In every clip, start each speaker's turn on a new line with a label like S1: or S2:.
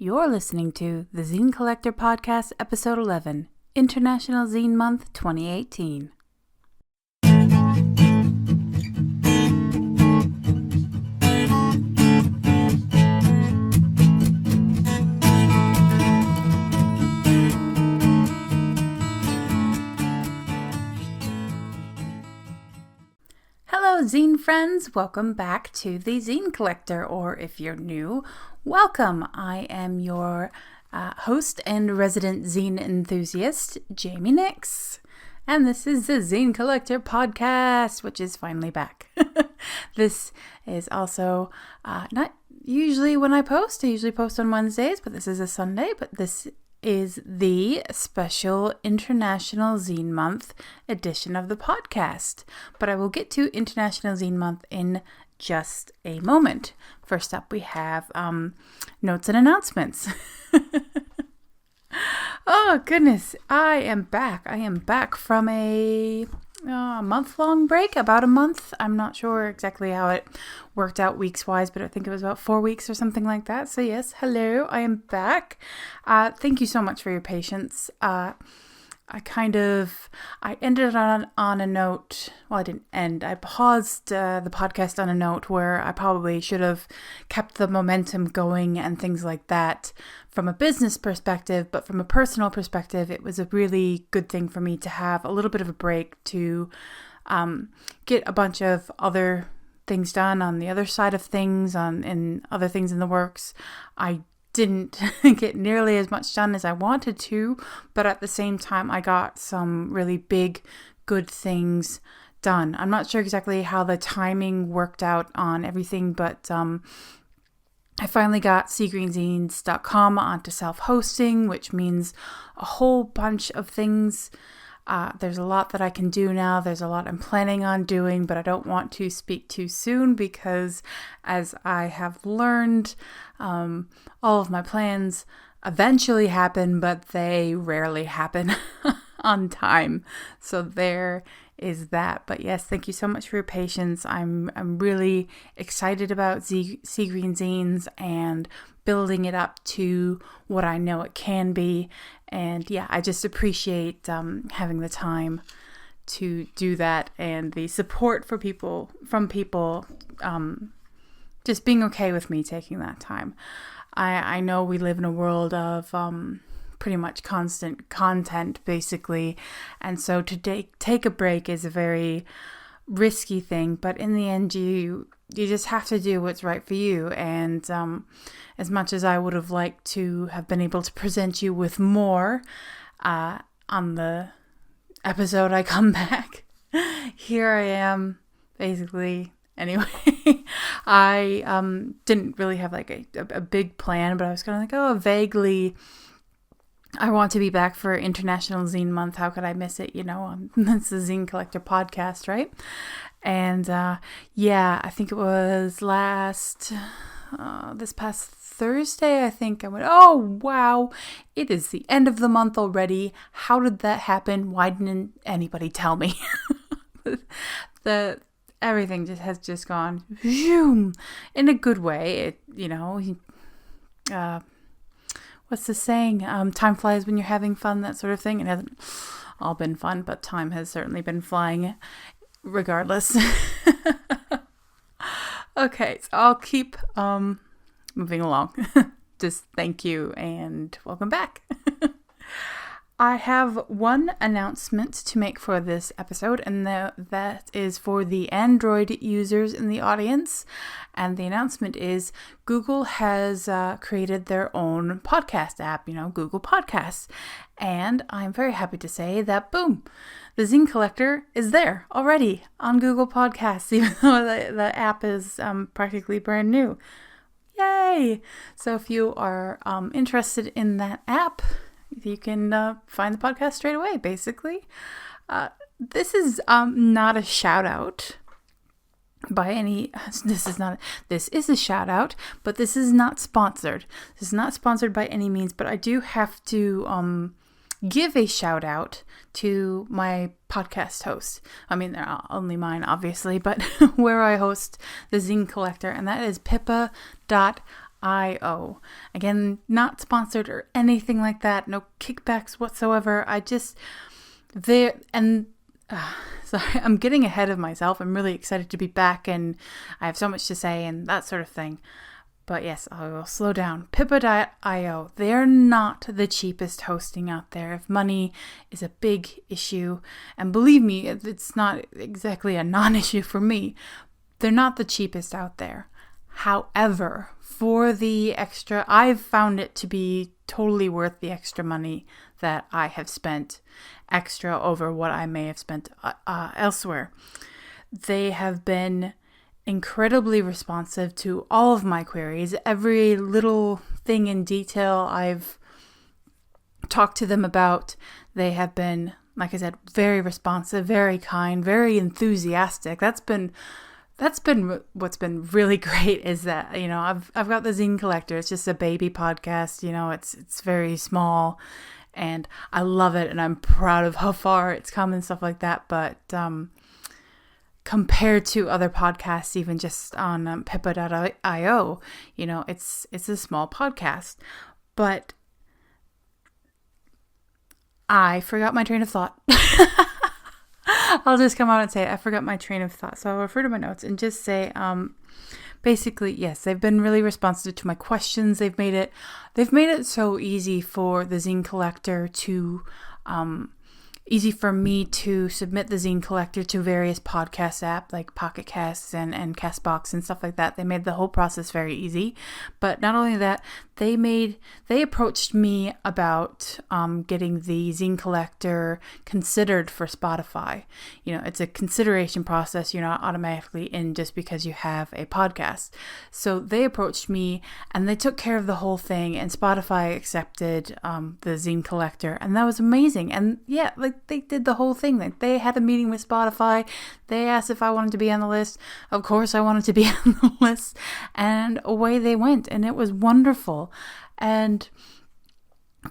S1: You're listening to the Zine Collector Podcast, Episode 11, International Zine Month 2018. Hello, Zine friends! Welcome back to the Zine Collector, or if you're new, welcome! I am your host and resident zine enthusiast, Jamie Nyx, and this is the Zine Collector Podcast, which is finally back. This is also not usually when I post. I usually post on Wednesdays, but this is a Sunday, but this is the special International Zine Month edition of the podcast. But I will get to International Zine Month in just a moment. First up, we have notes and announcements. Oh, goodness. I am back. I am back from a month-long break, about a month. I'm not sure exactly how it worked out weeks-wise, but I think it was about 4 weeks or something like that. So yes, hello, I am back. Thank you so much for your patience. I ended on a note. Well, I didn't end. I paused the podcast on a note where I probably should have kept the momentum going and things like that from a business perspective, but from a personal perspective, it was a really good thing for me to have a little bit of a break to get a bunch of other things done on the other side of things, and other things in the works. I didn't get nearly as much done as I wanted to, but at the same time, I got some really big, good things done. I'm not sure exactly how the timing worked out on everything, but I finally got seagreenzines.com onto self-hosting, which means a whole bunch of things. There's a lot that I can do now. There's a lot I'm planning on doing, but I don't want to speak too soon because, as I have learned, all of my plans eventually happen, but they rarely happen on time. So there is that. But yes, thank you so much for your patience. I'm really excited about Sea Green Zines and building it up to what I know it can be. And yeah, I just appreciate having the time to do that, and the support from people just being okay with me taking that time. I know we live in a world of pretty much constant content, basically, and so to take a break is a very risky thing, but in the end you just have to do what's right for you. And as much as I would have liked to have been able to present you with more on the episode I come back, here I am, basically. Anyway, I didn't really have like a big plan, but I was kind of like, vaguely, I want to be back for International Zine Month. How could I miss it? That's the Zine Collector Podcast, right? And I think it was this past Thursday, I think I went, oh, wow, it is the end of the month already. How did that happen? Why didn't anybody tell me? Everything has just gone zoom, in a good way. What's the saying? Time flies when you're having fun, that sort of thing. It hasn't all been fun, but time has certainly been flying regardless. Okay, so I'll keep moving along. Just thank you and welcome back. I have one announcement to make for this episode, and that is for the Android users in the audience. And the announcement is Google has created their own podcast app, Google Podcasts. And I'm very happy to say that, boom, the Zine Collector is there already on Google Podcasts, even though the app is practically brand new. Yay! So if you are interested in that app, you can find the podcast straight away, basically. This is not a shout out by any. This is a shout out, but this is not sponsored. This is not sponsored by any means, but I do have to give a shout out to my podcast host. I mean, they're only mine, obviously, but where I host the Zine Collector, and that is pippa.io. Again, not sponsored or anything like that. No kickbacks whatsoever. Sorry, I'm getting ahead of myself. I'm really excited to be back and I have so much to say and that sort of thing. But yes, I will slow down. Pippa.io, they're not the cheapest hosting out there. If money is a big issue, and believe me, it's not exactly a non-issue for me, they're not the cheapest out there. However, for the extra, I've found it to be totally worth the extra money that I have spent extra over what I may have spent elsewhere. They have been incredibly responsive to all of my queries. Every little thing in detail I've talked to them about, they have been, like I said, very responsive, very kind, very enthusiastic. That's been what's been really great is that, I've got the Zine Collector. It's just a baby podcast, it's very small and I love it and I'm proud of how far it's come and stuff like that. But compared to other podcasts, even just on Pippa.io, it's a small podcast. But I forgot my train of thought. I'll just come out and say I forgot my train of thought. So I'll refer to my notes and just say, basically, yes, they've been really responsive to my questions. They've made it so easy for the Zine Collector to, easy for me to submit the Zine Collector to various podcast apps like Pocket Casts and Castbox and stuff like that. They made the whole process very easy. But not only that, they approached me about getting the Zine Collector considered for Spotify. It's a consideration process. You're not automatically in just because you have a podcast. So they approached me and they took care of the whole thing, and Spotify accepted the Zine Collector, and that was amazing. And yeah, they did the whole thing. They had a meeting with Spotify. They asked if I wanted to be on the list. Of course I wanted to be on the list, and away they went, and it was wonderful. And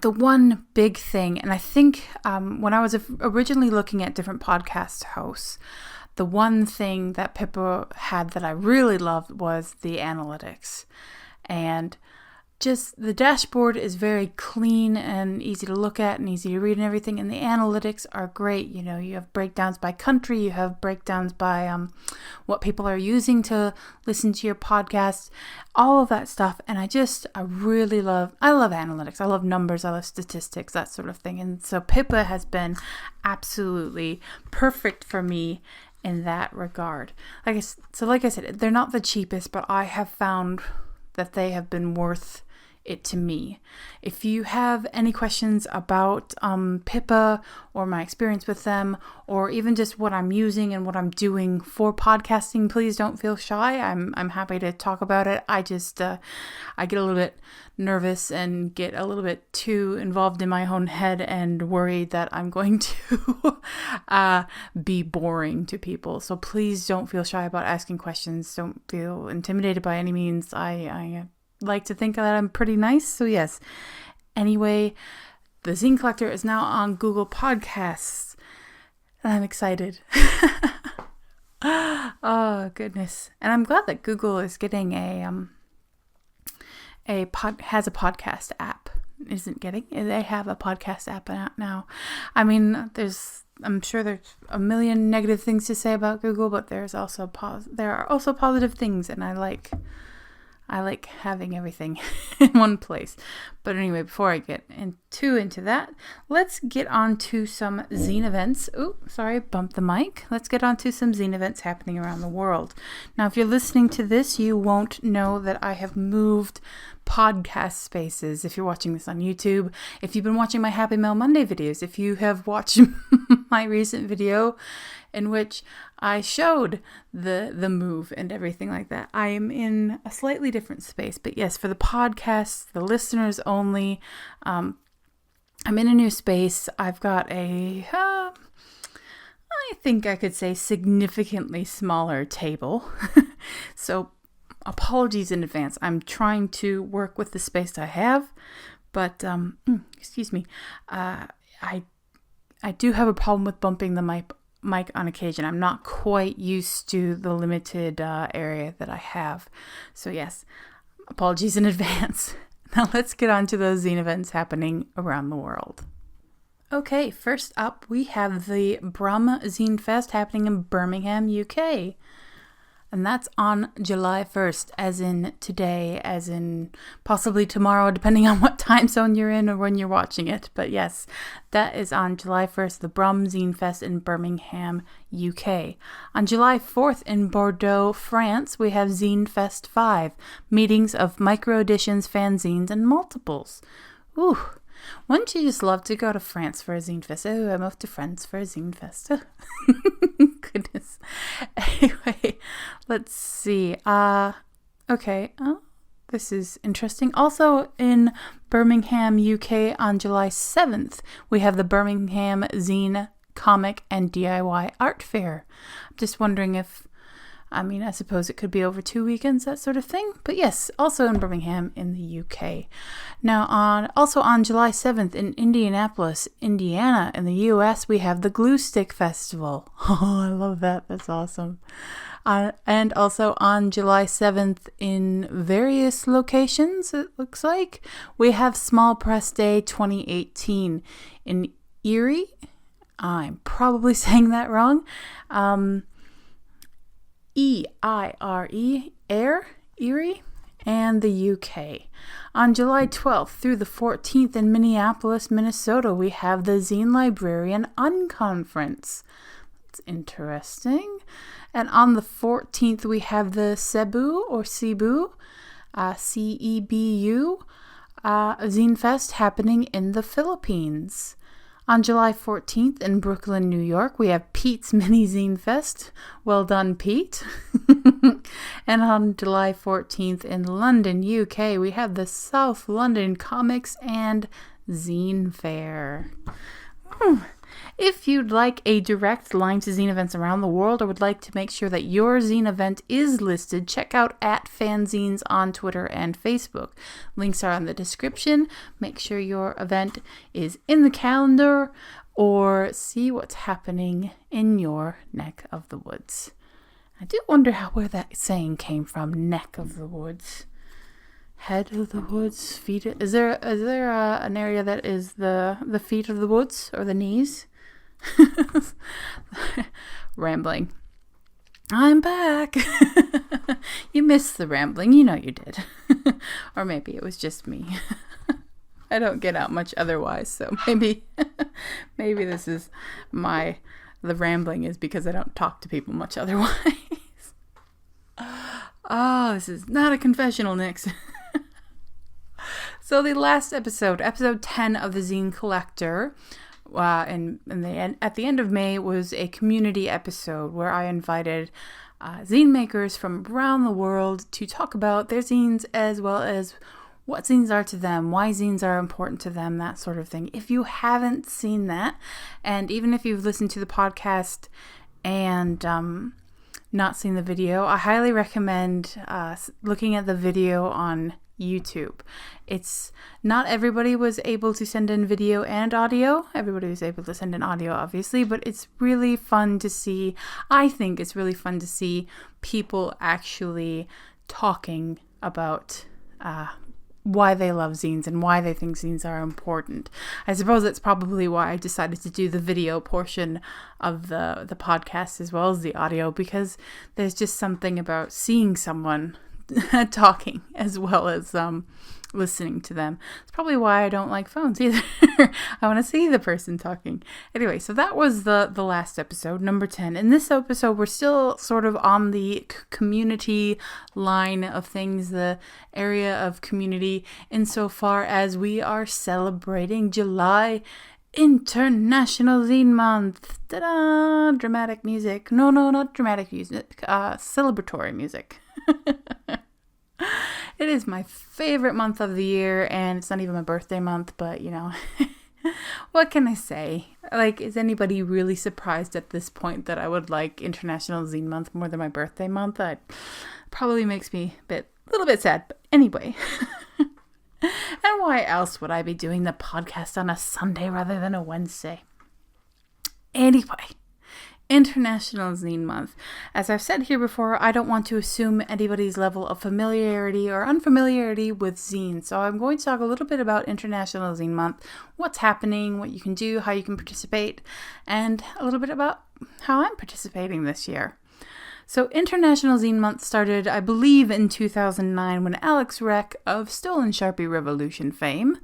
S1: the one big thing, and I think when I was originally looking at different podcast hosts, the one thing that Pippa had that I really loved was the analytics. And just the dashboard is very clean and easy to look at and easy to read and everything. And the analytics are great. You have breakdowns by country. You have breakdowns by what people are using to listen to your podcast, all of that stuff. And I love analytics. I love numbers. I love statistics, that sort of thing. And so Pippa has been absolutely perfect for me in that regard. Like I said, they're not the cheapest, but I have found that they have been worth it to me. If you have any questions about Pippa or my experience with them, or even just what I'm using and what I'm doing for podcasting, please don't feel shy. I'm happy to talk about it. I just I get a little bit nervous and get a little bit too involved in my own head and worried that I'm going to be boring to people. So please don't feel shy about asking questions. Don't feel intimidated by any means. I like to think that I'm pretty nice. So yes. Anyway, the Zine Collector is now on Google Podcasts. And I'm excited. Oh, goodness. And I'm glad that Google is getting has a podcast app. They have a podcast app now. I mean, I'm sure there's a million negative things to say about Google, but there are also positive things, and I like having everything in one place. But anyway, before I get into that, let's get on to some zine events. Oh, sorry, bumped the mic. Let's get on to some zine events happening around the world. Now, if you're listening to this, you won't know that I have moved podcast spaces. If you're watching this on YouTube, if you've been watching my Happy Mail Monday videos, if you have watched my recent video in which I showed the move and everything like that, I am in a slightly different space. But yes, for the podcast, the listeners only, I'm in a new space. I've got I think I could say significantly smaller table. So apologies in advance. I'm trying to work with the space I have, but excuse me. I do have a problem with bumping the mic on occasion. I'm not quite used to the limited area that I have. So yes, Apologies in advance. Now let's get on to those zine events happening around the world. Okay, first up we have the Brum Zine Fest happening in Birmingham, UK. And that's on July 1st, as in today, as in possibly tomorrow, depending on what time zone you're in or when you're watching it. But yes, that is on July 1st, the Brum Zine Fest in Birmingham, UK. On July 4th in Bordeaux, France, we have Zine Fest 5, meetings of micro editions, fanzines, and multiples. Ooh. Wouldn't you just love to go to France for a zine fest? Oh, I'm off to France for a zine fest. Oh. Goodness. Anyway, let's see. Okay. Oh, this is interesting. Also in Birmingham, UK on July 7th, we have the Birmingham Zine Comic and DIY Art Fair. I'm just wondering if, I suppose it could be over 2 weekends, that sort of thing. But yes, also in Birmingham in the UK. Now, also on July 7th in Indianapolis, Indiana, in the US, we have the Glue Stick Festival. Oh, I love that. That's awesome. And also on July 7th in various locations, it looks like, we have Small Press Day 2018 in Erie. I'm probably saying that wrong. E-I-R-E, Erie, and the UK. On July 12th through the 14th in Minneapolis, Minnesota, we have the Zine Librarian Unconference. That's interesting. And on the 14th, we have the Cebu, C-E-B-U, Zine Fest happening in the Philippines. On July 14th in Brooklyn, New York, we have Pete's Mini Zine Fest. Well done, Pete. And on July 14th in London, UK, we have the South London Comics and Zine Fair. If you'd like a direct line to zine events around the world or would like to make sure that your zine event is listed, check out @fanzines on Twitter and Facebook. Links are in the description. Make sure your event is in the calendar or see what's happening in your neck of the woods. I do wonder where that saying came from, neck of the woods. Head of the woods, feet. Is there an area that is the feet of the woods or the knees? Rambling. I'm back. You missed the rambling. You know you did. Or maybe it was just me. I don't get out much otherwise, so maybe this is the rambling is because I don't talk to people much otherwise. Oh, this is not a confessional, Nyx. So the last episode 10 of the Zine Collector, at the end of May, was a community episode where I invited zine makers from around the world to talk about their zines as well as what zines are to them, why zines are important to them, that sort of thing. If you haven't seen that, and even if you've listened to the podcast and not seen the video, I highly recommend looking at the video on YouTube. It's not everybody was able to send in video and audio. Everybody was able to send in audio, obviously, but it's really fun to see. I think it's really fun to see people actually talking about why they love zines and why they think zines are important. I suppose that's probably why I decided to do the video portion of the podcast as well as the audio, because there's just something about seeing someone talking as well as listening to them. It's probably why I don't like phones either. I want to see the person talking. Anyway, so that was the last episode, number 10. In this episode, we're still sort of on the community line of things, the area of community, insofar as we are celebrating July International Zine Month. Ta-da! Dramatic music. No, not dramatic music. Celebratory music. It is my favorite month of the year, and it's not even my birthday month, but what can I say? Like, is anybody really surprised at this point that I would like International Zine Month more than my birthday month? That probably makes me a little bit sad, but anyway. And why else would I be doing the podcast on a Sunday rather than a Wednesday? Anyway, International Zine Month. As I've said here before, I don't want to assume anybody's level of familiarity or unfamiliarity with zines. So I'm going to talk a little bit about International Zine Month, what's happening, what you can do, how you can participate, and a little bit about how I'm participating this year. So International Zine Month started, I believe, in 2009 when Alex Reck of Stolen Sharpie Revolution fame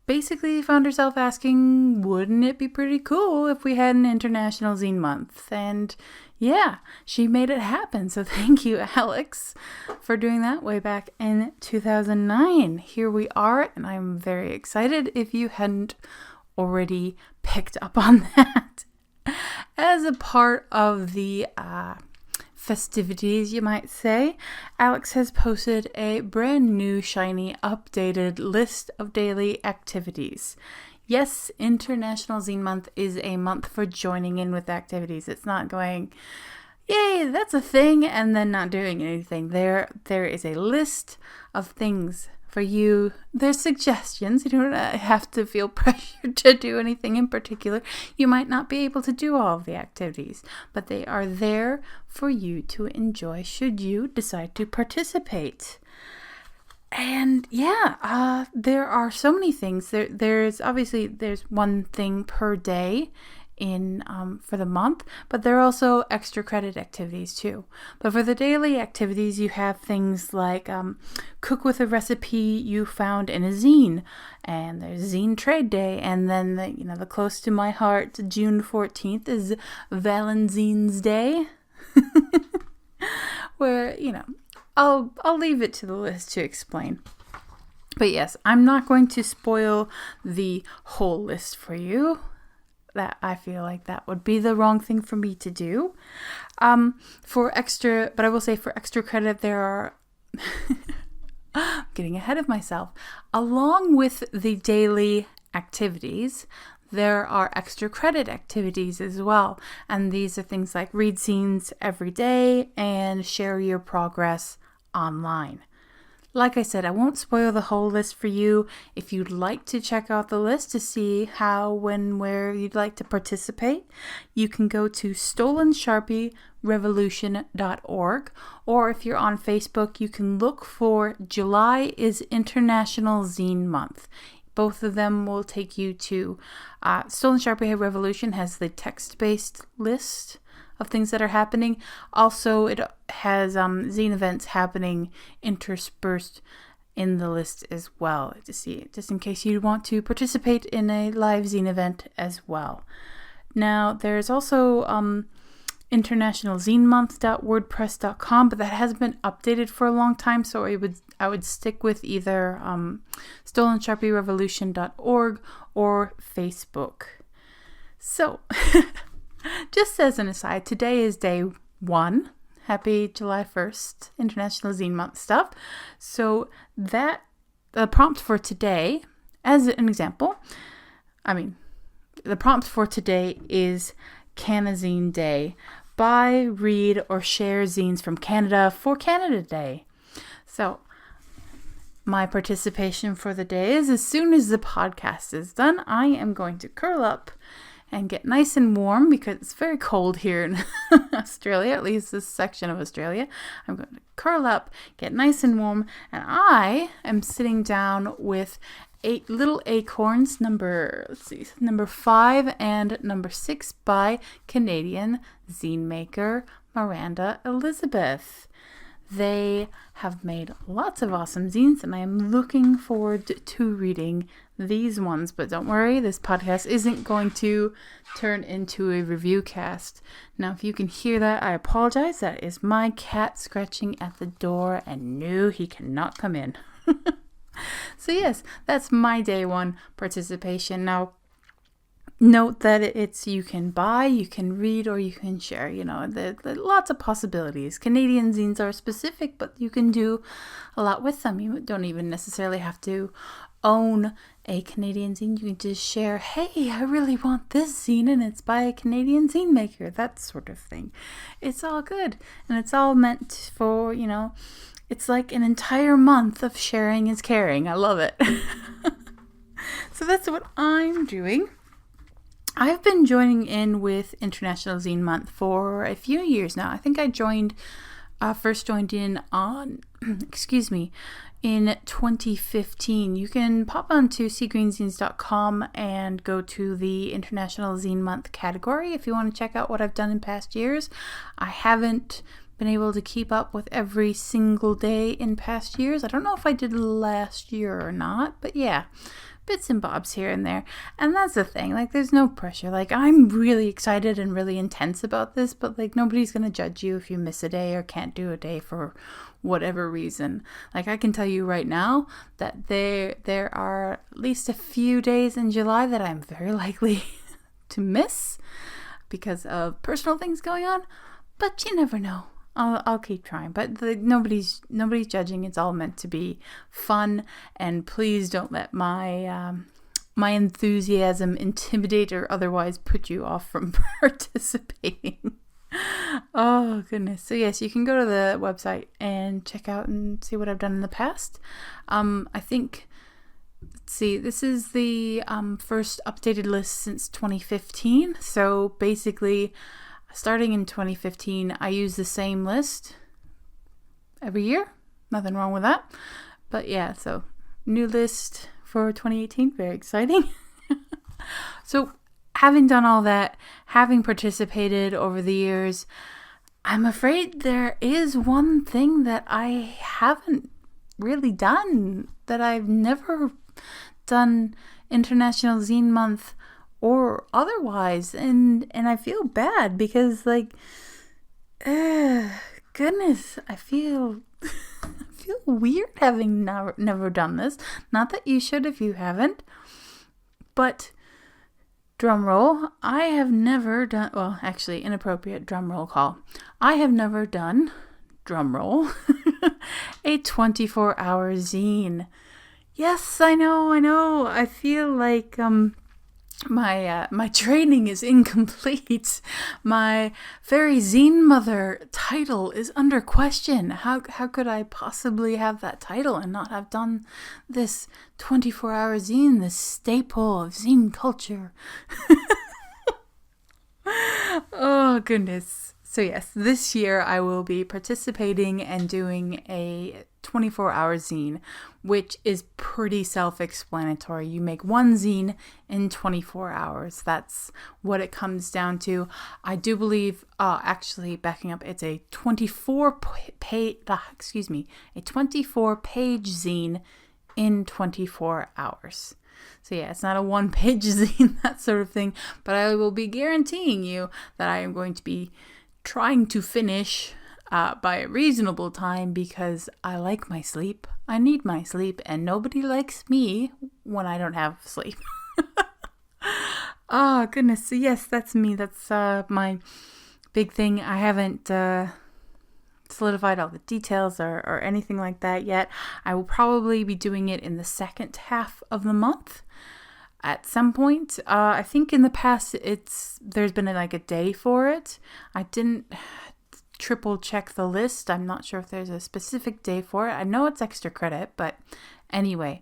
S1: basically found herself asking, wouldn't it be pretty cool if we had an International Zine Month? And yeah, she made it happen. So thank you, Alex, for doing that way back in 2009. Here we are, and I'm very excited if you hadn't already picked up on that. As a part of the festivities, you might say, Alex has posted a brand new, shiny, updated list of daily activities. Yes, International Zine Month is a month for joining in with activities. It's not going, yay, that's a thing, and then not doing anything. There is a list of things for you. There's suggestions. You don't have to feel pressured to do anything in particular. You might not be able to do all of the activities, but they are there for you to enjoy should you decide to participate. And yeah, there are so many things. There's one thing per day in for the month, but there are also extra credit activities too. But for the daily activities, you have things like cook with a recipe you found in a zine, and there's Zine Trade Day, and then the close to my heart, June 14th is Valentine's Day, where I'll leave it to the list to explain. But yes, I'm not going to spoil the whole list for you. That I feel like that would be the wrong thing for me to do. For extra credit, there are I'm getting ahead of myself. Along with the daily activities, there are extra credit activities as well. And these are things like read zines every day and share your progress online. Like I said, I won't spoil the whole list for you. If you'd like to check out the list to see how, when, where you'd like to participate, you can go to stolensharpierevolution.org, or if you're on Facebook, you can look for July is International Zine Month. Both of them will take you to Stolen Sharpie Revolution has the text-based list of things that are happening. Also, it has zine events happening interspersed in the list as well, to see, just in case you want to participate in a live zine event as well. Now, there's also internationalzinemonth.wordpress.com, but that hasn't been updated for a long time, so I would stick with either stolensharpierevolution.org or Facebook. So just as an aside, today is day 1. Happy July 1st, International Zine Month stuff. So the prompt for today, as an example, the prompt for today is Canazine Day. Buy, read, or share zines from Canada for Canada Day. So my participation for the day is, as soon as the podcast is done, I am going to curl up and get nice and warm because it's very cold here in Australia, at least this section of Australia. I'm going to curl up, get nice and warm, and I am sitting down with 8 little acorns, number 5 and number 6 by Canadian zine maker Miranda Elizabeth. They have made lots of awesome zines, and I am looking forward to reading these ones. But don't worry, this podcast isn't going to turn into a review cast. Now, if you can hear that, I apologize. That is my cat scratching at the door, and no, he cannot come in. So yes, that's my day 1 participation. Now, note that you can buy, you can read, or you can share. There lots of possibilities. Canadian zines are specific, but you can do a lot with them. You don't even necessarily have to own a Canadian zine. You can just share, hey, I really want this zine, and it's by a Canadian zine maker, that sort of thing. It's all good, and it's all meant for, it's like an entire month of sharing is caring. I love it. So that's what I'm doing. I've been joining in with International Zine Month for a few years now. I think I first joined in on, in 2015. You can pop onto seagreenzines.com and go to the International Zine Month category if you want to check out what I've done in past years. I haven't been able to keep up with every single day in past years. I don't know if I did last year or not, but yeah, bits and bobs here and there. And that's the thing, like, there's no pressure. Like, I'm really excited and really intense about this, but like, nobody's gonna judge you if you miss a day or can't do a day for whatever reason. Like, I can tell you right now that there are at least a few days in July that I'm very likely to miss because of personal things going on, but you never know. I'll keep trying, but nobody's judging. It's all meant to be fun, and please don't let my my enthusiasm intimidate or otherwise put you off from participating. Oh goodness. So yes, you can go to the website and check out and see what I've done in the past. I think, let's see, this is the first updated list since 2015. So basically, starting in 2015, I use the same list every year. Nothing wrong with that. But yeah, so new list for 2018. Very exciting. So having done all that, having participated over the years, I'm afraid there is one thing that I haven't really done, that I've never done International Zine Month or otherwise, and I feel bad because, like, goodness, I feel weird having never done this. Not that you should if you haven't, but drum roll, I have never done, well, actually, inappropriate drum roll call. I have never done, drum roll, a 24-hour zine. Yes, I know. I feel like my training is incomplete. My very zine mother title is under question. How could I possibly have that title and not have done this 24-hour zine, this staple of zine culture? Oh goodness. So yes, this year I will be participating and doing a 24-hour zine, which is pretty self-explanatory. You make one zine in 24 hours. That's what it comes down to. I do believe, actually backing up, it's a 24-page zine in 24 hours. So yeah, it's not a one-page zine, that sort of thing, but I will be guaranteeing you that I am going to be trying to finish by a reasonable time, because I like my sleep. I need my sleep, and nobody likes me when I don't have sleep. Oh goodness. So yes, that's me. That's my big thing. I haven't solidified all the details or anything like that yet. I will probably be doing it in the second half of the month at some point. I think in the past there's been like a day for it. I didn't triple check the list. I'm not sure if there's a specific day for it. I know it's extra credit, but anyway,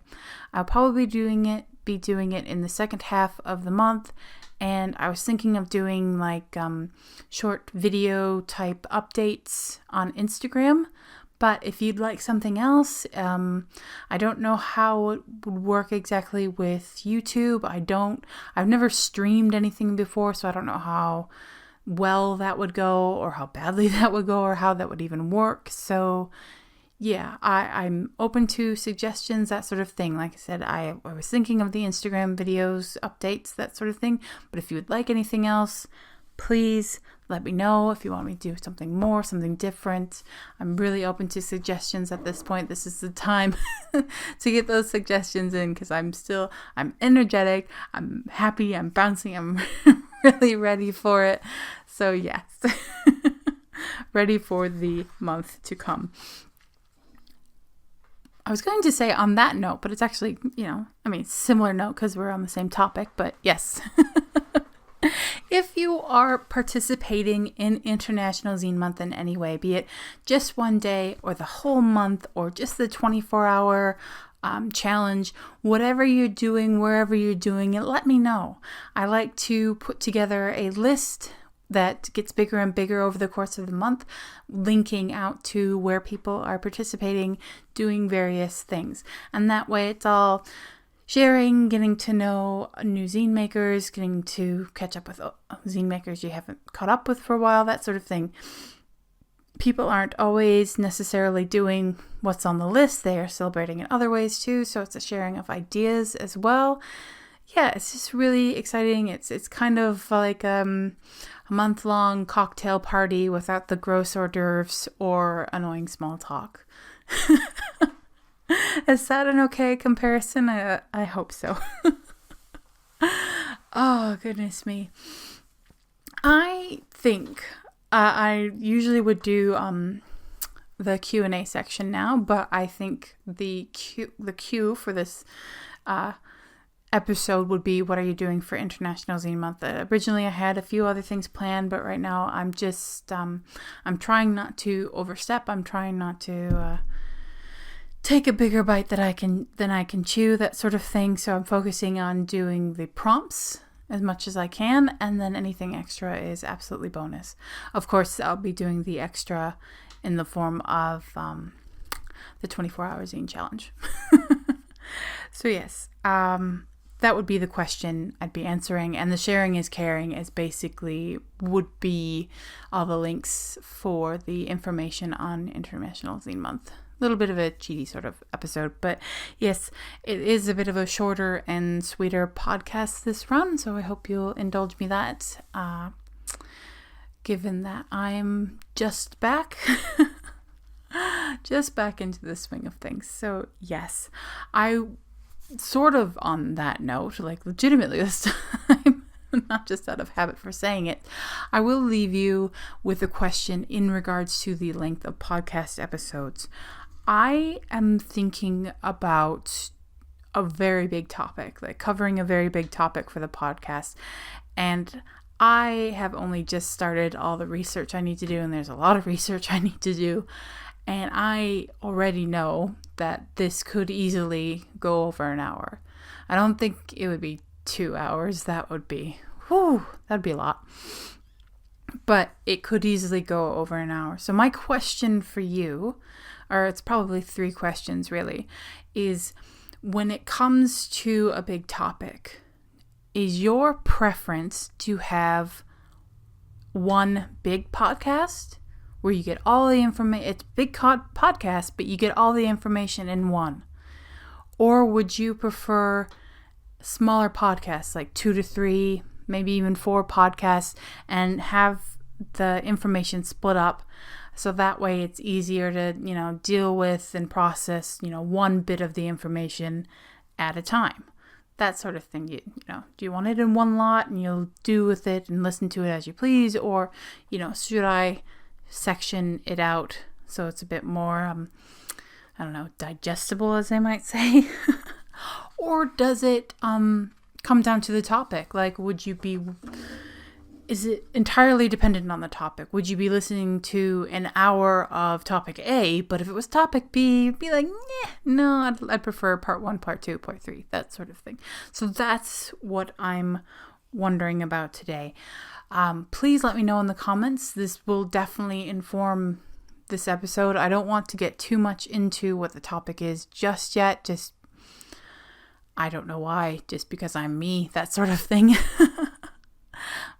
S1: I'll probably be doing it in the second half of the month. And I was thinking of doing like short video type updates on Instagram. But if you'd like something else, I don't know how it would work exactly with YouTube. I've never streamed anything before, so I don't know how well that would go, or how badly that would go, or how that would even work. So yeah, I'm open to suggestions, that sort of thing. Like I said, I was thinking of the Instagram videos, updates, that sort of thing. But if you would like anything else, please let me know. If you want me to do something more, something different, I'm really open to suggestions at this point. This is the time to get those suggestions in, because I'm energetic, I'm happy, I'm bouncing, I'm really ready for it. So yes, ready for the month to come. I was going to say on that note, but it's actually, similar note because we're on the same topic, but yes. If you are participating in International Zine Month in any way, be it just one day or the whole month or just the 24-hour challenge, whatever you're doing, wherever you're doing it, let me know. I like to put together a list that gets bigger and bigger over the course of the month, linking out to where people are participating, doing various things. And that way it's all sharing, getting to know new zine makers, getting to catch up with zine makers you haven't caught up with for a while, that sort of thing. People aren't always necessarily doing what's on the list. They are celebrating in other ways too. So it's a sharing of ideas as well. Yeah, it's just really exciting. It's kind of like a month-long cocktail party without the gross hors d'oeuvres or annoying small talk. Is that an okay comparison? I hope so. Oh, goodness me. I think I usually would do the Q&A section now, but I think the Q for this episode would be, what are you doing for International Zine Month? Originally I had a few other things planned, but right now I'm just I'm trying not to overstep. I'm trying not to take a bigger bite than I can chew, that sort of thing. So I'm focusing on doing the prompts as much as I can, and then anything extra is absolutely bonus. Of course, I'll be doing the extra in the form of the 24-hour zine challenge. So yes, that would be the question I'd be answering. And the sharing is caring is basically would be all the links for the information on International Zine Month. A little bit of a cheaty sort of episode, but yes, it is a bit of a shorter and sweeter podcast this run, so I hope you'll indulge me that, given that I'm just back into the swing of things. So yes, I sort of on that note, like legitimately this time, not just out of habit for saying it, I will leave you with a question in regards to the length of podcast episodes. I am thinking about a very big topic, like covering a very big topic for the podcast, and I have only just started all the research I need to do, and there's a lot of research I need to do, and I already know that this could easily go over an hour. I don't think it would be 2 hours. That'd be a lot. But it could easily go over an hour. So my question for you, or it's probably 3 questions really, is when it comes to a big topic, is your preference to have one big podcast where you get all the information? It's big podcast, but you get all the information in one. Or would you prefer smaller podcasts, like 2 to 3, maybe even 4 podcasts, and have the information split up so that way it's easier to, deal with and process, one bit of the information at a time? That sort of thing. Do you want it in one lot and you'll do with it and listen to it as you please? Or, should I section it out so it's a bit more, digestible, as they might say? Or does it come down to the topic? Like, is it entirely dependent on the topic? Would you be listening to an hour of topic A, but if it was topic B, be like, no, I'd prefer part 1, part 2, part 3, that sort of thing. So that's what I'm wondering about today. Please let me know in the comments. This will definitely inform this episode. I don't want to get too much into what the topic is just yet. I don't know why, just because I'm me, that sort of thing.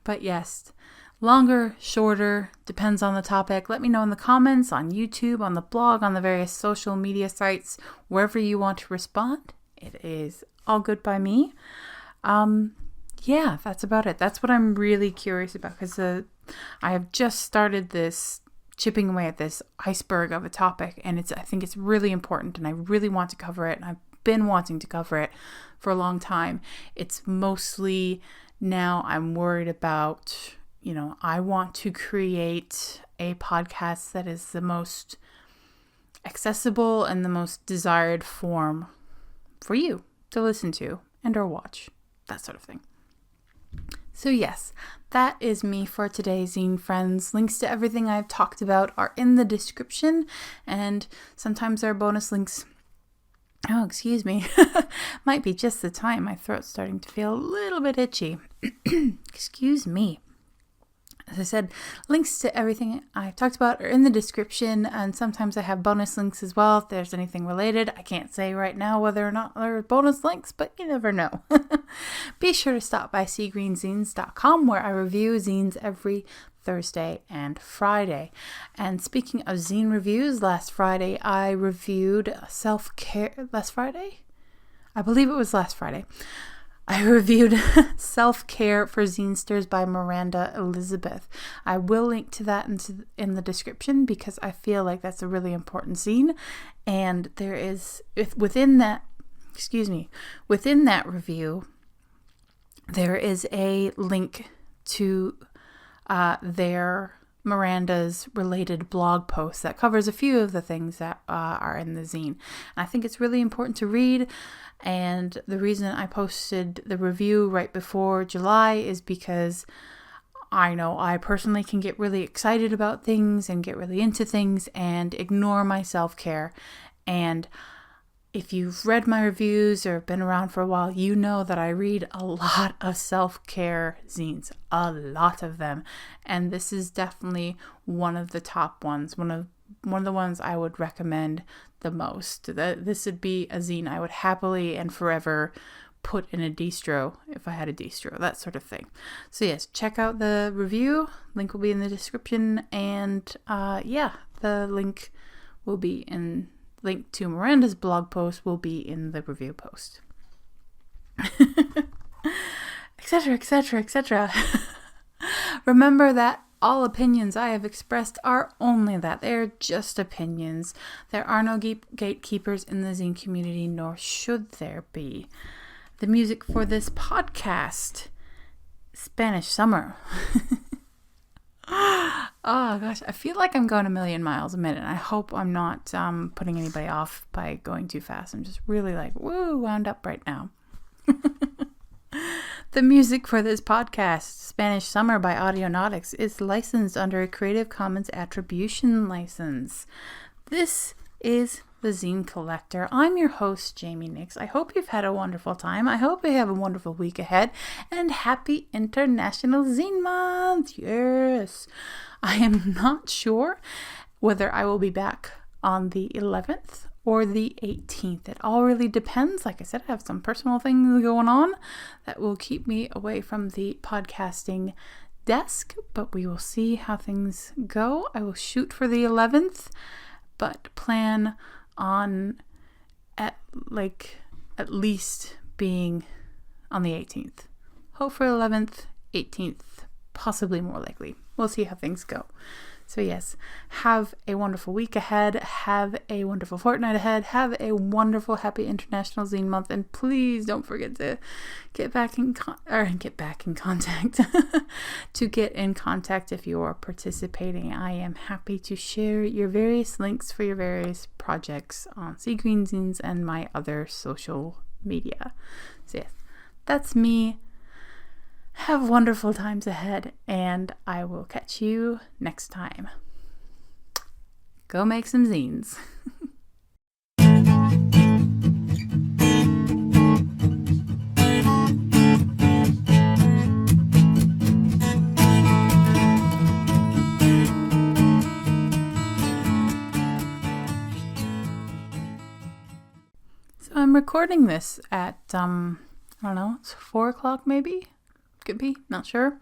S1: But yes, longer, shorter, depends on the topic. Let me know in the comments, on YouTube, on the blog, on the various social media sites, wherever you want to respond. It is all good by me. Yeah, that's about it. That's what I'm really curious about, because I have just started this chipping away at this iceberg of a topic, and I think it's really important, and I really want to cover it, and I've been wanting to cover it for a long time. It's mostly now I'm worried about, I want to create a podcast that is the most accessible and the most desired form for you to listen to and or watch, that sort of thing. So yes, that is me for today, zine friends. Links to everything I've talked about are in the description, and sometimes there are bonus links Oh, excuse me. Might be just the time. My throat's starting to feel a little bit itchy. Excuse me. As I said, links to everything I talked about are in the description, and sometimes I have bonus links as well if there's anything related. I can't say right now whether or not there are bonus links, but you never know. Be sure to stop by seagreenzines.com, where I review zines every Thursday and Friday. And speaking of zine reviews, last Friday I reviewed Self-Care. Last Friday? I believe it was last Friday. I reviewed Self-Care for Zinesters by Miranda Elizabeth. I will link to that in the description because I feel like that's a really important zine. And there is, within that review, there is a link to Miranda's related blog post that covers a few of the things that are in the zine. And I think it's really important to read. And the reason I posted the review right before July is because I know I personally can get really excited about things and get really into things and ignore my self-care. And if you've read my reviews or been around for a while, you know that I read a lot of self-care zines, a lot of them. And this is definitely one of the top ones, one of the ones I would recommend the most. This would be a zine I would happily and forever put in a distro if I had a distro, that sort of thing. So yes, check out the review. Link will be in the description, and the link to Miranda's blog post will be in the review post. Etc., etc., etc. Remember that all opinions I have expressed are only that. They are just opinions. There are no gatekeepers in the zine community, nor should there be. The music for this podcast, Spanish Summer. Oh gosh, I feel like I'm going a million miles a minute. I hope I'm not putting anybody off by going too fast. I'm just really wound up right now. The music for this podcast, Spanish Summer by Audionautics, is licensed under a Creative Commons Attribution license. This is the Zine Collector. I'm your host, Jamie Nyx. I hope you've had a wonderful time. I hope you have a wonderful week ahead. And happy International Zine Month! Yes! I am not sure whether I will be back on the 11th or the 18th. It all really depends. Like I said, I have some personal things going on that will keep me away from the podcasting desk, but we will see how things go. I will shoot for the 11th, but plan on at least being on the 18th. Hope for 11th, 18th, possibly more likely. We'll see how things go. So yes, have a wonderful week ahead. Have a wonderful fortnight ahead. Have a wonderful, happy International Zine Month. And please don't forget to get back in contact. To get in contact if you are participating. I am happy to share your various links for your various projects on Sea Green Zines and my other social media. So yes, that's me. Have wonderful times ahead, and I will catch you next time. Go make some zines. So I'm recording this at, I don't know, it's 4 o'clock maybe? Could be, not sure.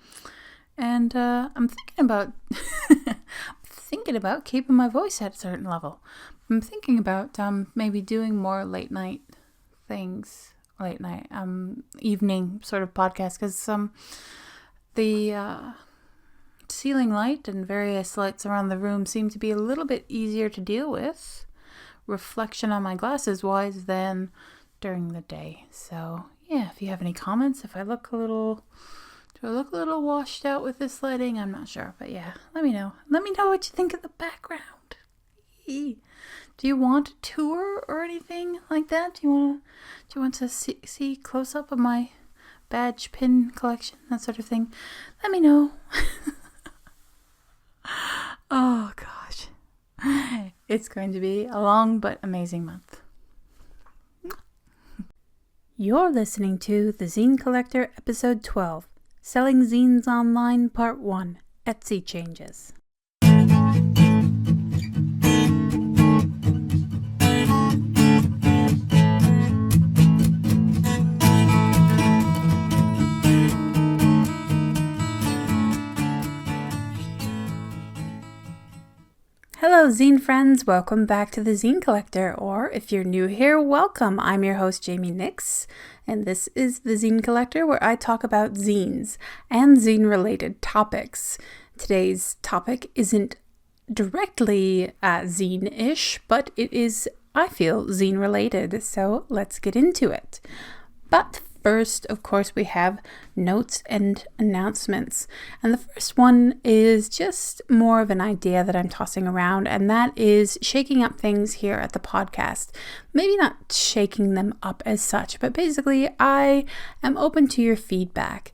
S1: And I'm thinking about keeping my voice at a certain level. I'm thinking about maybe doing more late night things, evening sort of podcast, because the ceiling light and various lights around the room seem to be a little bit easier to deal with, reflection on my glasses wise, than during the day. So yeah, if you have any comments, if I look a little washed out with this lighting, I'm not sure. But yeah, let me know. Let me know what you think of the background. Do you want a tour or anything like that? Do you want to see close up of my badge pin collection, that sort of thing? Let me know. Oh gosh. It's going to be a long but amazing month. You're listening to the Zine Collector, Episode 12, Selling Zines Online, Part 1, Etsy Changes. Hello zine friends, welcome back to the Zine Collector, or if you're new here, welcome. I'm your host Jamie Nyx, and this is the Zine Collector where I talk about zines and zine related topics. Today's topic isn't directly zine-ish, but it is, I feel, zine related, so let's get into it. But first, of course, we have notes and announcements. And the first one is just more of an idea that I'm tossing around, and that is shaking up things here at the podcast. Maybe not shaking them up as such, but basically I am open to your feedback.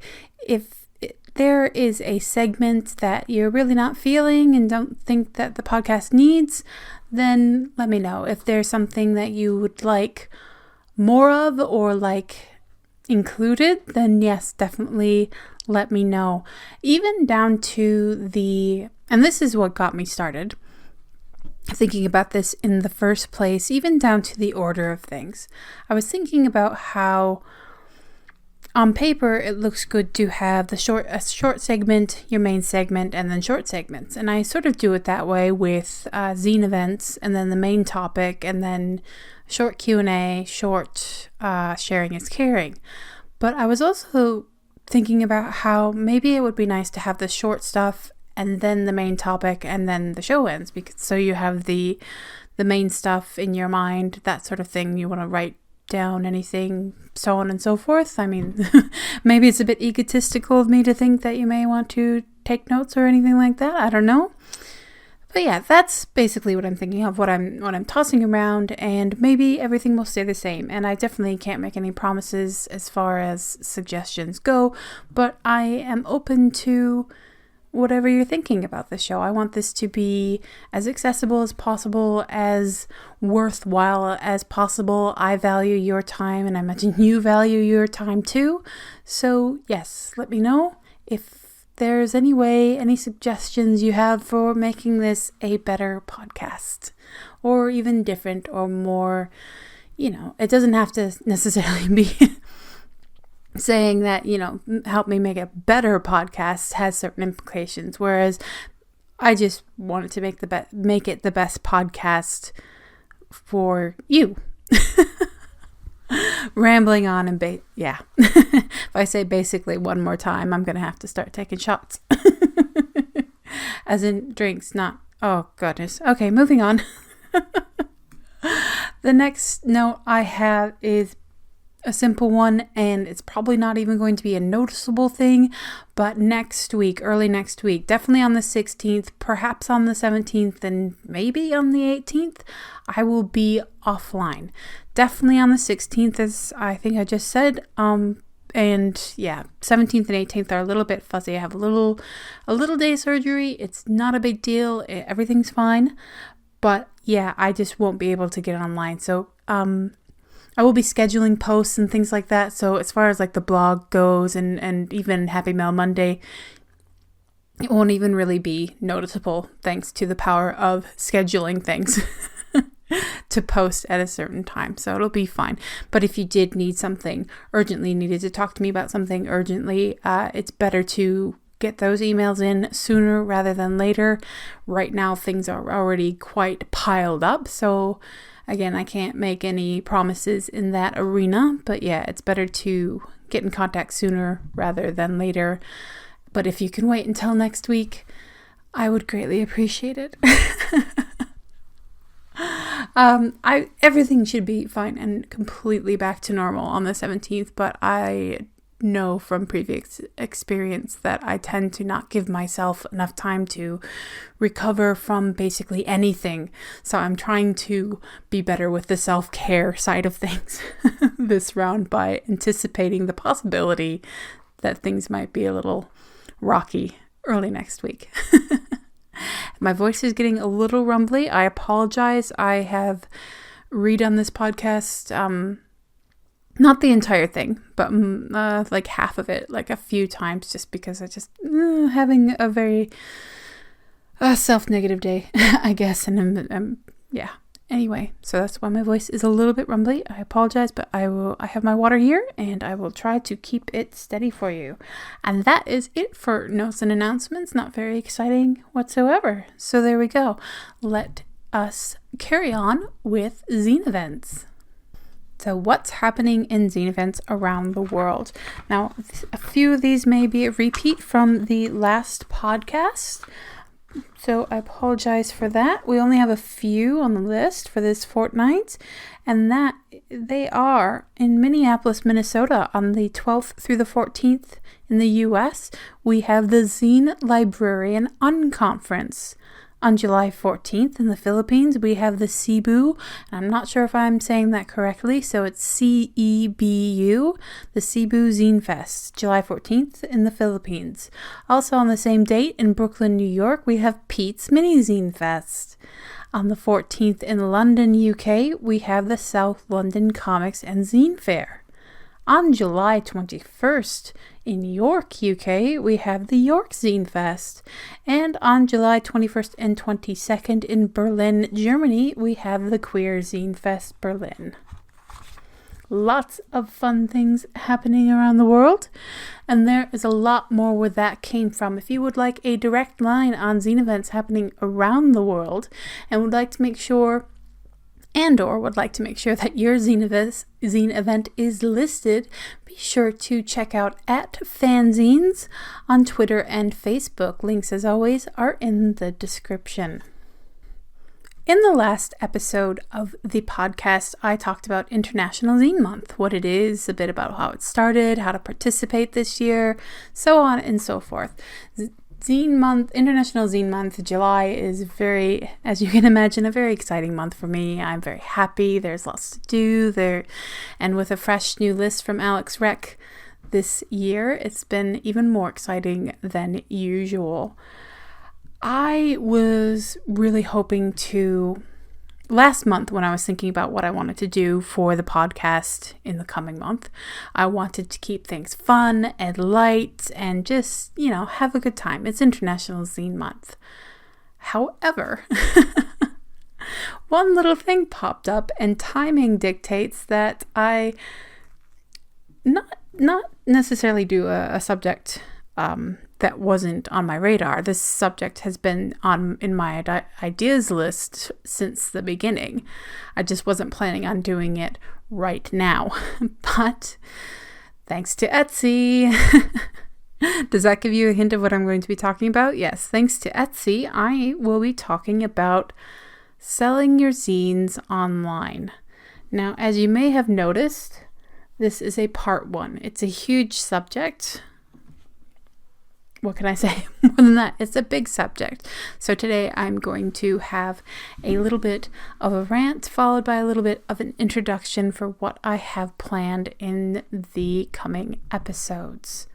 S1: If there is a segment that you're really not feeling and don't think that the podcast needs, then let me know. If there's something that you would like more of or like included, then yes, definitely let me know. Even down to and this is what got me started thinking about this in the first place, even down to the order of things. I was thinking about how on paper it looks good to have a short segment, your main segment, and then short segments. And I sort of do it that way with zine events, and then the main topic, and then short Q&A, short sharing is caring. But I was also thinking about how maybe it would be nice to have the short stuff and then the main topic and then the show ends, because so you have the main stuff in your mind, that sort of thing. You want to write down anything, so on and so forth. I mean, maybe it's a bit egotistical of me to think that you may want to take notes or anything like that. I don't know. But yeah, that's basically what I'm thinking of, what I'm tossing around, and maybe everything will stay the same. And I definitely can't make any promises as far as suggestions go, but I am open to whatever you're thinking about the show. I want this to be as accessible as possible, as worthwhile as possible. I value your time, and I imagine you value your time too. So yes, let me know if there's any suggestions you have for making this a better podcast, or even different or more, it doesn't have to necessarily be saying that, help me make a better podcast has certain implications, whereas I just wanted to make it the best podcast for you. Rambling on and yeah. If I say basically one more time, I'm going to have to start taking shots. As in drinks, not, oh goodness. Okay, moving on. The next note I have is a simple one, and it's probably not even going to be a noticeable thing, but early next week, definitely on the 16th, perhaps on the 17th, and maybe on the 18th, I will be offline. Definitely on the 16th, as I think I just said, and yeah, 17th and 18th are a little bit fuzzy. I have a little day surgery. It's not a big deal. Everything's fine, but yeah, I just won't be able to get online. So, I will be scheduling posts and things like that. So as far as like the blog goes and even Happy Mail Monday, it won't even really be noticeable thanks to the power of scheduling things to post at a certain time. So it'll be fine. But if you did need something urgently, needed to talk to me about something urgently, it's better to get those emails in sooner rather than later. Right now, things are already quite piled up. So again, I can't make any promises in that arena, but yeah, it's better to get in contact sooner rather than later. But if you can wait until next week, I would greatly appreciate it. Everything should be fine and completely back to normal on the 17th, but I know from previous experience that I tend to not give myself enough time to recover from basically anything. So I'm trying to be better with the self-care side of things this round by anticipating the possibility that things might be a little rocky early next week. My voice is getting a little rumbly. I apologize. I have redone this podcast Not the entire thing, but like half of it, like a few times, just because I just having a very self-negative day, I guess. And yeah. Anyway, so that's why my voice is a little bit rumbly. I apologize, but I have my water here and I will try to keep it steady for you. And that is it for notes and announcements. Not very exciting whatsoever. So there we go. Let us carry on with zine events. So what's happening in zine events around the world? Now, a few of these may be a repeat from the last podcast, so I apologize for that. We only have a few on the list for this fortnight, and that they are in Minneapolis, Minnesota on the 12th through the 14th. In the US, we have the Zine Librarian Unconference. On July 14th in the Philippines, we have the Cebu, and I'm not sure if I'm saying that correctly, so it's CEBU, the Cebu Zine Fest, July 14th in the Philippines. Also on the same date in Brooklyn, New York, we have Pete's Mini Zine Fest. On the 14th in London, UK, we have the South London Comics and Zine Fair. On July 21st, in York, UK, we have the York Zine Fest. And on July 21st and 22nd in Berlin, Germany, we have the Queer Zine Fest Berlin. Lots of fun things happening around the world, and there is a lot more where that came from. If you would like a direct line on zine events happening around the world and would like to make sure that your zine event is listed, be sure to check out @fanzines on Twitter and Facebook. Links, as always, are in the description. In the last episode of the podcast, I talked about International Zine Month, what it is, a bit about how it started, how to participate this year, so on and so forth. Zine Month, International Zine Month, July is very, as you can imagine, a very exciting month for me. I'm very happy. There's lots to do there. And with a fresh new list from Alex Rec this year, it's been even more exciting than usual. I was really hoping to, last month when I was thinking about what I wanted to do for the podcast in the coming month, I wanted to keep things fun and light and just, have a good time. It's International Zine Month. However, one little thing popped up and timing dictates that I not necessarily do a subject that wasn't on my radar. This subject has been in my ideas list since the beginning. I just wasn't planning on doing it right now. But thanks to Etsy. Does that give you a hint of what I'm going to be talking about? Yes, thanks to Etsy, I will be talking about selling your zines online. Now, as you may have noticed, this is a part 1. It's a huge subject. What can I say more than that? It's a big subject. So today I'm going to have a little bit of a rant followed by a little bit of an introduction for what I have planned in the coming episodes.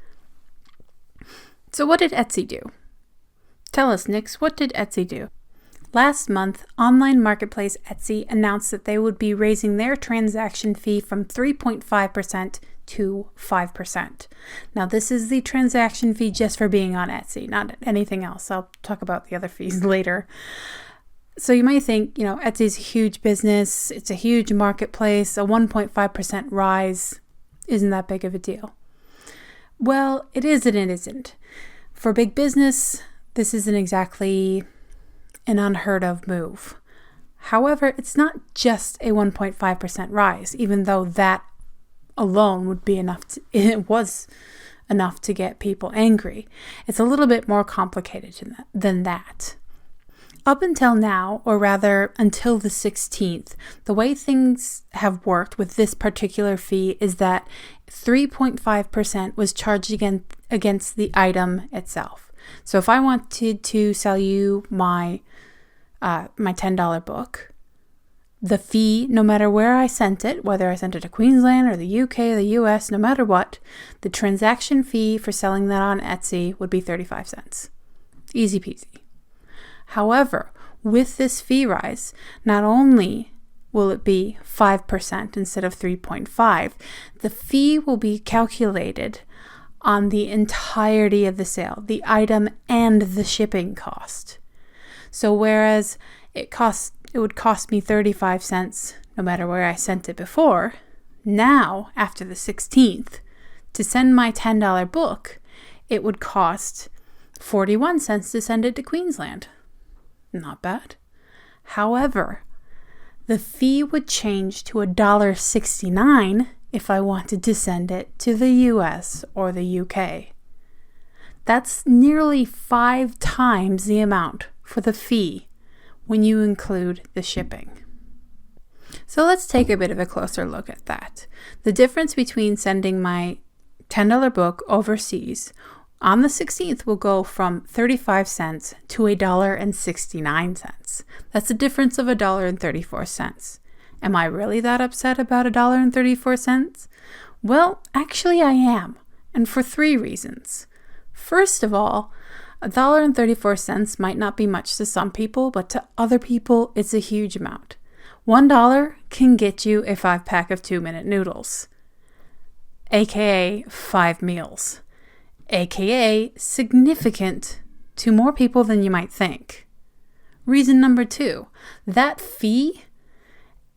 S1: So what did Etsy do? Tell us, Nyx, what did Etsy do? Last month, online marketplace Etsy announced that they would be raising their transaction fee from 3.5% to 5%. Now, this is the transaction fee just for being on Etsy, not anything else. I'll talk about the other fees later. So you might think, Etsy's a huge business. It's a huge marketplace. A 1.5% rise isn't that big of a deal. Well, it is and it isn't. For big business, this isn't exactly an unheard of move. However, it's not just a 1.5% rise, even though that alone would be enough it was enough to get people angry. It's a little bit more complicated than that. Up until now, or rather until the 16th, the way things have worked with this particular fee is that 3.5% was charged against the item itself. So if I wanted to sell you my $10 book, the fee, no matter where I sent it, whether I sent it to Queensland or the UK or the US, no matter what, the transaction fee for selling that on Etsy would be 35 cents. Easy peasy. However, with this fee rise, not only will it be 5% instead of 3.5? The fee will be calculated on the entirety of the sale, the item and the shipping cost. So whereas it would cost me 35 cents no matter where I sent it before, now after the 16th, to send my $10 book, it would cost 41 cents to send it to Queensland. Not bad. However, the fee would change to $1.69 if I wanted to send it to the US or the UK. That's nearly 5 times the amount for the fee when you include the shipping. So let's take a bit of a closer look at that. The difference between sending my $10 book overseas on the 16th will go from 35 cents to $1.69. That's a difference of $1.34. Am I really that upset about $1.34? Well, actually I am, and for 3 reasons. First of all, $1.34 might not be much to some people, but to other people it's a huge amount. $1 can get you a 5-pack of 2-minute noodles, aka 5 meals, aka significant to more people than you might think. Reason number 2, that fee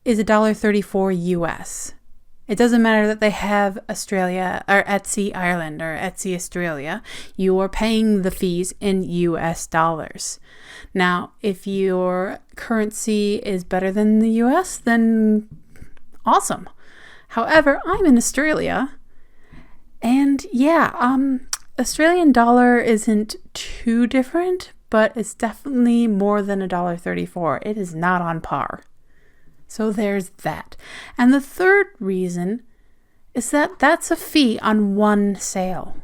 S1: is $1.34 US. It doesn't matter that they have Australia or Etsy Ireland or Etsy Australia. You are paying the fees in US dollars. Now, if your currency is better than the US, then awesome. However, I'm in Australia, and Australian dollar isn't too different, but it's definitely more than $1.34. It is not on par. So there's that. And the third reason is that that's a fee on one sale.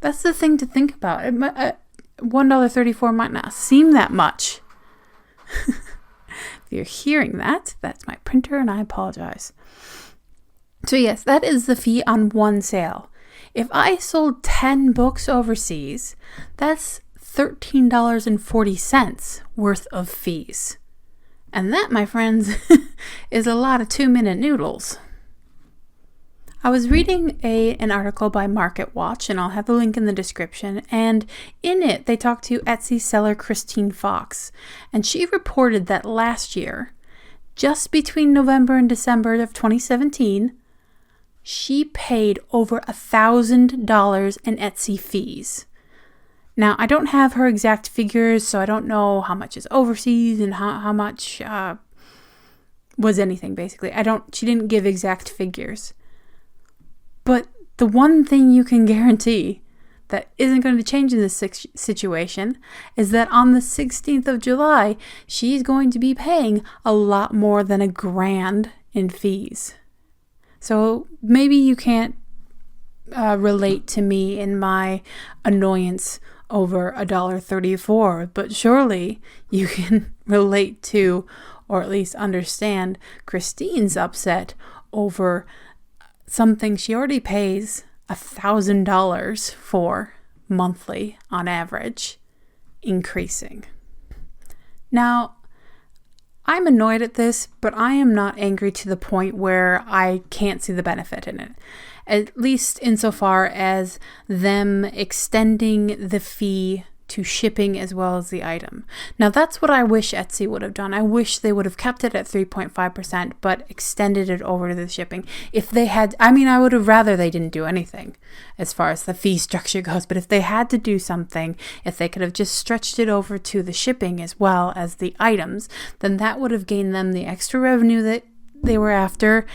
S1: That's the thing to think about. $1.34 might not seem that much. If you're hearing that, that's my printer, and I apologize. So yes, that is the fee on one sale. If I sold 10 books overseas, that's $13.40 worth of fees. And that, my friends, is a lot of 2-minute noodles. I was reading an article by Market Watch, and I'll have the link in the description, and in it they talked to Etsy seller Christine Fox, and she reported that last year, just between November and December of 2017, she paid over $1,000 in Etsy fees. Now, I don't have her exact figures, so I don't know how much is overseas and how much was anything, basically. She didn't give exact figures. But the one thing you can guarantee that isn't going to change in this situation is that on the 16th of July, she's going to be paying a lot more than $1,000 in fees. So maybe you can't relate to me in my annoyance over $1.34, but surely you can relate to, or at least understand, Christine's upset over something she already pays $1,000 for monthly on average, increasing. Now, I'm annoyed at this, but I am not angry to the point where I can't see the benefit in it. At least insofar as them extending the fee to shipping as well as the item. Now that's what I wish Etsy would have done. I wish they would have kept it at 3.5%, but extended it over to the shipping. If they had, I would have rather they didn't do anything as far as the fee structure goes, but if they had to do something, if they could have just stretched it over to the shipping as well as the items, then that would have gained them the extra revenue that they were after,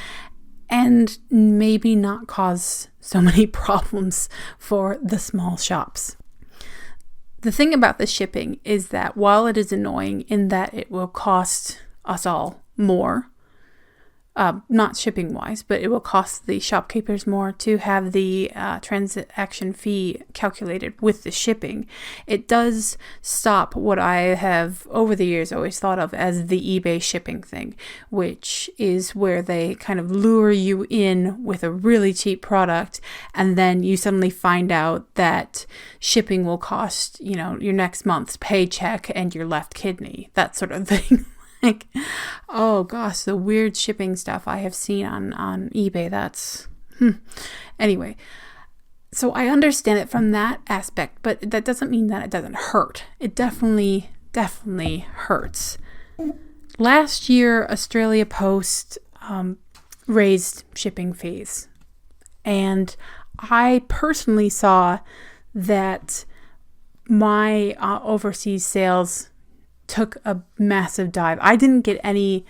S1: and maybe not cause so many problems for the small shops. The thing about the shipping is that while it is annoying in that it will cost us all more, not shipping wise, but it will cost the shopkeepers more to have the transaction fee calculated with the shipping, it does stop what I have over the years always thought of as the eBay shipping thing, which is where they kind of lure you in with a really cheap product, and then you suddenly find out that shipping will cost, your next month's paycheck and your left kidney, that sort of thing. Like, oh gosh, the weird shipping stuff I have seen on eBay. That's anyway. So I understand it from that aspect, but that doesn't mean that it doesn't hurt. It definitely hurts. Last year, Australia Post raised shipping fees, and I personally saw that my overseas sales took a massive dive. I didn't get any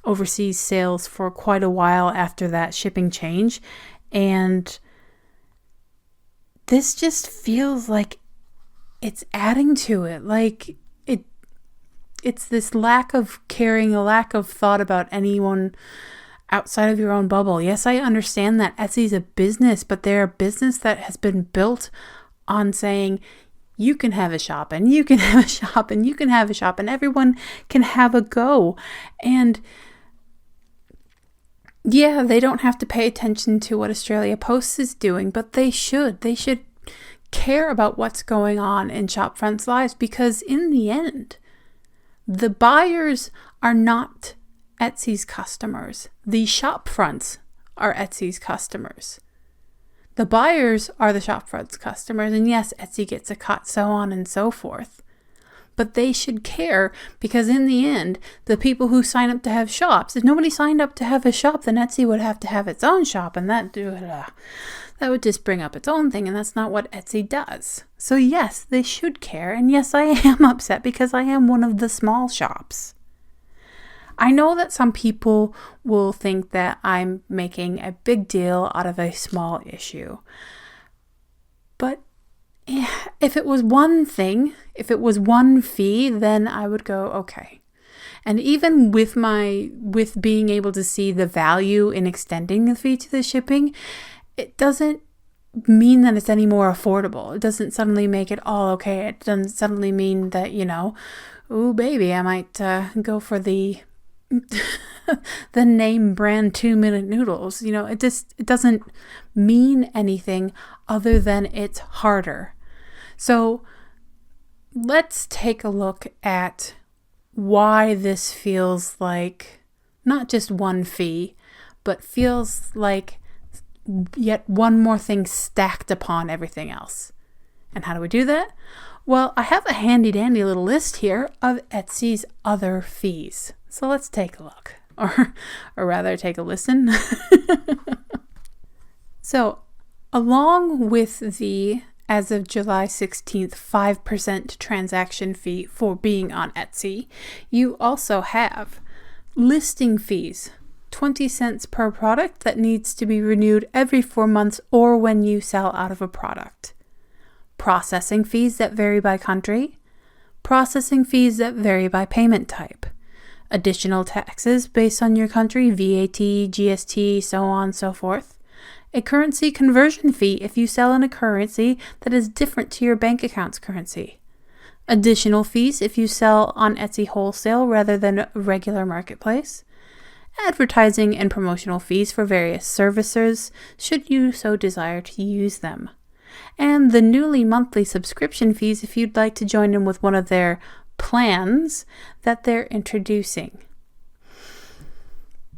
S1: overseas sales for quite a while after that shipping change, and this just feels like it's adding to it. Like it's this lack of caring, a lack of thought about anyone outside of your own bubble. Yes, I understand that Etsy's a business, but they're a business that has been built on saying you can have a shop and you can have a shop and you can have a shop and everyone can have a go. And yeah, they don't have to pay attention to what Australia Post is doing, but they should. They should care about what's going on in shopfronts' lives, because in the end, the buyers are not Etsy's customers. The shopfronts are Etsy's customers. The buyers are the shopfronts customers, and yes, Etsy gets a cut, so on and so forth. But they should care, because in the end, the people who sign up to have shops, if nobody signed up to have a shop, then Etsy would have to have its own shop, and that would just bring up its own thing, and that's not what Etsy does. So yes, they should care, and yes, I am upset because I am one of the small shops. I know that some people will think that I'm making a big deal out of a small issue, but if it was one thing, if it was one fee, then I would go, okay. And even with being able to see the value in extending the fee to the shipping, it doesn't mean that it's any more affordable. It doesn't suddenly make it all okay. It doesn't suddenly mean that, ooh, baby, I might go for the name brand 2-minute noodles. It doesn't mean anything other than it's harder. So let's take a look at why this feels like not just one fee, but feels like yet one more thing stacked upon everything else. And how do we do that? Well, I have a handy dandy little list here of Etsy's other fees. So let's take a look, or rather take a listen. So along with the, as of July 16th, 5% transaction fee for being on Etsy, you also have listing fees, 20 cents per product that needs to be renewed every 4 months or when you sell out of a product. Processing fees that vary by country. Processing fees that vary by payment type. Additional taxes based on your country, VAT, GST, so on and so forth. A currency conversion fee if you sell in a currency that is different to your bank account's currency. Additional fees if you sell on Etsy wholesale rather than a regular marketplace. Advertising and promotional fees for various services, should you so desire to use them. And the newly monthly subscription fees if you'd like to join in with one of their plans that they're introducing.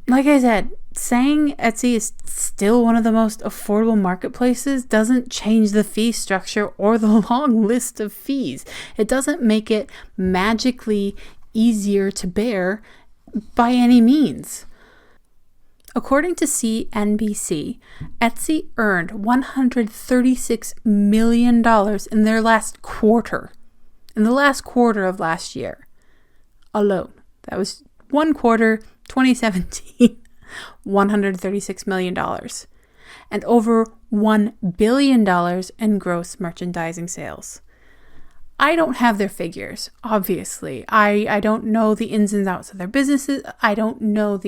S1: Like I said, saying Etsy is still one of the most affordable marketplaces doesn't change the fee structure or the long list of fees. It doesn't make it magically easier to bear by any means. According to CNBC, Etsy earned $136 million in their last quarter. In the last quarter of last year alone. That was one quarter, 2017, $136 million. And over $1 billion in gross merchandising sales. I don't have their figures, obviously. I don't know the ins and outs of their businesses. I don't know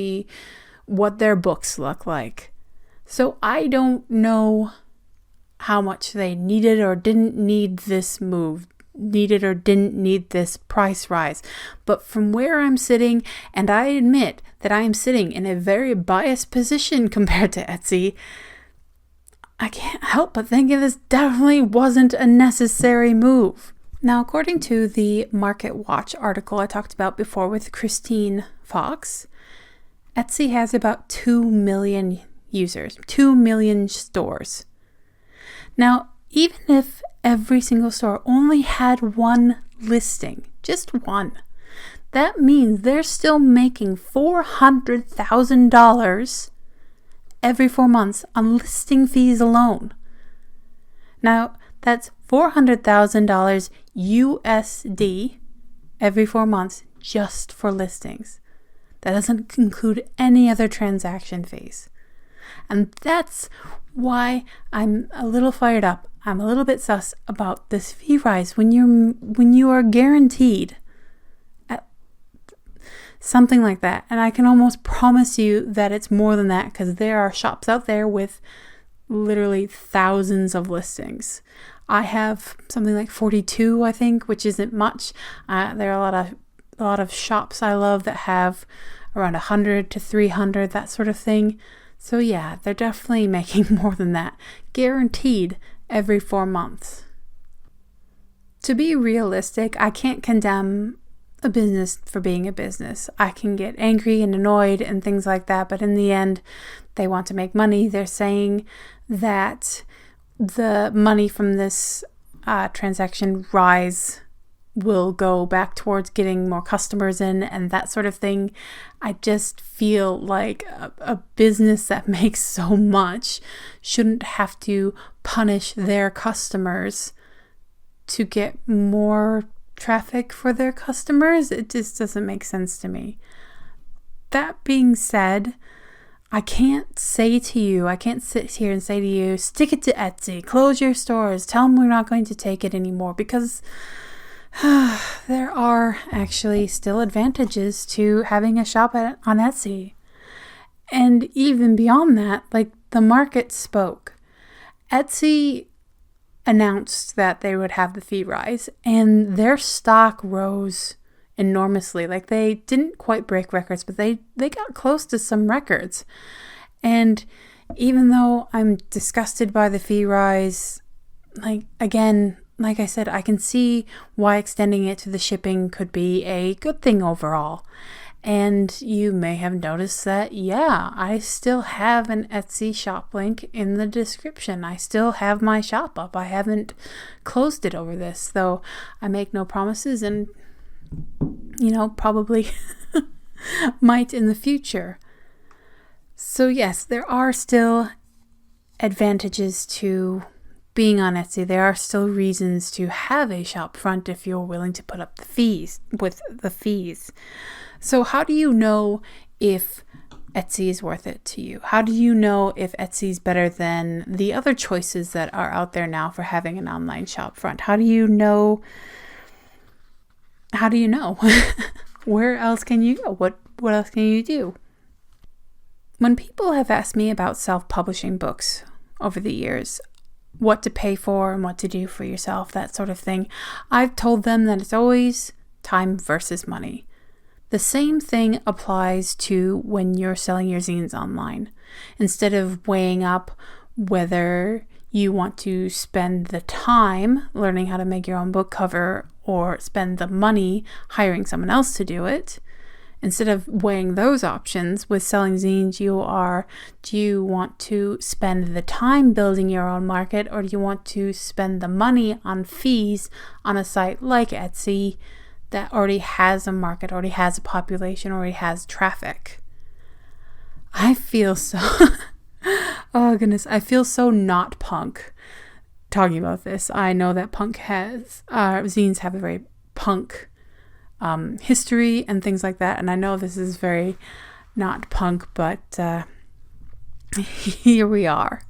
S1: what their books look like. So I don't know how much they needed or didn't need this move, needed or didn't need this price rise. But from where I'm sitting, and I admit that I am sitting in a very biased position compared to Etsy, I can't help but think this definitely wasn't a necessary move. Now, according to the Market Watch article I talked about before with Christine Fox, Etsy has about 2 million users, 2 million stores. Now, even if every single store only had one listing, just one, that means they're still making $400,000 every 4 months on listing fees alone. Now, that's $400,000 USD every 4 months just for listings. That doesn't include any other transaction fees. And that's why I'm a little fired up. I'm a little bit sus about this fee rise when you are guaranteed at something like that. And I can almost promise you that it's more than that, because there are shops out there with literally thousands of listings. I have something like 42, I think, which isn't much. There are a lot of shops I love that have around 100 to 300, that sort of thing. So yeah, they're definitely making more than that, guaranteed every 4 months. To be realistic, I can't condemn a business for being a business. I can get angry and annoyed and things like that, but in the end, they want to make money. They're saying that the money from this transaction rise will go back towards getting more customers in and that sort of thing. I just feel like a business that makes so much shouldn't have to punish their customers to get more traffic for their customers. It just doesn't make sense to me. That being said, I can't sit here and say to you, stick it to Etsy, close your stores, tell them we're not going to take it anymore, because there are actually still advantages to having a shop on Etsy. And even beyond that, like, the market spoke. Etsy announced that they would have the fee rise, and their stock rose enormously. Like, they didn't quite break records, but they got close to some records. And even though I'm disgusted by the fee rise, like I said, I can see why extending it to the shipping could be a good thing overall. And you may have noticed that, yeah, I still have an Etsy shop link in the description. I still have my shop up. I haven't closed it over this, though I make no promises, and, probably might in the future. So yes, there are still advantages to being on Etsy. There are still reasons to have a shop front if you're willing to put up the fees. So how do you know if Etsy is worth it to you? How do you know if Etsy is better than the other choices that are out there now for having an online shop front? How do you know? Where else can you go? What else can you do? When people have asked me about self-publishing books over the years, what to pay for and what to do for yourself, that sort of thing, I've told them that it's always time versus money. The same thing applies to when you're selling your zines online. Instead of weighing up whether you want to spend the time learning how to make your own book cover or spend the money hiring someone else to do it, instead of weighing those options with selling zines, do you want to spend the time building your own market, or do you want to spend the money on fees on a site like Etsy that already has a market, already has a population, already has traffic? I feel so, oh goodness, I feel so not punk talking about this. I know that zines have a very punk history and things like that, and I know this is very not punk, but here we are.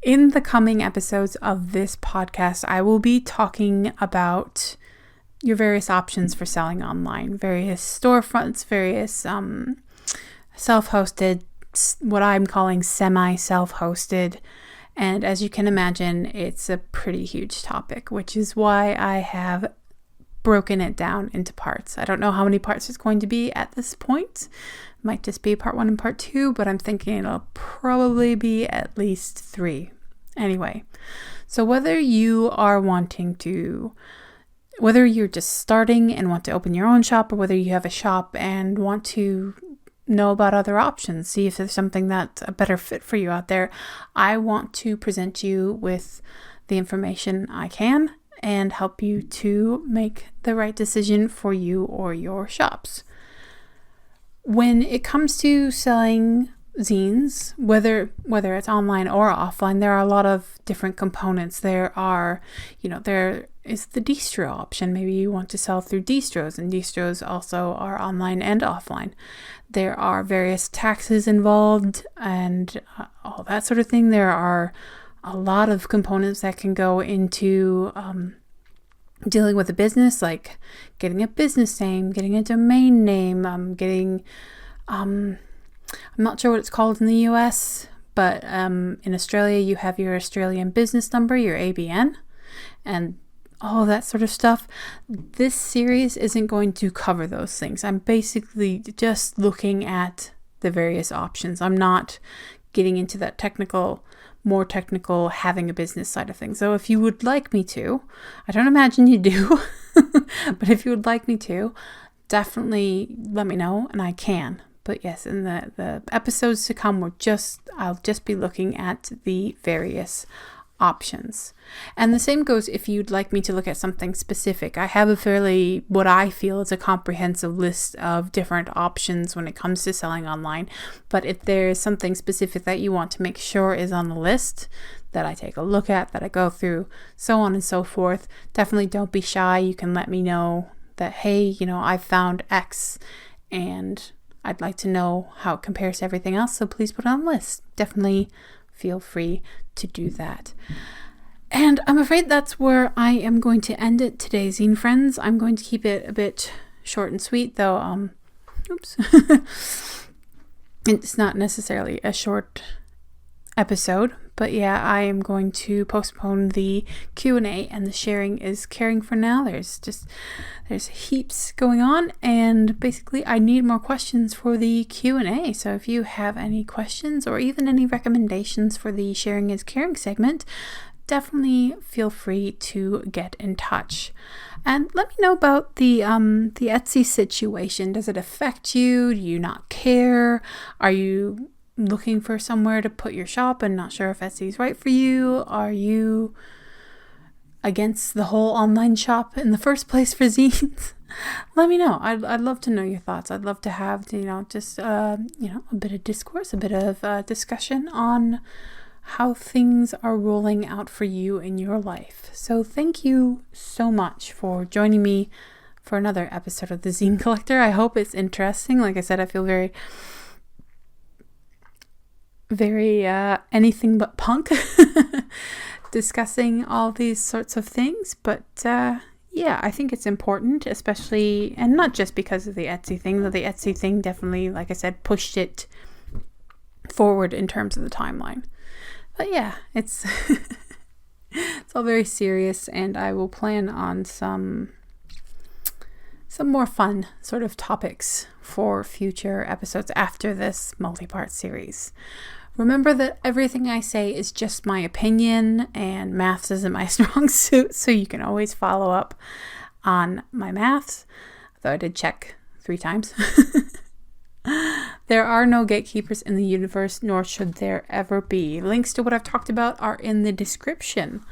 S1: In the coming episodes of this podcast, I will be talking about your various options for selling online, various storefronts, various self-hosted, what I'm calling semi-self-hosted. And as you can imagine, it's a pretty huge topic, which is why I have broken it down into parts. I don't know how many parts it's going to be at this point. It might just be part 1 and part 2, but I'm thinking it'll probably be at least 3. Anyway, so whether you are wanting to whether you're just starting and want to open your own shop, or whether you have a shop and want to know about other options, see if there's something that's a better fit for you out there, I want to present you with the information I can and help you to make the right decision for you or your shops. When it comes to selling zines, whether it's online or offline, there are a lot of different components. There is the distro option. Maybe you want to sell through distros, and distros also are online and offline. There are various taxes involved and all that sort of thing. There are a lot of components that can go into dealing with a business, like getting a business name, getting a domain name, I'm not sure what it's called in the US, but in Australia you have your Australian business number, your ABN, and all that sort of stuff. This series isn't going to cover those things. I'm basically just looking at the various options. I'm not getting into that more technical having a business side of things. So if you would like me to, I don't imagine you do, but if you would like me to, definitely let me know and I can. But yes, in the episodes to come, I'll just be looking at the various options. And the same goes if you'd like me to look at something specific. I have what I feel is a comprehensive list of different options when it comes to selling online. But if there's something specific that you want to make sure is on the list, that I take a look at, that I go through, so on and so forth, definitely don't be shy. You can let me know that, hey, I found X and I'd like to know how it compares to everything else, so please put it on the list. Definitely feel free to do that. And I'm afraid that's where I am going to end it today, Zine friends. I'm going to keep it a bit short and sweet, though. It's not necessarily a short episode, but yeah, I am going to postpone the Q&A, and the sharing is caring for now. There's heaps going on, and basically I need more questions for the Q&A. So if you have any questions or even any recommendations for the sharing is caring segment, definitely feel free to get in touch. And let me know about the Etsy situation. Does it affect you? Do you not care? Are you looking for somewhere to put your shop and not sure if Etsy is right for you? Are you against the whole online shop in the first place for zines? Let me know. I'd love to know your thoughts. I'd love to have just a bit of discourse, a bit of discussion on how things are rolling out for you in your life. So thank you so much for joining me for another episode of the Zine Collector. I hope it's interesting. Like I said, I feel very anything but punk discussing all these sorts of things, but yeah, I think it's important, especially, and not just because of the Etsy thing, though the Etsy thing definitely, like I said, pushed it forward in terms of the timeline. But yeah, it's it's all very serious, and I will plan on some more fun sort of topics for future episodes after this multi-part series. Remember that everything I say is just my opinion, and maths isn't my strong suit, so you can always follow up on my maths, though I did check 3 times. There are no gatekeepers in the universe, nor should there ever be. Links to what I've talked about are in the description.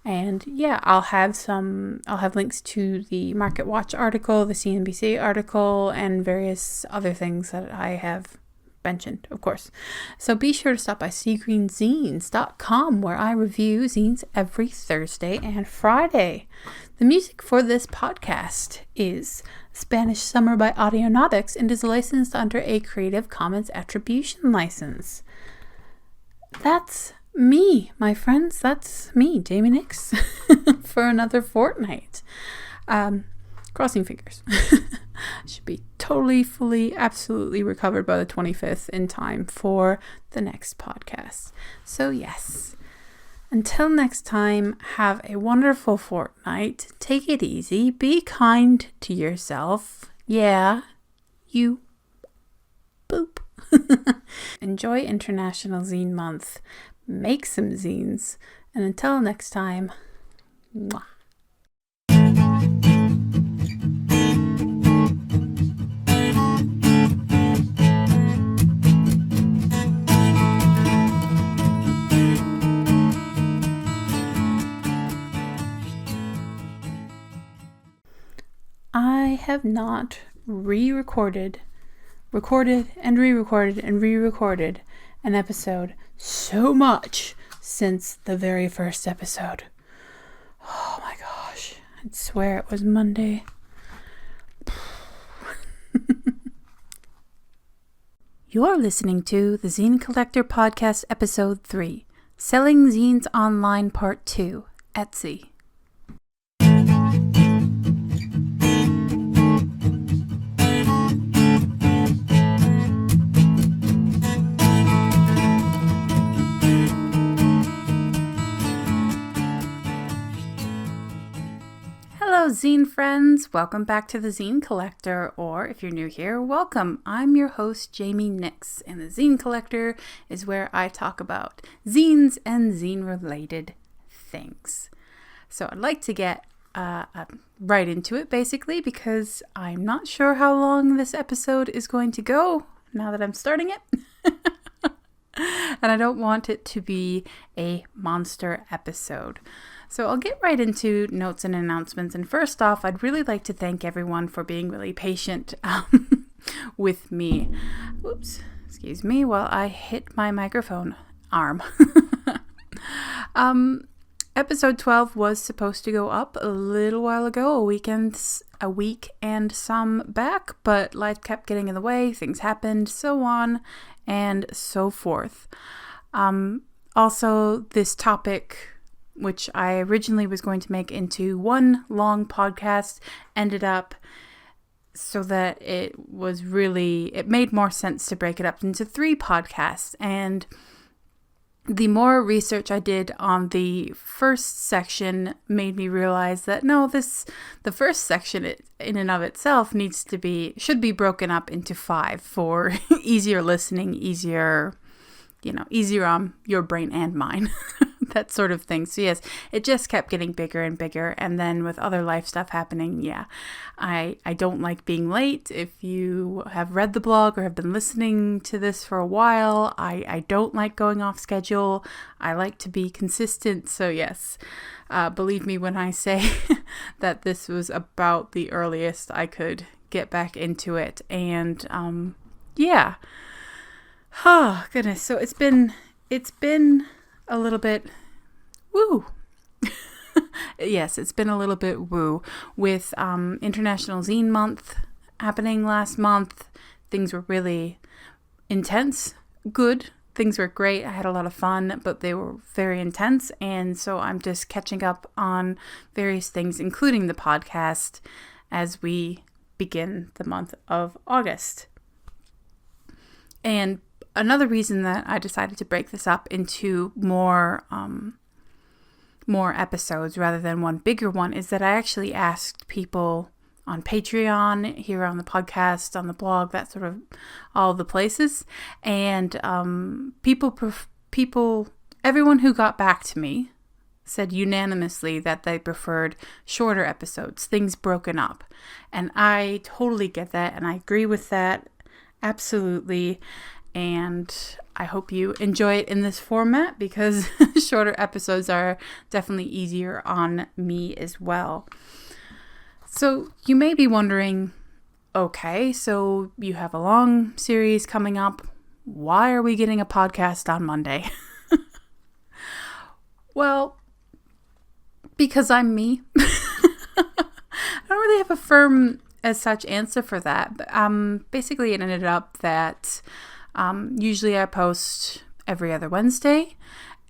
S1: And yeah, I'll have links to the Market Watch article, the CNBC article, and various other things that I have mentioned, of course. So be sure to stop by seagreenzines.com, where I review zines every Thursday and Friday. The music for this podcast is Spanish Summer by Audionautics and is licensed under a Creative Commons Attribution license. That's me, my friends. That's me, Jamie Nyx, for another fortnight. Crossing fingers. Should be totally, fully, absolutely recovered by the 25th in time for the next podcast. So yes, until next time, have a wonderful fortnight. Take it easy. Be kind to yourself. Yeah, you boop. Enjoy International Zine Month. Make some zines. And until next time, mwah. have not recorded and re-recorded an episode so much since the very first episode. Oh my gosh. I'd swear it was Monday. You're listening to the Zine Collector Podcast Episode 3, Selling Zines Online Part 2, Etsy. Hello zine friends, welcome back to the Zine Collector, or if you're new here, welcome. I'm your host Jamie Nyx, and the Zine Collector is where I talk about zines and zine related things. So I'd like to get right into it basically, because I'm not sure how long this episode is going to go now that I'm starting it. And I don't want it to be a monster episode. So I'll get right into notes and announcements. And first off, I'd really like to thank everyone for being really patient with me. Whoops, excuse me, while I hit my microphone arm. Episode 12 was supposed to go up a little while ago, a week and some back, but life kept getting in the way, things happened, so on and so forth. Also, this topic, which I originally was going to make into one long podcast, ended up so that it made more sense to break it up into 3 podcasts. And the more research I did on the first section made me realize that the first section in and of itself should be broken up into 5 for easier listening, easier on your brain and mine, that sort of thing. So yes, it just kept getting bigger and bigger. And then with other life stuff happening, I don't like being late. If you have read the blog or have been listening to this for a while, I don't like going off schedule. I like to be consistent. So yes, believe me when I say that this was about the earliest I could get back into it. And oh goodness, so it's been a little bit woo. Yes, it's been a little bit woo with International Zine Month happening last month. Things were really intense, good. Things were great. I had a lot of fun, but they were very intense, and so I'm just catching up on various things, including the podcast, as we begin the month of August. And another reason that I decided to break this up into more episodes rather than one bigger one is that I actually asked people on Patreon, here on the podcast, on the blog, that sort of all the places, and everyone who got back to me said unanimously that they preferred shorter episodes, things broken up, and I totally get that, and I agree with that, absolutely. And I hope you enjoy it in this format, because shorter episodes are definitely easier on me as well. So you may be wondering, okay, so you have a long series coming up. Why are we getting a podcast on Monday? Well, because I'm me. I don't really have a firm as such answer for that. But basically it ended up that usually I post every other Wednesday,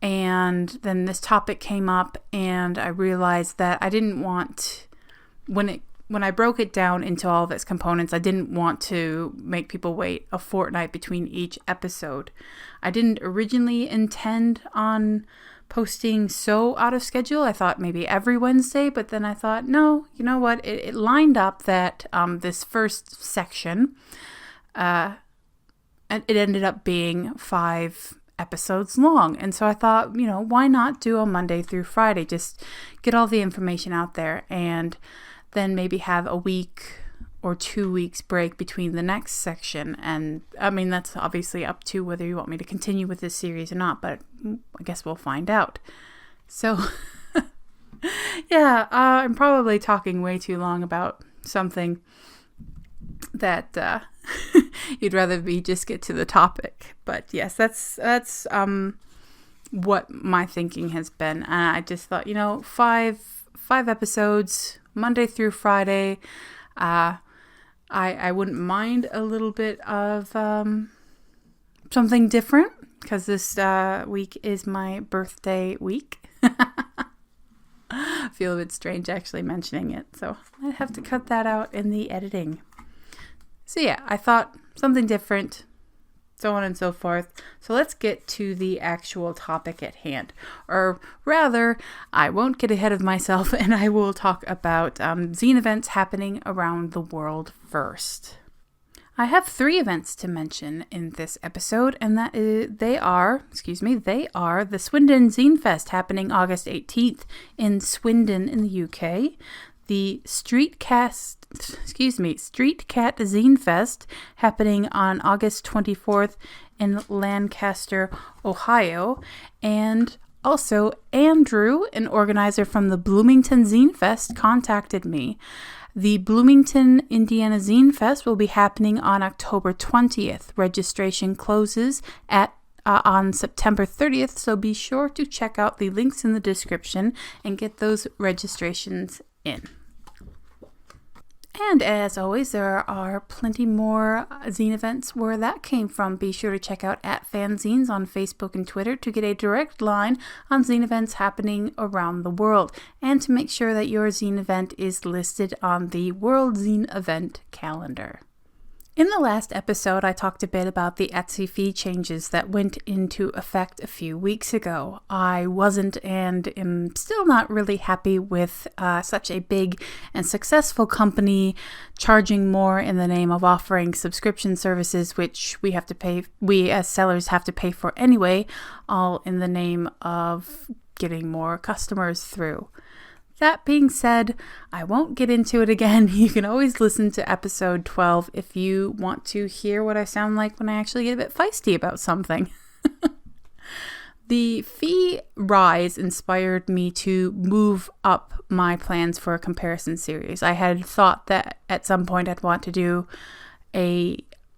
S1: and then this topic came up, and I realized that I didn't want, when I broke it down into all of its components, I didn't want to make people wait a fortnight between each episode. I didn't originally intend on posting so out of schedule. I thought maybe every Wednesday, but then I thought, no, you know what? It lined up that this first section, and it ended up being 5 episodes long. And so I thought, why not do a Monday through Friday? Just get all the information out there, and then maybe have a week or 2 weeks break between the next section. And I mean, that's obviously up to whether you want me to continue with this series or not, but I guess we'll find out. So I'm probably talking way too long about something that you'd rather me just get to the topic. But yes, that's what my thinking has been. And I just thought, five episodes, Monday through Friday. I wouldn't mind a little bit of something different, because this week is my birthday week. I feel a bit strange actually mentioning it, so I have to cut that out in the editing. So yeah, I thought something different, so on and so forth. So let's get to the actual topic at hand. Or rather, I won't get ahead of myself, and I will talk about zine events happening around the world first. I have 3 events to mention in this episode, and they are the Swindon Zine Fest happening August 18th in Swindon in the UK, the Street Cat Zine Fest happening on August 24th in Lancaster, Ohio, and also Andrew, an organizer from the Bloomington Zine Fest, contacted me. The Bloomington, Indiana Zine Fest will be happening on October 20th. Registration closes on September 30th, so be sure to check out the links in the description and get those registrations in. And as always, there are plenty more zine events where that came from. Be sure to check out @fanzines on Facebook and Twitter to get a direct line on zine events happening around the world, and to make sure that your zine event is listed on the World Zine Event calendar. In the last episode, I talked a bit about the Etsy fee changes that went into effect a few weeks ago. I wasn't and am still not really happy with such a big and successful company charging more in the name of offering subscription services, which we as sellers have to pay for anyway, all in the name of getting more customers through. That being said, I won't get into it again. You can always listen to episode 12 if you want to hear what I sound like when I actually get a bit feisty about something. The fee rise inspired me to move up my plans for a comparison series. I had thought that at some point I'd want to do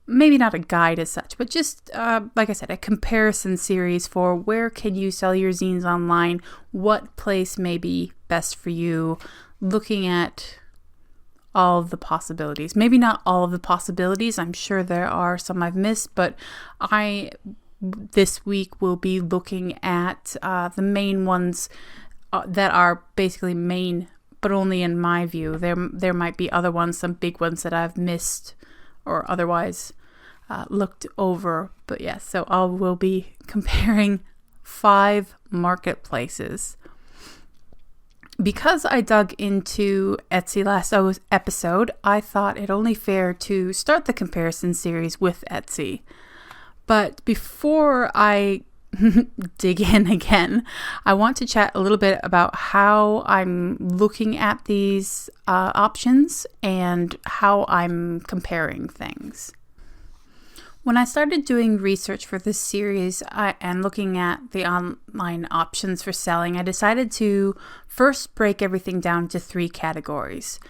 S1: maybe not a guide as such, but just, like I said, a comparison series for where can you sell your zines online, what place may be best for you, looking at all of the possibilities. Maybe not all of the possibilities. I'm sure there are some I've missed, but this week will be looking at the main ones that are basically main, but only in my view. There might be other ones, some big ones that I've missed or otherwise looked over. But yes, so I will be comparing 5 marketplaces. Because I dug into Etsy last episode, I thought it only fair to start the comparison series with Etsy. But before I dig in again, I want to chat a little bit about how I'm looking at these options and how I'm comparing things. When I started doing research for this series and looking at the online options for selling, I decided to first break everything down to 3 categories: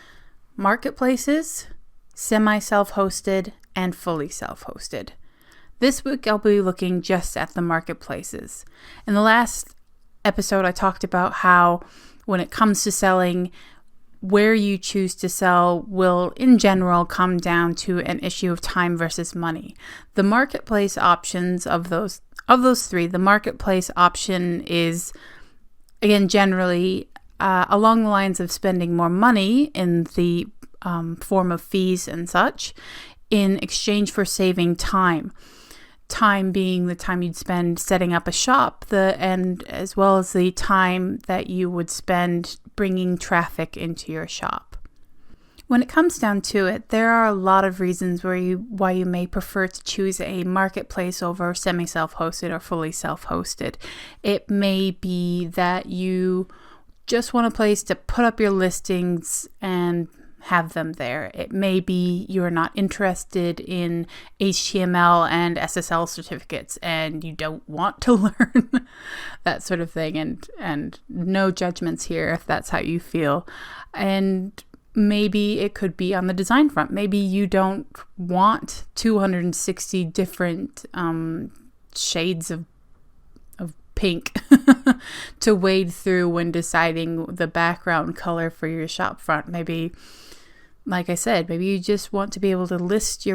S1: marketplaces, semi-self-hosted, and fully self-hosted. This week I'll be looking just at the marketplaces. In the last episode, I talked about how when it comes to selling, where you choose to sell will in general come down to an issue of time versus money. The marketplace options of those 3, the marketplace option is, again, generally along the lines of spending more money in the form of fees and such in exchange for saving time. Time being the time you'd spend setting up a shop, and as well as the time that you would spend bringing traffic into your shop. When it comes down to it, there are a lot of reasons why you may prefer to choose a marketplace over semi-self-hosted or fully self-hosted. It may be that you just want a place to put up your listings and have them there. It may be you're not interested in HTML and SSL certificates and you don't want to learn that sort of thing, and no judgments here if that's how you feel. And maybe it could be on the design front. Maybe you don't want 260 different shades of pink to wade through when deciding the background color for your shop front. Maybe, like I said, maybe you just want to be able to list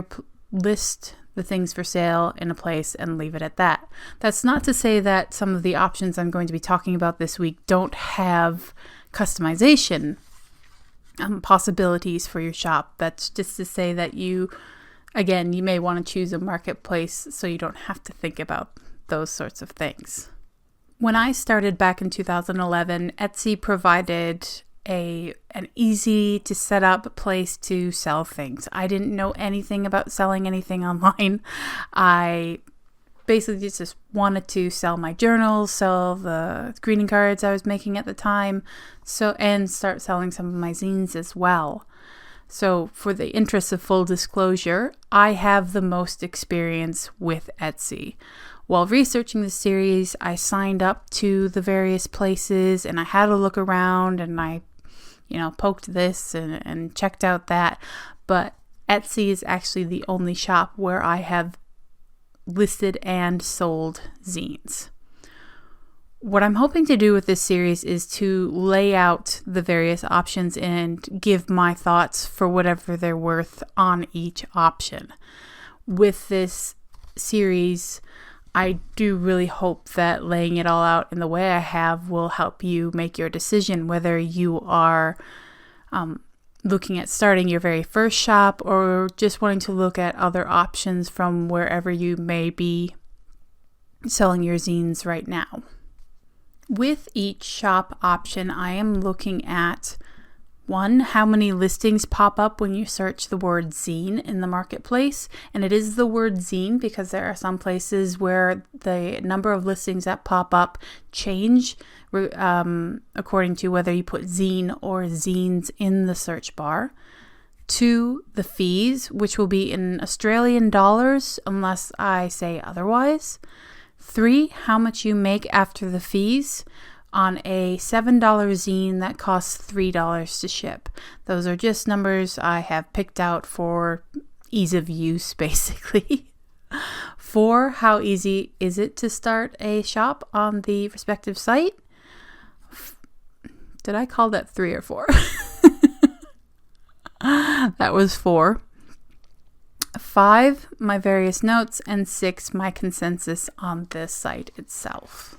S1: the things for sale in a place and leave it at that. That's not to say that some of the options I'm going to be talking about this week don't have customization possibilities for your shop. That's just to say that you may want to choose a marketplace so you don't have to think about those sorts of things. When I started back in 2011, Etsy provided an easy to set up place to sell things. I didn't know anything about selling anything online. I basically just wanted to sell my journals, sell the greeting cards I was making at the time, and start selling some of my zines as well. So for the interest of full disclosure, I have the most experience with Etsy. While researching the series, I signed up to the various places and I had a look around and I, poked this and checked out that. But Etsy is actually the only shop where I have listed and sold zines. What I'm hoping to do with this series is to lay out the various options and give my thoughts for whatever they're worth on each option. With this series, I do really hope that laying it all out in the way I have will help you make your decision, whether you are looking at starting your very first shop or just wanting to look at other options from wherever you may be selling your zines right now. With each shop option, I am looking at 1, how many listings pop up when you search the word zine in the marketplace. And it is the word zine because there are some places where the number of listings that pop up change according to whether you put zine or zines in the search bar. 2, the fees, which will be in Australian dollars unless I say otherwise. 3, how much you make after the fees. On a $7 zine that costs $3 to ship. Those are just numbers I have picked out for ease of use, basically. 4, how easy is it to start a shop on the respective site? Did I call that 3 or 4? That was 4. 5, my various notes, and 6, my consensus on this site itself.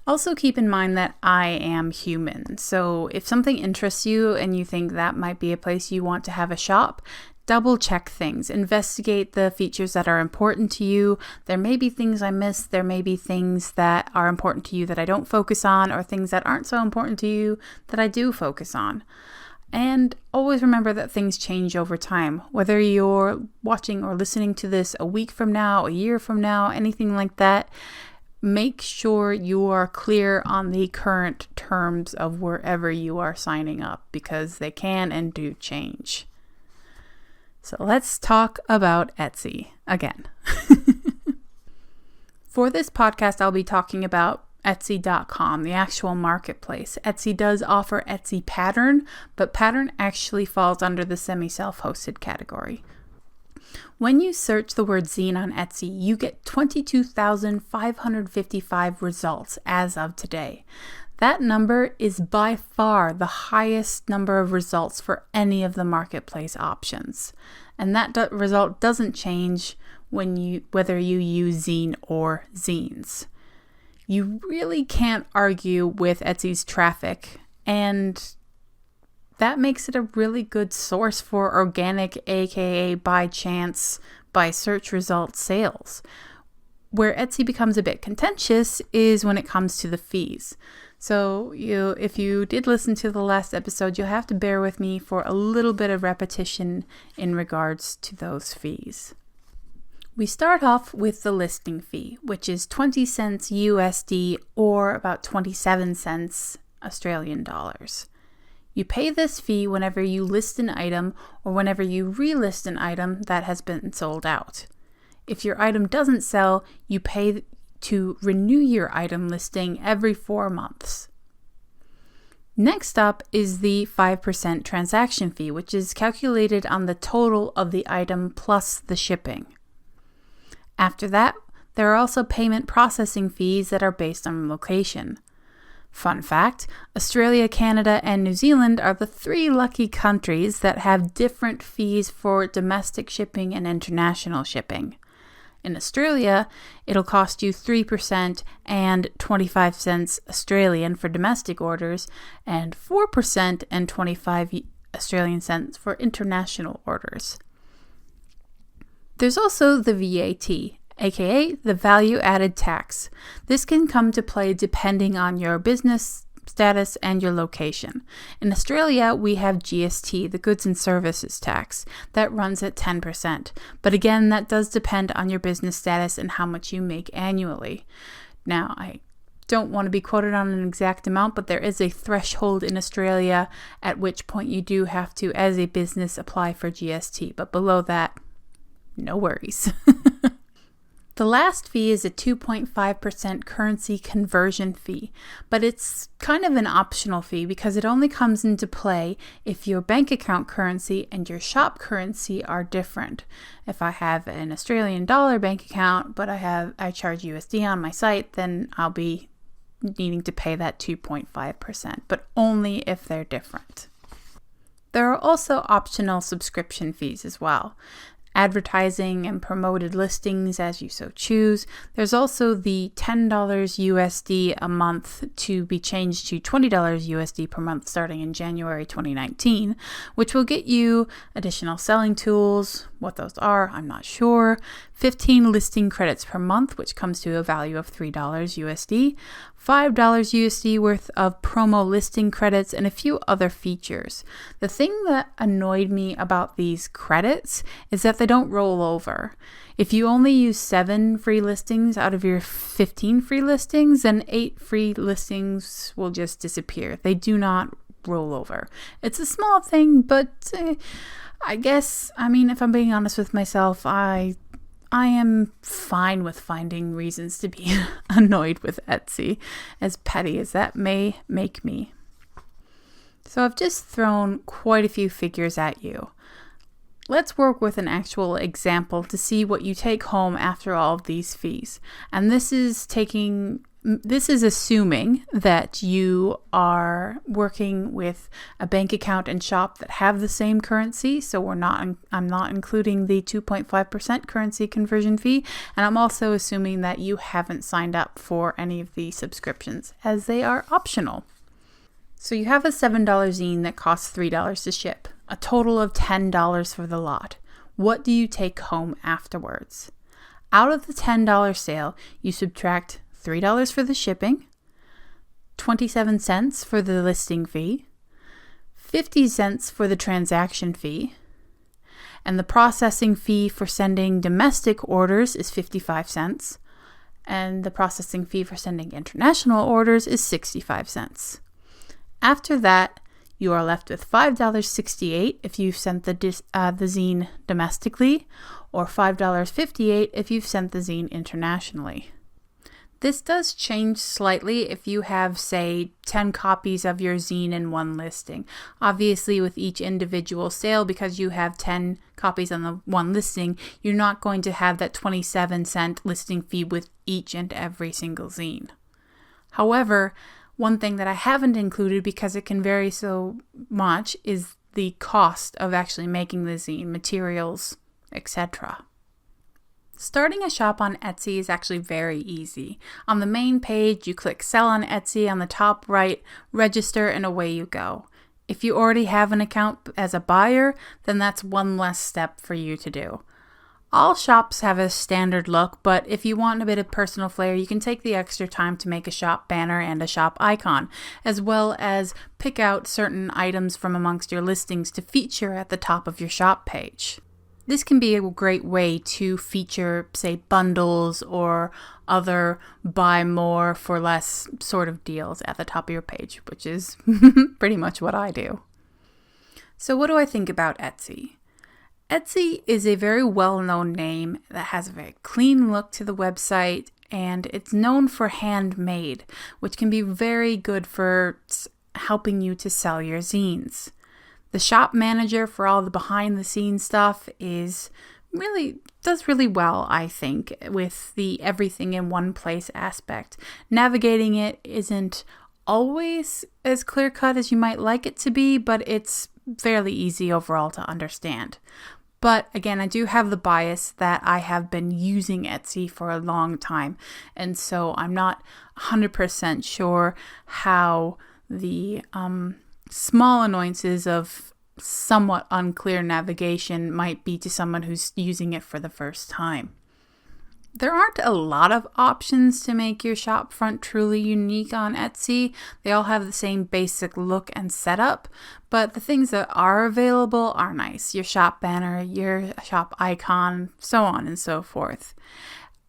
S1: Also keep in mind that I am human, so if something interests you and you think that might be a place you want to have a shop, double check things, investigate the features that are important to you. There may be things I missed, there may be things that are important to you that I don't focus on, or things that aren't so important to you that I do focus on. And always remember that things change over time. Whether you're watching or listening to this a week from now, a year from now, anything like that, make sure you are clear on the current terms of wherever you are signing up because they can and do change. So let's talk about Etsy again. For this podcast, I'll be talking about Etsy.com, the actual marketplace. Etsy does offer Etsy Pattern, but Pattern actually falls under the semi-self-hosted category. When you search the word zine on Etsy, you get 22,555 results as of today. That number is by far the highest number of results for any of the marketplace options. And that result doesn't change whether you use Zine or zines. You really can't argue with Etsy's traffic, and that makes it a really good source for organic, aka by chance, by search result sales. Where Etsy becomes a bit contentious is when it comes to the fees. So if you did listen to the last episode, you'll have to bear with me for a little bit of repetition in regards to those fees. We start off with the listing fee, which is 20 cents USD or about 27 cents Australian dollars. You pay this fee whenever you list an item or whenever you relist an item that has been sold out. If your item doesn't sell, you pay to renew your item listing every 4 months. Next up is the 5% transaction fee, which is calculated on the total of the item plus the shipping. After that, there are also payment processing fees that are based on location. Fun fact, Australia, Canada, and New Zealand are the 3 lucky countries that have different fees for domestic shipping and international shipping. In Australia, it'll cost you 3% and 25 cents Australian for domestic orders, and 4% and 25 Australian cents for international orders. There's also the VAT, aka the value added tax. This can come to play depending on your business status and your location. In Australia, we have GST, the goods and services tax, that runs at 10%. But again, that does depend on your business status and how much you make annually. Now, I don't want to be quoted on an exact amount, but there is a threshold in Australia at which point you do have to, as a business, apply for GST. But below that, no worries. The last fee is a 2.5% currency conversion fee, but it's kind of an optional fee because it only comes into play if your bank account currency and your shop currency are different. If I have an Australian dollar bank account, but I charge USD on my site, then I'll be needing to pay that 2.5%, but only if they're different. There are also optional subscription fees as well. Advertising and promoted listings as you so choose. There's also the $10 USD a month to be changed to $20 USD per month starting in January 2019, which will get you additional selling tools. What those are, I'm not sure. 15 listing credits per month, which comes to a value of $3 USD, $5 USD worth of promo listing credits, and a few other features. The thing that annoyed me about these credits is that they don't roll over. If you only use 7 free listings out of your 15 free listings, then 8 free listings will just disappear. They do not roll over. It's a small thing, but I guess, if I'm being honest with myself, I am fine with finding reasons to be annoyed with Etsy, as petty as that may make me. So I've just thrown quite a few figures at you. Let's work with an actual example to see what you take home after all of these fees. And this is assuming that you are working with a bank account and shop that have the same currency. So I'm not including the 2.5% currency conversion fee. And I'm also assuming that you haven't signed up for any of the subscriptions, as they are optional. So you have a $7 zine that costs $3 to ship, a total of $10 for the lot. What do you take home afterwards? Out of the $10 sale, you subtract $3 for the shipping, 27 cents for the listing fee, 50 cents for the transaction fee, and the processing fee for sending domestic orders is 55 cents, and the processing fee for sending international orders is 65 cents. After that, you are left with $5.68 if you've sent the zine domestically, or $5.58 if you've sent the zine internationally. This does change slightly if you have, say, 10 copies of your zine in one listing. Obviously, with each individual sale, because you have 10 copies on the one listing, you're not going to have that 27-cent listing fee with each and every single zine. However, one thing that I haven't included, because it can vary so much, is the cost of actually making the zine, materials, etc. Starting a shop on Etsy is actually very easy. On the main page, you click Sell on Etsy on the top right, register, and away you go. If you already have an account as a buyer, then that's one less step for you to do. All shops have a standard look, but if you want a bit of personal flair, you can take the extra time to make a shop banner and a shop icon, as well as pick out certain items from amongst your listings to feature at the top of your shop page. This can be a great way to feature, say, bundles or other buy more for less sort of deals at the top of your page, which is pretty much what I do. So what do I think about Etsy? Etsy is a very well-known name that has a very clean look to the website, and it's known for handmade, which can be very good for helping you to sell your zines. The shop manager for all the behind the scenes stuff does really well, I think, with the everything in one place aspect. Navigating it isn't always as clear cut as you might like it to be, but it's fairly easy overall to understand. But again, I do have the bias that I have been using Etsy for a long time, and so I'm not 100% sure how the small annoyances of somewhat unclear navigation might be to someone who's using it for the first time. There aren't a lot of options to make your shop front truly unique on Etsy. They all have the same basic look and setup, but the things that are available are nice. Your shop banner, your shop icon, so on and so forth.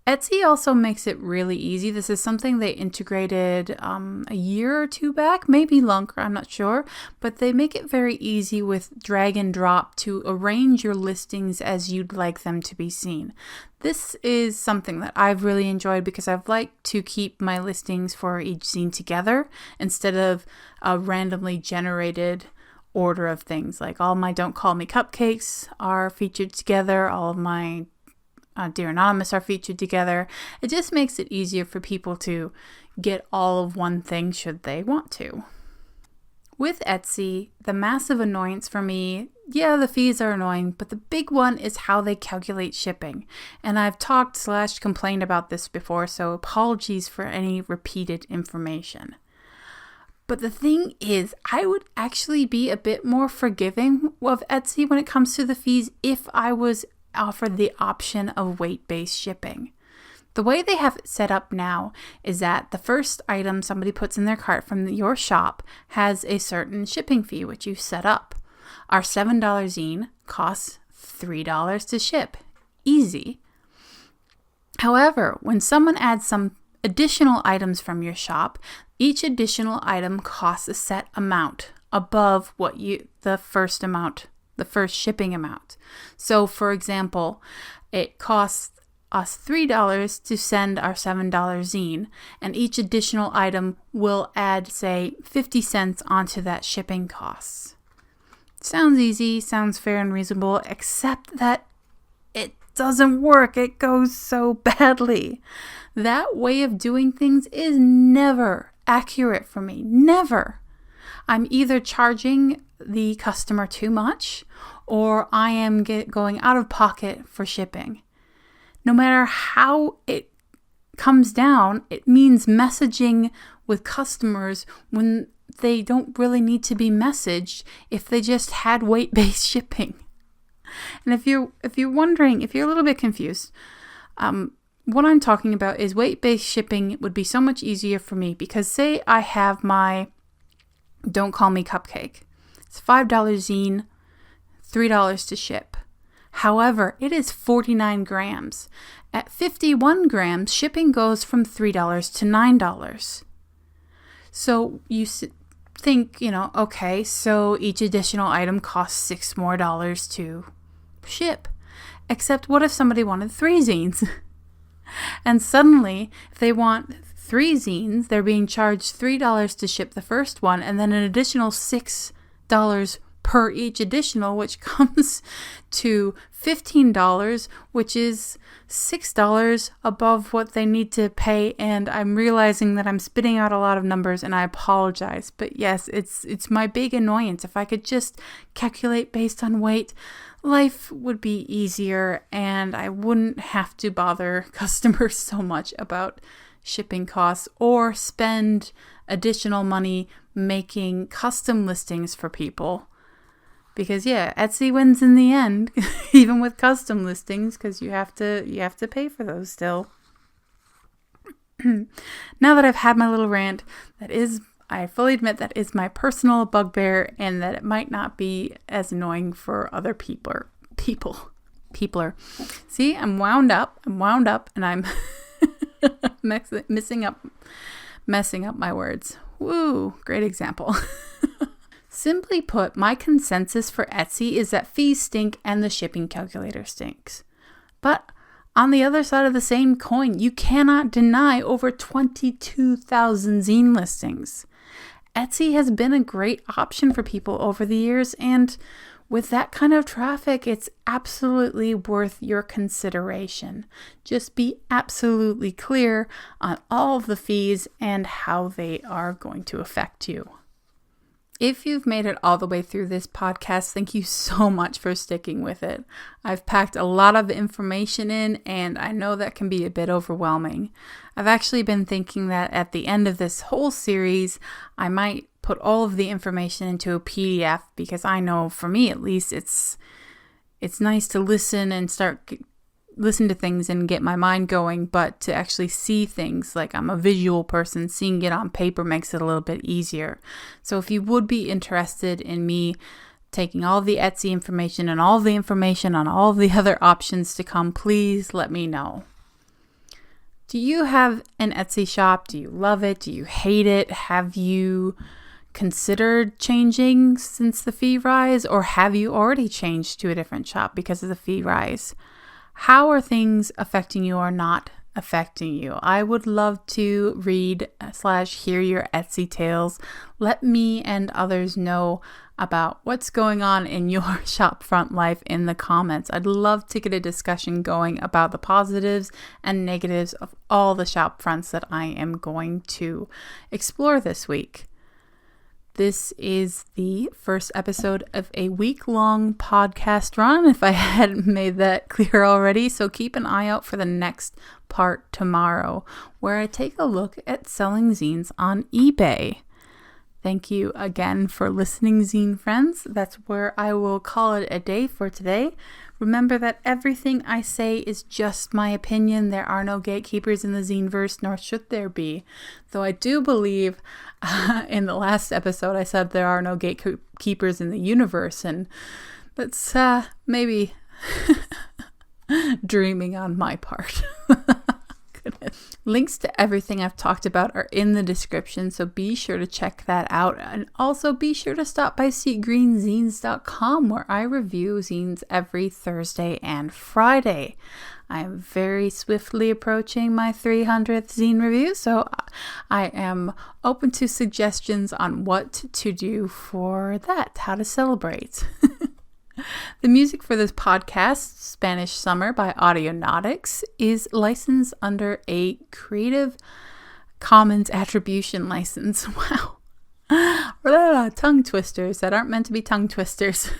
S1: Etsy also makes it really easy. This is something they integrated a year or two back, maybe longer, I'm not sure. But they make it very easy with drag and drop to arrange your listings as you'd like them to be seen. This is something that I've really enjoyed because I've liked to keep my listings for each zine together instead of a randomly generated order of things. Like all my Don't Call Me cupcakes are featured together, all of my Dear Anonymous are featured together. It just makes it easier for people to get all of one thing should they want to. With Etsy, the massive annoyance for me, the fees are annoying, but the big one is how they calculate shipping. And I've talked/complained about this before, so apologies for any repeated information. But the thing is, I would actually be a bit more forgiving of Etsy when it comes to the fees if I was offered the option of weight-based shipping. The way they have it set up now is that the first item somebody puts in their cart from your shop has a certain shipping fee, which you set up. Our $7 zine costs $3 to ship. Easy. However, when someone adds some additional items from your shop, each additional item costs a set amount above what the first shipping amount. So, for example, it costs us $3 to send our $7 zine, and each additional item will add, say, 50 cents onto that shipping costs. Sounds easy, sounds fair and reasonable, except that it doesn't work. It goes so badly. That way of doing things is never accurate for me. Never. I'm either charging the customer too much or I am going out of pocket for shipping. No matter how it comes down, it means messaging with customers when they don't really need to be messaged if they just had weight-based shipping. And if you're wondering, if you're a little bit confused, what I'm talking about is weight-based shipping would be so much easier for me because say I have my Don't Call Me cupcake. It's $5 zine, $3 to ship. However, it is 49 grams. At 51 grams, shipping goes from $3 to $9. So you think, okay, so each additional item costs $6 more to ship. Except what if somebody wanted 3 zines? And suddenly, if they want 3 zines, they're being charged $3 to ship the first one, and then an additional $6 per each additional, which comes to $15, which is $6 above what they need to pay. And I'm realizing that I'm spitting out a lot of numbers, and I apologize. But yes, it's my big annoyance. If I could just calculate based on weight, life would be easier, and I wouldn't have to bother customers so much about shipping costs or spend additional money making custom listings for people. Because Etsy wins in the end, even with custom listings, because you have to pay for those still. Now that I've had my little rant, I fully admit that is my personal bugbear, and that it might not be as annoying for other people. See, I'm wound up, and I'm messing up my words. Woo, great example. Simply put, my consensus for Etsy is that fees stink and the shipping calculator stinks. But on the other side of the same coin, you cannot deny over 22,000 zine listings. Etsy has been a great option for people over the years, and with that kind of traffic, it's absolutely worth your consideration. Just be absolutely clear on all of the fees and how they are going to affect you. If you've made it all the way through this podcast, thank you so much for sticking with it. I've packed a lot of information in, and I know that can be a bit overwhelming. I've actually been thinking that at the end of this whole series, I might put all of the information into a PDF, because I know, for me at least, it's nice to listen and listen to things and get my mind going, but to actually see things, like I'm a visual person, seeing it on paper makes it a little bit easier. So if you would be interested in me taking all the Etsy information and all the information on all the other options to come, please let me know. Do you have an Etsy shop? Do you love it? Do you hate it? Have you considered changing since the fee rise, or have you already changed to a different shop because of the fee rise? How are things affecting you or not affecting you? I would love to read/hear your Etsy tales. Let me and others know about what's going on in your shopfront life in the comments. I'd love to get a discussion going about the positives and negatives of all the shopfronts that I am going to explore this week. This is the first episode of a week-long podcast run, if I hadn't made that clear already. So keep an eye out for the next part tomorrow, where I take a look at selling zines on eBay. Thank you again for listening, zine friends. That's where I will call it a day for today. Remember that everything I say is just my opinion. There are no gatekeepers in the zine-verse, nor should there be. Though I do believe in the last episode I said there are no gatekeepers in the universe, and that's maybe dreaming on my part. Links to everything I've talked about are in the description, so be sure to check that out. And also be sure to stop by seagreenzines.com, where I review zines every Thursday and Friday. I am very swiftly approaching my 300th zine review, so I am open to suggestions on what to do for that, how to celebrate. The music for this podcast, Spanish Summer by Audionautics, is licensed under a Creative Commons Attribution license. Wow. Tongue twisters that aren't meant to be tongue twisters.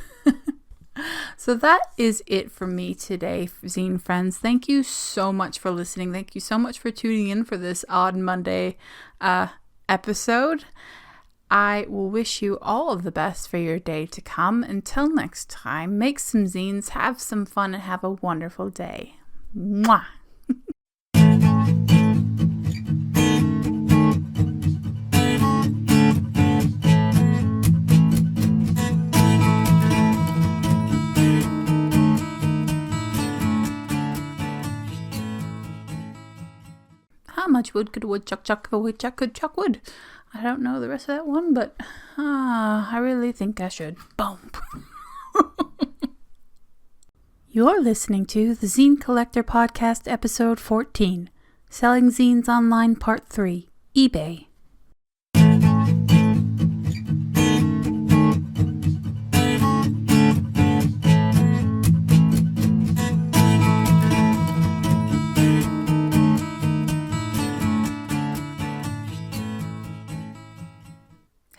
S1: So that is it for me today, zine friends. Thank you so much for listening. Thank you so much for tuning in for this odd Monday episode. I will wish you all of the best for your day to come. Until next time, make some zines, have some fun, and have a wonderful day. Mwah! How much wood could a woodchuck chuck if a woodchuck could chuck wood? I don't know the rest of that one, but I really think I should. Boom. You're listening to the Zine Collector Podcast, Episode 14, Selling Zines Online, Part 3, eBay.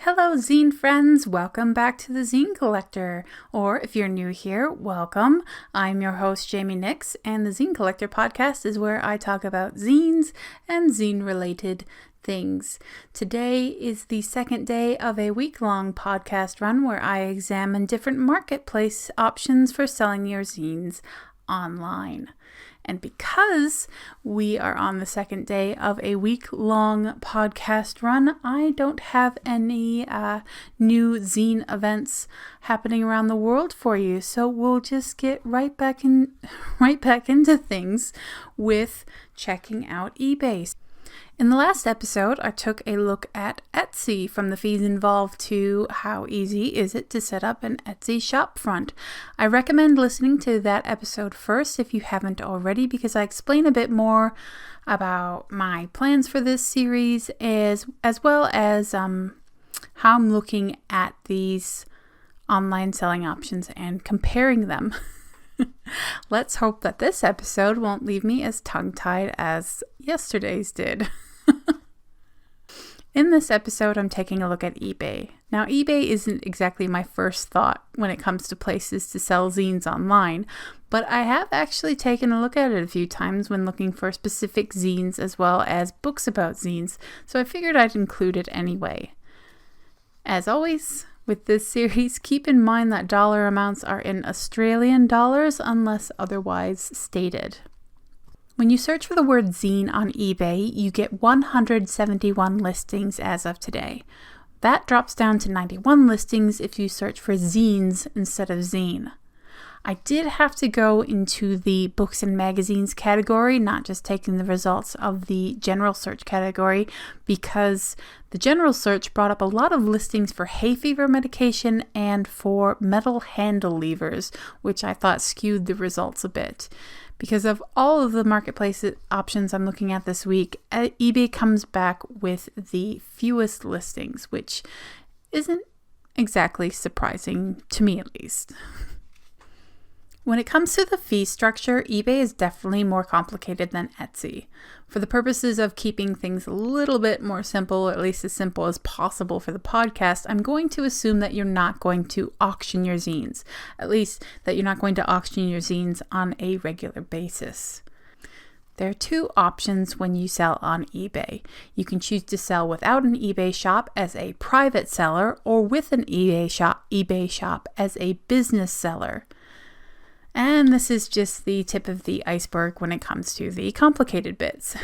S1: Hello, zine friends. Welcome back to the Zine Collector. Or if you're new here, welcome. I'm your host, Jamie Nyx, and the Zine Collector podcast is where I talk about zines and zine-related things. Today is the second day of a week-long podcast run where I examine different marketplace options for selling your zines online. And because we are on the second day of a week-long podcast run, I don't have any new zine events happening around the world for you. So we'll just get right back into things with checking out eBay. In the last episode, I took a look at Etsy, from the fees involved to how easy is it to set up an Etsy shopfront. I recommend listening to that episode first if you haven't already, because I explain a bit more about my plans for this series as well as how I'm looking at these online selling options and comparing them. Let's hope that this episode won't leave me as tongue-tied as yesterday's did. In this episode, I'm taking a look at eBay. Now, eBay isn't exactly my first thought when it comes to places to sell zines online, but I have actually taken a look at it a few times when looking for specific zines as well as books about zines, so I figured I'd include it anyway. As always, with this series, keep in mind that dollar amounts are in Australian dollars unless otherwise stated. When you search for the word zine on eBay, you get 171 listings as of today. That drops down to 91 listings if you search for zines instead of zine. I did have to go into the books and magazines category, not just taking the results of the general search category, because the general search brought up a lot of listings for hay fever medication and for metal handle levers, which I thought skewed the results a bit. Because of all of the marketplace options I'm looking at this week, eBay comes back with the fewest listings, which isn't exactly surprising to me at least. When it comes to the fee structure, eBay is definitely more complicated than Etsy. For the purposes of keeping things a little bit more simple, or at least as simple as possible for the podcast, I'm going to assume that you're not going to auction your zines. At least that you're not going to auction your zines on a regular basis. There are two options when you sell on eBay. You can choose to sell without an eBay shop as a private seller, or with an eBay shop as a business seller. And this is just the tip of the iceberg when it comes to the complicated bits.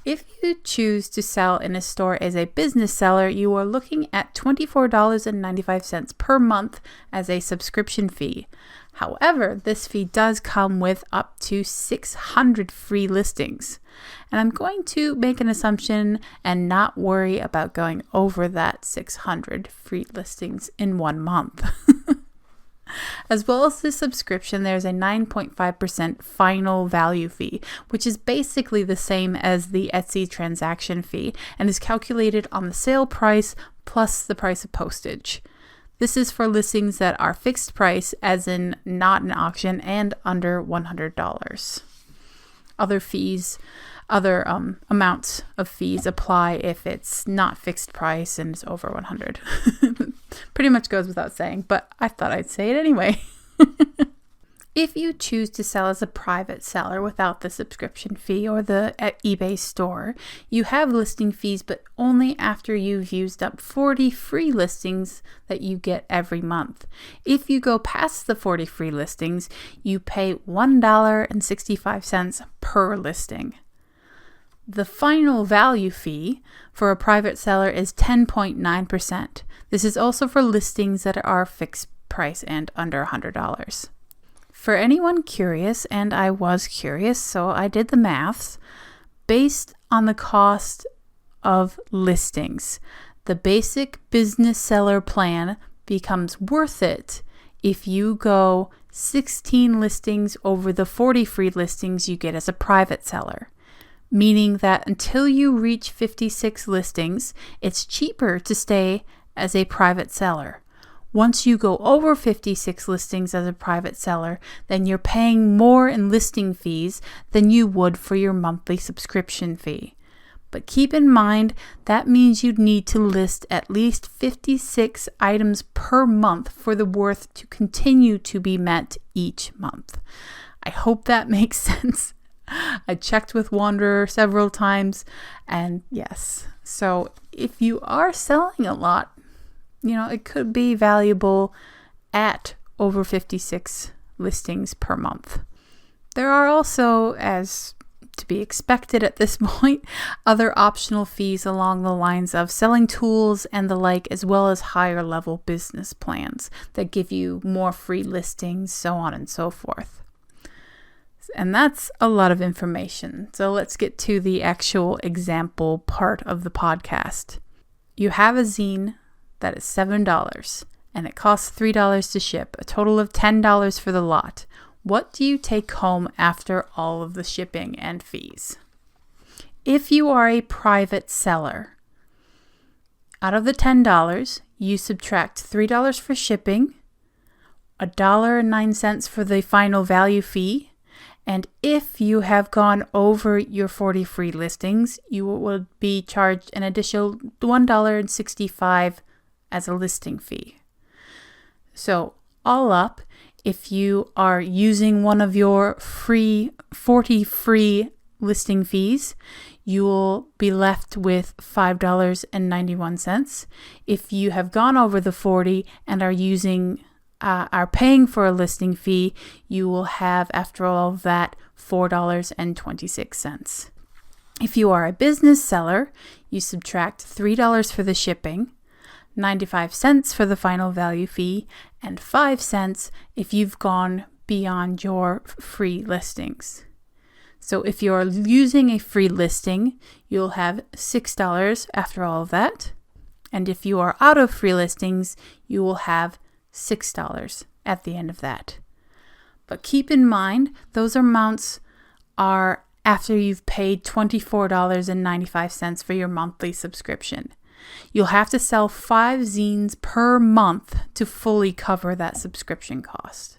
S1: If you choose to sell in a store as a business seller, you are looking at $24.95 per month as a subscription fee. However, this fee does come with up to 600 free listings. And I'm going to make an assumption and not worry about going over that 600 free listings in 1 month. As well as the subscription, there's a 9.5% final value fee, which is basically the same as the Etsy transaction fee and is calculated on the sale price plus the price of postage. This is for listings that are fixed price, as in not an auction, and under $100. Other amounts of fees apply if it's not fixed price and it's over 100. Pretty much goes without saying, but I thought I'd say it anyway. If you choose to sell as a private seller without the subscription fee or the eBay store, you have listing fees, but only after you've used up 40 free listings that you get every month. If you go past the 40 free listings, you pay $1.65 per listing. The final value fee for a private seller is 10.9%. This is also for listings that are fixed price and under $100. For anyone curious, and I was curious, so I did the maths, based on the cost of listings, the basic business seller plan becomes worth it if you go 16 listings over the 40 free listings you get as a private seller. Meaning that until you reach 56 listings, it's cheaper to stay as a private seller. Once you go over 56 listings as a private seller, then you're paying more in listing fees than you would for your monthly subscription fee. But keep in mind, that means you'd need to list at least 56 items per month for the worth to continue to be met each month. I hope that makes sense. I checked with Wanderer several times, and yes. So if you are selling a lot, it could be valuable at over 56 listings per month. There are also, as to be expected at this point, other optional fees along the lines of selling tools and the like, as well as higher level business plans that give you more free listings, so on and so forth. And that's a lot of information. So let's get to the actual example part of the podcast. You have a zine that is $7 and it costs $3 to ship, a total of $10 for the lot. What do you take home after all of the shipping and fees? If you are a private seller, Out of the $10, you subtract $3 for shipping, $1.09 for the final value fee, and if you have gone over your 40 free listings, you will be charged an additional $1.65 as a listing fee. So all up, if you are using one of your 40 free listing fees, you will be left with $5.91. If you have gone over the 40 and are paying for a listing fee, you will have, after all of that, $4.26. If you are a business seller, you subtract $3 for the shipping, 95 cents for the final value fee, and 5 cents if you've gone beyond your free listings. So if you're using a free listing, you'll have $6 after all of that. And if you are out of free listings, you will have $6 at the end of that. But keep in mind, those amounts are after you've paid $24.95 for your monthly subscription. You'll have to sell 5 zines per month to fully cover that subscription cost.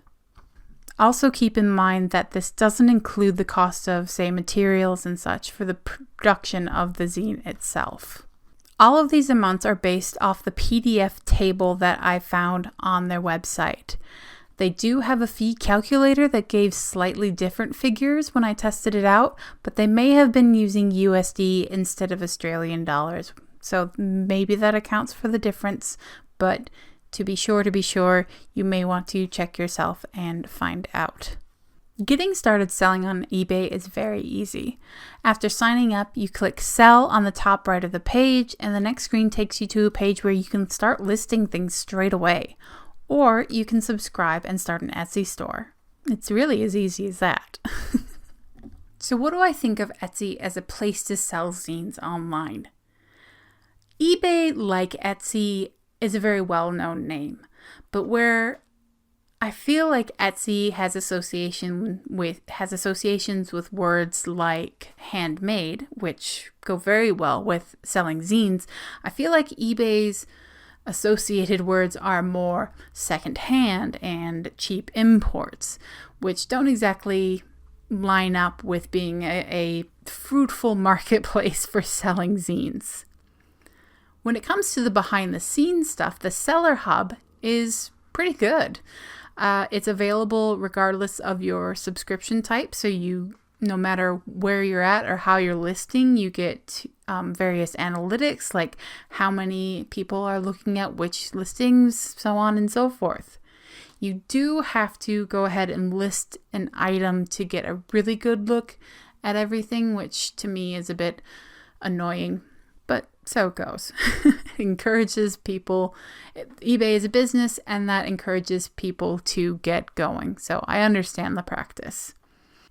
S1: Also keep in mind that this doesn't include the cost of, say, materials and such for the production of the zine itself. All of these amounts are based off the PDF table that I found on their website. They do have a fee calculator that gave slightly different figures when I tested it out, but they may have been using USD instead of Australian dollars. So maybe that accounts for the difference, but to be sure, you may want to check yourself and find out. Getting started selling on eBay is very easy. After signing up, you click Sell on the top right of the page, and the next screen takes you to a page where you can start listing things straight away. Or you can subscribe and start an Etsy store. It's really as easy as that. So what do I think of Etsy as a place to sell zines online? eBay, like Etsy, is a very well-known name, but where I feel like Etsy has associations with words like handmade, which go very well with selling zines, I feel like eBay's associated words are more secondhand and cheap imports, which don't exactly line up with being a fruitful marketplace for selling zines. When it comes to the behind-the-scenes stuff, the Seller Hub is pretty good. It's available regardless of your subscription type, so no matter where you're at or how you're listing, you get various analytics like how many people are looking at which listings, so on and so forth. You do have to go ahead and list an item to get a really good look at everything, which to me is a bit annoying. But so it goes. It encourages people. eBay is a business, and that encourages people to get going. So I understand the practice.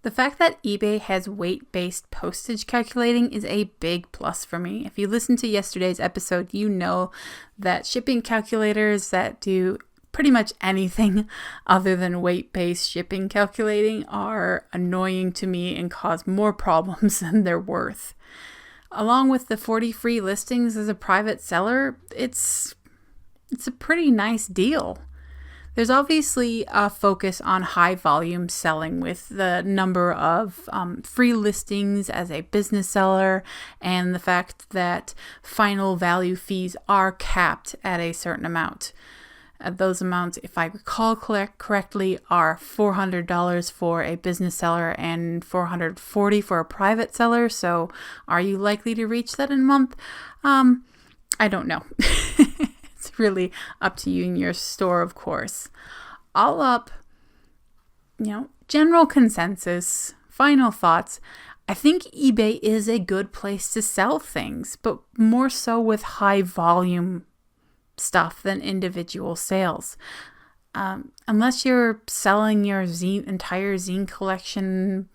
S1: The fact that eBay has weight-based postage calculating is a big plus for me. If you listened to yesterday's episode, you know that shipping calculators that do pretty much anything other than weight-based shipping calculating are annoying to me and cause more problems than they're worth. Along with the 40 free listings as a private seller, it's a pretty nice deal. There's obviously a focus on high volume selling with the number of free listings as a business seller and the fact that final value fees are capped at a certain amount. Those amounts, if I recall correctly, are $400 for a business seller and $440 for a private seller. So are you likely to reach that in a month? I don't know. It's really up to you and your store, of course. All up, general consensus, final thoughts. I think eBay is a good place to sell things, but more so with high volume stuff than individual sales. Unless you're selling your entire zine collection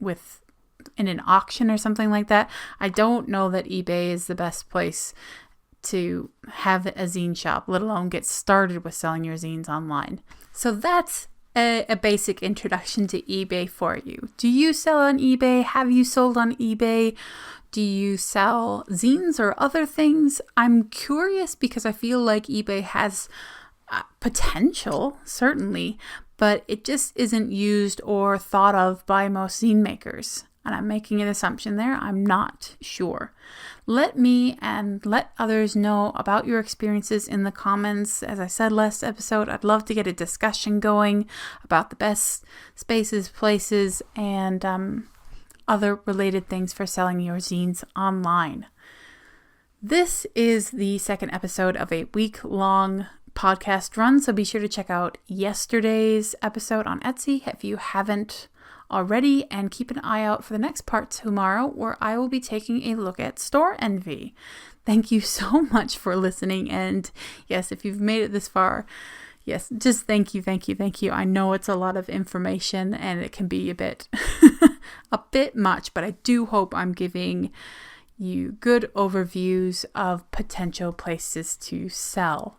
S1: in an auction or something like that, I don't know that eBay is the best place to have a zine shop, let alone get started with selling your zines online. So that's a basic introduction to eBay for you. Do you sell on eBay? Have you sold on eBay? Do you sell zines or other things? I'm curious because I feel like eBay has potential, certainly, but it just isn't used or thought of by most zine makers. And I'm making an assumption there. I'm not sure. Let me and let others know about your experiences in the comments. As I said last episode, I'd love to get a discussion going about the best spaces, places, and other related things for selling your zines online. This is the second episode of a week-long podcast run, so be sure to check out yesterday's episode on Etsy if you haven't already, and keep an eye out for the next part tomorrow, where I will be taking a look at store envy. Thank you so much for listening, and yes, if you've made it this far, yes, just thank you. I know it's a lot of information and it can be a bit much, but I do hope I'm giving you good overviews of potential places to sell.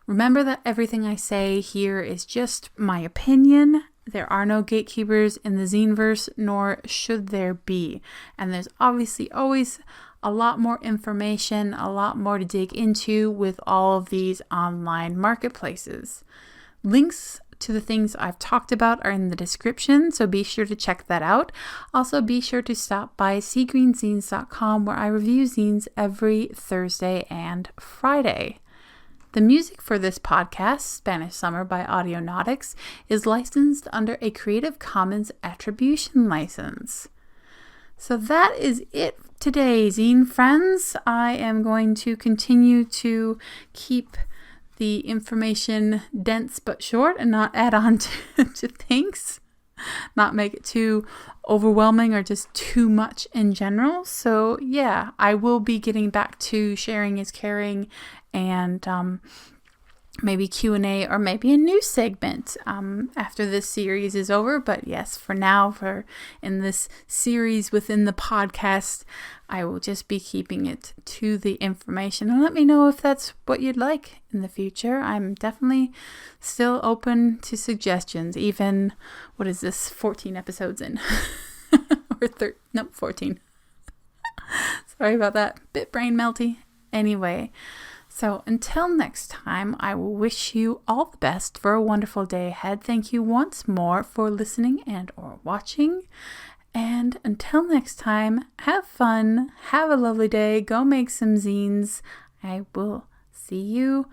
S1: Remember that everything I say here is just my opinion. There are no gatekeepers in the zineverse, nor should there be. And there's obviously always a lot more information, a lot more to dig into with all of these online marketplaces. Links to the things I've talked about are in the description, so be sure to check that out. Also, be sure to stop by seagreenzines.com, where I review zines every Thursday and Friday. The music for this podcast, Spanish Summer by Audionautics, is licensed under a Creative Commons Attribution license. So that is it today, zine friends. I am going to continue to keep the information dense but short and not add on to things, not make it too overwhelming or just too much in general. So yeah, I will be getting back to sharing is caring, and maybe Q&A or maybe a new segment after this series is over. But yes, for now, in this series within the podcast, I will just be keeping it to the information. And let me know if that's what you'd like in the future. I'm definitely still open to suggestions, even, 14 episodes in? or 14. Sorry about that. Bit brain melty. Anyway, so until next time, I will wish you all the best for a wonderful day ahead. Thank you once more for listening and or watching. And until next time, have fun, have a lovely day, go make some zines. I will see you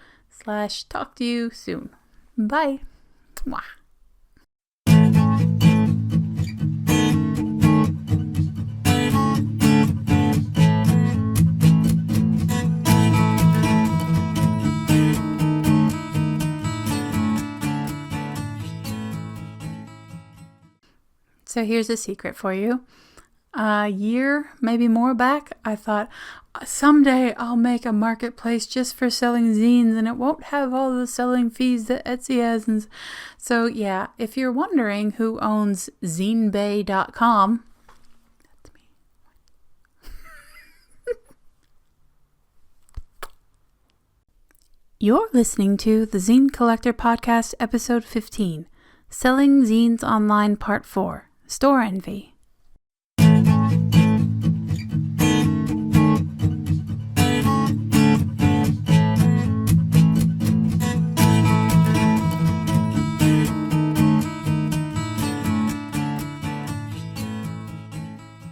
S1: / talk to you soon. Bye. Mwah. So here's a secret for you. A year, maybe more back, I thought, someday I'll make a marketplace just for selling zines and it won't have all the selling fees that Etsy has. And so yeah, if you're wondering who owns zinebay.com, that's me. You're listening to the Zine Collector Podcast, Episode 15, Selling Zines Online Part 4. Store envy.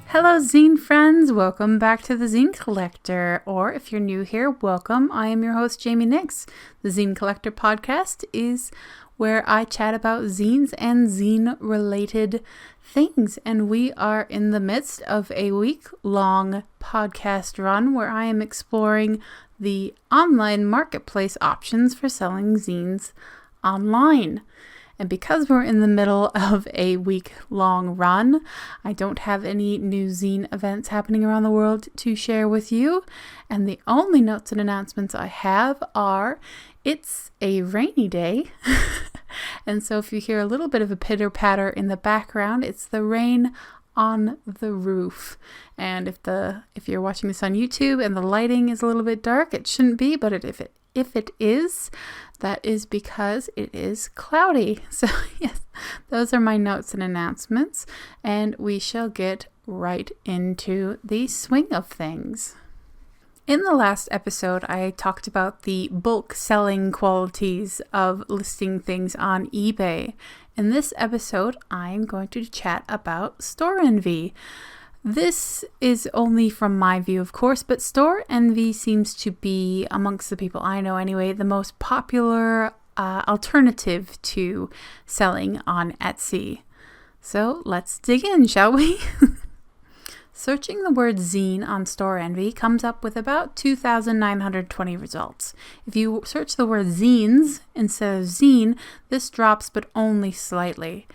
S1: Hello zine friends, welcome back to the Zine Collector, or if you're new here, welcome. I am your host Jamie Nyx. The Zine Collector podcast is where I chat about zines and zine-related things. And we are in the midst of a week-long podcast run where I am exploring the online marketplace options for selling zines online. And because we're in the middle of a week-long run, I don't have any new zine events happening around the world to share with you. And the only notes and announcements I have are, it's a rainy day. And so if you hear a little bit of a pitter-patter in the background, it's the rain on the roof. And if you're watching this on YouTube and the lighting is a little bit dark, it shouldn't be, but if it If it is, that is because it is cloudy. So yes, those are my notes and announcements, and we shall get right into the swing of things. In the last episode, I talked about the bulk selling qualities of listing things on eBay. In this episode, I'm going to chat about store envy. This is only from my view, of course, but store envy seems to be, amongst the people I know anyway, the most popular alternative to selling on Etsy. So let's dig in, shall we? Searching the word zine on store envy comes up with about 2,920 results. If you search the word zines instead of zine, this drops, but only slightly.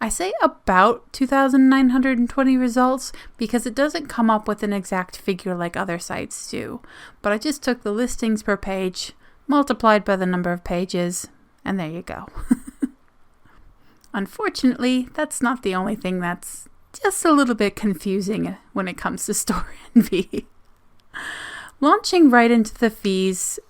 S1: I say about 2,920 results because it doesn't come up with an exact figure like other sites do. But I just took the listings per page, multiplied by the number of pages, and there you go. Unfortunately, that's not the only thing that's just a little bit confusing when it comes to store envy. Launching right into the fees,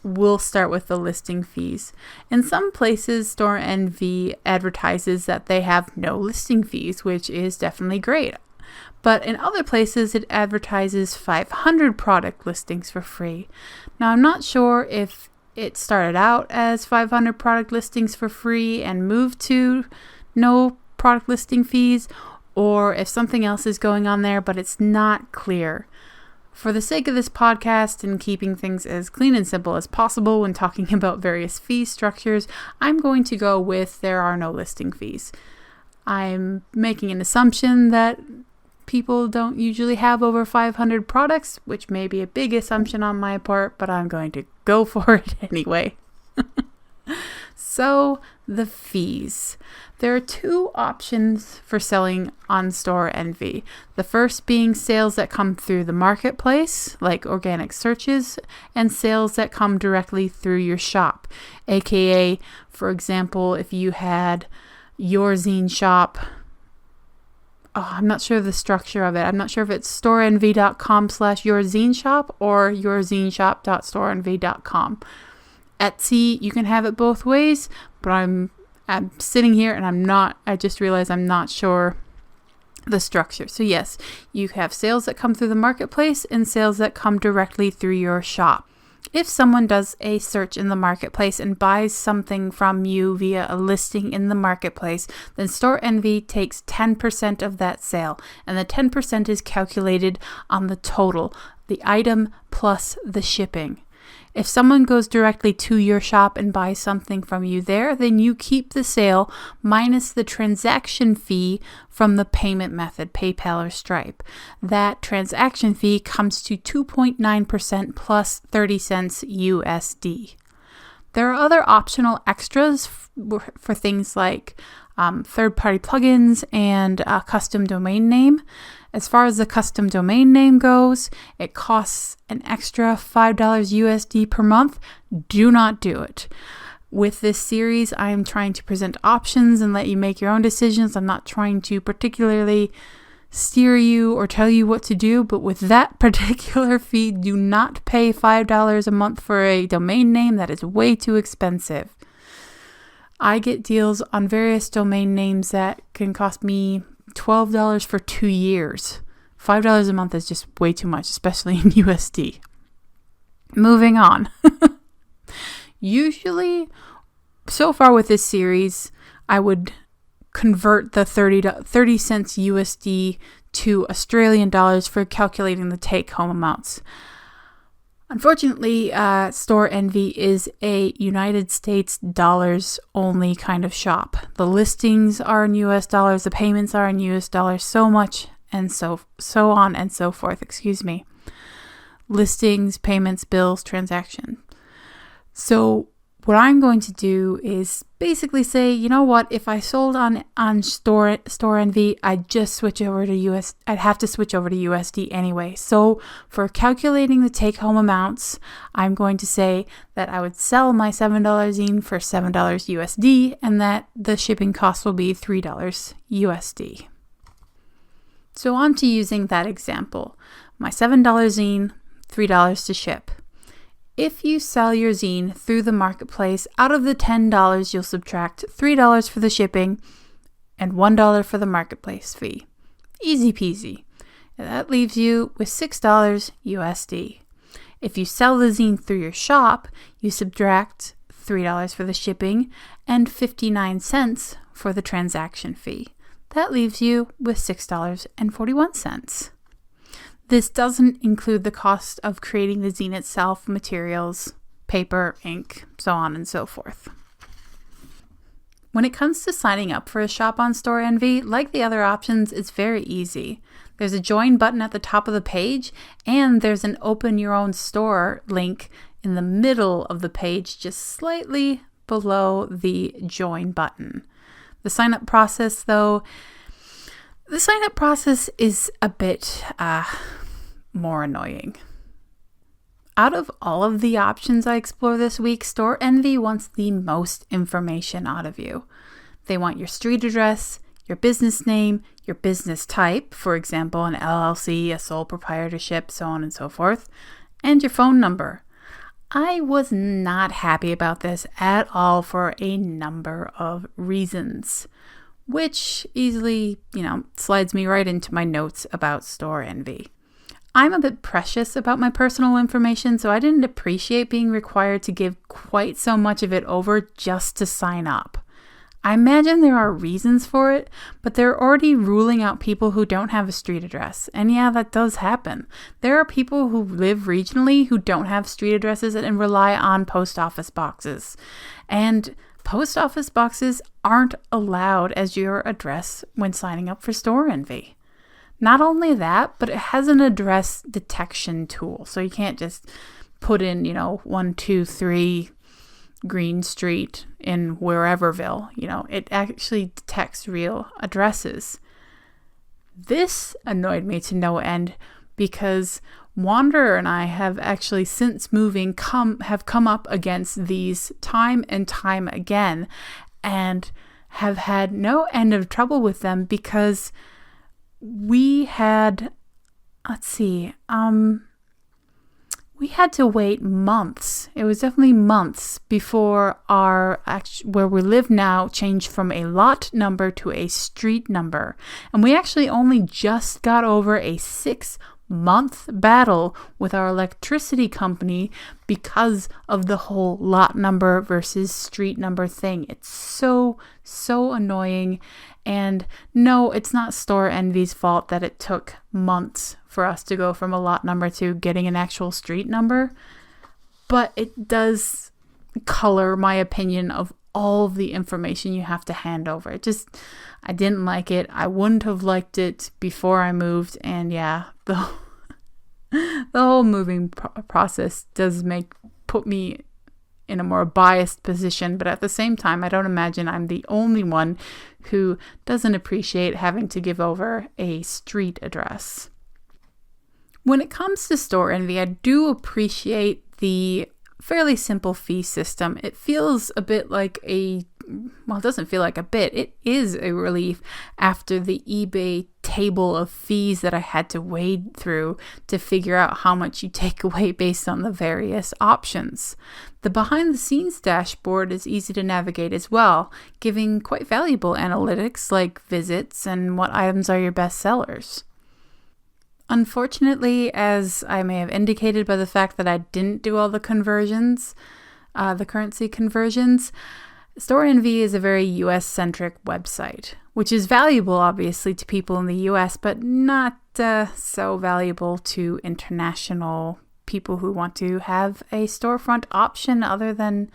S1: we'll start with the listing fees. In some places, store envy advertises that they have no listing fees, which is definitely great. But in other places, it advertises 500 product listings for free. Now, I'm not sure if it started out as 500 product listings for free and moved to no product listing fees, or if something else is going on there, but it's not clear. For the sake of this podcast and keeping things as clean and simple as possible when talking about various fee structures, I'm going to go with there are no listing fees. I'm making an assumption that people don't usually have over 500 products, which may be a big assumption on my part, but I'm going to go for it anyway. So, the fees. There are two options for selling on store envy. The first being sales that come through the marketplace, like organic searches, and sales that come directly through your shop. AKA, for example, if you had your zine shop, I'm not sure of the structure of it. I'm not sure if it's storeenvy.com/yourzineshop or yourzineshop.storeenvy.com. Etsy, you can have it both ways, but I'm sitting here and I just realized I'm not sure the structure. So yes, you have sales that come through the marketplace and sales that come directly through your shop. If someone does a search in the marketplace and buys something from you via a listing in the marketplace, then Store Envy takes 10% of that sale, and the 10% is calculated on the total, the item plus the shipping. If someone goes directly to your shop and buys something from you there, then you keep the sale minus the transaction fee from the payment method, PayPal or Stripe. That transaction fee comes to 2.9% plus 30 cents USD. There are other optional extras for things like third-party plugins and a custom domain name. As far as the custom domain name goes, it costs an extra $5 USD per month. Do not do it. With this series, I am trying to present options and let you make your own decisions. I'm not trying to particularly steer you or tell you what to do, but with that particular fee, do not pay $5 a month for a domain name. That is way too expensive. I get deals on various domain names that can cost me $12 for 2 years. $5 a month is just way too much, especially in USD. Moving on. Usually, so far with this series, I would convert the 30 cents USD to Australian dollars for calculating the take-home amounts. Unfortunately, Store Envy is a United States dollars only kind of shop. The listings are in US dollars, the payments are in US dollars, so much and so on and so forth, Listings, payments, bills, transaction. So what I'm going to do is basically say, you know what, if I sold on Store Envy, I'd just switch over to I'd have to switch over to USD anyway. So for calculating the take-home amounts, I'm going to say that I would sell my $7 zine for $7 USD and that the shipping cost will be $3 USD. So on to using that example. My $7 zine, $3 to ship. If you sell your zine through the marketplace, out of the $10, you'll subtract $3 for the shipping and $1 for the marketplace fee. Easy peasy. And that leaves you with $6 USD. If you sell the zine through your shop, you subtract $3 for the shipping and 59 cents for the transaction fee. That leaves you with $6.41. This doesn't include the cost of creating the zine itself, materials, paper, ink, so on and so forth. When it comes to signing up for a shop on Store Envy, like the other options, it's very easy. There's a join button at the top of the page, and there's an open your own store link in the middle of the page, just slightly below the join button. The sign-up process, though, is a bit more annoying. Out of all of the options I explore this week, Store Envy wants the most information out of you. They want your street address, your business name, your business type, for example, an LLC, a sole proprietorship, so on and so forth, and your phone number. I was not happy about this at all for a number of reasons, which easily, slides me right into my notes about Store Envy. I'm a bit precious about my personal information, so I didn't appreciate being required to give quite so much of it over just to sign up. I imagine there are reasons for it, but they're already ruling out people who don't have a street address. And yeah, that does happen. There are people who live regionally who don't have street addresses and rely on post office boxes. And post office boxes aren't allowed as your address when signing up for Store Envy. Not only that, but it has an address detection tool. So you can't just put in, 123 Green Street in whereverville. It actually detects real addresses. This annoyed me to no end because Wanderer and I have actually, since moving, have come up against these time and time again and have had no end of trouble with them because we had to wait months. It was definitely months before where we live now changed from a lot number to a street number. And we actually only just got over a 6-month battle with our electricity company because of the whole lot number versus street number thing. It's so annoying. And no, it's not Store Envy's fault that it took months for us to go from a lot number to getting an actual street number. But it does color my opinion of all of the information you have to hand over. I didn't like it. I wouldn't have liked it before I moved. And yeah, the whole moving process does put me in a more biased position, but at the same time, I don't imagine I'm the only one who doesn't appreciate having to give over a street address. When it comes to Store Envy, I do appreciate the fairly simple fee system. It feels a bit like it doesn't feel like a bit. It is a relief after the eBay table of fees that I had to wade through to figure out how much you take away based on the various options. The behind the scenes dashboard is easy to navigate as well, giving quite valuable analytics like visits and what items are your best sellers. Unfortunately, as I may have indicated by the fact that I didn't do all the conversions, the currency conversions, Store Envy is a very US-centric website, which is valuable, obviously, to people in the US, but not so valuable to international people who want to have a storefront option other than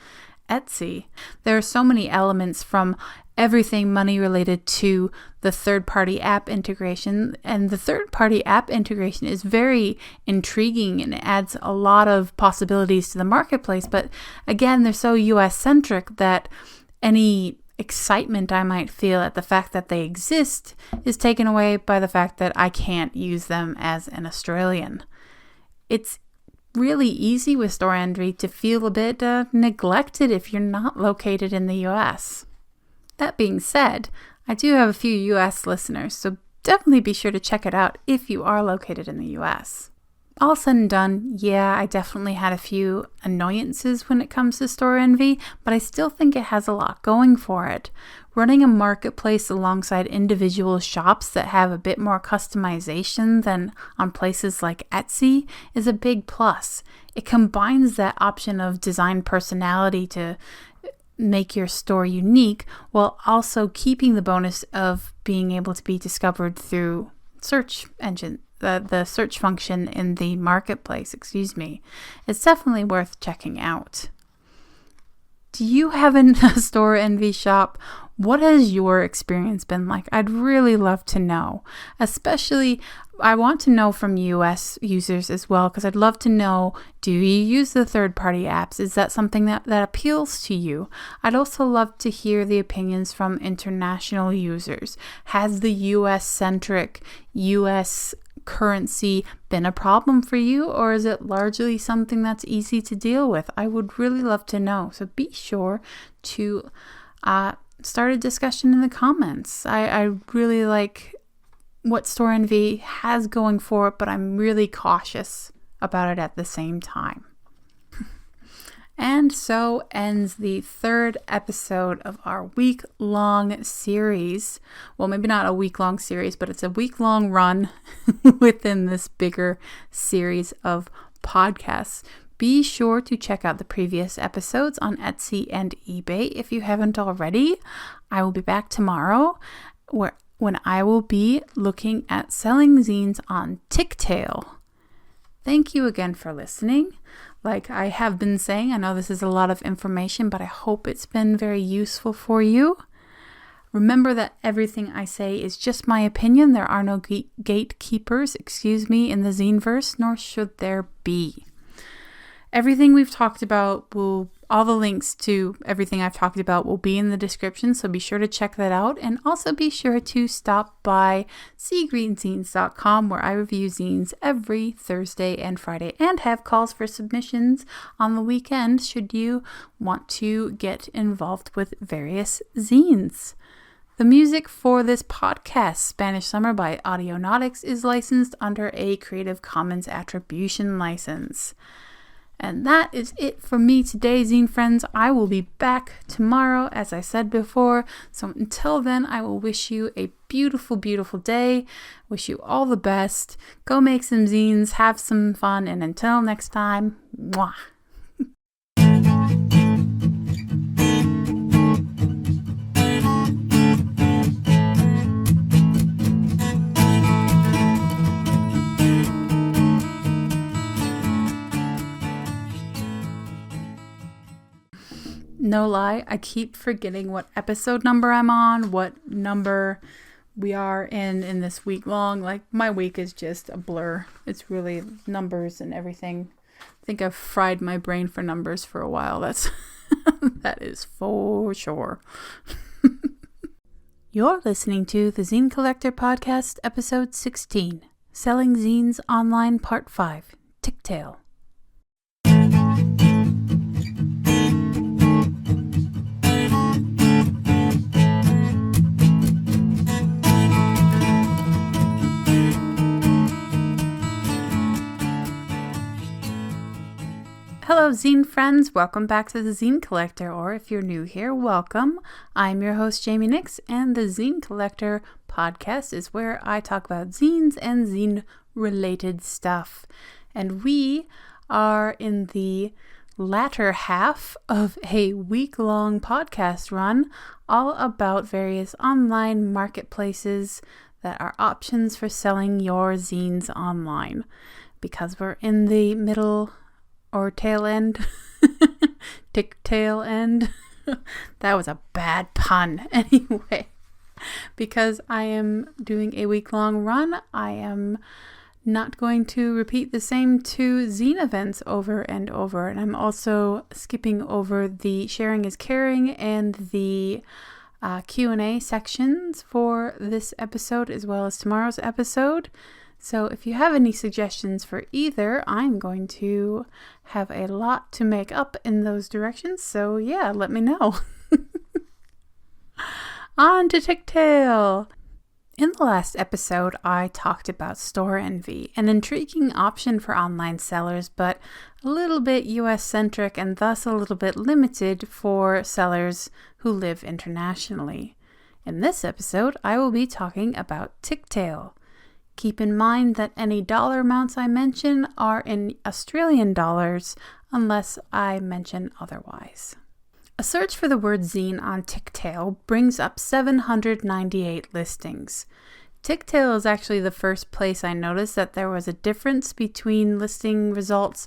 S1: Etsy. There are so many elements from everything money related to the third-party app integration, and the third-party app integration is very intriguing and adds a lot of possibilities to the marketplace, but again, they're so US-centric that any excitement I might feel at the fact that they exist is taken away by the fact that I can't use them as an Australian. It's really easy with Store Envy to feel a bit neglected if you're not located in the US. That being said, I do have a few US listeners, so definitely be sure to check it out if you are located in the US. all said and done, yeah, I definitely had a few annoyances when it comes to store envy, but I still think it has a lot going for it. Running a marketplace alongside individual shops that have a bit more customization than on places like Etsy is a big plus. It combines that option of design personality to make your store unique while also keeping the bonus of being able to be discovered through search engine. The search function in the marketplace, It's definitely worth checking out. Do you have a store envy shop? What has your experience been like? I'd really love to know. Especially, I want to know from US users as well, because I'd love to know, do you use the third-party apps? Is that something that appeals to you? I'd also love to hear the opinions from international users. Has the US-centric US currency been a problem for you, or is it largely something that's easy to deal with? I would really love to know. So be sure to start a discussion in the comments. I really like what Store Envy has going for it, but I'm really cautious about it at the same time. And so ends the third episode of our week-long series. Well, maybe not a week-long series, but it's a week-long run within this bigger series of podcasts. Be sure to check out the previous episodes on Etsy and eBay if you haven't already. I will be back tomorrow when I will be looking at selling zines on Ticktail. Thank you again for listening. Like I have been saying, I know this is a lot of information, but I hope it's been very useful for you. Remember that everything I say is just my opinion. There are no gatekeepers, in the Zineverse, nor should there be. Everything we've talked about all the links to everything I've talked about will be in the description, so be sure to check that out. And also be sure to stop by seagreenzines.com, where I review zines every Thursday and Friday and have calls for submissions on the weekend should you want to get involved with various zines. The music for this podcast, Spanish Summer by Audionautics, is licensed under a Creative Commons Attribution license. And that is it for me today, zine friends. I will be back tomorrow, as I said before. So until then, I will wish you a beautiful, beautiful day. Wish you all the best. Go make some zines, have some fun, and until next time, mwah. No lie, I keep forgetting what episode number I'm on, what number we are in this week long. Like, my week is just a blur. It's really numbers and everything. I think I've fried my brain for numbers for a while. That is for sure. You're listening to the Zine Collector Podcast, Episode 16, Selling Zines Online, Part 5, Ticktail. Hello, zine friends. Welcome back to the Zine Collector, or if you're new here, welcome. I'm your host, Jamie Nyx, and the Zine Collector podcast is where I talk about zines and zine-related stuff. And we are in the latter half of a week-long podcast run all about various online marketplaces that are options for selling your zines online. Because we're in the middle or tail end, tail end. That was a bad pun. Anyway, because I am doing a week-long run, I am not going to repeat the same two zine events over and over. And I'm also skipping over the Sharing is Caring and the Q&A sections for this episode as well as tomorrow's episode. So if you have any suggestions for either, I'm going to have a lot to make up in those directions. So yeah, let me know. On to Ticktail. In the last episode, I talked about store envy, an intriguing option for online sellers, but a little bit US-centric and thus a little bit limited for sellers who live internationally. In this episode, I will be talking about Ticktail. Keep in mind that any dollar amounts I mention are in Australian dollars unless I mention otherwise. A search for the word zine on Ticktail brings up 798 listings. Ticktail is actually the first place I noticed that there was a difference between listing results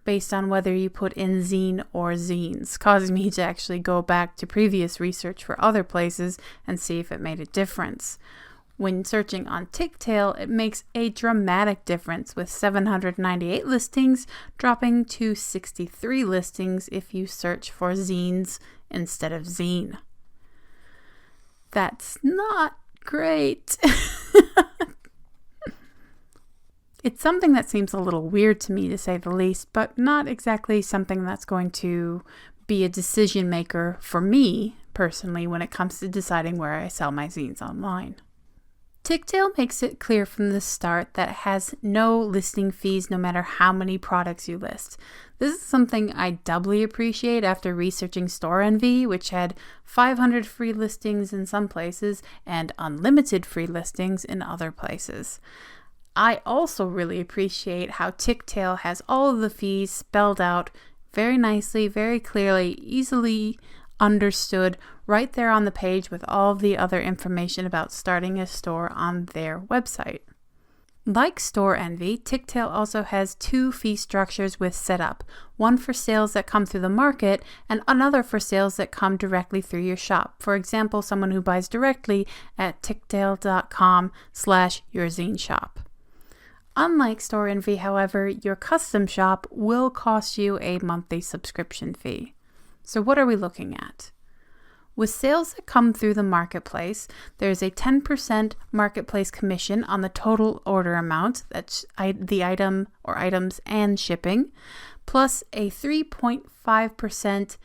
S1: based on whether you put in zine or zines, causing me to actually go back to previous research for other places and see if it made a difference. When searching on Ticktail, it makes a dramatic difference, with 798 listings dropping to 63 listings if you search for zines instead of zine. That's not great. It's something that seems a little weird to me, to say the least, but not exactly something that's going to be a decision maker for me personally when it comes to deciding where I sell my zines online. Ticktail makes it clear from the start that it has no listing fees no matter how many products you list. This is something I doubly appreciate after researching Store Envy, which had 500 free listings in some places and unlimited free listings in other places. I also really appreciate how Ticktail has all of the fees spelled out very nicely, very clearly, easily understood right there on the page with all of the other information about starting a store on their website. Like Store Envy, Ticktail also has two fee structures with setup, one for sales that come through the market and another for sales that come directly through your shop. For example, someone who buys directly at ticktail.com/yourzineshop. Unlike Store Envy, however, your custom shop will cost you a monthly subscription fee. So what are we looking at? With sales that come through the marketplace, there's a 10% marketplace commission on the total order amount, that's the item or items and shipping, plus a 3.5%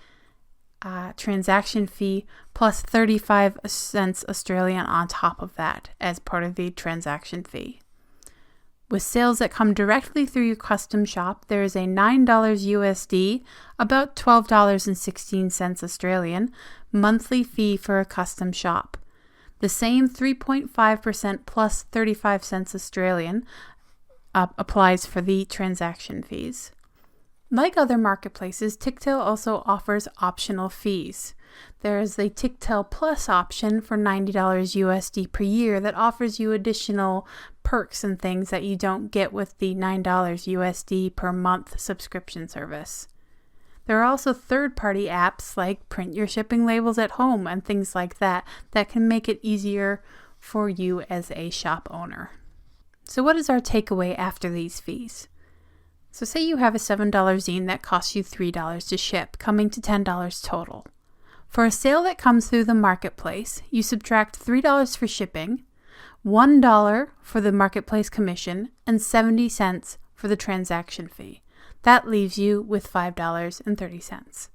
S1: transaction fee plus 35 cents Australian on top of that as part of the transaction fee. With sales that come directly through your custom shop, there is a $9 USD, about $12.16 Australian, monthly fee for a custom shop. The same 3.5% plus 35 cents Australian applies for the transaction fees. Like other marketplaces, Ticktail also offers optional fees. There is the Ticktail Plus option for $90 USD per year that offers you additional perks and things that you don't get with the $9 USD per month subscription service. There are also third-party apps like print your shipping labels at home and things like that can make it easier for you as a shop owner. So what is our takeaway after these fees? So say you have a $7 zine that costs you $3 to ship, coming to $10 total. For a sale that comes through the marketplace, you subtract $3 for shipping, $1 for the marketplace commission, and 70 cents for the transaction fee. That leaves you with $5.30.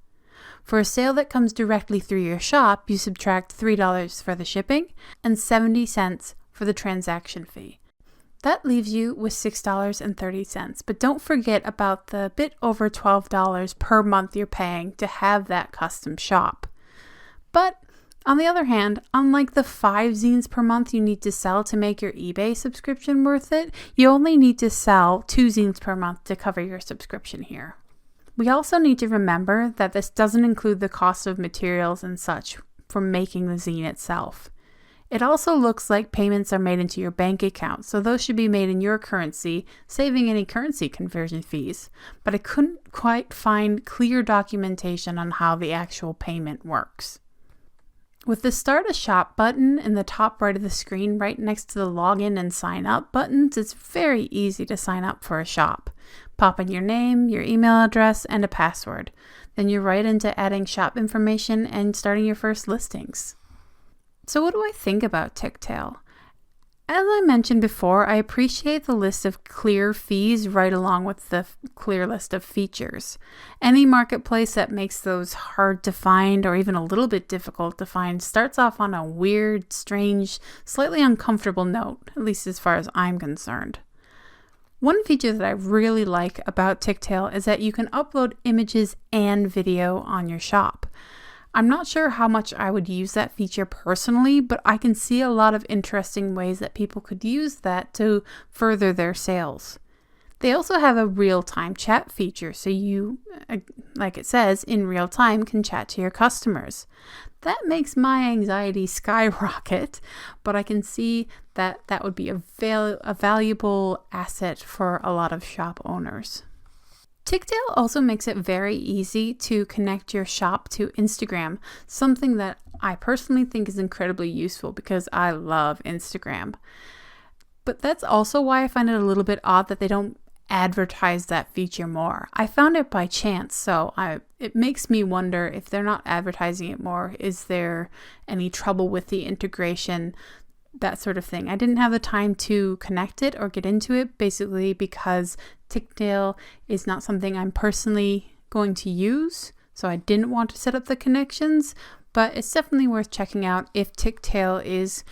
S1: For a sale that comes directly through your shop, you subtract $3 for the shipping and 70 cents for the transaction fee. That leaves you with $6.30, but don't forget about the bit over $12 per month you're paying to have that custom shop. But on the other hand, unlike the 5 zines per month you need to sell to make your eBay subscription worth it, you only need to sell 2 zines per month to cover your subscription here. We also need to remember that this doesn't include the cost of materials and such for making the zine itself. It also looks like payments are made into your bank account, so those should be made in your currency, saving any currency conversion fees. But I couldn't quite find clear documentation on how the actual payment works. With the Start a Shop button in the top right of the screen, right next to the Login and Sign Up buttons, it's very easy to sign up for a shop. Pop in your name, your email address, and a password. Then you're right into adding shop information and starting your first listings. So what do I think about Ticktail? As I mentioned before, I appreciate the list of clear fees right along with the clear list of features. Any marketplace that makes those hard to find or even a little bit difficult to find starts off on a weird, strange, slightly uncomfortable note, at least as far as I'm concerned. One feature that I really like about Ticktail is that you can upload images and video on your shop. I'm not sure how much I would use that feature personally, but I can see a lot of interesting ways that people could use that to further their sales. They also have a real-time chat feature, so you, like it says, in real time can chat to your customers. That makes my anxiety skyrocket, but I can see that that would be a valuable asset for a lot of shop owners. Ticktail also makes it very easy to connect your shop to Instagram, something that I personally think is incredibly useful because I love Instagram. But that's also why I find it a little bit odd that they don't advertise that feature more. I found it by chance, so it makes me wonder if they're not advertising it more. Is there any trouble with the integration? That sort of thing. I didn't have the time to connect it or get into it, basically because Ticktail is not something I'm personally going to use, so I didn't want to set up the connections, but it's definitely worth checking out if Ticktail is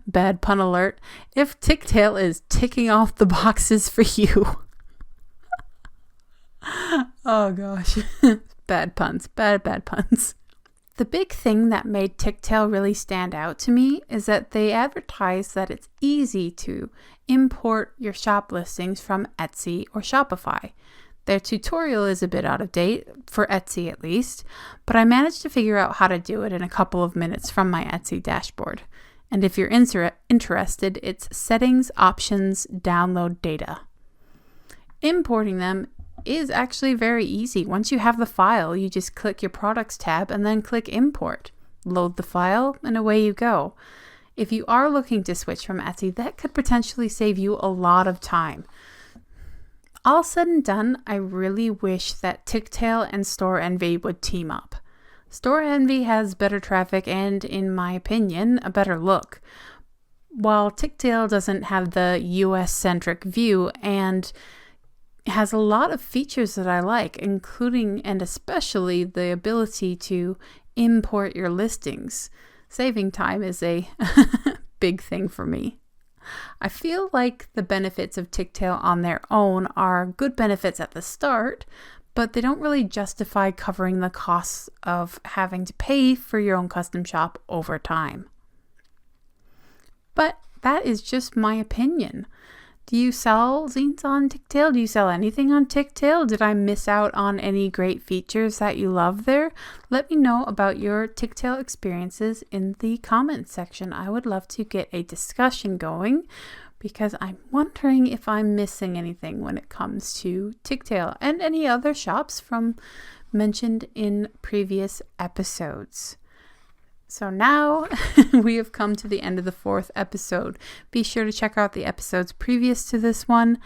S1: bad pun alert, if Ticktail is ticking off the boxes for you. Oh gosh. Bad puns. Bad puns. The big thing that made Ticktail really stand out to me is that they advertise that it's easy to import your shop listings from Etsy or Shopify. Their tutorial is a bit out of date, for Etsy at least, but I managed to figure out how to do it in a couple of minutes from my Etsy dashboard. And if you're interested, it's Settings, Options, Download Data. Importing them is actually very easy. Once you have the file, you just click your Products tab and then click Import. Load the file and away you go. If you are looking to switch from Etsy, that could potentially save you a lot of time. All said and done, I really wish that Ticktail and Store Envy would team up. Store Envy has better traffic and, in my opinion, a better look. While Ticktail doesn't have the US-centric view and has a lot of features that I like, including and especially the ability to import your listings. Saving time is a big thing for me. I feel like the benefits of Ticktail on their own are good benefits at the start, but they don't really justify covering the costs of having to pay for your own custom shop over time. But that is just my opinion. Do you sell zines on Ticktail? Do you sell anything on Ticktail? Did I miss out on any great features that you love there? Let me know about your Ticktail experiences in the comments section. I would love to get a discussion going because I'm wondering if I'm missing anything when it comes to Ticktail and any other shops from mentioned in previous episodes. So now we have come to the end of the 4th episode. Be sure to check out the episodes previous to this one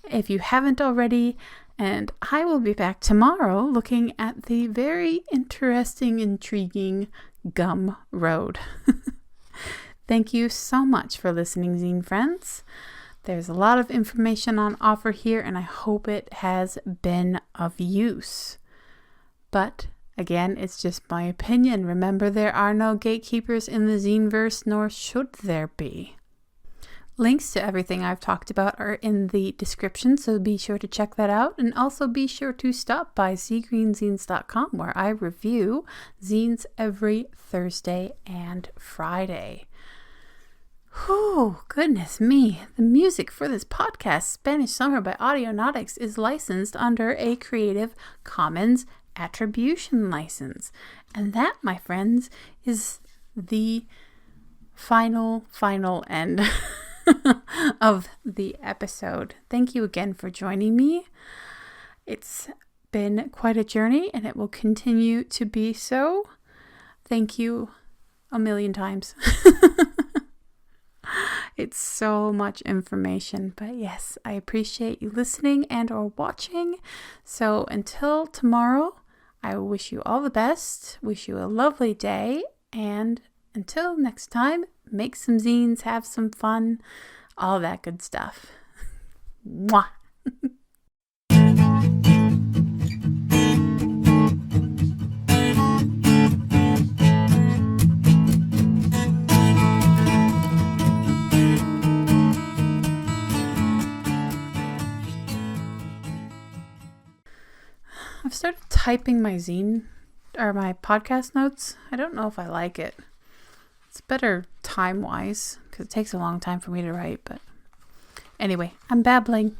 S1: if you haven't already. And I will be back tomorrow looking at the very interesting, intriguing Gum Road. Thank you so much for listening, zine friends. There's a lot of information on offer here, and I hope it has been of use. But again, it's just my opinion. Remember, there are no gatekeepers in the Zineverse, nor should there be. Links to everything I've talked about are in the description, so be sure to check that out. And also be sure to stop by seagreenzines.com, where I review zines every Thursday and Friday. Whew, goodness me. The music for this podcast, Spanish Summer by Audionautics, is licensed under a Creative Commons Attribution license. And that, my friends, is the final end of the episode. Thank you again for joining me. It's been quite a journey, and it will continue to be so. Thank you a million times. It's so much information, but yes, I appreciate you listening and or watching. So until tomorrow, I wish you all the best, wish you a lovely day, and until next time, make some zines, have some fun, all that good stuff. Mwah! I've started typing my zine or my podcast notes. I don't know if I like it. It's better time-wise because it takes a long time for me to write. But anyway, I'm babbling.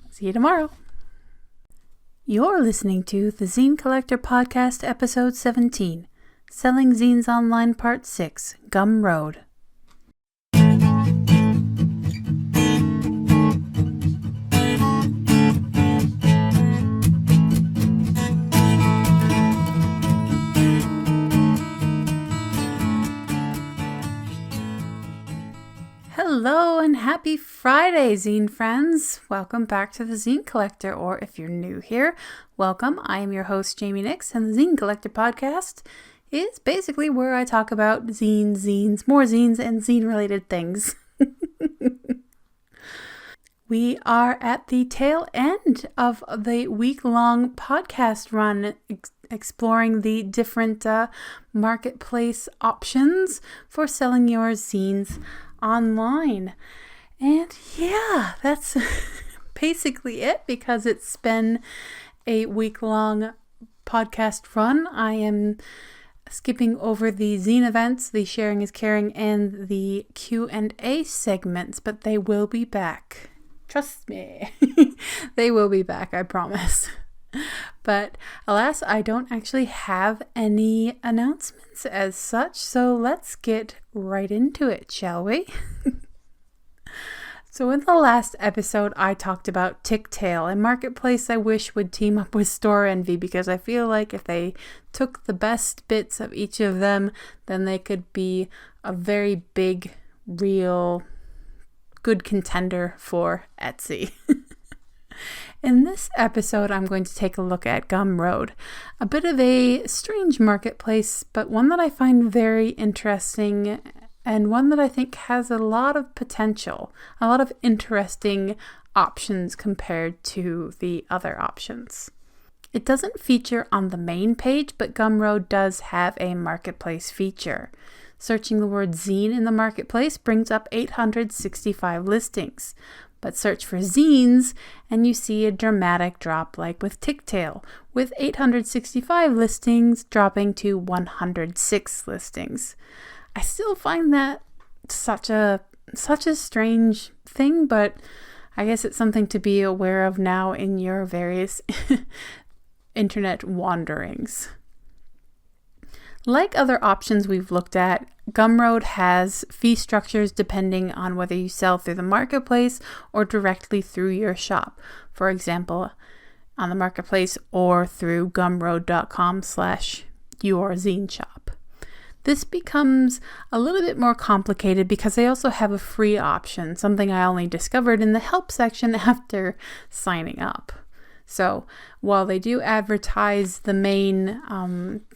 S1: See you tomorrow. You're listening to the Zine Collector Podcast, Episode 17, Selling Zines Online, Part 6, Gum Road. Hello and happy Friday, zine friends. Welcome back to the Zine Collector, or if you're new here, welcome. I am your host, Jamie Nyx, and the Zine Collector podcast is basically where I talk about zines, more zines, and zine-related things. We are at the tail end of the week-long podcast run, exploring the different marketplace options for selling your zines online. And yeah, that's basically it, because it's been a week-long podcast run. I am skipping over the zine events, the sharing is caring, and the Q&A segments, but they will be back. Trust me. They will be back, I promise. But alas, I don't actually have any announcements as such, so let's get right into it, shall we? So in the last episode, I talked about Ticktail, a marketplace I wish would team up with Store Envy, because I feel like if they took the best bits of each of them, then they could be a very big, real, good contender for Etsy. In this episode, I'm going to take a look at Gumroad, a bit of a strange marketplace, but one that I find very interesting and one that I think has a lot of potential, a lot of interesting options compared to the other options. It doesn't feature on the main page, but Gumroad does have a marketplace feature. Searching the word zine in the marketplace brings up 865 listings. But search for zines and you see a dramatic drop, like with Ticktail, with 865 listings dropping to 106 listings. I still find that such a strange thing, but I guess it's something to be aware of now in your various internet wanderings. Like other options we've looked at, Gumroad has fee structures depending on whether you sell through the marketplace or directly through your shop. For example, on the marketplace or through gumroad.com/yourzineshop. This becomes a little bit more complicated because they also have a free option, something I only discovered in the help section after signing up. So while they do advertise the main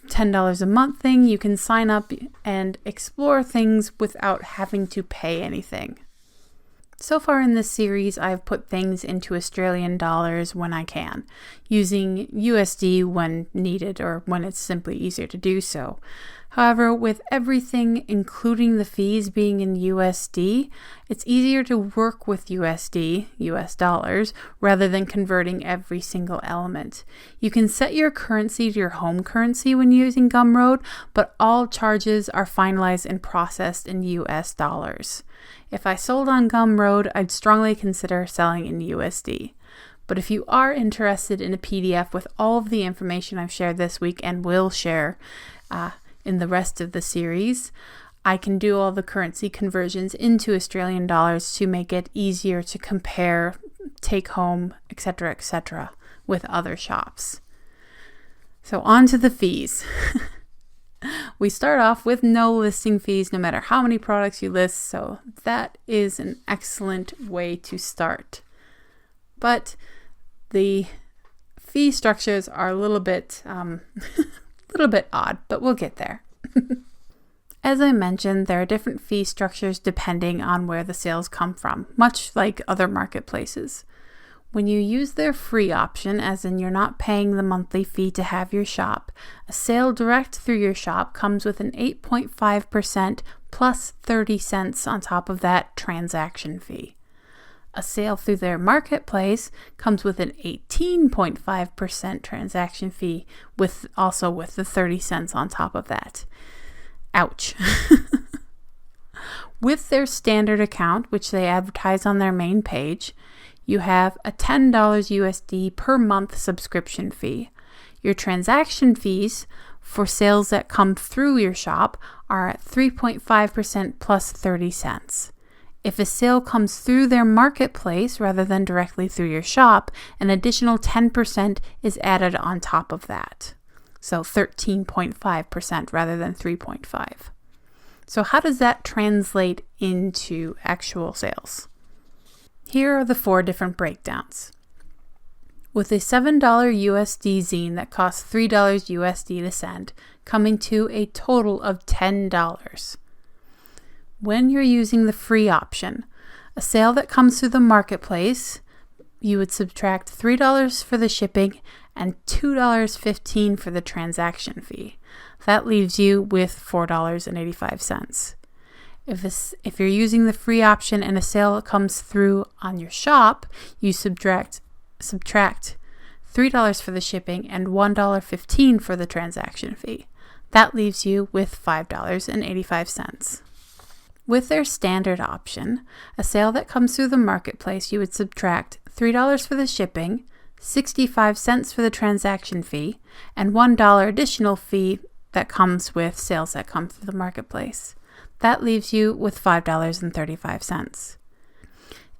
S1: $10 a month thing, you can sign up and explore things without having to pay anything. So far in this series, I've put things into Australian dollars when I can, using USD when needed or when it's simply easier to do so. However, with everything, including the fees, being in USD, it's easier to work with USD, US dollars, rather than converting every single element. You can set your currency to your home currency when using Gumroad, but all charges are finalized and processed in US dollars. If I sold on Gumroad, I'd strongly consider selling in USD. But if you are interested in a PDF with all of the information I've shared this week and will share in the rest of the series, I can do all the currency conversions into Australian dollars to make it easier to compare, take home, etc., with other shops. So on to the fees. We start off with no listing fees no matter how many products you list, so that is an excellent way to start. But the fee structures are a little bit odd, but we'll get there. As I mentioned, there are different fee structures depending on where the sales come from, much like other marketplaces. When you use their free option, as in you're not paying the monthly fee to have your shop, a sale direct through your shop comes with an 8.5% plus 30 cents on top of that transaction fee. A sale through their marketplace comes with an 18.5% transaction fee, with the 30 cents on top of that. Ouch. With their standard account, which they advertise on their main page, you have a $10 USD per month subscription fee. Your transaction fees for sales that come through your shop are at 3.5% plus 30 cents. If a sale comes through their marketplace rather than directly through your shop, an additional 10% is added on top of that. So 13.5% rather than 3.5%. So how does that translate into actual sales? Here are the 4 different breakdowns. With a $7 USD zine that costs $3 USD to send, coming to a total of $10. When you're using the free option, a sale that comes through the marketplace, you would subtract $3 for the shipping and $2.15 for the transaction fee. That leaves you with $4.85. If you're using the free option and a sale comes through on your shop, you subtract $3 for the shipping and $1.15 for the transaction fee. That leaves you with $5.85. With their standard option, a sale that comes through the marketplace, you would subtract $3 for the shipping, 65 cents for the transaction fee, and $1 additional fee that comes with sales that come through the marketplace. That leaves you with $5.35.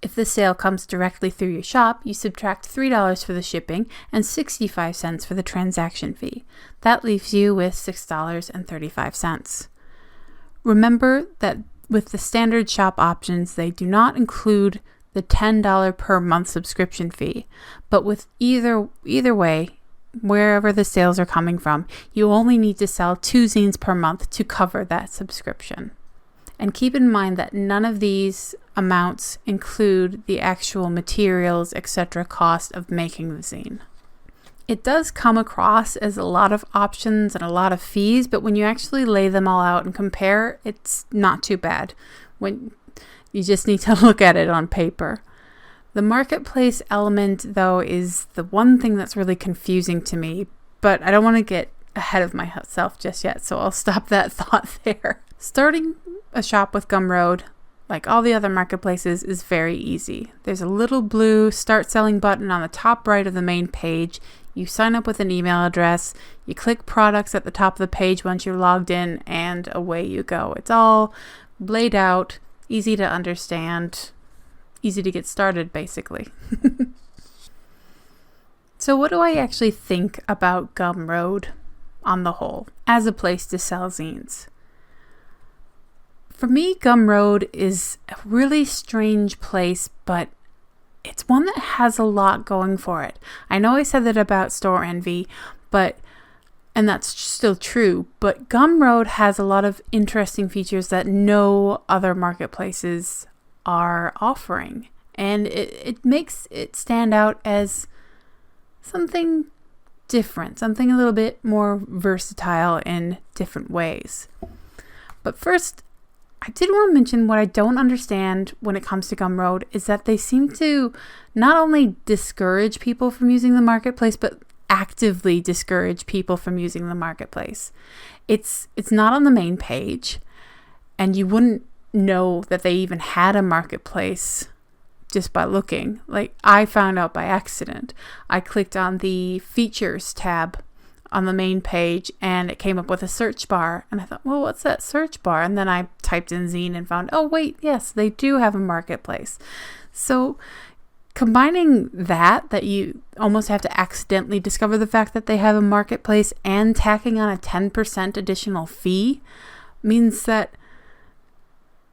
S1: If the sale comes directly through your shop, you subtract $3 for the shipping and 65 cents for the transaction fee. That leaves you with $6.35. Remember that with the standard shop options, they do not include the $10 per month subscription fee. But with either way, wherever the sales are coming from, you only need to sell 2 zines per month to cover that subscription. And keep in mind that none of these amounts include the actual materials, etc. cost of making the zine. It does come across as a lot of options and a lot of fees, but when you actually lay them all out and compare, it's not too bad. When you just need to look at it on paper. The marketplace element, though, is the one thing that's really confusing to me, but I don't want to get ahead of myself just yet, so I'll stop that thought there. Starting a shop with Gumroad, like all the other marketplaces, is very easy. There's a little blue Start Selling button on the top right of the main page. You sign up with an email address, you click products at the top of the page once you're logged in, and away you go. It's all laid out, easy to understand, easy to get started, basically. So what do I actually think about Gumroad on the whole as a place to sell zines? For me, Gumroad is a really strange place, but it's one that has a lot going for it. I know I said that about Store Envy, and that's still true, but Gumroad has a lot of interesting features that no other marketplaces are offering. And it makes it stand out as something different, something a little bit more versatile in different ways. But first, I did want to mention what I don't understand when it comes to Gumroad is that they seem to not only discourage people from using the marketplace, but actively discourage people from using the marketplace. It's not on the main page, and you wouldn't know that they even had a marketplace just by looking. Like, I found out by accident. I clicked on the features tab on the main page and it came up with a search bar, and I thought, well, what's that search bar? And then I typed in zine and found, oh wait, yes, they do have a marketplace. So combining that you almost have to accidentally discover the fact that they have a marketplace and tacking on a 10% additional fee means that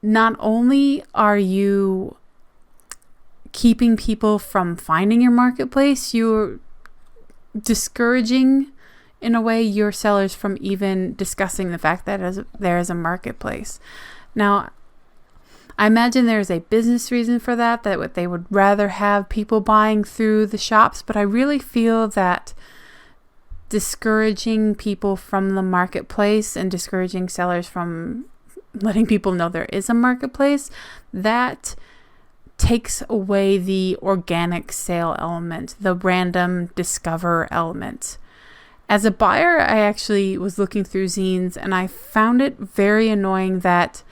S1: not only are you keeping people from finding your marketplace, you're discouraging in a way, your sellers from even discussing the fact that there is a marketplace. Now, I imagine there's a business reason for that they would rather have people buying through the shops, but I really feel that discouraging people from the marketplace and discouraging sellers from letting people know there is a marketplace, that takes away the organic sale element, the random discover element. As a buyer, I actually was looking through zines and I found it very annoying that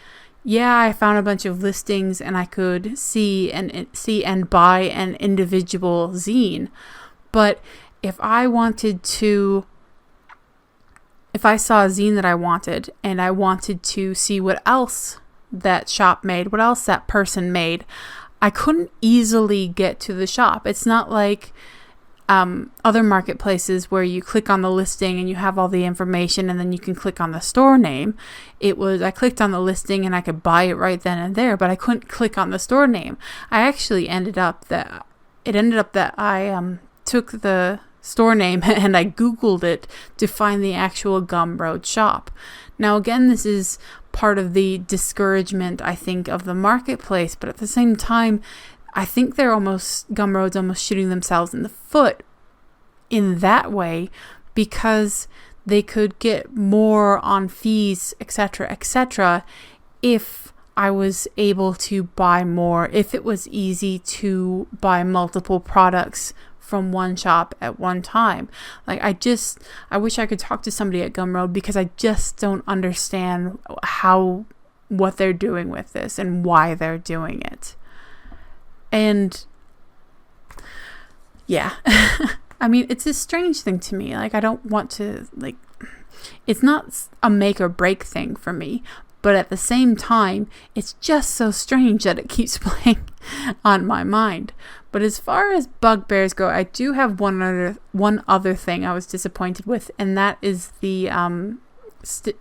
S1: I found a bunch of listings and I could see and buy an individual zine. But if I saw a zine that I wanted and I wanted to see what else that shop made, what else that person made, I couldn't easily get to the shop. It's not like other marketplaces where you click on the listing and you have all the information and then you can click on the store name. I clicked on the listing and I could buy it right then and there, but I couldn't click on the store name. I actually ended up that I took the store name and I Googled it to find the actual Gumroad shop. Now again, this is part of the discouragement, I think, of the marketplace, but at the same time, I think Gumroad's almost shooting themselves in the foot in that way, because they could get more on fees, etc., if I was able to buy more, if it was easy to buy multiple products from one shop at one time. Like I wish I could talk to somebody at Gumroad, because I just don't understand what they're doing with this and why they're doing it. And yeah, I mean, it's a strange thing to me. Like, I don't want to, it's not a make or break thing for me, but at the same time, it's just so strange that it keeps playing on my mind. But as far as bugbears go, I do have one other thing I was disappointed with, and that is the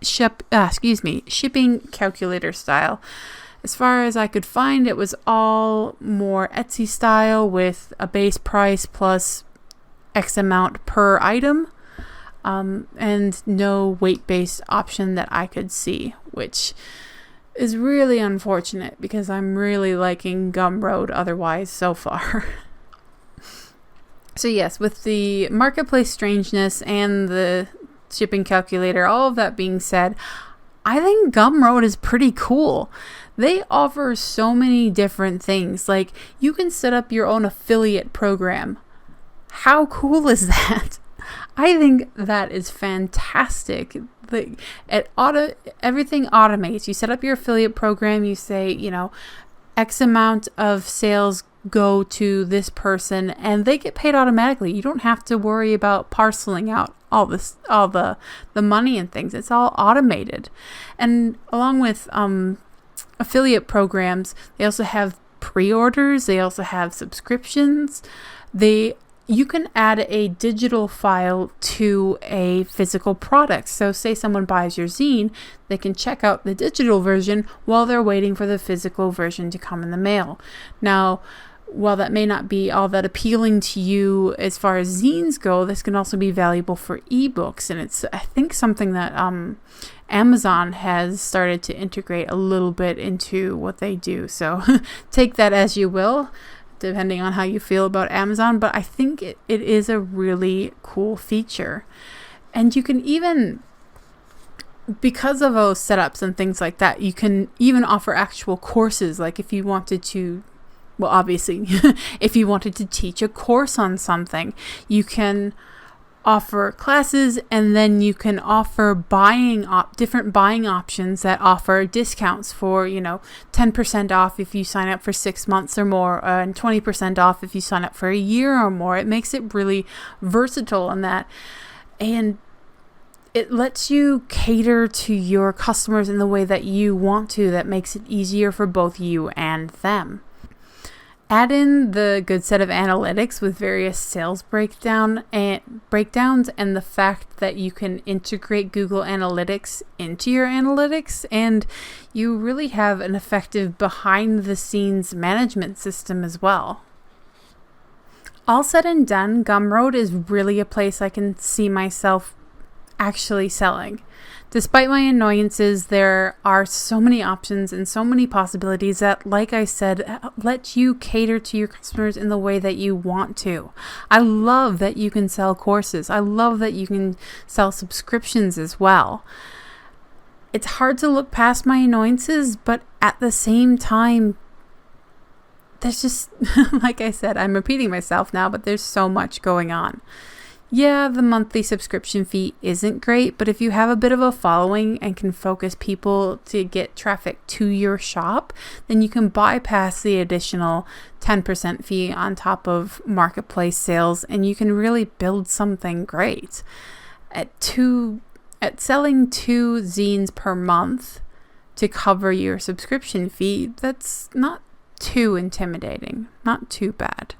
S1: shipping calculator style. As far as I could find, it was all more Etsy style with a base price plus X amount per item, and no weight-based option that I could see, which is really unfortunate because I'm really liking Gumroad otherwise so far. So yes, with the marketplace strangeness and the shipping calculator, all of that being said, I think Gumroad is pretty cool. They offer so many different things. Like, you can set up your own affiliate program. How cool is that? I think that is fantastic. Everything automates. You set up your affiliate program, you say, X amount of sales go to this person, and they get paid automatically. You don't have to worry about parceling out all the money and things. It's all automated. And along with affiliate programs, they also have pre-orders, they also have subscriptions. You can add a digital file to a physical product. So say someone buys your zine, they can check out the digital version while they're waiting for the physical version to come in the mail. Now, while that may not be all that appealing to you as far as zines go, this can also be valuable for ebooks. And it's, I think, something that Amazon has started to integrate a little bit into what they do. So take that as you will, depending on how you feel about Amazon. But I think it is a really cool feature. And you can even, because of those setups and things like that, you can even offer actual courses. Like if you wanted to, well, obviously, if you wanted to teach a course on something, you can offer classes, and then you can offer different buying options that offer discounts for 10% off if you sign up for 6 months or more, and 20% off if you sign up for a year or more. It makes it really versatile in that, and it lets you cater to your customers in the way that you want to. That makes it easier for both you and them. Add in the good set of analytics with various sales breakdowns and the fact that you can integrate Google Analytics into your analytics, and you really have an effective behind-the-scenes management system as well. All said and done, Gumroad is really a place I can see myself actually selling. Despite my annoyances, there are so many options and so many possibilities that, like I said, let you cater to your customers in the way that you want to. I love that you can sell courses. I love that you can sell subscriptions as well. It's hard to look past my annoyances, but at the same time, there's just, like I said, I'm repeating myself now, but there's so much going on. Yeah, the monthly subscription fee isn't great, but if you have a bit of a following and can focus people to get traffic to your shop, then you can bypass the additional 10% fee on top of marketplace sales, and you can really build something great. At selling 2 zines per month to cover your subscription fee, that's not too intimidating, not too bad.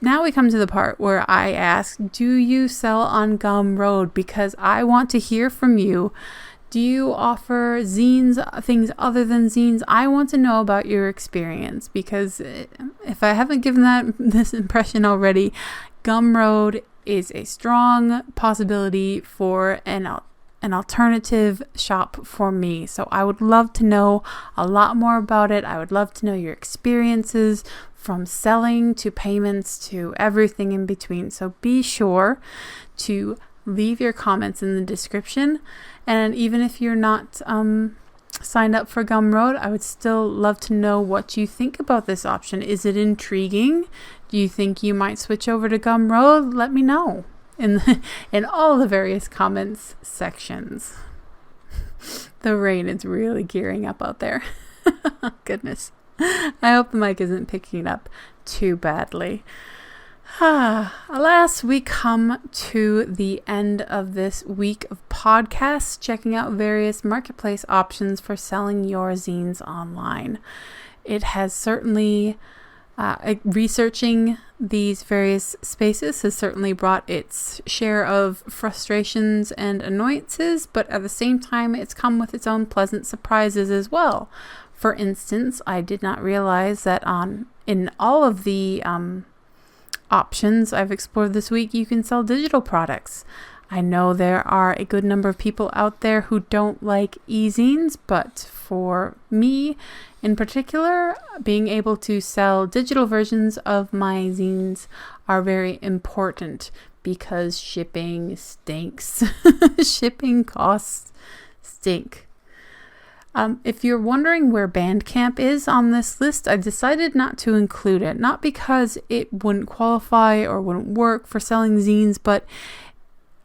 S1: Now we come to the part where I ask, do you sell on Gumroad? Because I want to hear from you. Do you offer zines, things other than zines? I want to know about your experience, because if I haven't given this impression already, Gumroad is a strong possibility for an alternative shop for me. So I would love to know a lot more about it. I would love to know your experiences from selling to payments to everything in between. So be sure to leave your comments in the description. And even if you're not signed up for Gumroad, I would still love to know what you think about this option. Is it intriguing? Do you think you might switch over to Gumroad? Let me know in all the various comments sections. The rain is really gearing up out there. Goodness. I hope the mic isn't picking up too badly. Alas, we come to the end of this week of podcasts, checking out various marketplace options for selling your zines online. It has certainly, researching these various spaces has certainly brought its share of frustrations and annoyances, but at the same time, it's come with its own pleasant surprises as well. For instance, I did not realize that in all of the options I've explored this week, you can sell digital products. I know there are a good number of people out there who don't like e-zines, but for me in particular, being able to sell digital versions of my zines are very important because shipping stinks. Shipping costs stink. If you're wondering where Bandcamp is on this list, I decided not to include it. Not because it wouldn't qualify or wouldn't work for selling zines, but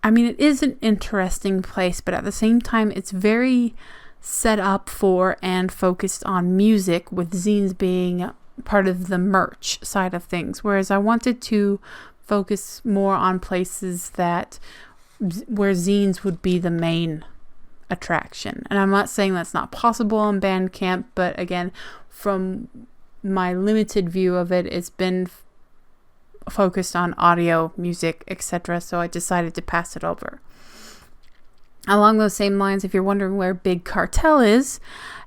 S1: I mean, it is an interesting place, but at the same time, it's very set up for and focused on music, with zines being part of the merch side of things. Whereas I wanted to focus more on places where zines would be the main attraction. And I'm not saying that's not possible on Bandcamp, but again, from my limited view of it, it's been focused on audio, music, etc. So I decided to pass it over. Along those same lines, if you're wondering where Big Cartel is,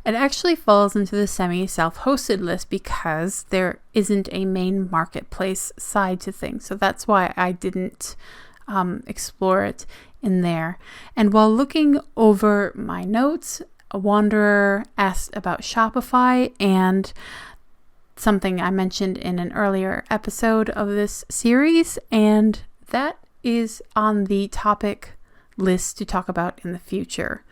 S1: it actually falls into the semi-self-hosted list because there isn't a main marketplace side to things. So that's why I didn't explore it in there. And while looking over my notes, a wanderer asked about Shopify and something I mentioned in an earlier episode of this series, and that is on the topic list to talk about in the future.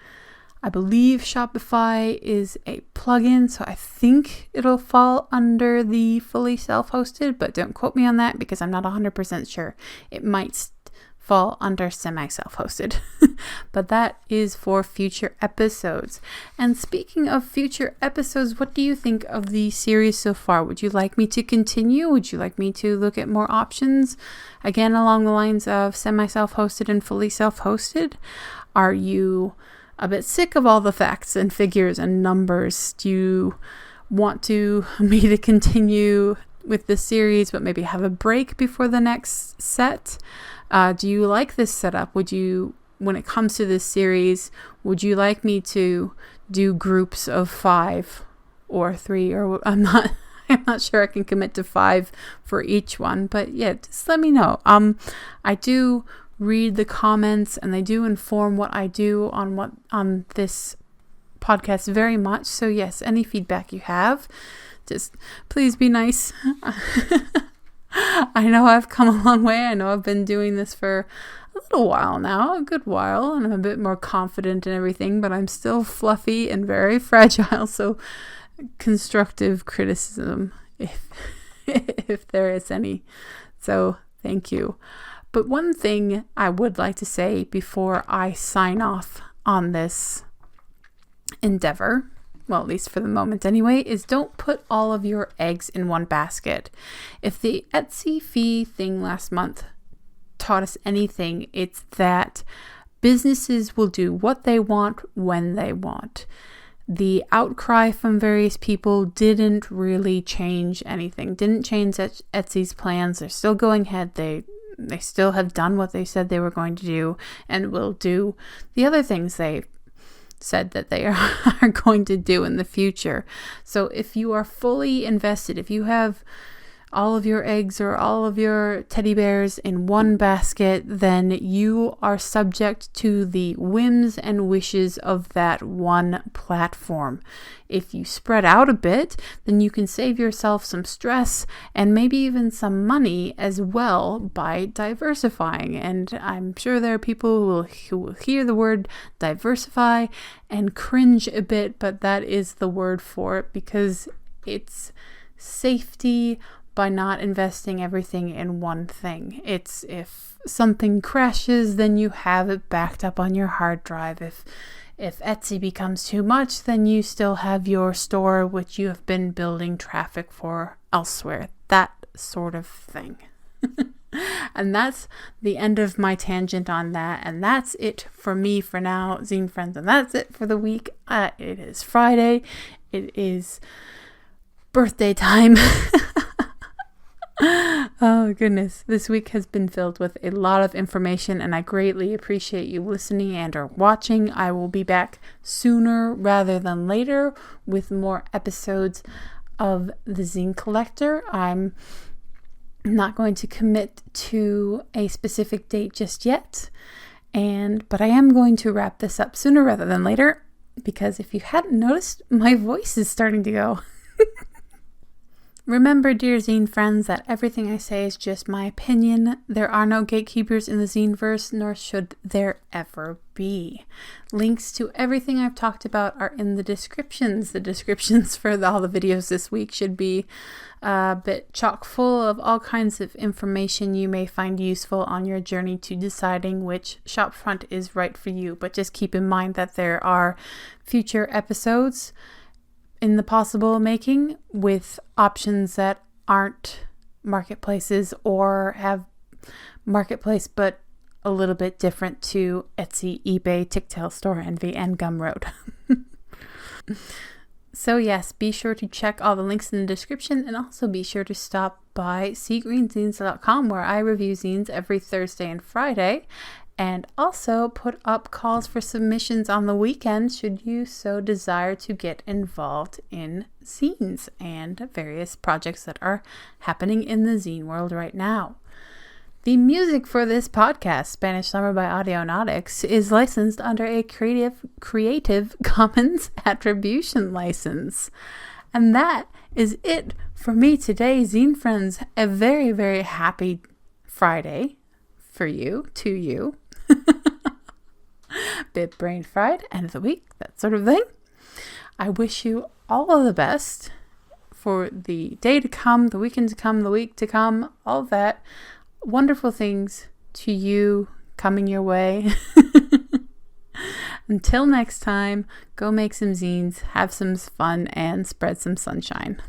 S1: I believe Shopify is a plugin, so I think it'll fall under the fully self-hosted, but don't quote me on that because I'm not 100% sure. It might fall under semi-self-hosted. But that is for future episodes. And speaking of future episodes, what do you think of the series so far? Would you like me to continue? Would you like me to look at more options? Again, along the lines of semi-self-hosted and fully self-hosted? Are you a bit sick of all the facts and figures and numbers? Do you want me to continue with this series, but maybe have a break before the next set? Do you like this setup? When it comes to this series, would you like me to do groups of 5 or 3? Or I'm not sure I can commit to 5 for each one, but yeah, just let me know. I do read the comments, and they do inform what I do on this podcast very much. So yes, any feedback you have, just please be nice. I know I've come a long way. I know I've been doing this for a little while now, a good while, and I'm a bit more confident in everything, but I'm still fluffy and very fragile. So constructive criticism, if there is any. So thank you. But one thing I would like to say before I sign off on this endeavor, well, at least for the moment anyway, is don't put all of your eggs in one basket. If the Etsy fee thing last month taught us anything, it's that businesses will do what they want when they want. The outcry from various people didn't really change anything, didn't change Etsy's plans. They're still going ahead. They still have done what they said they were going to do, and will do the other things they said that they are going to do in the future. So if you are fully invested, if you have all of your eggs or all of your teddy bears in one basket, then you are subject to the whims and wishes of that one platform. If you spread out a bit, then you can save yourself some stress and maybe even some money as well by diversifying. And I'm sure there are people who will hear the word diversify and cringe a bit, but that is the word for it, because it's safety by not investing everything in one thing. It's if something crashes, then you have it backed up on your hard drive. If Etsy becomes too much, then you still have your store, which you have been building traffic for elsewhere. That sort of thing. And that's the end of my tangent on that. And that's it for me for now, Zine friends. And that's it for the week. It is Friday. It is birthday time. Oh goodness, this week has been filled with a lot of information, and I greatly appreciate you listening and or watching. I will be back sooner rather than later with more episodes of the Zine Collector. I'm not going to commit to a specific date just yet, but I am going to wrap this up sooner rather than later, because if you hadn't noticed, my voice is starting to go. Remember, dear zine friends, that everything I say is just my opinion. There are no gatekeepers in the zine-verse, nor should there ever be. Links to everything I've talked about are in the descriptions. The descriptions for all the videos this week should be a bit chock full of all kinds of information you may find useful on your journey to deciding which shopfront is right for you. But just keep in mind that there are future episodes in the possible making with options that aren't marketplaces or have marketplace but a little bit different to Etsy, eBay, Ticktail Store, Envy, and Gumroad. So yes, be sure to check all the links in the description, and also be sure to stop by seagreenzines.com, where I review zines every Thursday and Friday, and also put up calls for submissions on the weekend should you so desire to get involved in zines and various projects that are happening in the zine world right now. The music for this podcast, Spanish Summer by Audionautics, is licensed under a Creative Commons Attribution license. And that is it for me today, zine friends. A very, very happy Friday for you, to you. Bit brain fried, end of the week, that sort of thing. I wish you all of the best for the day to come, the weekend to come, the week to come, all that. Wonderful things to you coming your way. Until next time, go make some zines, have some fun, and spread some sunshine.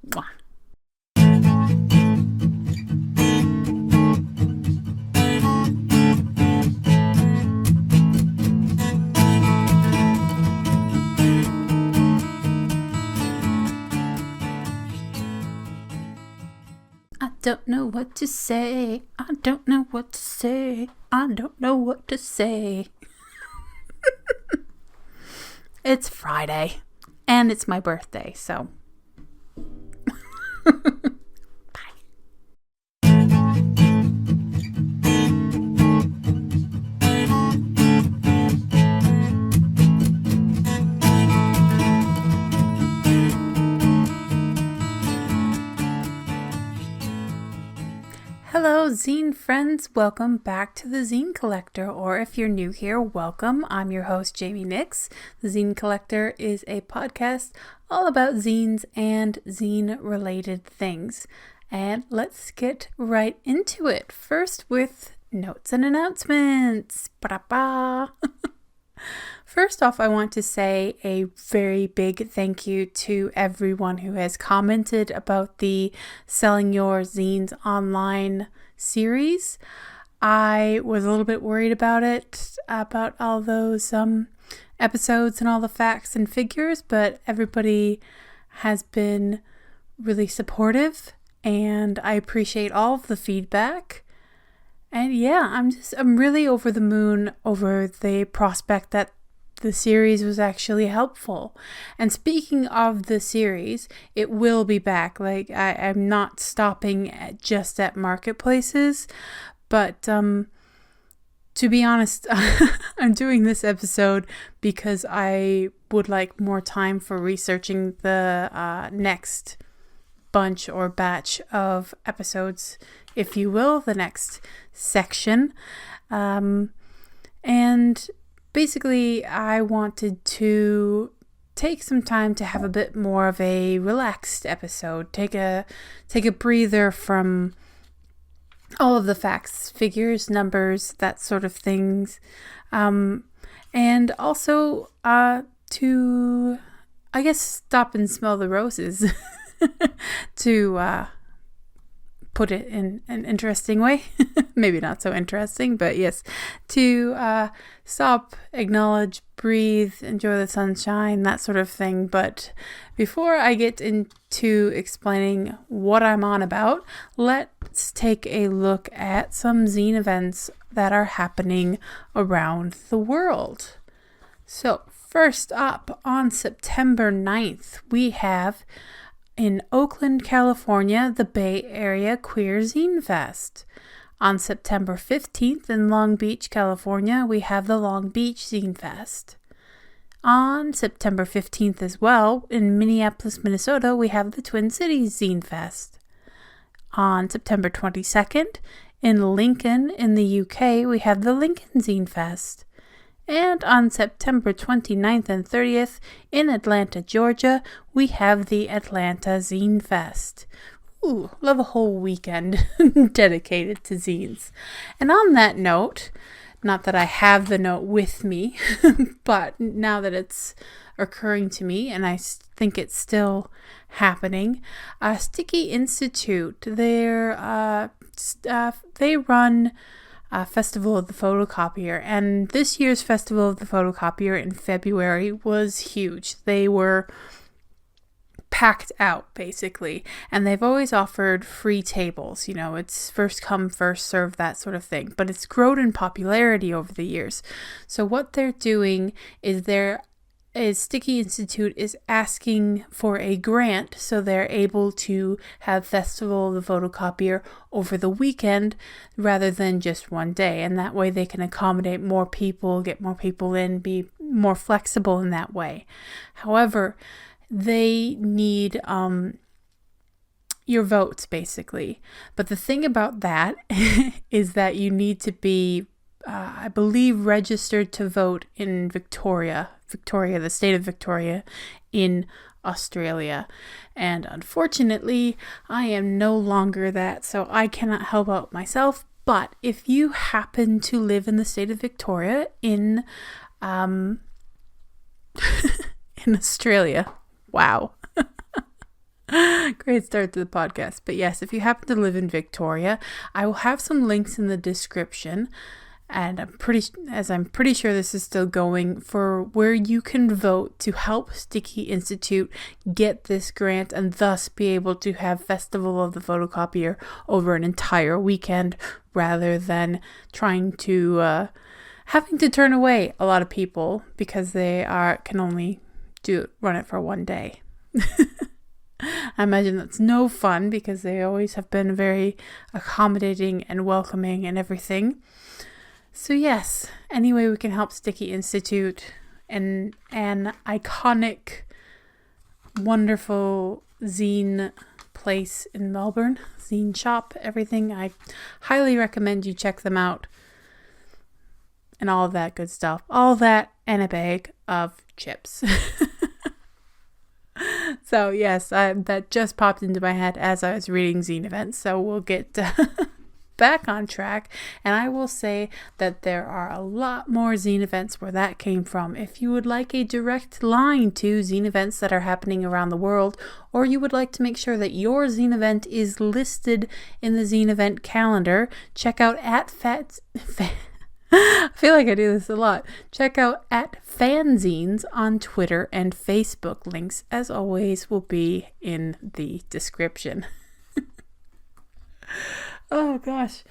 S1: Mwah. I don't know what to say. I don't know what to say. I don't know what to say. It's Friday, and it's my birthday, so bye. friends, welcome back to the Zine Collector, or if you're new here, welcome. I'm your host, Jamie Nyx. The Zine Collector is a podcast all about zines and zine-related things. And let's get right into it. First with notes and announcements. Ba-da-ba. First off, I want to say a very big thank you to everyone who has commented about the Selling Your Zines Online series. I was a little bit worried about it, about all those episodes and all the facts and figures, but everybody has been really supportive and I appreciate all of the feedback. And yeah, I'm really over the moon over the prospect that the series was actually helpful. And speaking of the series, it will be back. I'm not stopping just at marketplaces, but to be honest, I'm doing this episode because I would like more time for researching the next bunch or batch of episodes, if you will, the next section. And basically, I wanted to take some time to have a bit more of a relaxed episode, take a breather from all of the facts, figures, numbers, that sort of things, and also to, I guess, stop and smell the roses, to put it in an interesting way. Maybe not so interesting, but yes, to stop, acknowledge, breathe, enjoy the sunshine, that sort of thing. But before I get into explaining what I'm on about, let's take a look at some zine events that are happening around the world. So first up, on September 9th, we have in Oakland, California, the Bay Area Queer Zine Fest. On September 15th in Long Beach, California, we have the Long Beach Zine Fest. On September 15th as well, in Minneapolis, Minnesota, we have the Twin Cities Zine Fest. On September 22nd, in Lincoln, in the UK, we have the Lincoln Zine Fest. And on September 29th and 30th, in Atlanta, Georgia, we have the Atlanta Zine Fest. Ooh, love a whole weekend dedicated to zines. And on that note, not that I have the note with me, but now that it's occurring to me, and I think it's still happening, Sticky Institute, they run Festival of the Photocopier, and this year's Festival of the Photocopier in February was huge. They were packed out, basically, and they've always offered free tables. It's first come, first serve, that sort of thing, but it's grown in popularity over the years. So what they're doing is Sticky Institute is asking for a grant so they're able to have Festival of the Photocopier over the weekend rather than just one day. And that way they can accommodate more people, get more people in, be more flexible in that way. However, they need your votes, basically. But the thing about that is that you need to be I believe, registered to vote in Victoria, the state of Victoria, in Australia. And unfortunately, I am no longer that, so I cannot help out myself. But if you happen to live in the state of Victoria in Australia, wow. Great start to the podcast. But yes, if you happen to live in Victoria, I will have some links in the description. And I'm pretty sure this is still going, for where you can vote to help Sticky Institute get this grant and thus be able to have Festival of the Photocopier over an entire weekend rather than trying to having to turn away a lot of people because they can only run it for one day. I imagine that's no fun because they always have been very accommodating and welcoming and everything. So yes, any way we can help Sticky Institute and an iconic, wonderful zine place in Melbourne, Zine Shop, everything. I highly recommend you check them out. And all of that good stuff. All that and a bag of chips. So yes, that just popped into my head as I was reading Zine events. So we'll get back on track. And I will say that there are a lot more Zine events where that came from. If you would like a direct line to Zine events that are happening around the world, or you would like to make sure that your Zine event is listed in the Zine event calendar, check out I feel like I do this a lot. Check out @fanzines on Twitter and Facebook. Links, as always, will be in the description. Oh, gosh.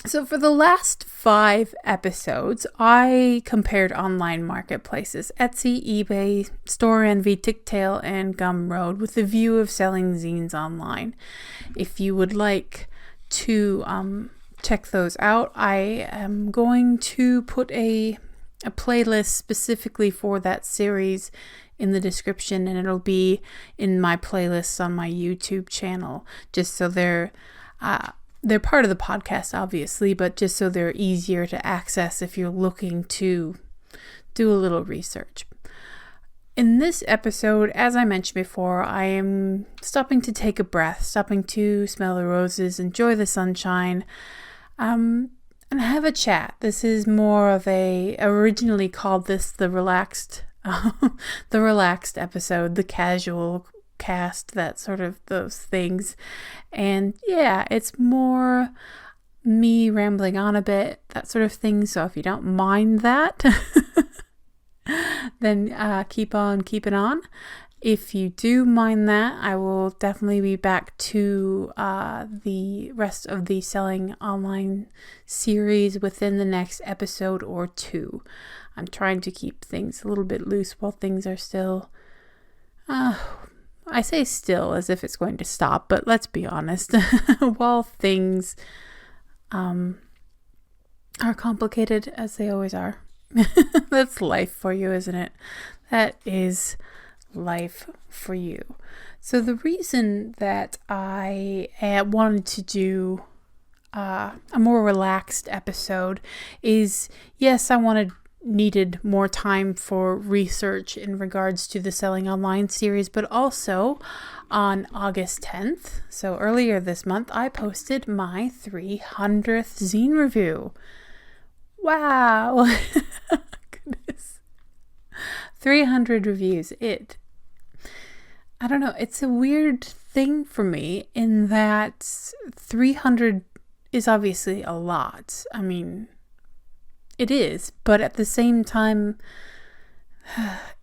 S1: So for the last 5 episodes, I compared online marketplaces, Etsy, eBay, Store Envy, Ticktail, and Gumroad with the view of selling zines online. If you would like to check those out, I am going to put a playlist specifically for that series in the description, and it'll be in my playlists on my YouTube channel, just so they're part of the podcast, obviously, but just so they're easier to access if you're looking to do a little research. In this episode, as I mentioned before, I am stopping to take a breath, stopping to smell the roses, enjoy the sunshine, and have a chat. This is more of originally called this the relaxed episode, the casual cast, that sort of those things. And yeah, it's more me rambling on a bit, that sort of thing. So if you don't mind that, then keep on keeping on. If you do mind that, I will definitely be back to the rest of the Selling Online series within the next episode or 2. I'm trying to keep things a little bit loose while things are still... I say still as if it's going to stop, but let's be honest. While things are complicated, as they always are. That's life for you, isn't it? That is life for you. So the reason that I wanted to do a more relaxed episode is, yes, I needed more time for research in regards to the Selling Online series, but also on August 10th, so earlier this month, I posted my 300th zine review. Wow. Goodness. 300 reviews. I don't know, it's a weird thing for me in that 300 is obviously a lot. I mean, it is, but at the same time,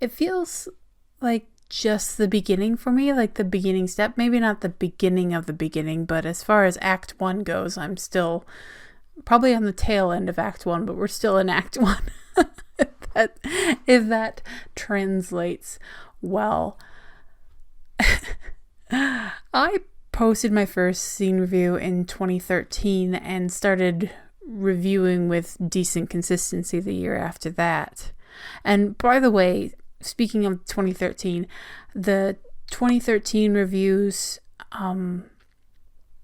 S1: it feels like just the beginning for me, like the beginning step. Maybe not the beginning of the beginning, but as far as Act 1 goes, I'm still probably on the tail end of Act 1, but we're still in Act 1. if that translates well. I posted my first zine review in 2013 and started reviewing with decent consistency the year after that. And by the way, speaking of 2013, the 2013 reviews,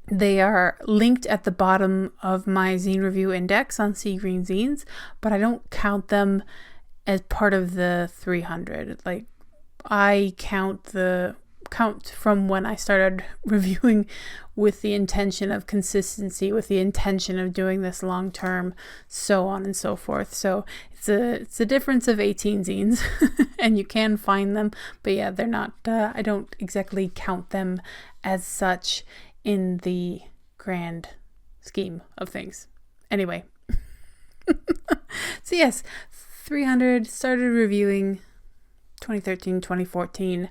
S1: they are linked at the bottom of my zine review index on Sea Green Zines, but I don't count them as part of the 300. Like, I count from when I started reviewing with the intention of consistency, with the intention of doing this long term, so on and so forth. So it's a difference of 18 zines, and you can find them, but yeah, they're not. I don't exactly count them as such in the grand scheme of things. Anyway, so yes, 300, started reviewing 2013, 2014.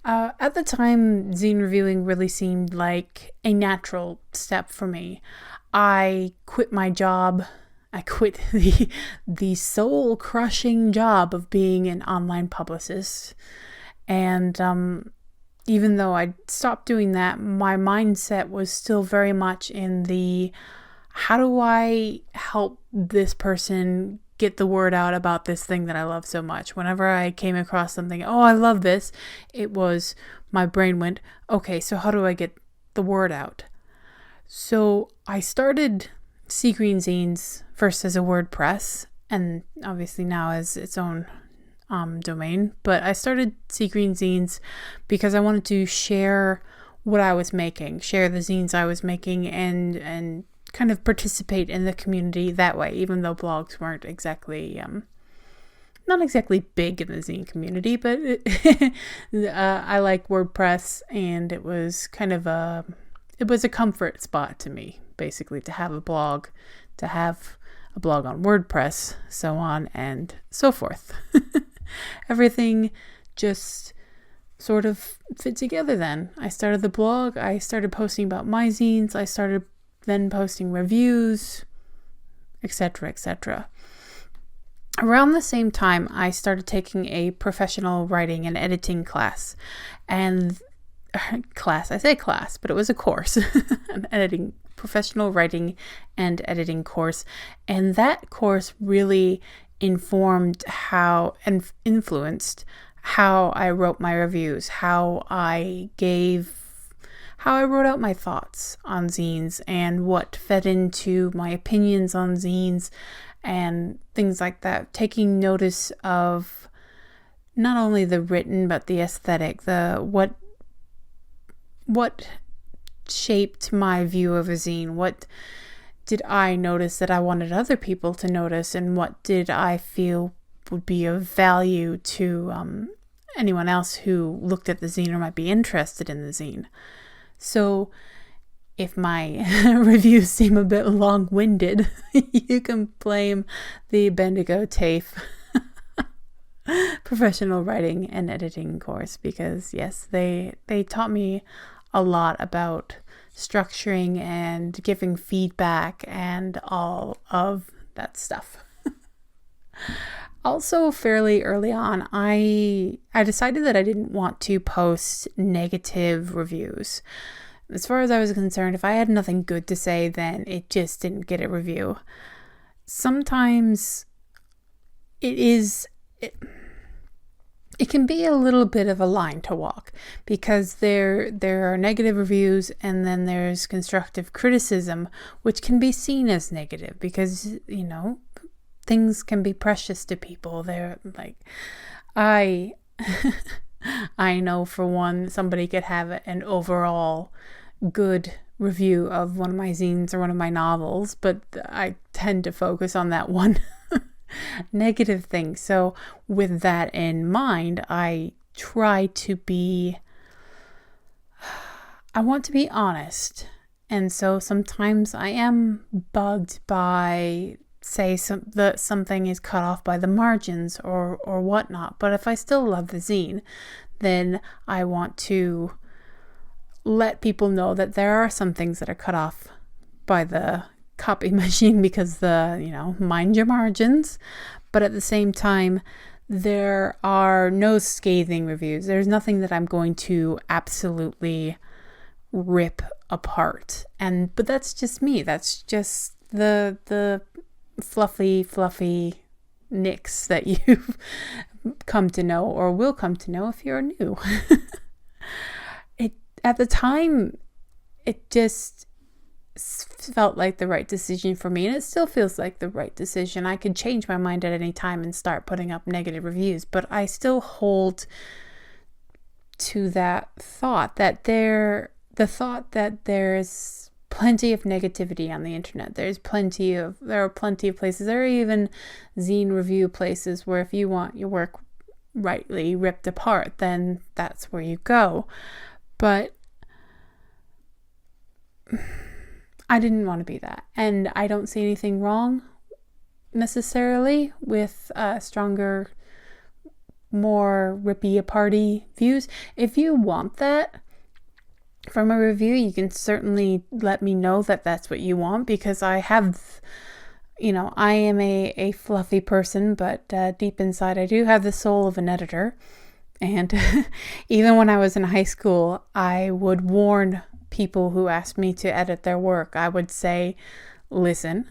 S1: At the time, zine reviewing really seemed like a natural step for me. I quit my job. I quit the soul-crushing job of being an online publicist. And even though I stopped doing that, my mindset was still very much in the, how do I help this person get the word out about this thing that I love so much. Whenever I came across something, oh, I love this, my brain went, okay, so how do I get the word out? So I started Sea Green Zines first as a WordPress, and obviously now as its own domain. But I started Sea Green Zines because I wanted to share what I was making, share the zines I was making, and kind of participate in the community that way, even though blogs weren't exactly not exactly big in the zine community, but I like WordPress, and it was a comfort spot to me, basically, to have a blog on WordPress, so on and so forth. Everything just sort of fit together then. I started the blog, I started posting about my zines, I started then posting reviews, etc., etc. Around the same time, I started taking a professional writing and editing class. And I say class, but it was a course, an professional writing and editing course. And that course really informed and influenced how I wrote my reviews, how I wrote out my thoughts on zines, and what fed into my opinions on zines and things like that. Taking notice of not only the written but the aesthetic, what shaped my view of a zine, what did I notice that I wanted other people to notice, and what did I feel would be of value to anyone else who looked at the zine or might be interested in the zine. So if my reviews seem a bit long-winded, you can blame the Bendigo TAFE professional writing and editing course, because yes, they taught me a lot about structuring and giving feedback and all of that stuff. Also, fairly early on, I decided that I didn't want to post negative reviews. As far as I was concerned, if I had nothing good to say, then it just didn't get a review. Sometimes it can be a little bit of a line to walk, because there are negative reviews and then there's constructive criticism, which can be seen as negative because, things can be precious to people. They're like, I know for one, somebody could have an overall good review of one of my zines or one of my novels, but I tend to focus on that one negative thing. So with that in mind, I want to be honest. And so sometimes I am bugged by, say, something is cut off by the margins or whatnot. But if I still love the zine, then I want to let people know that there are some things that are cut off by the copy machine because mind your margins. But at the same time, there are no scathing reviews. There's nothing that I'm going to absolutely rip apart. But that's just me. That's just the fluffy Nyx that you've come to know or will come to know if you're new. At the time, it just felt like the right decision for me, and it still feels like the right decision. I could change my mind at any time and start putting up negative reviews, but I still hold to that thought that there's plenty of negativity on the internet. There are plenty of places. There are even zine review places where if you want your work rightly ripped apart, then that's where you go. But I didn't want to be that. And I don't see anything wrong necessarily with stronger, more rippy-aparty views. If you want that from a review, you can certainly let me know that that's what you want, because I have, I am a fluffy person, but deep inside I do have the soul of an editor. And even when I was in high school, I would warn people who asked me to edit their work. I would say, listen,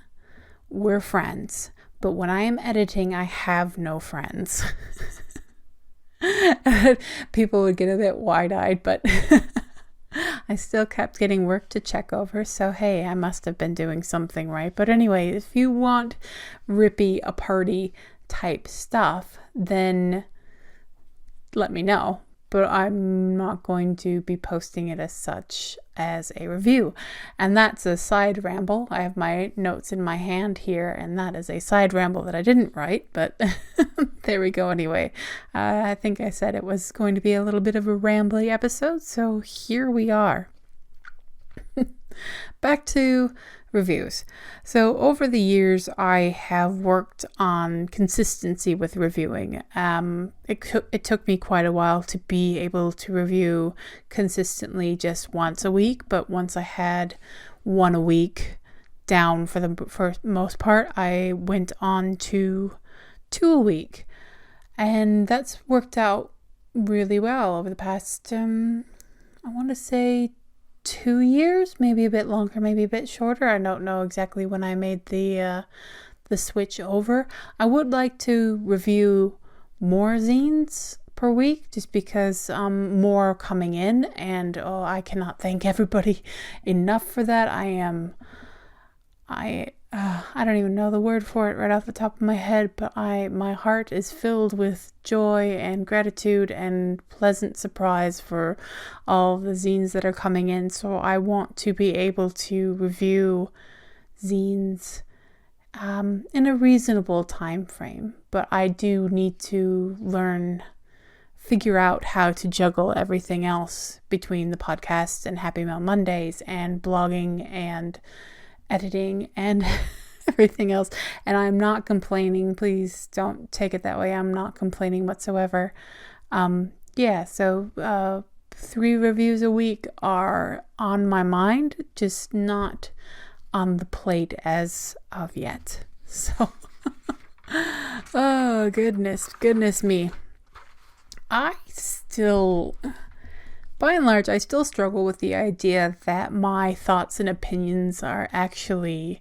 S1: we're friends, but when I am editing, I have no friends. People would get a bit wide-eyed, but I still kept getting work to check over, so hey, I must have been doing something right. But anyway, if you want rippy, a party type stuff, then let me know. But I'm not going to be posting it as such as a review. And that's a side ramble. I have my notes in my hand here, and that is a side ramble that I didn't write, but there we go anyway. I think I said it was going to be a little bit of a rambly episode, so here we are. Back to reviews. So over the years, I have worked on consistency with reviewing. It took me quite a while to be able to review consistently just once a week, but once I had one a week down for the most part, I went on to 2 a week, and that's worked out really well over the past I want to say 2 years, maybe a bit longer, maybe a bit shorter. I don't know exactly when I made the switch over. I would like to review more zines per week, just because more coming in, and I cannot thank everybody enough for that. I don't even know the word for it right off the top of my head, but my heart is filled with joy and gratitude and pleasant surprise for all the zines that are coming in. So I want to be able to review zines in a reasonable time frame, but I do need to figure out how to juggle everything else between the podcast and Happy Mail Mondays and blogging and editing and everything else. And I'm not complaining. Please don't take it that way. I'm not complaining whatsoever. So 3 reviews a week are on my mind, just not on the plate as of yet. So, oh, goodness me. By and large, I still struggle with the idea that my thoughts and opinions are actually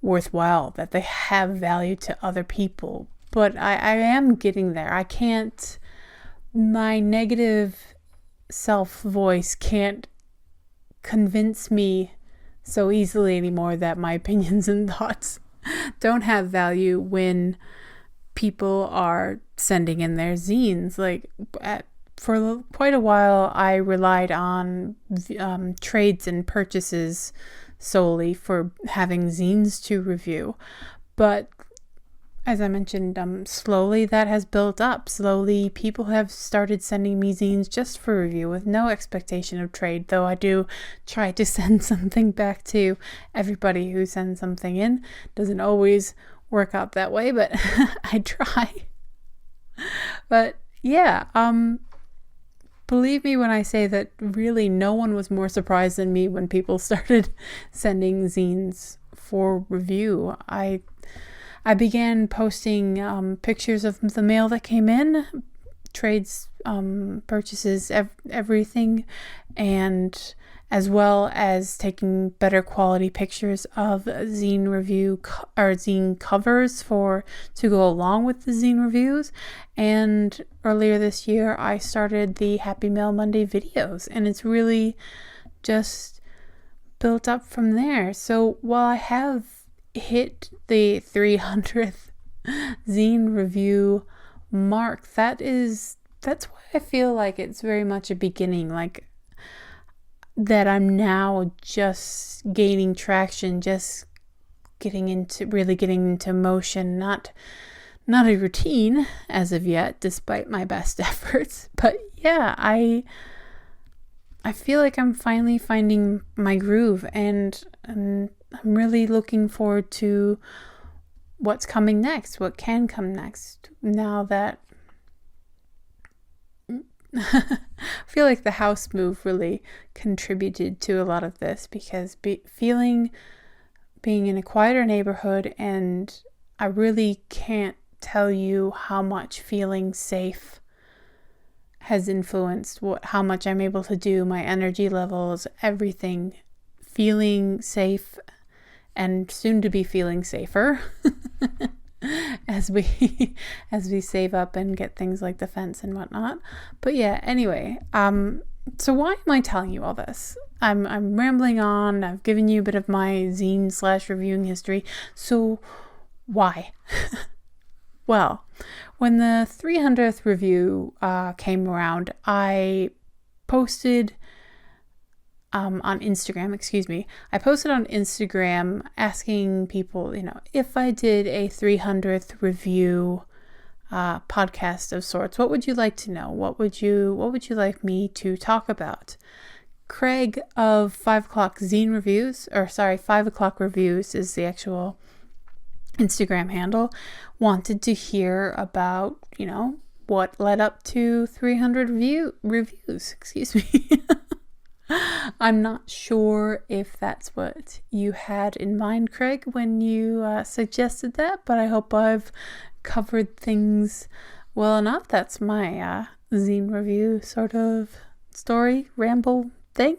S1: worthwhile, that they have value to other people. But I am getting there. My negative self-voice can't convince me so easily anymore that my opinions and thoughts don't have value when people are sending in their zines. For quite a while, I relied on trades and purchases solely for having zines to review. But as I mentioned, slowly that has built up. Slowly, people have started sending me zines just for review with no expectation of trade, though I do try to send something back to everybody who sends something in. Doesn't always work out that way, but I try. But yeah, believe me when I say that really no one was more surprised than me when people started sending zines for review. I began posting pictures of the mail that came in, trades, purchases, everything, and as well as taking better quality pictures of zine review or zine covers to go along with the zine reviews. And earlier this year, I started the Happy Mail Monday videos, and it's really just built up from there. So while I have hit the 300th zine review mark, that's why I feel like it's very much a beginning, like that I'm now just gaining traction, just getting into motion, not a routine as of yet, despite my best efforts. But yeah, I feel like I'm finally finding my groove, and I'm really looking forward to what's coming next, what can come next, now that I feel like the house move really contributed to a lot of this, because being in a quieter neighborhood, and I really can't tell you how much feeling safe has influenced how much I'm able to do, my energy levels, everything. Feeling safe and soon to be feeling safer as we save up and get things like the fence and whatnot. But yeah, anyway, so why am I telling you all this? I'm rambling on. I've given you a bit of my zine/reviewing history. So why? Well, when the 300th review came around, I posted on Instagram, I posted on Instagram asking people, if I did a 300th review podcast of sorts, what would you like to know? What would you like me to talk about? Craig of 5 o'clock zine reviews, 5 o'clock reviews is the actual Instagram handle, wanted to hear about, what led up to 300 reviews, excuse me. I'm not sure if that's what you had in mind, Craig, when you suggested that, but I hope I've covered things well enough. That's my zine review sort of story, ramble thing.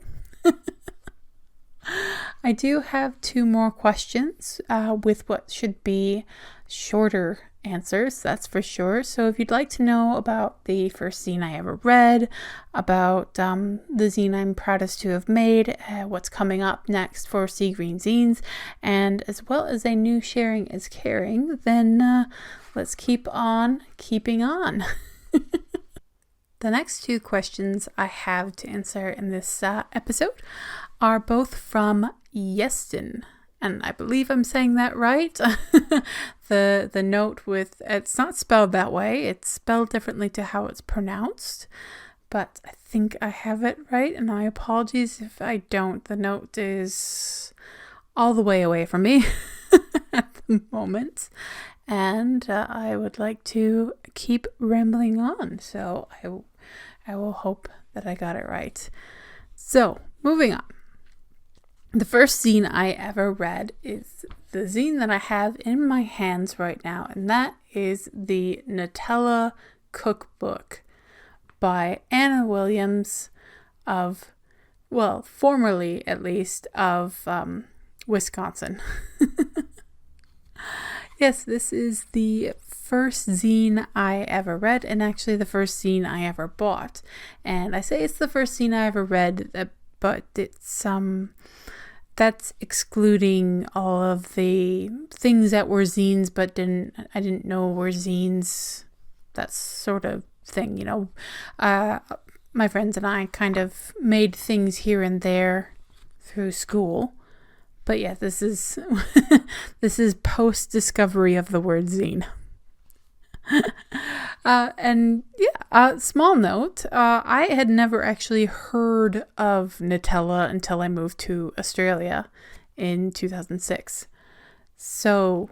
S1: I do have 2 more questions with what should be shorter answers, that's for sure. So if you'd like to know about the first zine I ever read, about the zine I'm proudest to have made, what's coming up next for Sea Green Zines, and as well as a new Sharing is Caring, then let's keep on keeping on. The next 2 questions I have to answer in this episode are both from Yeston, and I believe I'm saying that right. The note with, it's not spelled that way, it's spelled differently to how it's pronounced, but I think I have it right, and my apologies if I don't. The note is all the way away from me at the moment, and I would like to keep rambling on, so I will hope that I got it right. So, moving on. The first zine I ever read is the zine that I have in my hands right now, and that is the Nutella Cookbook by Anna Williams formerly at least, of Wisconsin. Yes, this is the first zine I ever read, and actually the first zine I ever bought. And I say it's the first zine I ever read, but it's that's excluding all of the things that were zines but I didn't know were zines, that sort of thing, my friends and I kind of made things here and there through school. But yeah, this is this is post-discovery of the word zine. Small note, I had never actually heard of Nutella until I moved to Australia in 2006. So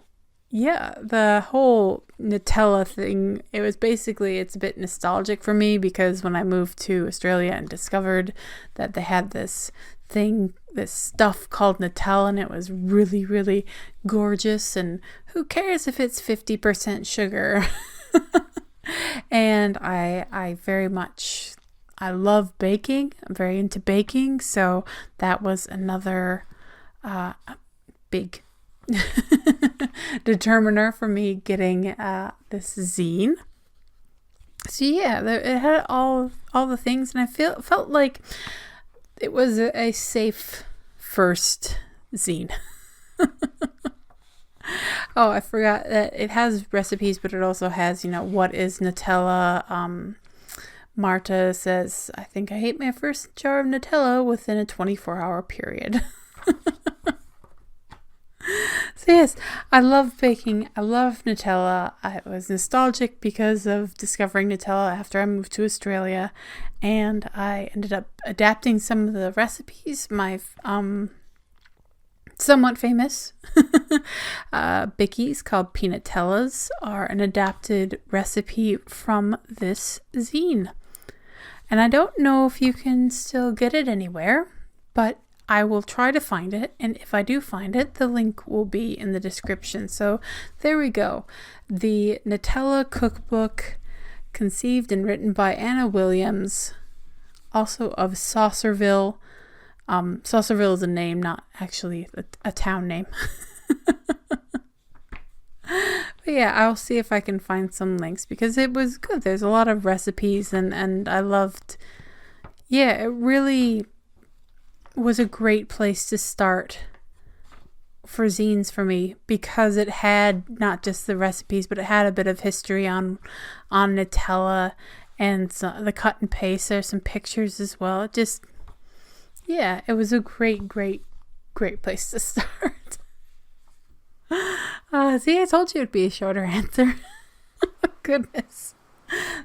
S1: yeah, the whole Nutella thing, it's a bit nostalgic for me, because when I moved to Australia and discovered that they had this stuff called Nutella, and it was really, really gorgeous, and who cares if it's 50% sugar? And I love baking. I'm very into baking, so that was another big determiner for me getting this zine. So yeah, it had all the things, and I felt like it was a safe first zine. Oh, I forgot that it has recipes, but it also has, what is Nutella. Marta says, I think I ate my first jar of Nutella within a 24-hour period. So yes, I love baking. I love Nutella. I was nostalgic because of discovering Nutella after I moved to Australia, and I ended up adapting some of the recipes. My somewhat famous bickies called Peanatellas are an adapted recipe from this zine. And I don't know if you can still get it anywhere, but I will try to find it, and if I do find it, the link will be in the description. So there we go. The Nutella Cookbook, conceived and written by Anna Williams, also of Saucerville, Saucerville is a name, not actually a town name. But yeah, I'll see if I can find some links because it was good. There's a lot of recipes and I loved, it really was a great place to start for zines for me because it had not just the recipes, but it had a bit of history on Nutella and the cut and paste. There's some pictures as well. It just, it was a great place to start. See, I told you it'd be a shorter answer. Goodness.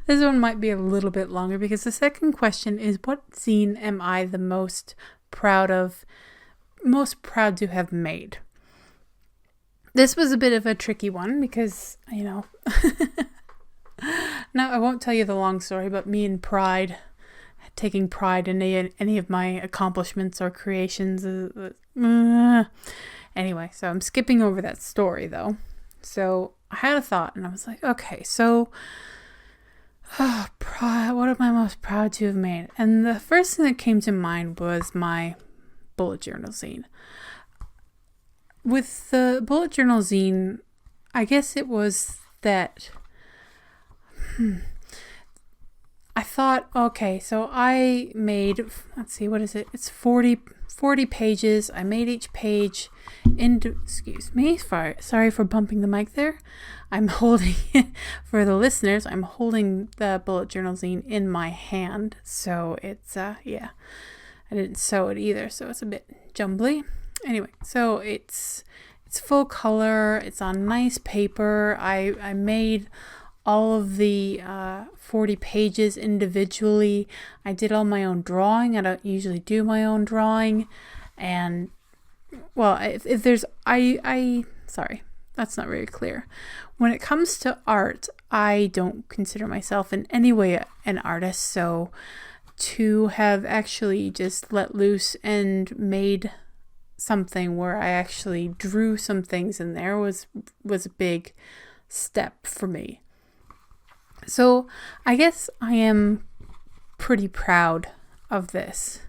S1: This one might be a little bit longer because the second question is, what zine am I the most proud to have made? This was a bit of a tricky one because, now I won't tell you the long story, but me and taking pride in any of my accomplishments or creations. Anyway, so I'm skipping over that story though. So I had a thought and I was like, okay, so what am I most proud to have made? And the first thing that came to mind was my bullet journal zine. With the bullet journal zine, I guess it was that I thought, okay, so I made, let's see, what is it? It's 40 pages. I made each page into, excuse me, sorry for bumping the mic there. I'm holding, for the listeners, I'm holding the bullet journal zine in my hand. So it's, I didn't sew it either, so it's a bit jumbly. Anyway, so it's full color. It's on nice paper. I made all of the 40 pages individually. I did all my own drawing. I don't usually do my own drawing. And, well, if there's, sorry, that's not very clear. When it comes to art, I don't consider myself in any way an artist. So to have actually just let loose and made something where I actually drew some things in there was a big step for me. So I guess I am pretty proud of this.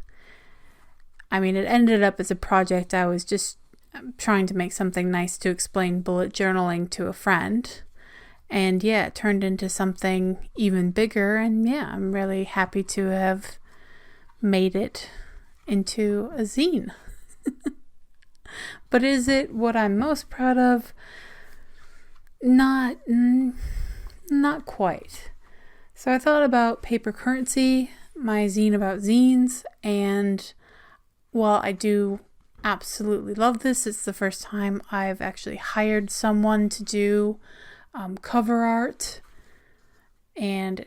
S1: I mean, it ended up as a project. I was just trying to make something nice to explain bullet journaling to a friend. And it turned into something even bigger. And I'm really happy to have made it into a zine. But is it what I'm most proud of? Not quite. So I thought about Paper Currency, my zine about zines, and while I do absolutely love this, it's the first time I've actually hired someone to do cover art, and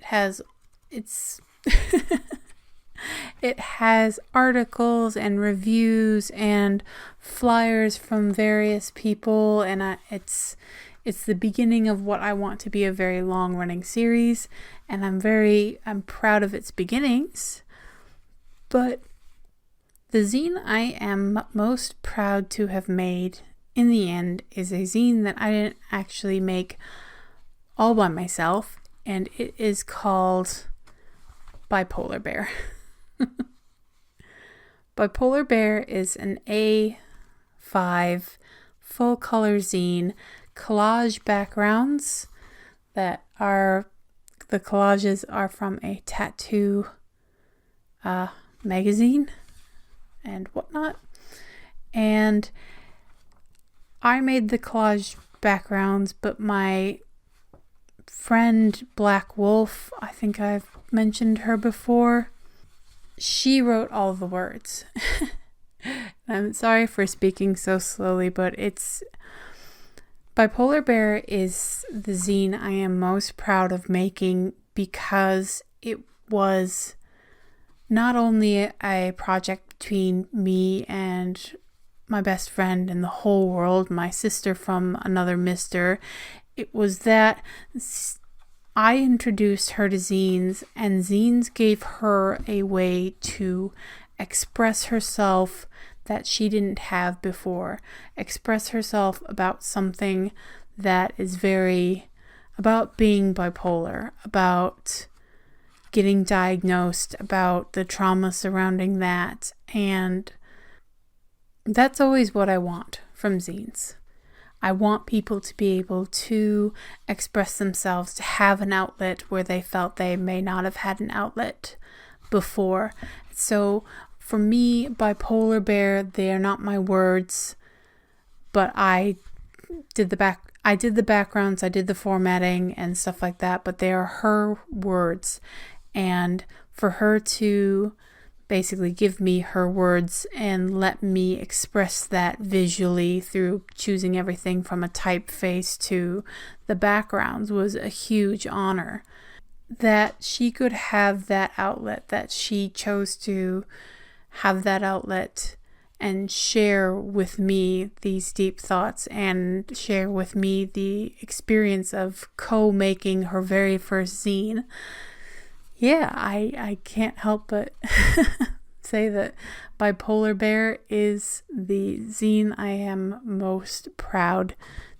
S1: it has articles and reviews and flyers from various people, and it's the beginning of what I want to be a very long running series, and I'm proud of its beginnings. But the zine I am most proud to have made in the end is a zine that I didn't actually make all by myself, and it is called Bipolar Bear. Bipolar Bear is an A5 full color zine, collage backgrounds that are, the collages are from a tattoo magazine and whatnot. And I made the collage backgrounds, but my friend Black Wolf, I think I've mentioned her before, she wrote all the words. I'm sorry for speaking so slowly, but it's Bipolar Bear is the zine I am most proud of making because it was not only a project between me and my best friend in the whole world, my sister from another mister. It was that I introduced her to zines, and zines gave her a way to express herself that she didn't have before. Express herself about something that is very about being bipolar, about getting diagnosed, about the trauma surrounding that, and that's always what I want from zines. I want people to be able to express themselves, to have an outlet where they felt they may not have had an outlet before. So for me, Bipolar Bear, they are not my words, but I did the backgrounds, I did the formatting and stuff like that, but they are her words. And for her to basically give me her words and let me express that visually through choosing everything from a typeface to the backgrounds was a huge honor. That she could have that outlet, that she chose to have that outlet and share with me these deep thoughts and share with me the experience of co-making her very first zine. Yeah, I can't help but say that Bipolar Bear is the zine I am most proud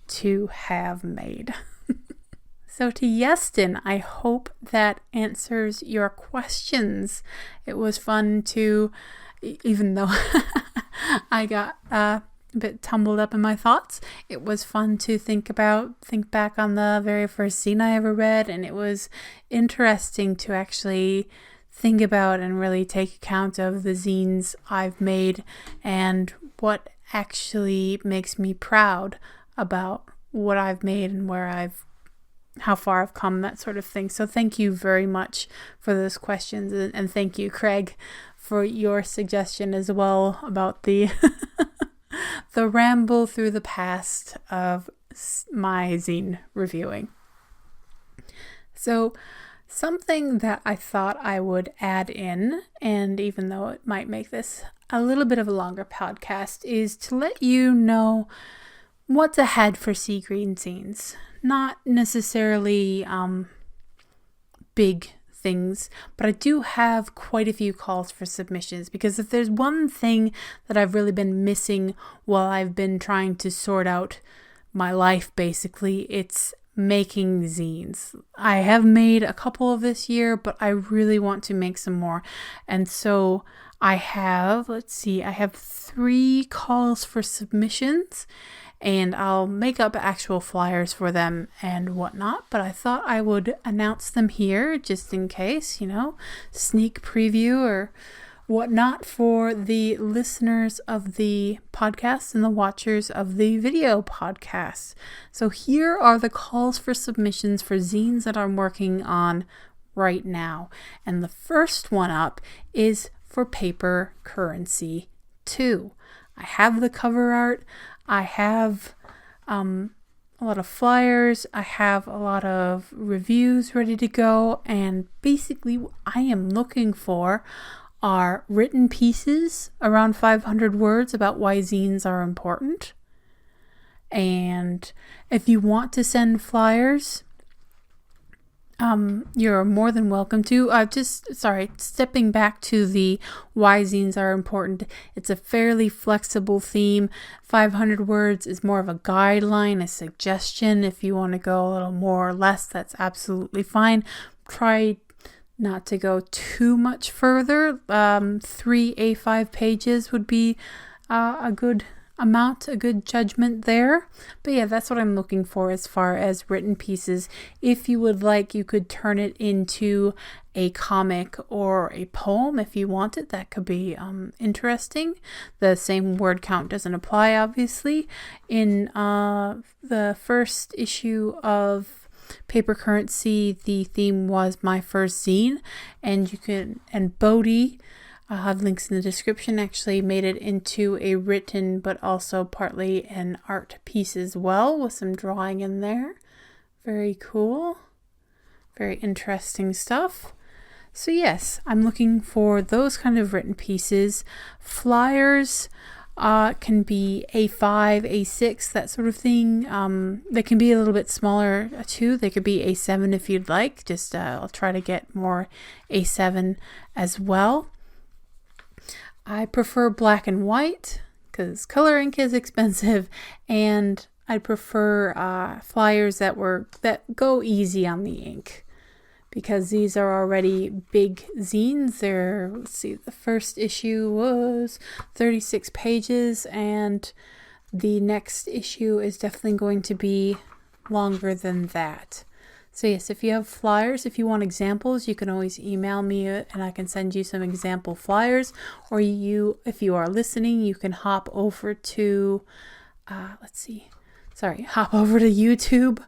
S1: to have made. So to Yeston, I hope that answers your questions. It was fun to, even though I got a bit tumbled up in my thoughts, it was fun to think back on the very first zine I ever read, and it was interesting to actually think about and really take account of the zines I've made and what actually makes me proud about what I've made and how far I've come, that sort of thing. So thank you very much for those questions, and thank you, Craig, for your suggestion as well about the the ramble through the past of my zine reviewing. So something that I thought I would add in, and even though it might make this a little bit of a longer podcast, is to let you know what's ahead for Sea Green Zines. Not necessarily big things, but I do have quite a few calls for submissions, because if there's one thing that I've really been missing while I've been trying to sort out my life, basically, it's making zines. I have made a couple of this year, but I really want to make some more. And so I have 3 calls for submissions, and I'll make up actual flyers for them and whatnot, but I thought I would announce them here just in case, sneak preview or whatnot for the listeners of the podcast and the watchers of the video podcast. So here are the calls for submissions for zines that I'm working on right now. And the first one up is for Paper Currency 2. I have the cover art. I have a lot of flyers. I have a lot of reviews ready to go. And basically what I am looking for are written pieces around 500 words about why zines are important. And if you want to send flyers, you're more than welcome to. Stepping back to the why zines are important. It's a fairly flexible theme. 500 words is more of a guideline, a suggestion. If you want to go a little more or less, that's absolutely fine. Try not to go too much further. 3 A5 pages would be a good amount, a good judgment there. But yeah, that's what I'm looking for as far as written pieces. If you would like, you could turn it into a comic or a poem if you want it. That could be interesting. The same word count doesn't apply, obviously. In the first issue of Paper Currency, the theme was my first zine, and Bodhi, I'll have links in the description, actually made it into a written but also partly an art piece as well, with some drawing in there. Very cool. Very interesting stuff. So yes, I'm looking for those kind of written pieces. Flyers can be A5, A6, that sort of thing. They can be a little bit smaller too. They could be A7 if you'd like. Just I'll try to get more A7 as well. I prefer black and white because color ink is expensive, and I prefer flyers that go easy on the ink, because these are already big zines. Let's see, the first issue was 36 pages, and the next issue is definitely going to be longer than that. So yes, if you have flyers, if you want examples, you can always email me and I can send you some example flyers. Or if you are listening, you can hop over to, hop over to YouTube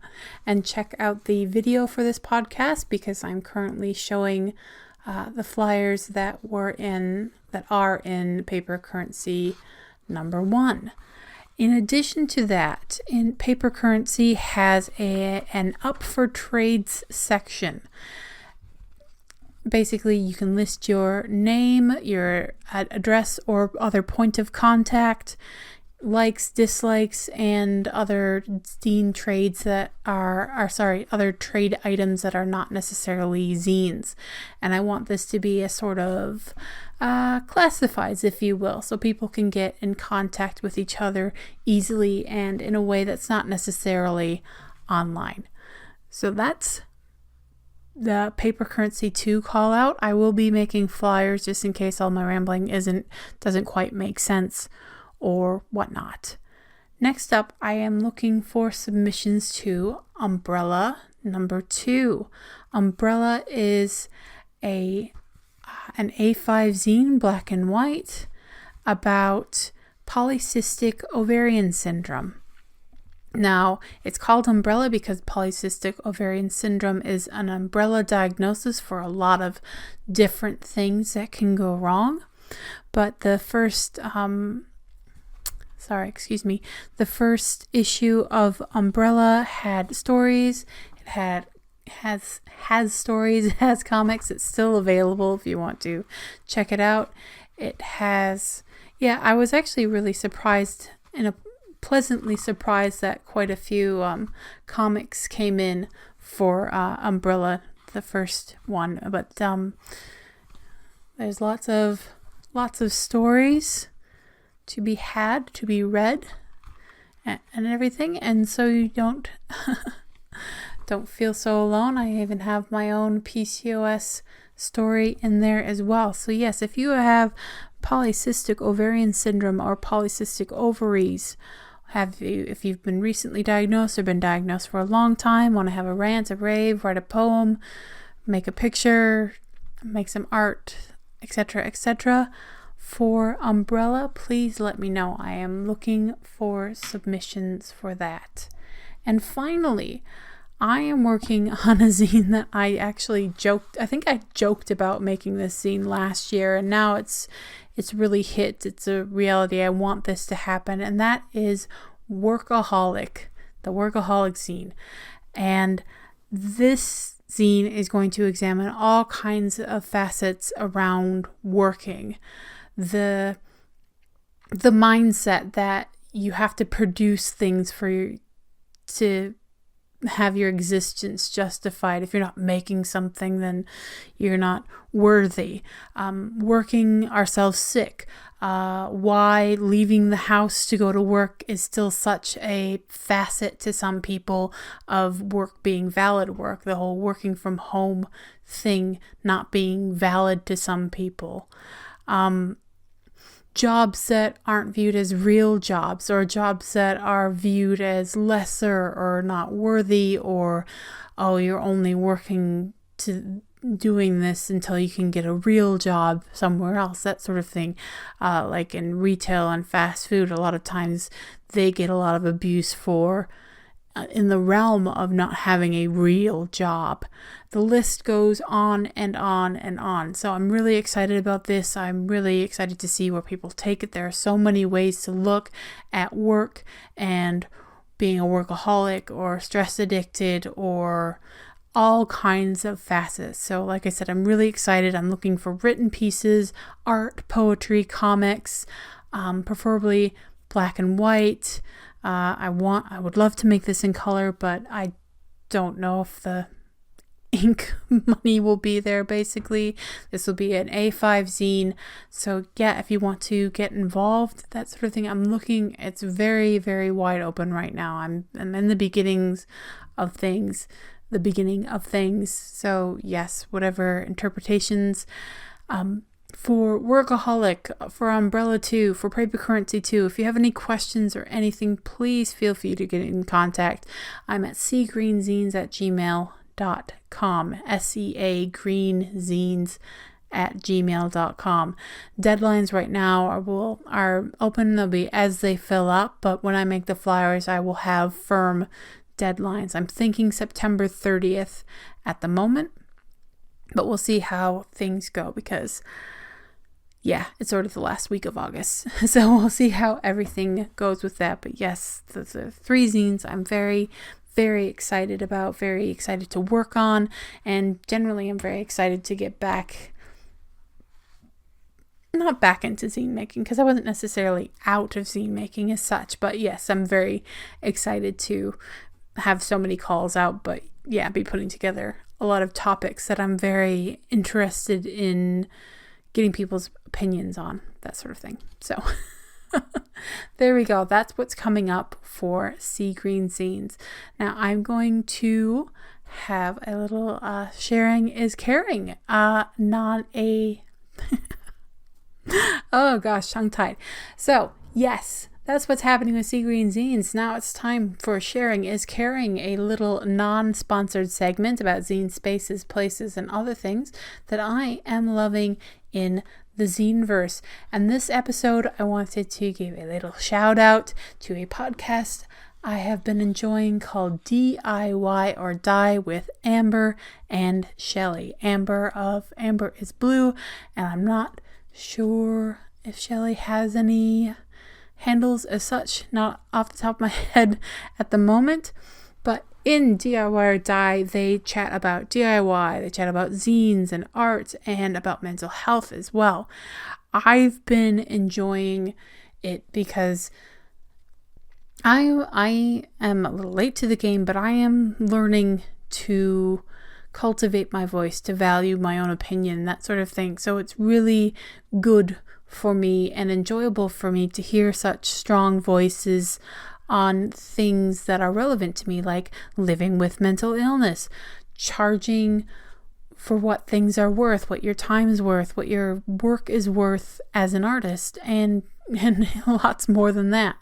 S1: and check out the video for this podcast, because I'm currently showing the flyers that are in Paper Currency #1. In addition to that, Paper Currency has an up for trades section. Basically, you can list your name, your address, or other point of contact, likes, dislikes, and other zine trades that other trade items that are not necessarily zines. And I want this to be a sort of classifieds, if you will, so people can get in contact with each other easily and in a way that's not necessarily online. So that's the Paper Currency 2 call out. I will be making flyers just in case all my rambling doesn't quite make sense or whatnot. Next up, I am looking for submissions to Umbrella #2. Umbrella is an A5 zine, black and white, about polycystic ovarian syndrome. Now, it's called Umbrella because polycystic ovarian syndrome is an umbrella diagnosis for a lot of different things that can go wrong. But the first issue of Umbrella had stories. It has stories, it has comics. It's still available if you want to check it out. I was actually really surprised, pleasantly surprised that quite a few comics came in for Umbrella, the first one. But there's lots of stories to be read, and everything, and so you don't feel so alone. I even have my own PCOS story in there as well. So yes, if you have polycystic ovarian syndrome or polycystic ovaries, if you've been recently diagnosed or been diagnosed for a long time, want to have a rant, a rave, write a poem, make a picture, make some art, etc., for Umbrella, please let me know. I am looking for submissions for that. And finally, I am working on a zine that I joked about making this zine last year, and now it's really hit. It's a reality. I want this to happen, and that is Workaholic, the Workaholic zine. And this zine is going to examine all kinds of facets around working. The mindset that you have to produce things to have your existence justified. If you're not making something, then you're not worthy. Working ourselves sick. Why leaving the house to go to work is still such a facet to some people of work being valid work. The whole working from home thing not being valid to some people. Jobs that aren't viewed as real jobs, or jobs that are viewed as lesser or not worthy, or, oh, you're only working to doing this until you can get a real job somewhere else, that sort of thing. Like in retail and fast food, a lot of times they get a lot of abuse for in the realm of not having a real job. The list goes on and on and on. So I'm really excited about this. I'm really excited to see where people take it. There are so many ways to look at work and being a workaholic or stress addicted or all kinds of facets. So like I said, I'm really excited. I'm looking for written pieces, art, poetry, comics, preferably black and white. I would love to make this in color, but I don't know if the ink money will be there. Basically, this will be an A5 zine. So yeah, if you want to get involved, that sort of thing, I'm looking. It's very, very wide open right now. I'm in the beginnings of things. the beginning of things. So yes, whatever interpretations, for Workaholic, for Umbrella 2, for Paper Currency 2. If you have any questions or anything, please feel free to get in contact. I'm at seagreenzines@gmail.com. seagreenzines@gmail.com. Deadlines right now are open. They'll be as they fill up, but when I make the flyers, I will have firm deadlines. I'm thinking September 30th at the moment, but we'll see how things go because yeah, it's sort of the last week of August. So we'll see how everything goes with that. But yes, the 3 zines I'm very, very excited about, very excited to work on. And generally, I'm very excited to get not back into zine making because I wasn't necessarily out of zine making as such. But yes, I'm very excited to have so many calls out. But yeah, be putting together a lot of topics that I'm very interested in getting people's opinions on, that sort of thing. So there we go. That's what's coming up for Sea Green Zines. Now I'm going to have a little sharing is caring, not a oh gosh, tongue-tied. So yes, that's what's happening with Sea Green Zines. Now it's time for Sharing is Caring, a little non-sponsored segment about zine spaces, places, and other things that I am loving in the Zineverse. And this episode, I wanted to give a little shout out to a podcast I have been enjoying called DIY or Die with Amber and Shelly. Amber is Blue, and I'm not sure if Shelly has any handles as such, not off the top of my head at the moment, but in DIY or Die, they chat about DIY, they chat about zines and art, and about mental health as well. I've been enjoying it because I am a little late to the game, but I am learning to cultivate my voice, to value my own opinion, that sort of thing. So it's really good for me and enjoyable for me to hear such strong voices on things that are relevant to me, like living with mental illness, charging for what things are worth, what your time is worth, what your work is worth as an artist, and lots more than that.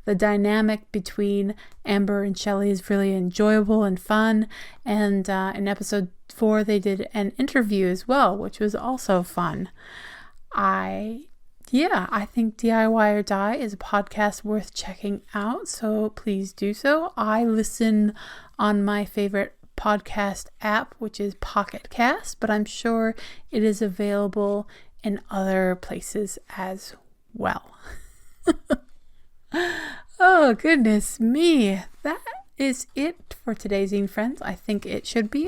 S1: The dynamic between Amber and Shelly is really enjoyable and fun, and in episode 4 they did an interview as well, which was also fun. I think DIY or Die is a podcast worth checking out, so please do so. I listen on my favorite podcast app, which is Pocket Cast, but I'm sure it is available in other places as well. Oh, goodness me. That is it for today's Zine Friends. I think it should be.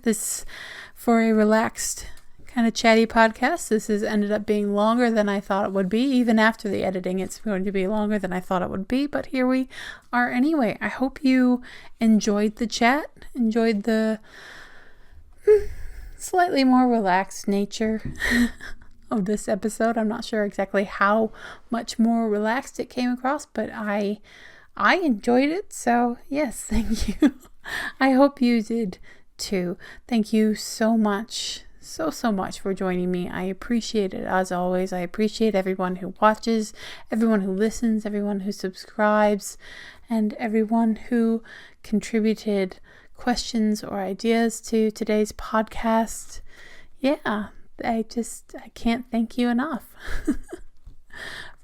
S1: This for a relaxed kind of chatty podcast. This has ended up being longer than I thought it would be. Even after the editing, it's going to be longer than I thought it would be, but here we are anyway. I hope you enjoyed the chat, enjoyed the slightly more relaxed nature of this episode. I'm not sure exactly how much more relaxed it came across, but I enjoyed it. So yes, thank you. I hope you did too. Thank you so much. So much for joining me. I appreciate it as always. I appreciate everyone who watches, everyone who listens, everyone who subscribes, and everyone who contributed questions or ideas to today's podcast. Yeah, I can't thank you enough.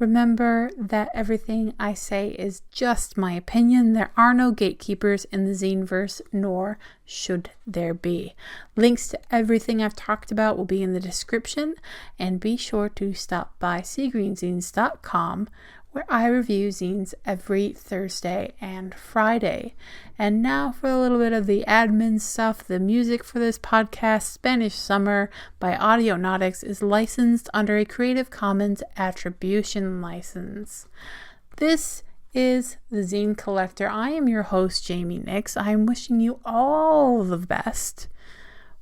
S1: Remember that everything I say is just my opinion. There are no gatekeepers in the Zineverse, nor should there be. Links to everything I've talked about will be in the description, and be sure to stop by seagreenzines.com, where I review zines every Thursday and Friday. And now for a little bit of the admin stuff. The music for this podcast, Spanish Summer by Audionautics, is licensed under a Creative Commons Attribution license. This is the Zine Collector. I am your host, Jamie Nyx. I am wishing you all the best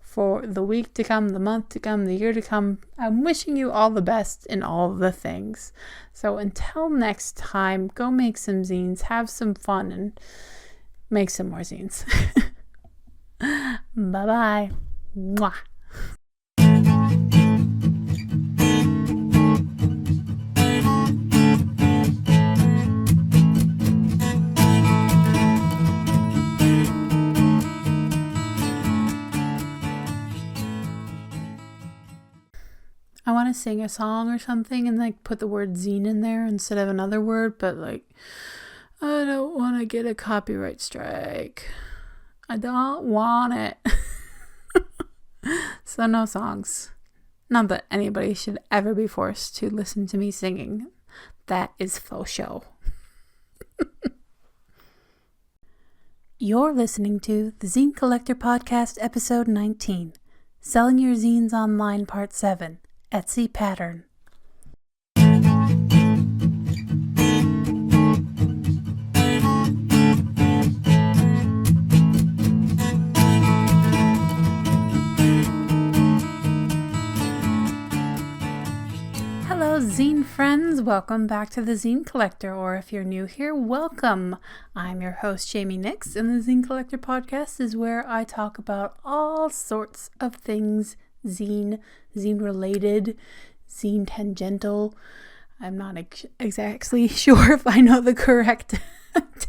S1: for the week to come, the month to come, the year to come. I'm wishing you all the best in all the things. So until next time, go make some zines, have some fun, and make some more zines. Bye-bye. Mwah. I want to sing a song or something and like put the word zine in there instead of another word, but like I don't want to get a copyright strike. I don't want it. So no songs. Not that anybody should ever be forced to listen to me singing. That is faux show. You're listening to the Zine Collector Podcast, Episode 19, Selling Your Zines Online, Part 7, Etsy Pattern. Hello, zine friends. Welcome back to the Zine Collector, or if you're new here, welcome. I'm your host, Jamie Nyx, and the Zine Collector Podcast is where I talk about all sorts of things zine related, zine tangential. I'm not exactly sure if I know the correct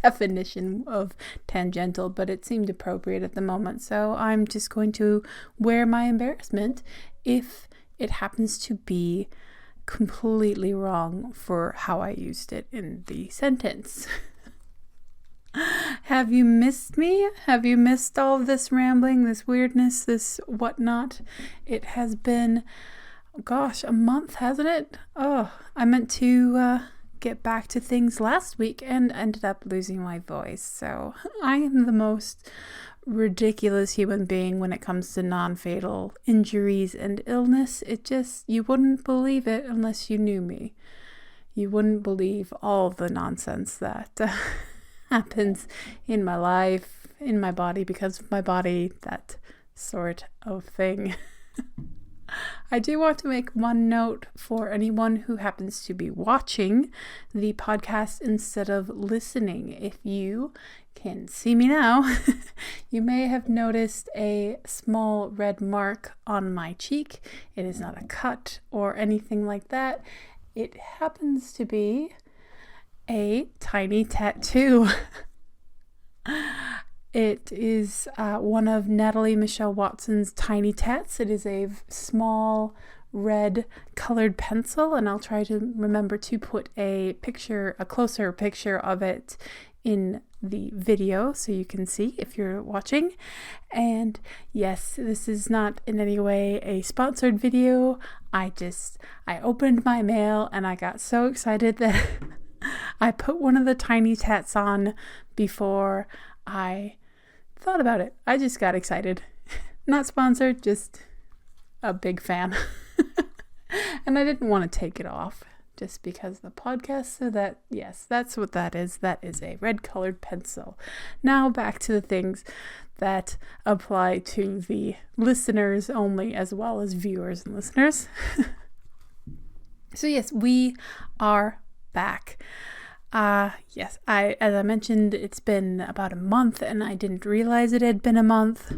S1: definition of tangential, but it seemed appropriate at the moment. So I'm just going to wear my embarrassment if it happens to be completely wrong for how I used it in the sentence. Have you missed me? Have you missed all of this rambling, this weirdness, this whatnot? It has been, a month, hasn't it? Oh, I meant to get back to things last week and ended up losing my voice. So I am the most ridiculous human being when it comes to non-fatal injuries and illness. You wouldn't believe it unless you knew me. You wouldn't believe all the nonsense that happens in my life, in my body, because of my body, that sort of thing. I do want to make one note for anyone who happens to be watching the podcast instead of listening. If you can see me now, you may have noticed a small red mark on my cheek. It is not a cut or anything like that. It happens to be a tiny tattoo. It is one of Natalie Michelle Watson's tiny tats. It is a small red colored pencil, and I'll try to remember to put a closer picture of it in the video so you can see if you're watching. And yes, this is not in any way a sponsored video. I opened my mail and I got so excited that I put one of the tiny tats on before I thought about it. I just got excited. Not sponsored, just a big fan. And I didn't want to take it off just because of the podcast. So that, yes, that's what that is. That is a red colored pencil. Now back to the things that apply to the listeners only, as well as viewers and listeners. So yes, we are back. Yes, as I mentioned, it's been about a month, and I didn't realize it had been a month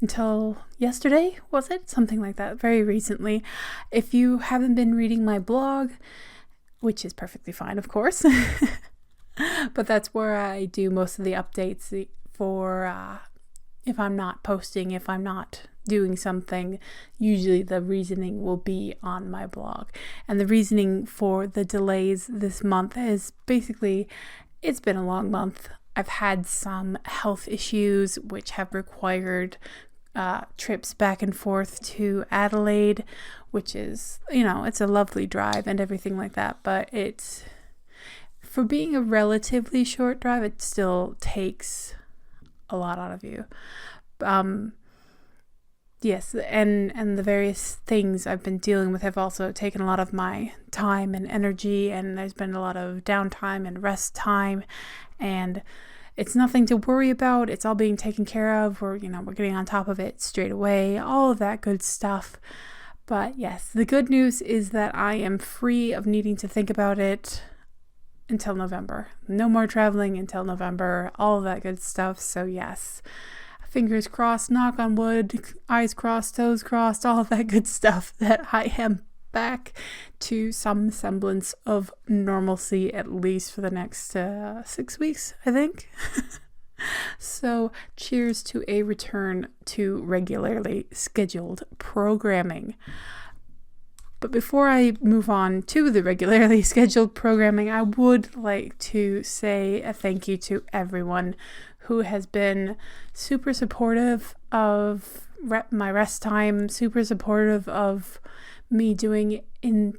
S1: until yesterday, was it? Something like that, very recently. If you haven't been reading my blog, which is perfectly fine, of course, but that's where I do most of the updates for if I'm not posting, if I'm not doing something, usually the reasoning will be on my blog. And the reasoning for the delays this month is basically, it's been a long month. I've had some health issues which have required trips back and forth to Adelaide, which is, it's a lovely drive and everything like that, but it's, for being a relatively short drive, it still takes a lot out of you. Yes, and the various things I've been dealing with have also taken a lot of my time and energy, and there's been a lot of downtime and rest time, and it's nothing to worry about. It's all being taken care of. We're getting on top of it straight away, all of that good stuff. But yes, the good news is that I am free of needing to think about it until November. No more traveling until November, all of that good stuff. So yes, fingers crossed, knock on wood, eyes crossed, toes crossed, all of that good stuff, that I am back to some semblance of normalcy, at least for the next 6 weeks, I think. So cheers to a return to regularly scheduled programming. But before I move on to the regularly scheduled programming, I would like to say a thank you to everyone who has been super supportive of my rest time, super supportive of me doing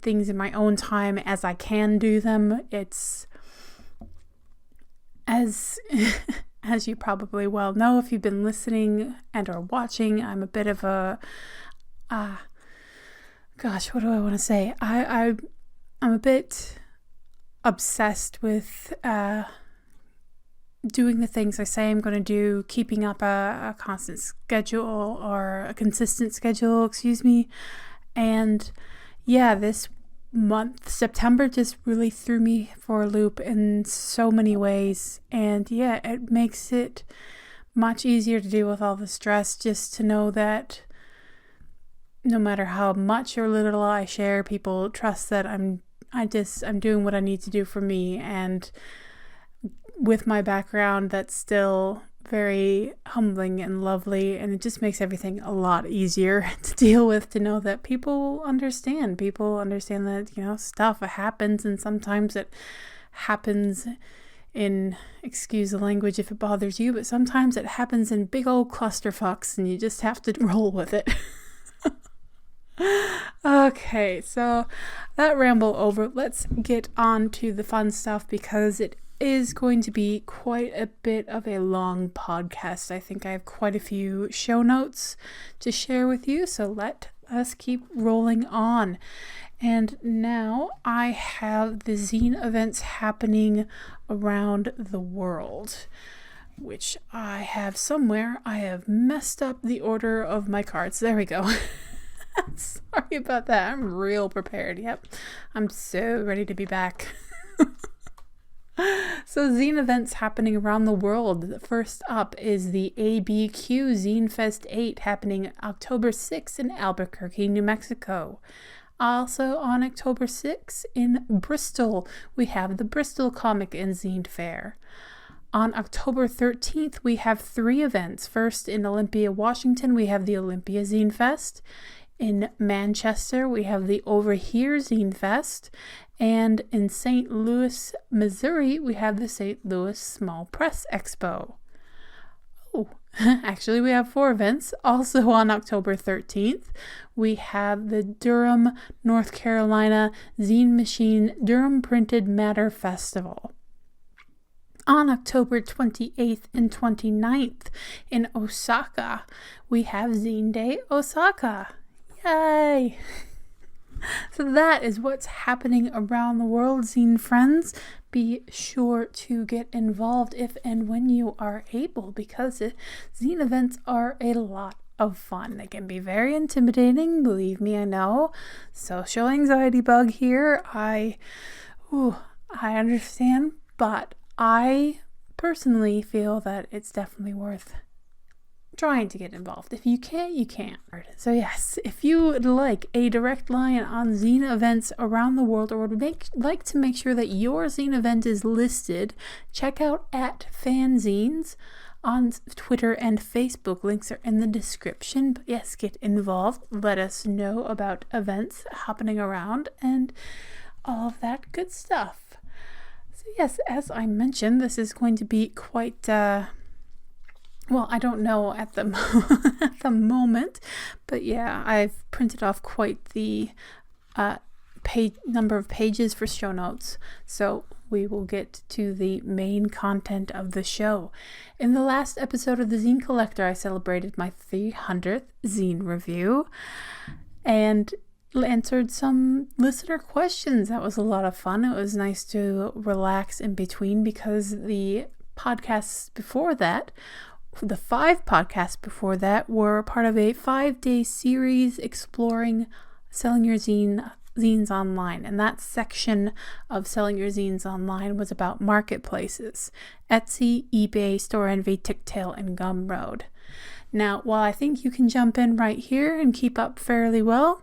S1: things in my own time as I can do them. It's as as you probably well know if you've been listening and or watching, I'm a bit of a gosh, what do I want to say? I'm a bit obsessed with doing the things I say I'm going to do, keeping up a constant schedule, or a consistent schedule, and yeah, this month, September, just really threw me for a loop in so many ways. And yeah, it makes it much easier to deal with all the stress, just to know that no matter how much or little I share, people trust that I'm doing what I need to do for me. And with my background, that's still very humbling and lovely, and it just makes everything a lot easier to deal with, to know that people understand that, stuff happens, and sometimes it happens in, excuse the language if it bothers you, but sometimes it happens in big old clusterfucks, and you just have to roll with it. Okay, so that ramble over, let's get on to the fun stuff, because it is going to be quite a bit of a long podcast. I think I have quite a few show notes to share with you, so let us keep rolling on. And now I have the zine events happening around the world, which I have somewhere. I have messed up the order of my cards. There we go. Sorry about that. I'm real prepared. Yep. I'm so ready to be back. So zine events happening around the world. First up is the ABQ Zine Fest 8 happening October 6th in Albuquerque, New Mexico. Also on October 6th in Bristol, we have the Bristol Comic and Zine Fair. On October 13th, we have 3 events. First, in Olympia, Washington, we have the Olympia Zine Fest. In Manchester, we have the Over Here Zine Fest. And in St. Louis, Missouri, we have the St. Louis Small Press Expo. Oh, actually, we have 4 events. Also on October 13th, we have the Durham, North Carolina Zine Machine Durham Printed Matter Festival. On October 28th and 29th in Osaka, we have Zine Day Osaka. Yay! So that is what's happening around the world, zine friends. Be sure to get involved if and when you are able, because zine events are a lot of fun. They can be very intimidating, believe me, I know. Social anxiety bug here. I understand, but I personally feel that it's definitely worth trying to get involved. If you can't, you can't. So yes, if you would like a direct line on zine events around the world, or would like to make sure that your zine event is listed, check out @fanzines on Twitter and Facebook. Links are in the description. But yes, get involved. Let us know about events happening around and all of that good stuff. So yes, as I mentioned, this is going to be quite well, I don't know at the at the moment, but yeah, I've printed off quite the number of pages for show notes. So we will get to the main content of the show. In the last episode of the Zine Collector, I celebrated my 300th zine review and answered some listener questions. That was a lot of fun. It was nice to relax in between, because the podcasts before that, the 5 podcasts before that, were part of a 5-day series exploring selling your zine zines online, and that section of selling your zines online was about marketplaces: Etsy, eBay, Store Envy, Ticktail, and Gumroad. Now, while I think you can jump in right here and keep up fairly well,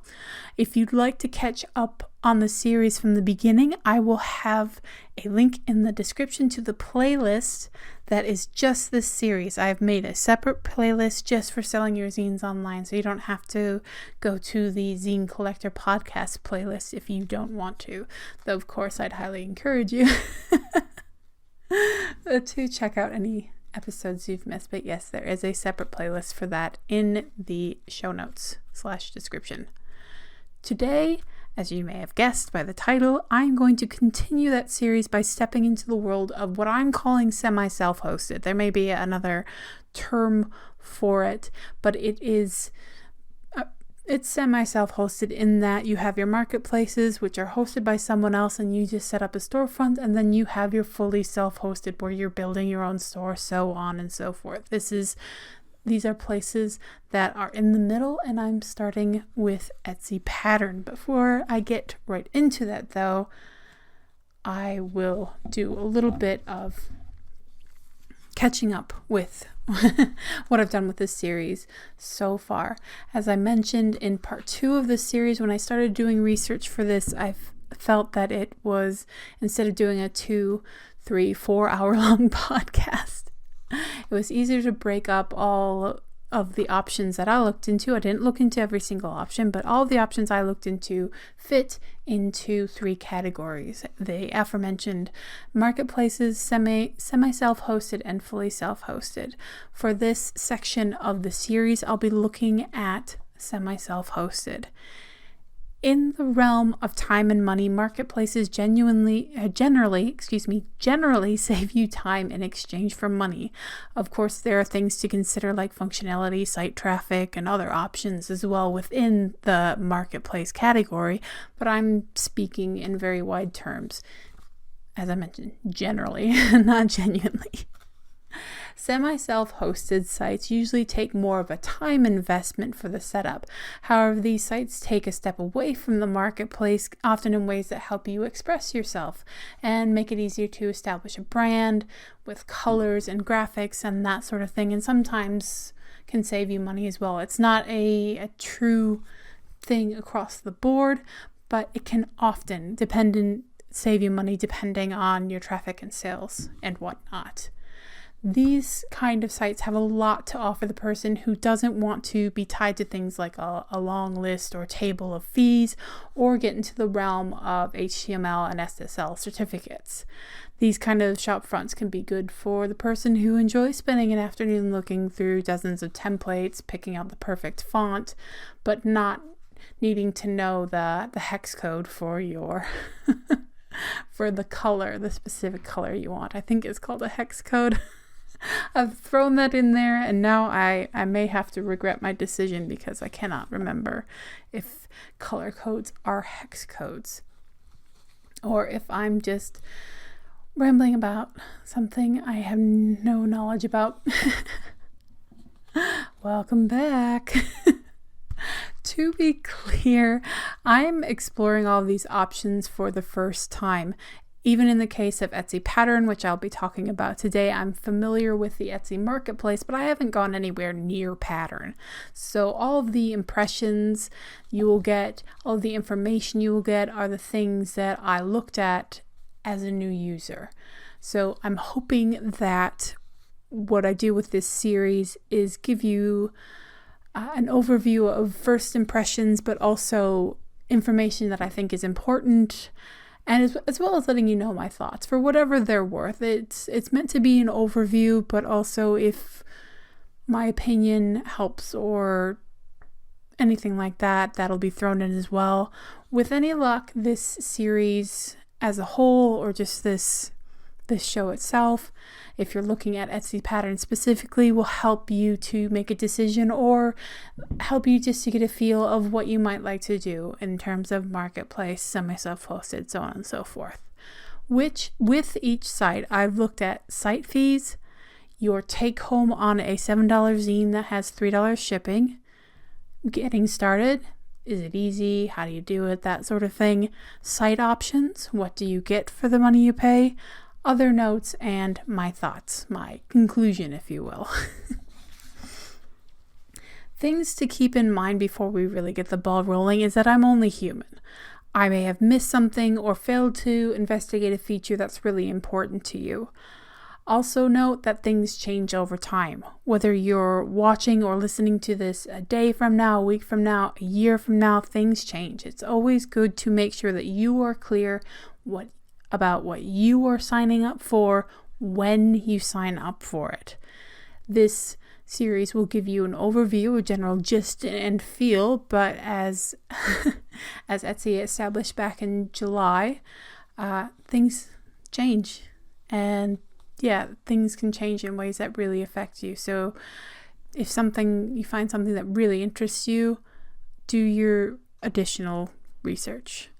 S1: if you'd like to catch up on the series from the beginning, I will have a link in the description to the playlist that is just this series. I've made a separate playlist just for selling your zines online, so you don't have to go to the Zine Collector podcast playlist if you don't want to. Though, of course, I'd highly encourage you to check out any episodes you've missed. But yes, there is a separate playlist for that in the show notes / description. Today, as you may have guessed by the title, I'm going to continue that series by stepping into the world of what I'm calling semi-self-hosted. There may be another term for it, but it's semi-self-hosted in that you have your marketplaces, which are hosted by someone else, and you just set up a storefront, and then you have your fully self-hosted where you're building your own store, so on and so forth. These are places that are in the middle, and I'm starting with Etsy Pattern. Before I get right into that, though, I will do a little bit of catching up with what I've done with this series so far. As I mentioned in part 2 of this series, when I started doing research for this, I felt that it was, instead of doing a 2, 3, 4 hour long podcast, it was easier to break up all of the options that I looked into. I didn't look into every single option, but all of the options I looked into fit into 3 categories: the aforementioned marketplaces, semi-self-hosted, and fully self-hosted. For this section of the series, I'll be looking at semi-self-hosted. In the realm of time and money, marketplaces generally save you time in exchange for money. Of course, there are things to consider like functionality, site traffic, and other options as well within the marketplace category, but I'm speaking in very wide terms. As I mentioned, generally, not genuinely. Semi-self-hosted sites usually take more of a time investment for the setup. However, these sites take a step away from the marketplace, often in ways that help you express yourself and make it easier to establish a brand with colors and graphics and that sort of thing, and sometimes can save you money as well. It's not a true thing across the board, but it can often save you money depending on your traffic and sales and whatnot. These kind of sites have a lot to offer the person who doesn't want to be tied to things like a long list or table of fees, or get into the realm of HTML and SSL certificates. These kind of shop fronts can be good for the person who enjoys spending an afternoon looking through dozens of templates, picking out the perfect font, but not needing to know the hex code for your for the color, the specific color you want. I think it's called a hex code. I've thrown that in there, and now I may have to regret my decision because I cannot remember if color codes are hex codes or if I'm just rambling about something I have no knowledge about. Welcome back. To be clear, I'm exploring all of these options for the first time. Even in the case of Etsy Pattern, which I'll be talking about today, I'm familiar with the Etsy marketplace, but I haven't gone anywhere near Pattern. So all of the impressions you will get, all of the information you will get are the things that I looked at as a new user. So I'm hoping that what I do with this series is give you an overview of first impressions, but also information that I think is important, and as well as letting you know my thoughts for whatever they're worth. It's meant to be an overview, but also if my opinion helps or anything like that, that'll be thrown in as well. With any luck, this series as a whole, or just this show itself, if you're looking at Etsy Pattern specifically, will help you to make a decision or help you just to get a feel of what you might like to do in terms of marketplace, semi-self-hosted, so on and so forth. Which, with each site, I've looked at site fees, your take home on a $7 zine that has $3 shipping, getting started. Is it easy? How do you do it? That sort of thing. Site options. What do you get for the money you pay? Other notes and my thoughts, my conclusion, if you will. Things to keep in mind before we really get the ball rolling is that I'm only human. I may have missed something or failed to investigate a feature that's really important to you. Also note that things change over time. Whether you're watching or listening to this a day from now, a week from now, a year from now, things change. It's always good to make sure that you are clear about what you are signing up for when you sign up for it. This series will give you an overview, a general gist and feel, but as Etsy established back in July, things change, and things can change in ways that really affect you. So if you find something that really interests you, do your additional research.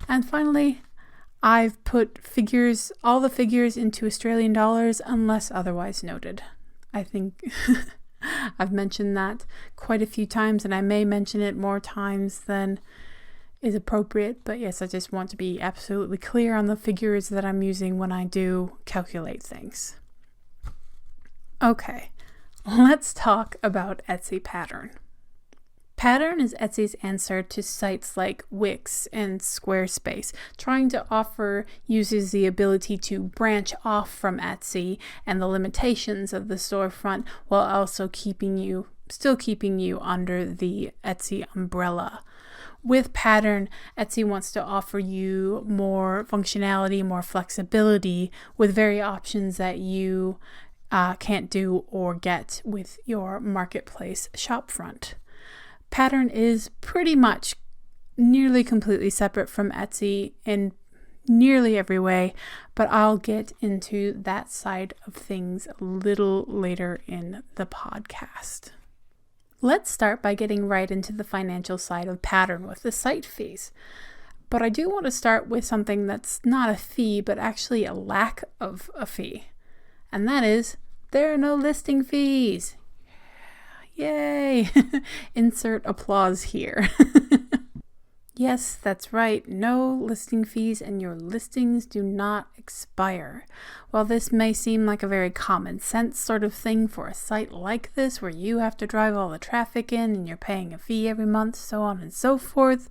S1: And finally, I've put all the figures into Australian dollars unless otherwise noted. I think I've mentioned that quite a few times, and I may mention it more times than is appropriate. But yes, I just want to be absolutely clear on the figures that I'm using when I do calculate things. Okay, let's talk about Etsy Pattern. Pattern is Etsy's answer to sites like Wix and Squarespace, trying to offer users the ability to branch off from Etsy and the limitations of the storefront while also still keeping you under the Etsy umbrella. With Pattern, Etsy wants to offer you more functionality, more flexibility with various options that you can't do or get with your marketplace shopfront. Pattern is pretty much nearly completely separate from Etsy in nearly every way, but I'll get into that side of things a little later in the podcast. Let's start by getting right into the financial side of Pattern with the site fees. But I do want to start with something that's not a fee, but actually a lack of a fee. And that is, there are no listing fees. Yay! Insert applause here. Yes, that's right. No listing fees, and your listings do not expire. While this may seem like a very common sense sort of thing for a site like this, where you have to drive all the traffic in and you're paying a fee every month, so on and so forth,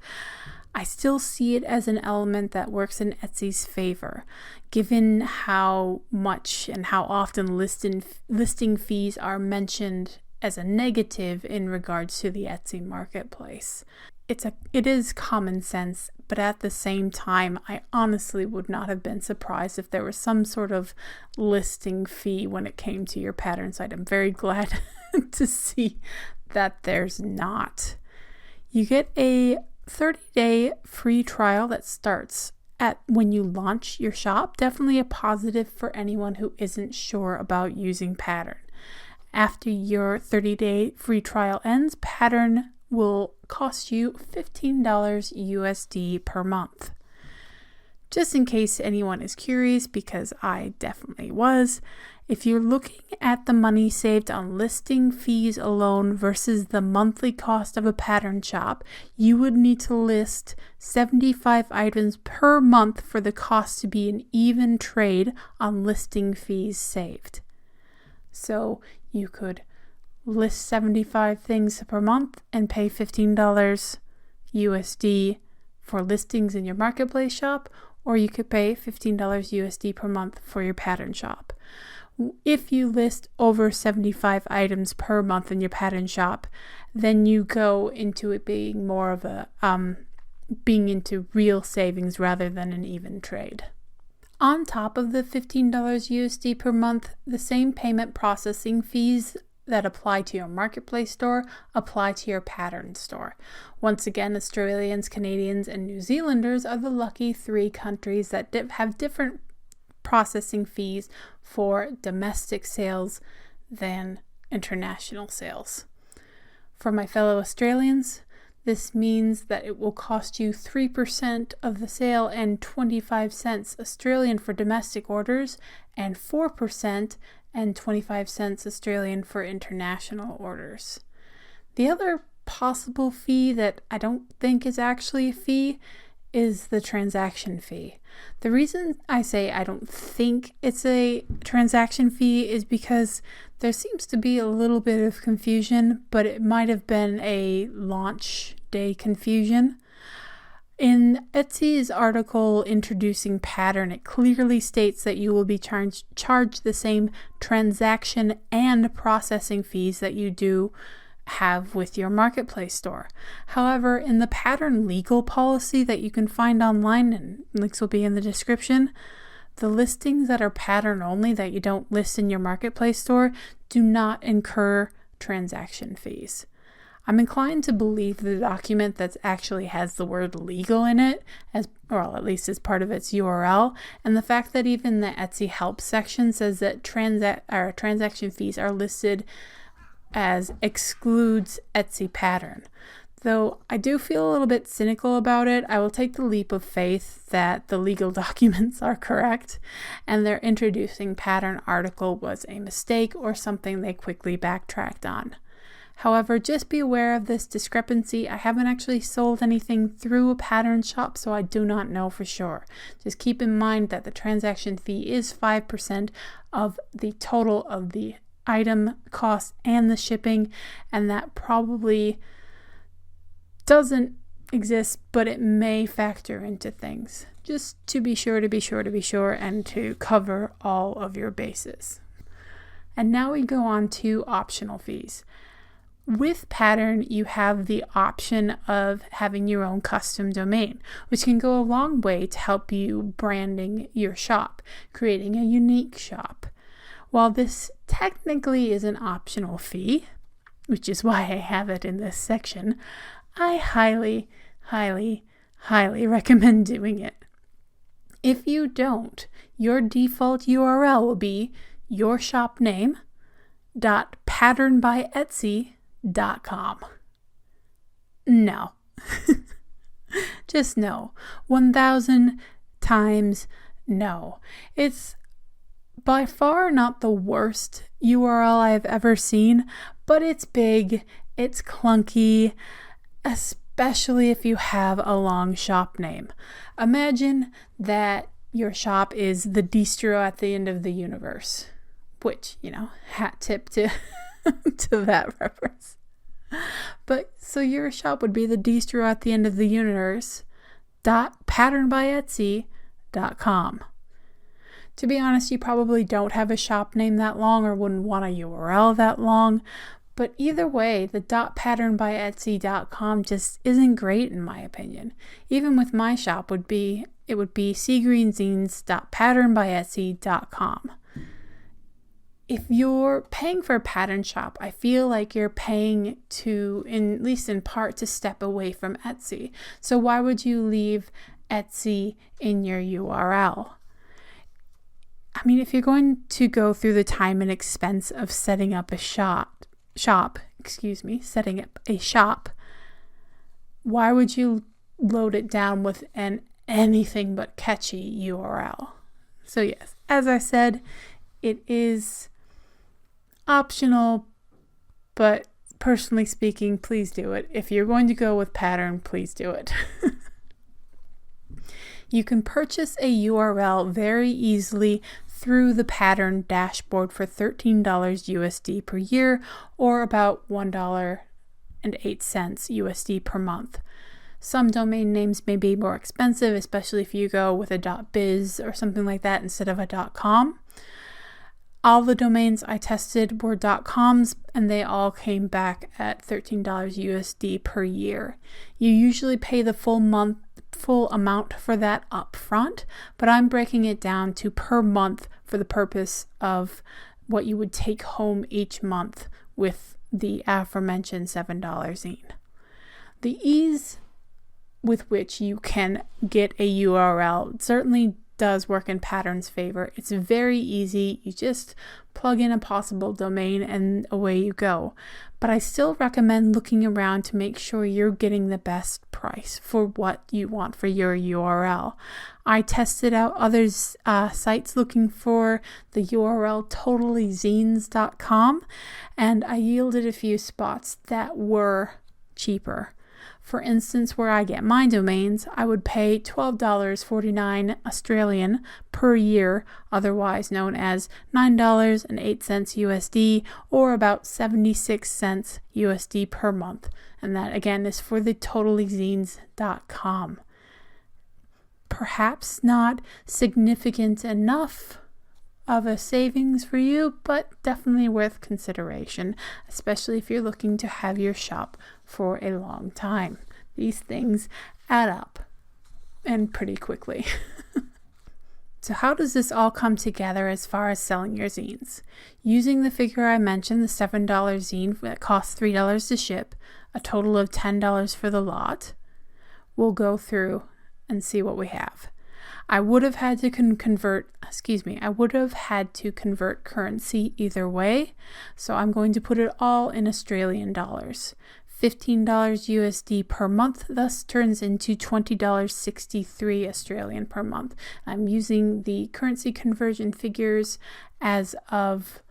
S1: I still see it as an element that works in Etsy's favor, given how much and how often listing fees are mentioned as a negative in regards to the Etsy marketplace. It is common sense, but at the same time, I honestly would not have been surprised if there was some sort of listing fee when it came to your Pattern site. I'm very glad to see that there's not. You get a 30-day free trial that starts at when you launch your shop. Definitely a positive for anyone who isn't sure about using Pattern. After your 30-day free trial ends, Pattern will cost you $15 USD per month. Just in case anyone is curious, because I definitely was, if you're looking at the money saved on listing fees alone versus the monthly cost of a Pattern shop, you would need to list 75 items per month for the cost to be an even trade on listing fees saved. So you could list 75 things per month and pay $15 USD for listings in your marketplace shop, or you could pay $15 USD per month for your Pattern shop. If you list over 75 items per month in your Pattern shop, then you go into it being more of a being into real savings rather than an even trade. On top of the $15 USD per month, the same payment processing fees that apply to your marketplace store apply to your Pattern store. Once again, Australians, Canadians, and New Zealanders are the lucky 3 countries that have different processing fees for domestic sales than international sales. For my fellow Australians, this means that it will cost you 3% of the sale and 25 cents Australian for domestic orders, and 4% and 25 cents Australian for international orders. The other possible fee that I don't think is actually a fee is the transaction fee. The reason I say I don't think it's a transaction fee is because there seems to be a little bit of confusion, but it might have been a launch day confusion. In Etsy's article introducing Pattern, it clearly states that you will be charged the same transaction and processing fees that you do have with your marketplace store. However, in the Pattern legal policy that you can find online, and links will be in the description, the listings that are Pattern only that you don't list in your marketplace store do not incur transaction fees. I'm inclined to believe the document that actually has the word legal in it, or at least as part of its URL, and the fact that even the Etsy help section says that transaction fees are listed as excludes Etsy Pattern. Though I do feel a little bit cynical about it, I will take the leap of faith that the legal documents are correct and their introducing Pattern article was a mistake or something they quickly backtracked on. However, just be aware of this discrepancy. I haven't actually sold anything through a Pattern shop, so I do not know for sure. Just keep in mind that the transaction fee is 5% of the total of the item cost and the shipping, and that probably doesn't exist, but it may factor into things. Just to be sure, and to cover all of your bases. And now we go on to optional fees. With Pattern, you have the option of having your own custom domain, which can go a long way to help you branding your shop, creating a unique shop. While this technically is an optional fee, which is why I have it in this section, I highly, highly, highly recommend doing it. If you don't, your default URL will be your shop name .patternbyetsy.com. No. Just no. 1,000 times no. It's by far not the worst URL I've ever seen, but it's big, it's clunky, especially if you have a long shop name. Imagine that your shop is the distro at the end of the universe, which, hat tip to to that reference. But so your shop would be the distro at the end of the universe .patternbyetsy.com. To be honest, you probably don't have a shop name that long or wouldn't want a URL that long, but either way, the .patternbyetsy.com just isn't great in my opinion. Even with my shop it would be seagreenzines.patternbyetsy.com. If you're paying for a Pattern shop, I feel like you're paying to, at least in part, to step away from Etsy. So why would you leave Etsy in your URL? I mean, if you're going to go through the time and expense of setting up a shop, why would you load it down with an anything but catchy URL? So yes, as I said, it is optional, but personally speaking, please do it. If you're going to go with Pattern, please do it. You can purchase a URL very easily through the Pattern dashboard for $13 USD per year, or about $1.08 USD per month. Some domain names may be more expensive, especially if you go with a .biz or something like that instead of a .com. All the domains I tested were .coms, and they all came back at $13 USD per year. You usually pay the full amount for that up front, but I'm breaking it down to per month for the purpose of what you would take home each month with the aforementioned $7 zine. The ease with which you can get a URL certainly does work in Pattern's favor. It's very easy. You just plug in a possible domain and away you go. But I still recommend looking around to make sure you're getting the best price for what you want for your URL. I tested out other sites looking for the URL totallyzines.com, and I yielded a few spots that were cheaper. For instance, where I get my domains, I would pay $12.49 Australian per year, otherwise known as $9.08 USD, or about 76 cents USD per month. And that again is for the totallzines.com. Perhaps not significant enough of a savings for you, but definitely worth consideration, especially if you're looking to have your shop for a long time. These things add up, and pretty quickly. So how does this all come together as far as selling your zines? Using the figure I mentioned, the $7 zine that costs $3 to ship, a total of $10 for the lot, we'll go through and see what we have. I would have had to convert currency either way, so I'm going to put it all in Australian dollars. $15 USD per month thus turns into $20.63 Australian per month. I'm using the currency conversion figures as of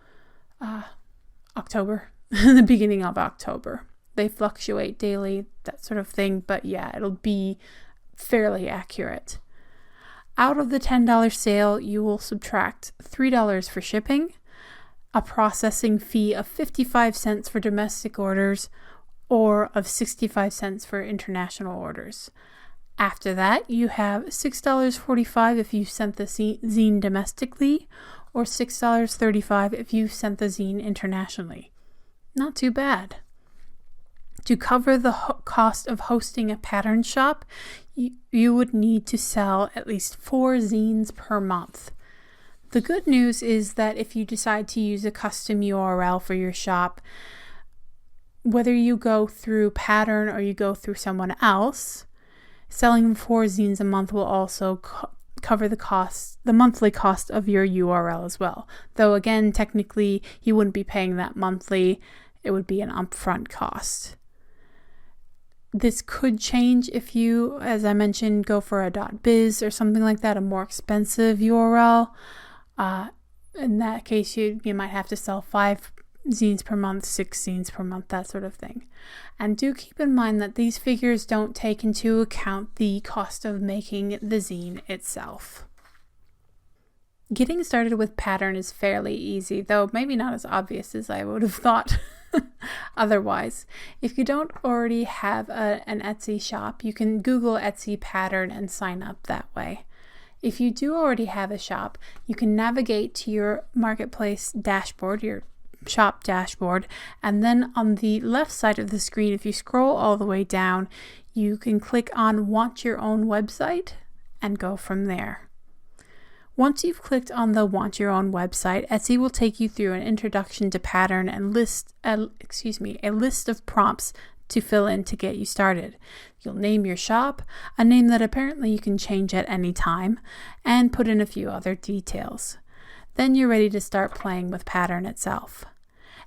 S1: October, the beginning of October. They fluctuate daily, that sort of thing, but yeah, it'll be fairly accurate. Out of the $10 sale, you will subtract $3 for shipping, a processing fee of 55 cents for domestic orders, or of 65 cents for international orders. After that, you have $6.45 if you sent the zine domestically, or $6.35 if you sent the zine internationally. Not too bad. To cover the cost of hosting a pattern shop, you would need to sell at least 4 zines per month. The good news is that if you decide to use a custom URL for your shop, whether you go through Pattern or you go through someone else, selling 4 zines a month will also cover the monthly cost of your URL as well. Though again, technically, you wouldn't be paying that monthly. It would be an upfront cost. This could change if you, as I mentioned, go for a .biz or something like that, a more expensive URL. In that case, you might have to sell 5 zines per month, 6 zines per month, that sort of thing. And do keep in mind that these figures don't take into account the cost of making the zine itself. Getting started with Pattern is fairly easy, though maybe not as obvious as I would have thought. Otherwise, if you don't already have an Etsy shop, you can Google Etsy Pattern and sign up that way. If you do already have a shop, you can navigate to your marketplace dashboard, your shop dashboard, and then on the left side of the screen, if you scroll all the way down, you can click on Want Your Own Website and go from there. Once you've clicked on the Want Your Own Website, Etsy will take you through an introduction to Pattern and a list of prompts to fill in to get you started. You'll name your shop, a name that apparently you can change at any time, and put in a few other details. Then you're ready to start playing with Pattern itself.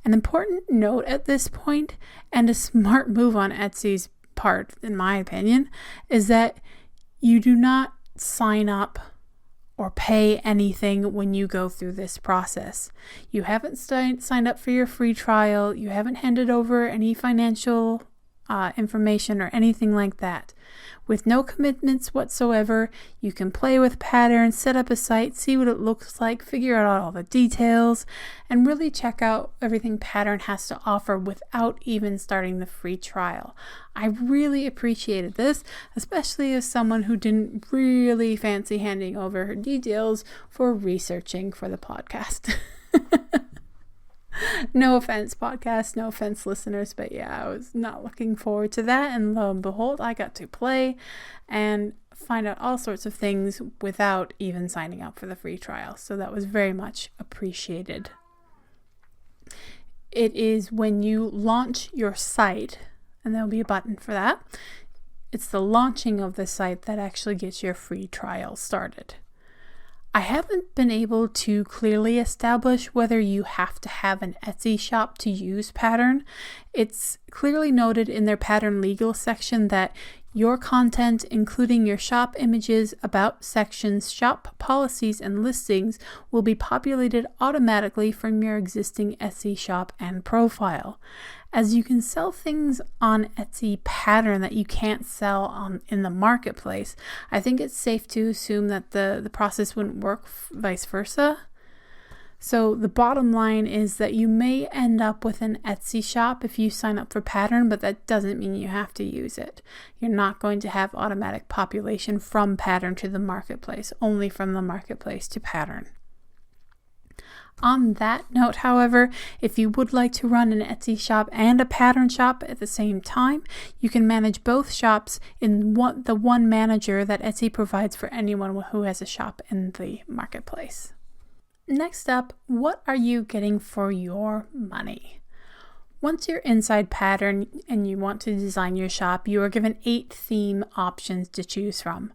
S1: An important note at this point, and a smart move on Etsy's part, in my opinion, is that you do not sign up or pay anything when you go through this process. You haven't signed up for your free trial. You haven't handed over any financial information or anything like that. With no commitments whatsoever, you can play with Pattern, set up a site, see what it looks like, figure out all the details, and really check out everything Pattern has to offer without even starting the free trial. I really appreciated this, especially as someone who didn't really fancy handing over her details for researching for the podcast. No offense, podcast, no offense, listeners, but yeah, I was not looking forward to that, and lo and behold, I got to play and find out all sorts of things without even signing up for the free trial, so that was very much appreciated. It is when you launch your site, and there'll be a button for that, it's the launching of the site that actually gets your free trial started. I haven't been able to clearly establish whether you have to have an Etsy shop to use Pattern. It's clearly noted in their Pattern legal section that Your content, including your shop images, about sections, shop policies, and listings, will be populated automatically from your existing Etsy shop and profile. As you can sell things on Etsy pattern that you can't sell in the marketplace, I think it's safe to assume that the process wouldn't work vice versa. So the bottom line is that you may end up with an Etsy shop if you sign up for pattern, but that doesn't mean you have to use it. You're not going to have automatic population from pattern to the marketplace, only from the marketplace to pattern. On that note, however, if you would like to run an Etsy shop and a pattern shop at the same time, you can manage both shops in the one manager that Etsy provides for anyone who has a shop in the marketplace. Next up, what are you getting for your money? Once you're inside pattern and you want to design your shop, you are given 8 theme options to choose from.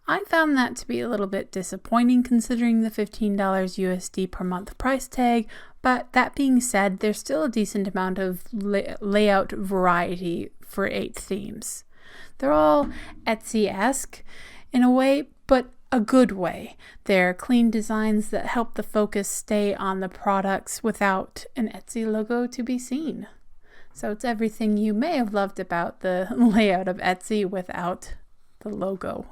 S1: I found that to be a little bit disappointing considering the $15 USD per month price tag, but that being said, there's still a decent amount of layout variety for 8 themes. They're all Etsy-esque in a way, but a good way. They're clean designs that help the focus stay on the products without an Etsy logo to be seen. So it's everything you may have loved about the layout of Etsy without the logo.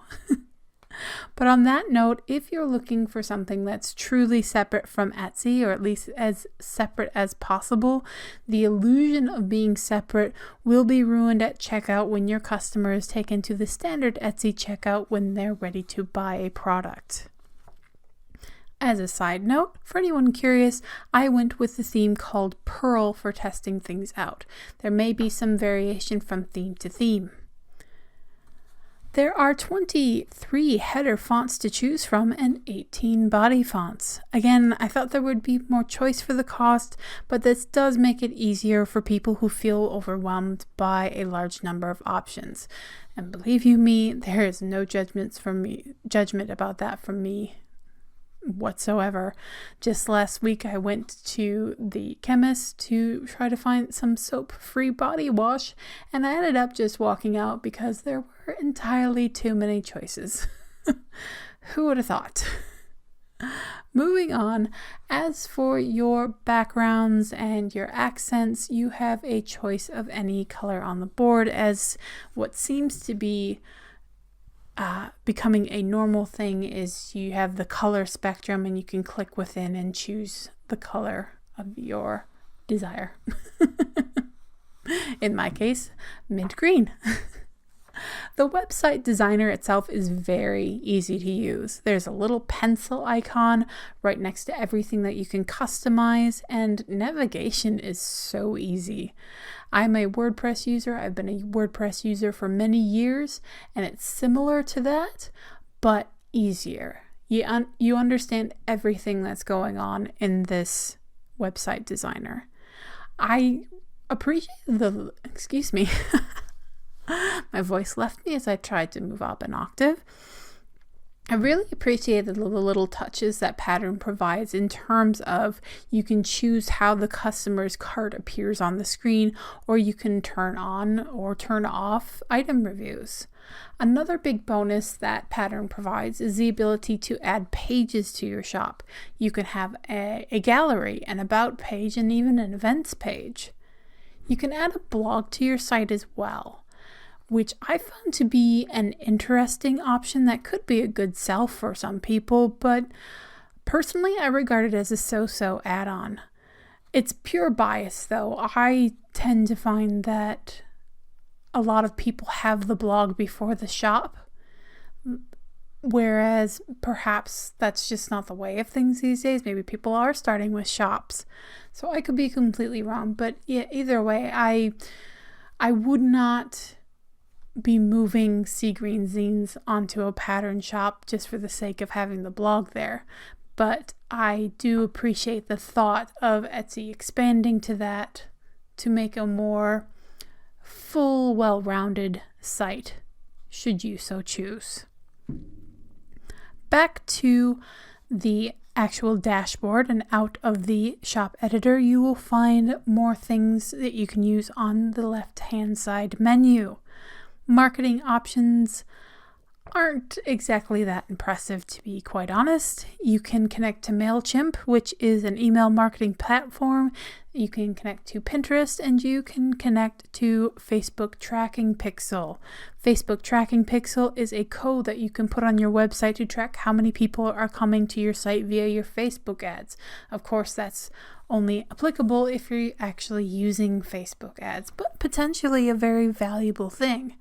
S1: But on that note, if you're looking for something that's truly separate from Etsy, or at least as separate as possible, the illusion of being separate will be ruined at checkout when your customers take into the standard Etsy checkout when they're ready to buy a product. As a side note, for anyone curious, I went with the theme called Pearl for testing things out. There may be some variation from theme to theme. There are 23 header fonts to choose from and 18 body fonts. Again, I thought there would be more choice for the cost, but this does make it easier for people who feel overwhelmed by a large number of options. And believe you me, there is no judgment about that from me whatsoever. Just last week I went to the chemist to try to find some soap-free body wash, and I ended up just walking out because there were entirely too many choices. Who would have thought? Moving on, as for your backgrounds and your accents, you have a choice of any color on the board, as what seems to be becoming a normal thing is you have the color spectrum and you can click within and choose the color of your desire. In my case, mint green. The website designer itself is very easy to use. There's a little pencil icon right next to everything that you can customize, and navigation is so easy. I'm a WordPress user. I've been a WordPress user for many years, and it's similar to that, but easier. You understand everything that's going on in this website designer. I appreciate excuse me. My voice left me as I tried to move up an octave. I really appreciated the little touches that Pattern provides in terms of you can choose how the customer's cart appears on the screen, or you can turn on or turn off item reviews. Another big bonus that Pattern provides is the ability to add pages to your shop. You can have a gallery, an about page, and even an events page. You can add a blog to your site as well, which I found to be an interesting option that could be a good sell for some people, but personally I regard it as a so-so add-on. It's pure bias though. I tend to find that a lot of people have the blog before the shop, whereas perhaps that's just not the way of things these days. Maybe people are starting with shops. So I could be completely wrong, but yeah, either way, I would not be moving Sea Green Zines onto a pattern shop just for the sake of having the blog there. But I do appreciate the thought of Etsy expanding to that to make a more full, well-rounded site, should you so choose. Back to the actual dashboard and out of the shop editor, you will find more things that you can use on the left-hand side menu. Marketing options aren't exactly that impressive, to be quite honest. You can connect to MailChimp, which is an email marketing platform. You can connect to Pinterest, and you can connect to Facebook Tracking Pixel. Facebook Tracking Pixel is a code that you can put on your website to track how many people are coming to your site via your Facebook ads. Of course, that's only applicable if you're actually using Facebook ads, but potentially a very valuable thing.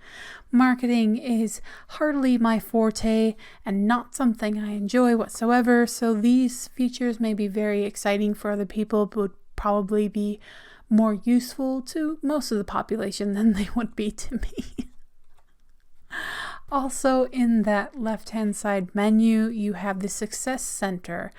S1: Marketing is hardly my forte and not something I enjoy whatsoever, so these features may be very exciting for other people, but would probably be more useful to most of the population than they would be to me. Also, in that left-hand side menu, you have the Success Center.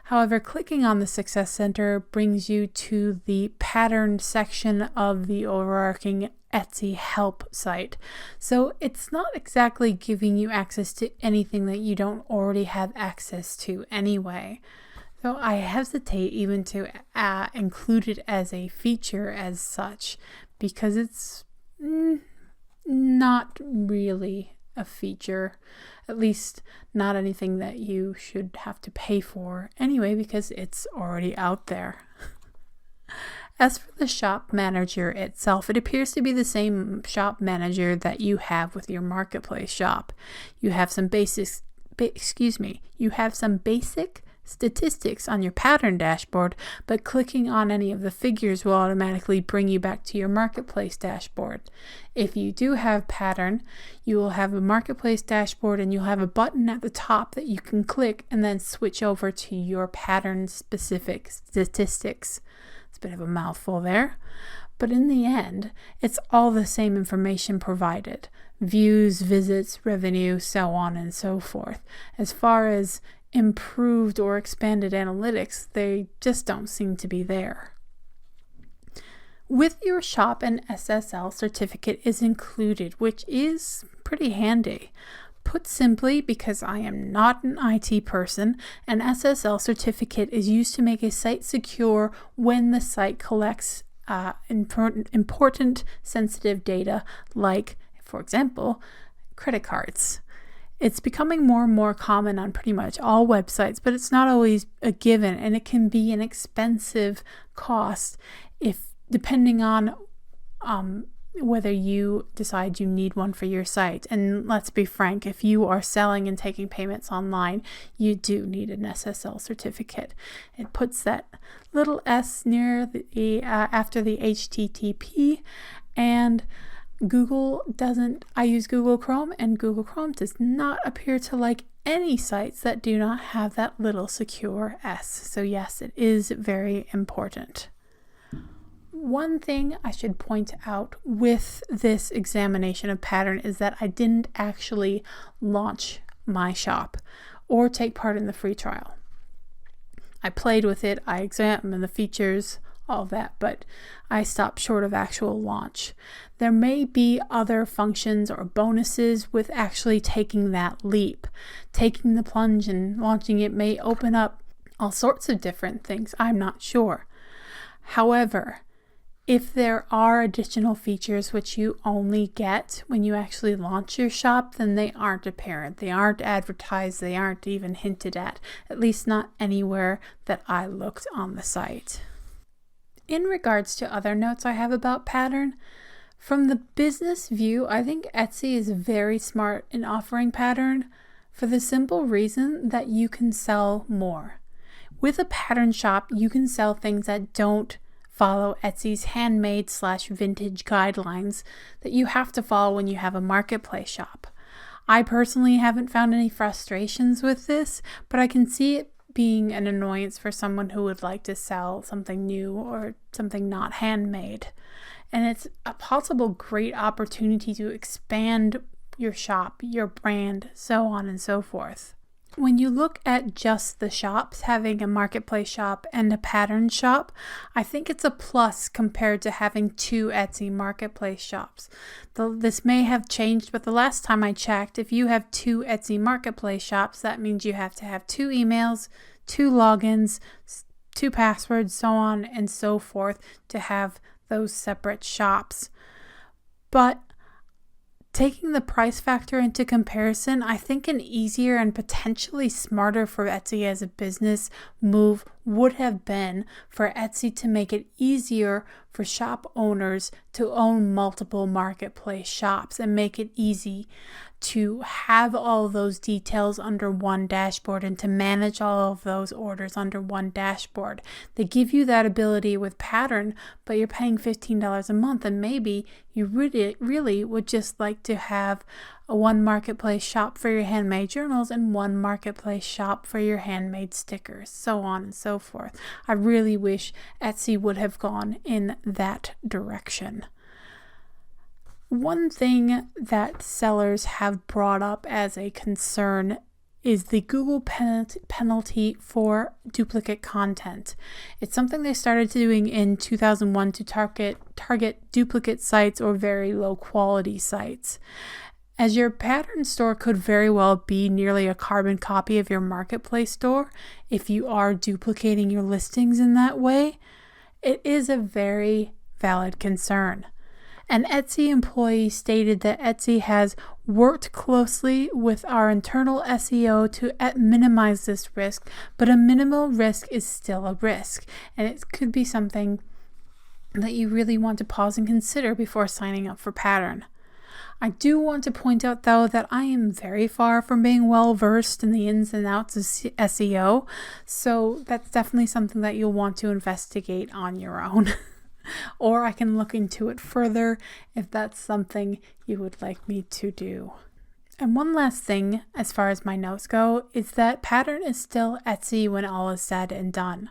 S1: However, clicking on the Success Center brings you to the pattern section of the overarching Etsy help site. So it's not exactly giving you access to anything that you don't already have access to anyway. So I hesitate even to include it as a feature as such, because it's not really a feature, at least not anything that you should have to pay for anyway, because it's already out there. As for the shop manager itself, it appears to be the same shop manager that you have with your marketplace shop. You have some basic statistics on your pattern dashboard, but clicking on any of the figures will automatically bring you back to your marketplace dashboard. If you do have pattern, you will have a marketplace dashboard, and you'll have a button at the top that you can click and then switch over to your pattern specific statistics. It's a bit of a mouthful there, but in the end, it's all the same information provided: views, visits, revenue, so on and so forth. As far as improved or expanded analytics, they just don't seem to be there. With your shop, an SSL certificate is included, which is pretty handy. Put simply, because I am not an IT person, an SSL certificate is used to make a site secure when the site collects important sensitive data, like, for example, credit cards. It's becoming more and more common on pretty much all websites, but it's not always a given, and it can be an expensive cost depending on whether you decide you need one for your site. And let's be frank, if you are selling and taking payments online, you do need an SSL certificate. It puts that little S near the after the HTTP, and Google doesn't. I use Google Chrome, and Google Chrome does not appear to like any sites that do not have that little secure S. So yes, it is very important. One thing I should point out with this examination of pattern is that I didn't actually launch my shop or take part in the free trial. I played with it, I examined the features, all of that, but I stopped short of actual launch. There may be other functions or bonuses with actually taking that leap. Taking the plunge and launching it may open up all sorts of different things. I'm not sure. However, if there are additional features which you only get when you actually launch your shop, then they aren't apparent. They aren't advertised. They aren't even hinted at least not anywhere that I looked on the site. In regards to other notes I have about pattern, from the business view, I think Etsy is very smart in offering pattern for the simple reason that you can sell more. With a pattern shop, you can sell things that don't follow Etsy's handmade/vintage guidelines that you have to follow when you have a marketplace shop. I personally haven't found any frustrations with this, but I can see it being an annoyance for someone who would like to sell something new or something not handmade. And it's a possible great opportunity to expand your shop, your brand, so on and so forth. When you look at just the shops, having a marketplace shop and a pattern shop, I think it's a plus compared to having two Etsy marketplace shops. This may have changed, but the last time I checked, if you have two Etsy marketplace shops, that means you have to have 2 emails, 2 logins, 2 passwords, so on and so forth to have those separate shops. But Taking the price factor into comparison, I think an easier and potentially smarter for Etsy as a business move would have been for Etsy to make it easier for shop owners to own multiple marketplace shops and make it easy to have all those details under one dashboard and to manage all of those orders under one dashboard. They give you that ability with Pattern, but you're paying $15 a month, and maybe you really would just like to have a one marketplace shop for your handmade journals and one marketplace shop for your handmade stickers, so on and so forth. I really wish Etsy would have gone in that direction. One thing that sellers have brought up as a concern is the Google penalty for duplicate content. It's something they started doing in 2001 to target duplicate sites or very low quality sites. As your Pattern store could very well be nearly a carbon copy of your marketplace store, if you are duplicating your listings in that way, it is a very valid concern. An Etsy employee stated that Etsy has worked closely with our internal SEO to minimize this risk, but a minimal risk is still a risk, and it could be something that you really want to pause and consider before signing up for Pattern. I do want to point out, though, that I am very far from being well versed in the ins and outs of SEO, so that's definitely something that you'll want to investigate on your own. Or I can look into it further if that's something you would like me to do. And one last thing, as far as my notes go, is that Pattern is still Etsy when all is said and done.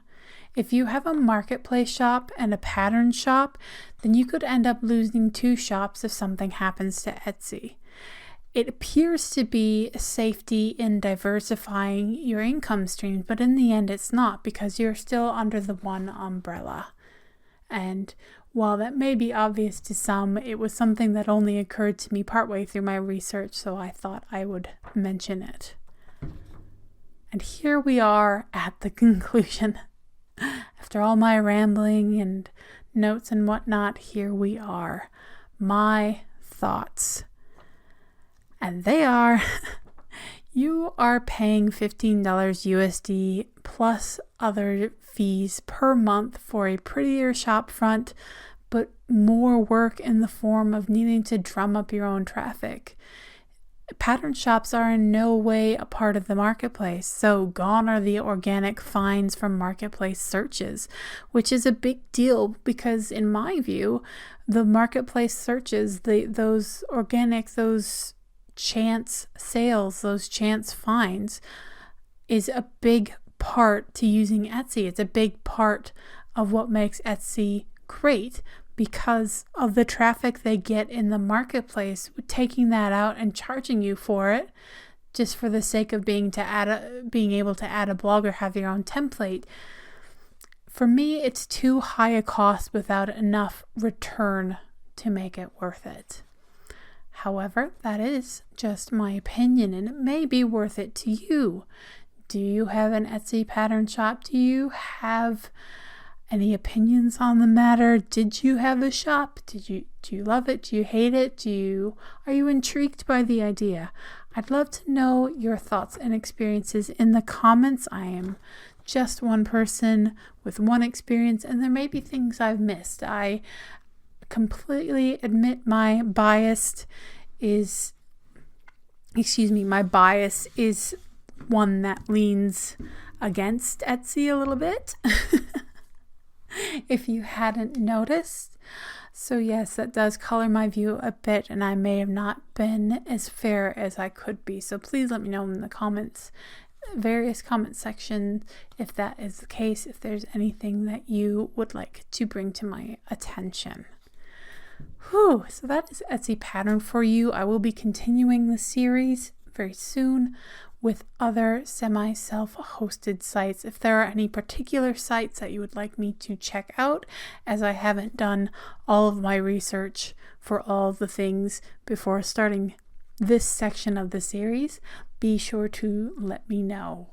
S1: If you have a marketplace shop and a Pattern shop, then you could end up losing two shops if something happens to Etsy. It appears to be a safety in diversifying your income streams, but in the end it's not, because you're still under the one umbrella. And while that may be obvious to some, it was something that only occurred to me partway through my research, so I thought I would mention it. And here we are at the conclusion. After all my rambling and notes and whatnot, here we are. My thoughts. And they are... You are paying $15 USD plus other fees per month for a prettier shop front, but more work in the form of needing to drum up your own traffic. Pattern shops are in no way a part of the marketplace, so gone are the organic finds from marketplace searches, which is a big deal because, in my view, the marketplace searches, those chance sales, those chance finds, is a big part to using Etsy. It's a big part of what makes Etsy great because of the traffic they get in the marketplace. Taking that out and charging you for it just for the sake of being able to add a blog or have your own template, for me it's too high a cost without enough return to make it worth it. However, that is just my opinion, and it may be worth it to you. Do you have an Etsy Pattern shop? Do you have any opinions on the matter? Did you have a shop? Do you love it? Do you hate it? Are you intrigued by the idea? I'd love to know your thoughts and experiences in the comments. I am just one person with one experience, and there may be things I've missed. I completely admit my bias is one that leans against Etsy a little bit, if you hadn't noticed. So yes, that does color my view a bit, and I may have not been as fair as I could be. So please let me know in the comments, various comment sections, if that is the case, if there's anything that you would like to bring to my attention. So that is Etsy Pattern for you. I will be continuing the series very soon with other semi-self-hosted sites. If there are any particular sites that you would like me to check out, as I haven't done all of my research for all the things before starting this section of the series, be sure to let me know.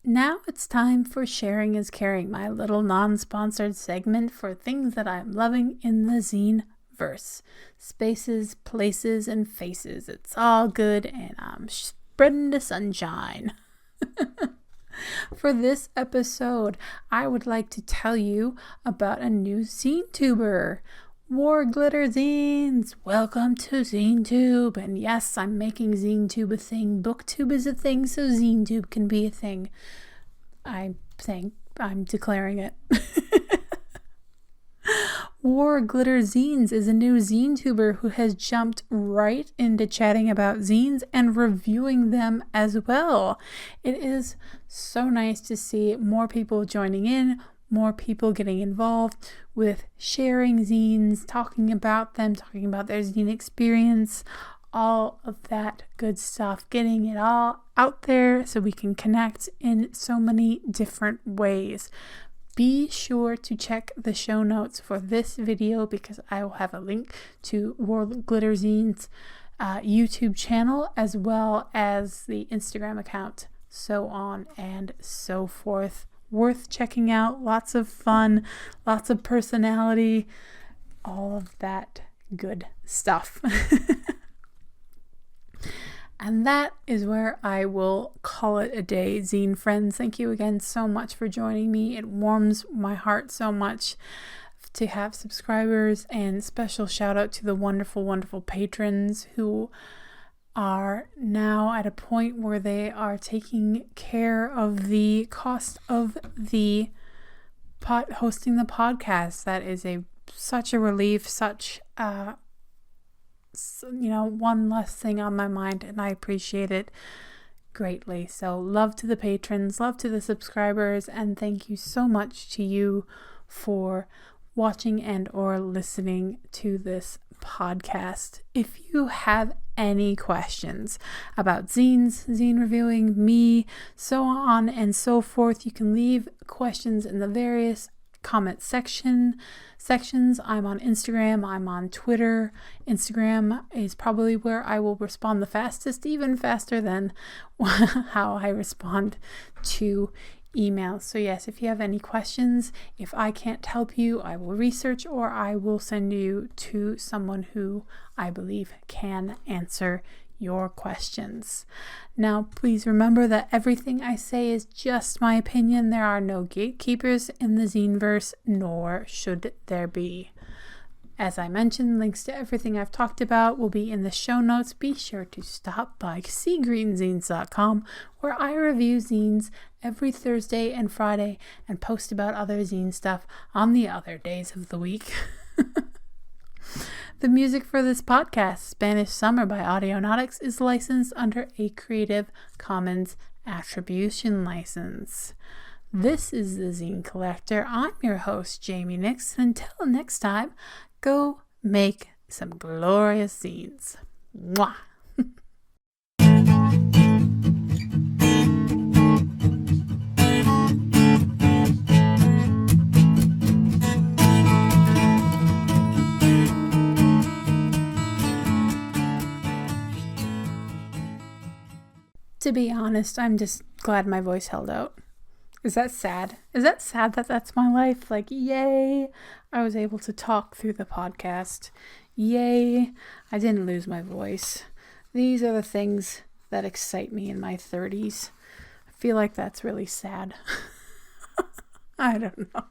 S1: Now it's time for Sharing is Caring, my little non-sponsored segment for things that I'm loving in the zine verse. Spaces, places, and faces. It's all good, and I'm spreading the sunshine. For this episode, I would like to tell you about a new zine tuber, War Glitter Zines. Welcome to ZineTube. And yes, I'm making ZineTube a thing. BookTube is a thing, so ZineTube can be a thing. I'm declaring it. War Glitter Zines is a new zine tuber who has jumped right into chatting about zines and reviewing them as well. It is so nice to see more people joining in, more people getting involved with sharing zines, talking about them, talking about their zine experience, all of that good stuff, getting it all out there so we can connect in so many different ways. Be sure to check the show notes for this video because I will have a link to War Glitter Zines YouTube channel as well as the Instagram account, so on and so forth. Worth checking out. Lots of fun, lots of personality, all of that good stuff. And that is where I will call it a day, zine friends. Thank you again so much for joining me. It warms my heart so much to have subscribers, and special shout out to the wonderful, wonderful patrons who are now at a point where they are taking care of the cost of the hosting the podcast. That is such a relief, such one less thing on my mind, and I appreciate it greatly. So love to the patrons, love to the subscribers, and thank you so much to you for watching and or listening to this podcast. If you have any questions about zines, zine reviewing, me, so on and so forth, you can leave questions in the various comment sections. I'm on Instagram, I'm on Twitter. Instagram is probably where I will respond the fastest, even faster than how I respond to emails. So yes, if you have any questions, if I can't help you, I will research or I will send you to someone who I believe can answer your questions. Now, please remember that everything I say is just my opinion. There are no gatekeepers in the zineverse, nor should there be. As I mentioned, links to everything I've talked about will be in the show notes. Be sure to stop by seagreenzines.com, where I review zines every Thursday and Friday and post about other zine stuff on the other days of the week. The music for this podcast, Spanish Summer by Audionautics, is licensed under a Creative Commons Attribution license. This is the Zine Collector. I'm your host, Jamie Nyx. Until next time, go make some glorious zines. Mwah! To be honest, I'm just glad my voice held out. Is that sad? Is that sad that that's my life? Like, yay, I was able to talk through the podcast. Yay, I didn't lose my voice. These are the things that excite me in my 30s. I feel like that's really sad. I don't know.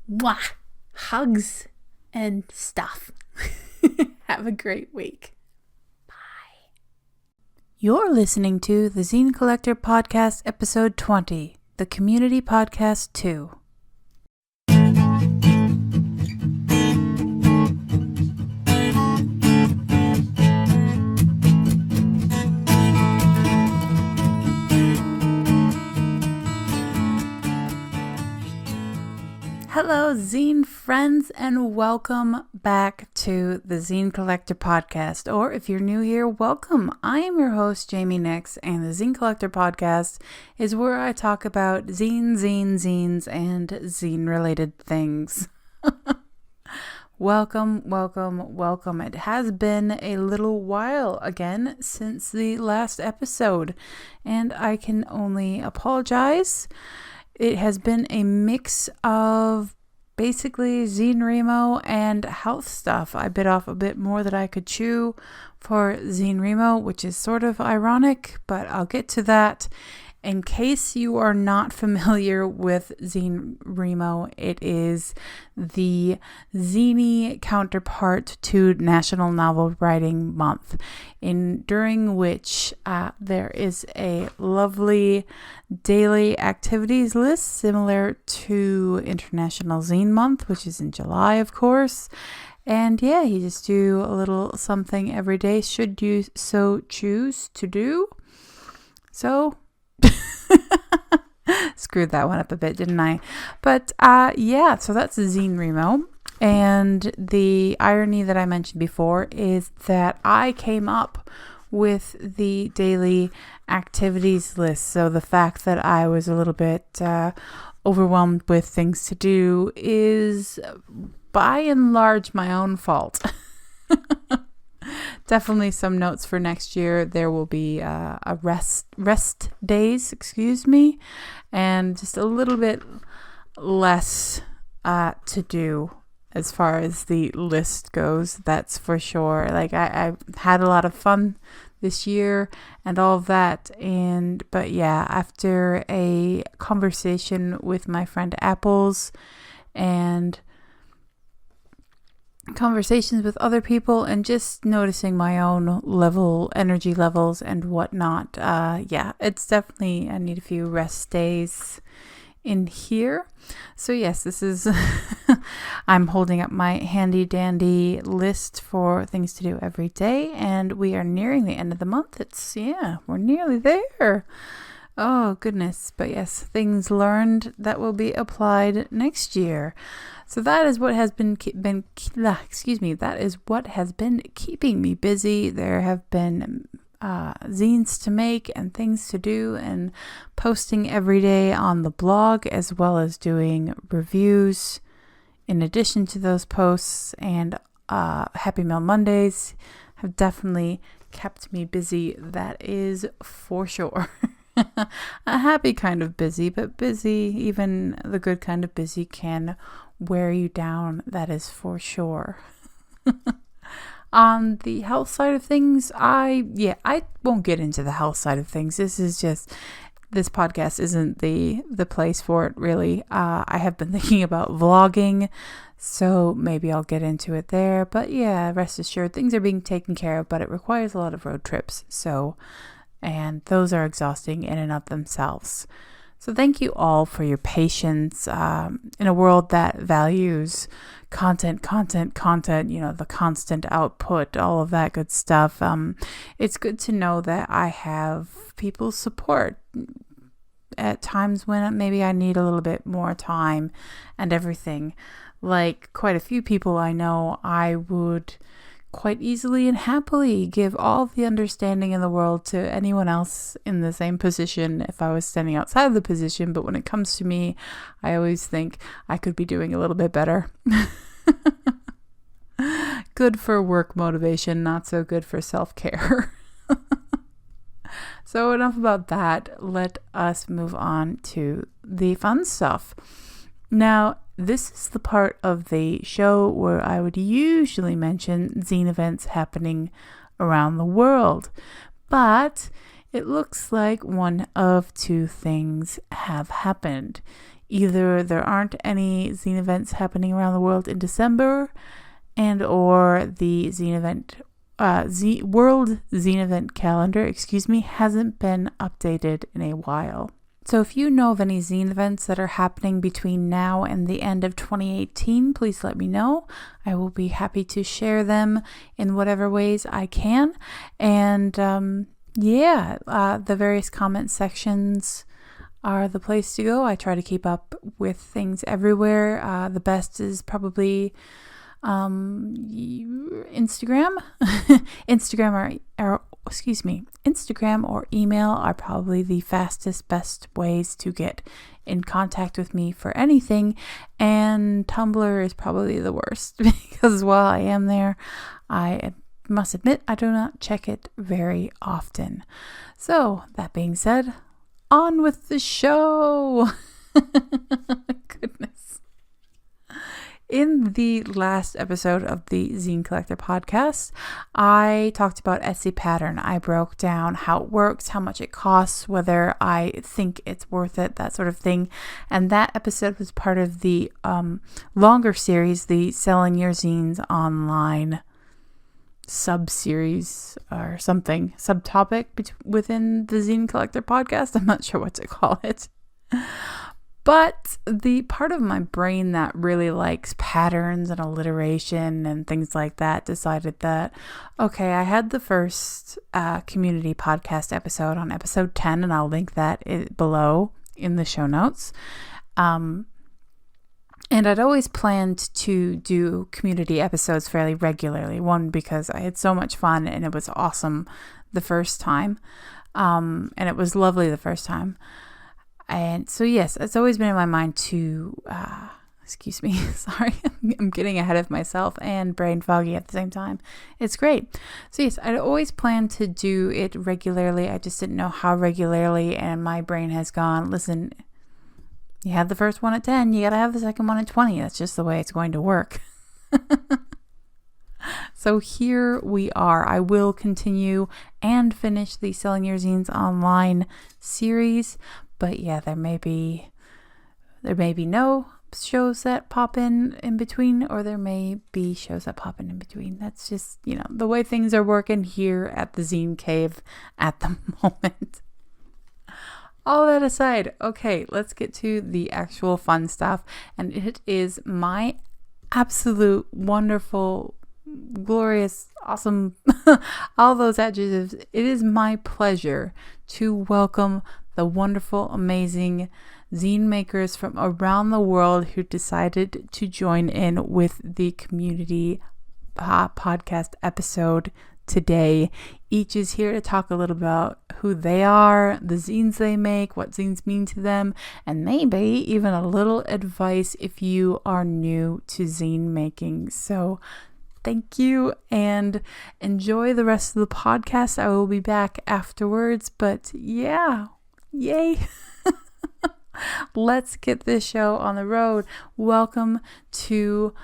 S1: Mwah! Hugs and stuff. Have a great week. You're listening to the Zine Collector Podcast, Episode 20, the Community Podcast 2. Hello, zine friends, and welcome back to the Zine Collector Podcast. Or if you're new here, welcome. I am your host, Jamie Nyx, and the Zine Collector Podcast is where I talk about zines, and zine-related things. Welcome. It has been a little while again since the last episode, and I can only apologize. It has been a mix of basically Zine Remo and health stuff. I bit off a bit more that I could chew for Zine Remo, which is sort of ironic, but I'll get to that. In case you are not familiar with Zine Remo, it is the zine counterpart to National Novel Writing Month, during which there is a lovely daily activities list similar to International Zine Month, which is in July, of course. And yeah, you just do a little something every day, should you so choose to do. So screwed that one up a bit, didn't I? But yeah, so that's Zine Remo. And the irony that I mentioned before is that I came up with the daily activities list. So the fact that I was a little bit overwhelmed with things to do is by and large my own fault. Definitely some notes for next year. There will be a rest days, and just a little bit less to do as far as the list goes. That's for sure. Like I had a lot of fun this year and all of that. But yeah, after a conversation with my friend Apples and conversations with other people and just noticing my own energy levels and whatnot, yeah, it's definitely, I need a few rest days in here. So yes, this is I'm holding up my handy dandy list for things to do every day, and we are nearing the end of the month. We're nearly there. Oh goodness. But yes, things learned that will be applied next year. So that is what has been that is what has been keeping me busy. There have been zines to make and things to do, and posting every day on the blog, as well as doing reviews in addition to those posts. And Happy Mail Mondays have definitely kept me busy. That is for sure. A happy kind of busy, but busy, even the good kind of busy, can wear you down. That is for sure. On the health side of things, I won't get into the health side of things. This podcast isn't the place for it, really. I have been thinking about vlogging, so maybe I'll get into it there. But yeah, rest assured, things are being taken care of, but it requires a lot of road trips. And those are exhausting in and of themselves. So thank you all for your patience in a world that values content, the constant output, all of that good stuff. It's good to know that I have people's support at times when maybe I need a little bit more time and everything. Like quite a few people I know, I would quite easily and happily give all the understanding in the world to anyone else in the same position if I was standing outside of the position. But when it comes to me, I always think I could be doing a little bit better. Good for work motivation, not so good for self-care. So enough about that. Let us move on to the fun stuff. Now, this is the part of the show where I would usually mention zine events happening around the world. But it looks like one of two things have happened. Either there aren't any zine events happening around the world in December, or the zine event World Zine Event calendar, hasn't been updated in a while. So if you know of any zine events that are happening between now and the end of 2018, please let me know. I will be happy to share them in whatever ways I can. And the various comment sections are the place to go. I try to keep up with things everywhere. The best is probably Instagram. Instagram or email are probably the best ways to get in contact with me for anything. And Tumblr is probably the worst because while I am there, I must admit I do not check it very often. So that being said, on with the show. Goodness. In the last episode of the Zine Collector podcast, I talked about Etsy Pattern. I broke down how it works, how much it costs, whether I think it's worth it, that sort of thing. And that episode was part of the longer series, the Selling Your Zines Online sub-series or something, subtopic within the Zine Collector podcast. I'm not sure what to call it. But the part of my brain that really likes patterns and alliteration and things like that decided that, okay, I had the first community podcast episode on episode 10, and I'll link that below in the show notes. And I'd always planned to do community episodes fairly regularly. One, because I had so much fun and it was awesome the first time. And it was lovely the first time. And so, yes, it's always been in my mind to, sorry, I'm getting ahead of myself and brain foggy at the same time. It's great. So, yes, I'd always planned to do it regularly. I just didn't know how regularly, and my brain has gone, listen, you had the first one at 10, you got to have the second one at 20. That's just the way it's going to work. So here we are. I will continue and finish the Selling Your Zines Online series. But yeah, there may be no shows that pop in between, or there may be shows that pop in between. That's just, the way things are working here at the Zine Cave at the moment. All that aside, okay, let's get to the actual fun stuff. And it is my absolute wonderful, glorious, awesome, all those adjectives. It is my pleasure to welcome the wonderful, amazing zine makers from around the world who decided to join in with the community podcast episode today. Each is here to talk a little about who they are, the zines they make, what zines mean to them, and maybe even a little advice if you are new to zine making. So thank you and enjoy the rest of the podcast. I will be back afterwards, but yeah, yay. Let's get this show on the road. Welcome to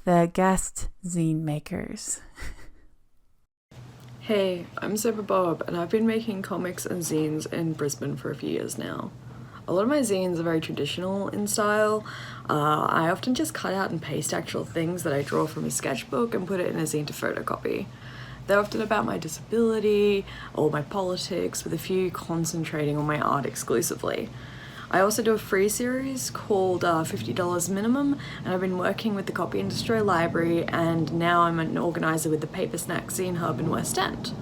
S1: the guest zine makers.
S2: Hey, I'm Sober Bob, and I've been making comics and zines in Brisbane for a few years now. A lot of my zines are very traditional in style. I often just cut out and paste actual things that I draw from a sketchbook and put it in a zine to photocopy. They're often about my disability or my politics, with a few concentrating on my art exclusively. I also do a free series called $50 Minimum, and I've been working with the Copy Industry Library, and now I'm an organizer with the Paper Snack Zine Hub in West End.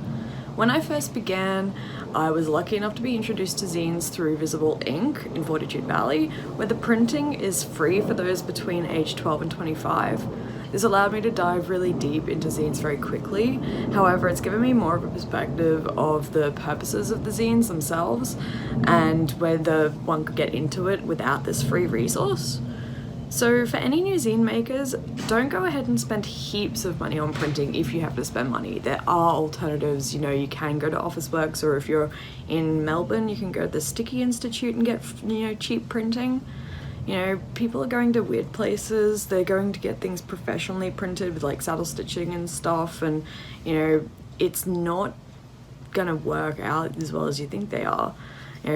S2: When I first began, I was lucky enough to be introduced to zines through Visible Ink in Fortitude Valley, where the printing is free for those between age 12 and 25. This allowed me to dive really deep into zines very quickly. However, it's given me more of a perspective of the purposes of the zines themselves and whether one could get into it without this free resource. So for any new zine makers, don't go ahead and spend heaps of money on printing if you have to spend money. There are alternatives. You can go to Officeworks, or if you're in Melbourne, you can go to the Sticky Institute and get, cheap printing. People are going to weird places. They're going to get things professionally printed with like saddle stitching and stuff, and it's not gonna work out as well as you think they are.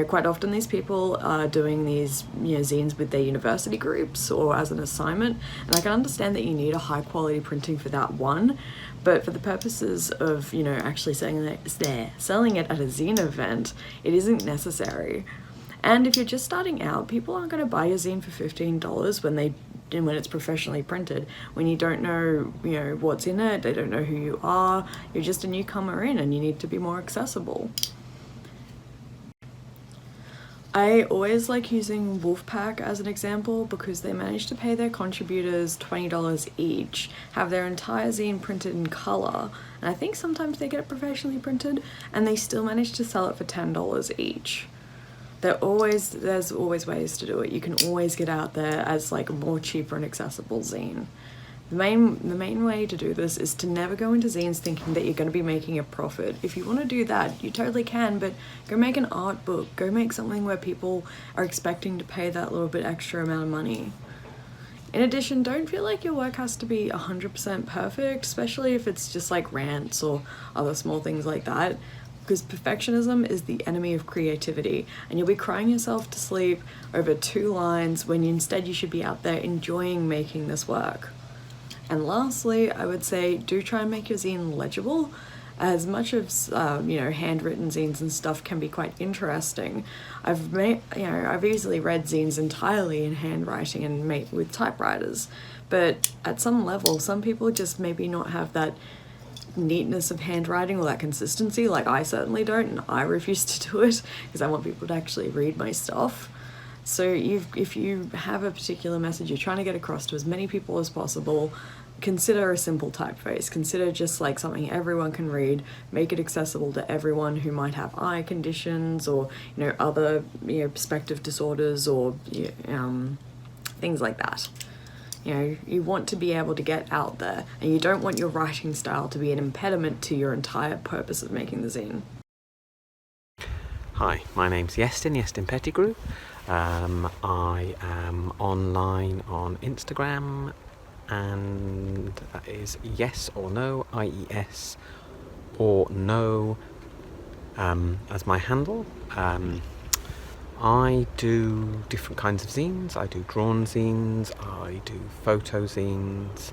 S2: Quite often these people are doing these zines with their university groups or as an assignment, and I can understand that you need a high quality printing for that one, but for the purposes of actually selling it at a zine event, it isn't necessary. And if you're just starting out, people aren't going to buy your zine for $15 when it's professionally printed. When you don't know, what's in it, they don't know who you are, you're just a newcomer in, and you need to be more accessible. I always like using Wolfpack as an example because they manage to pay their contributors $20 each, have their entire zine printed in color, and I think sometimes they get it professionally printed, and they still manage to sell it for $10 each. There's always ways to do it. You can always get out there as like a more cheaper and accessible zine. The main way to do this is to never go into zines thinking that you're going to be making a profit. If you want to do that, you totally can, but go make an art book. Go make something where people are expecting to pay that little bit extra amount of money. In addition, don't feel like your work has to be 100% perfect, especially if it's just like rants or other small things like that, because perfectionism is the enemy of creativity, and you'll be crying yourself to sleep over 2 lines when instead you should be out there enjoying making this work. And lastly, I would say do try and make your zine legible. As much as handwritten zines and stuff can be quite interesting, I've easily read zines entirely in handwriting and made with typewriters, but at some level, some people just maybe not have that neatness of handwriting or that consistency. Like I certainly don't, and I refuse to do it because I want people to actually read my stuff. So if you have a particular message you're trying to get across to as many people as possible, consider a simple typeface. Consider just like something everyone can read. Make it accessible to everyone who might have eye conditions or other perspective disorders or things like that. You want to be able to get out there, and you don't want your writing style to be an impediment to your entire purpose of making the zine.
S3: Hi, my name's Yestin Pettigrew. I am online on Instagram, and that is yes or no, IES or no, as my handle. I do different kinds of zines. I do drawn zines, I do photo zines.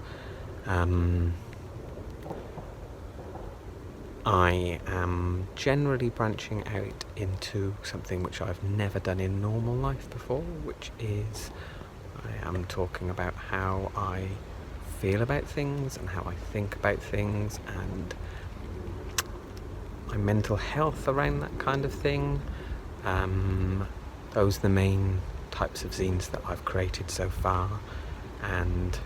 S3: I am generally branching out into something which I've never done in normal life before, which is I am talking about how I feel about things and how I think about things and my mental health around that kind of thing. Those are the main types of zines that I've created so far, and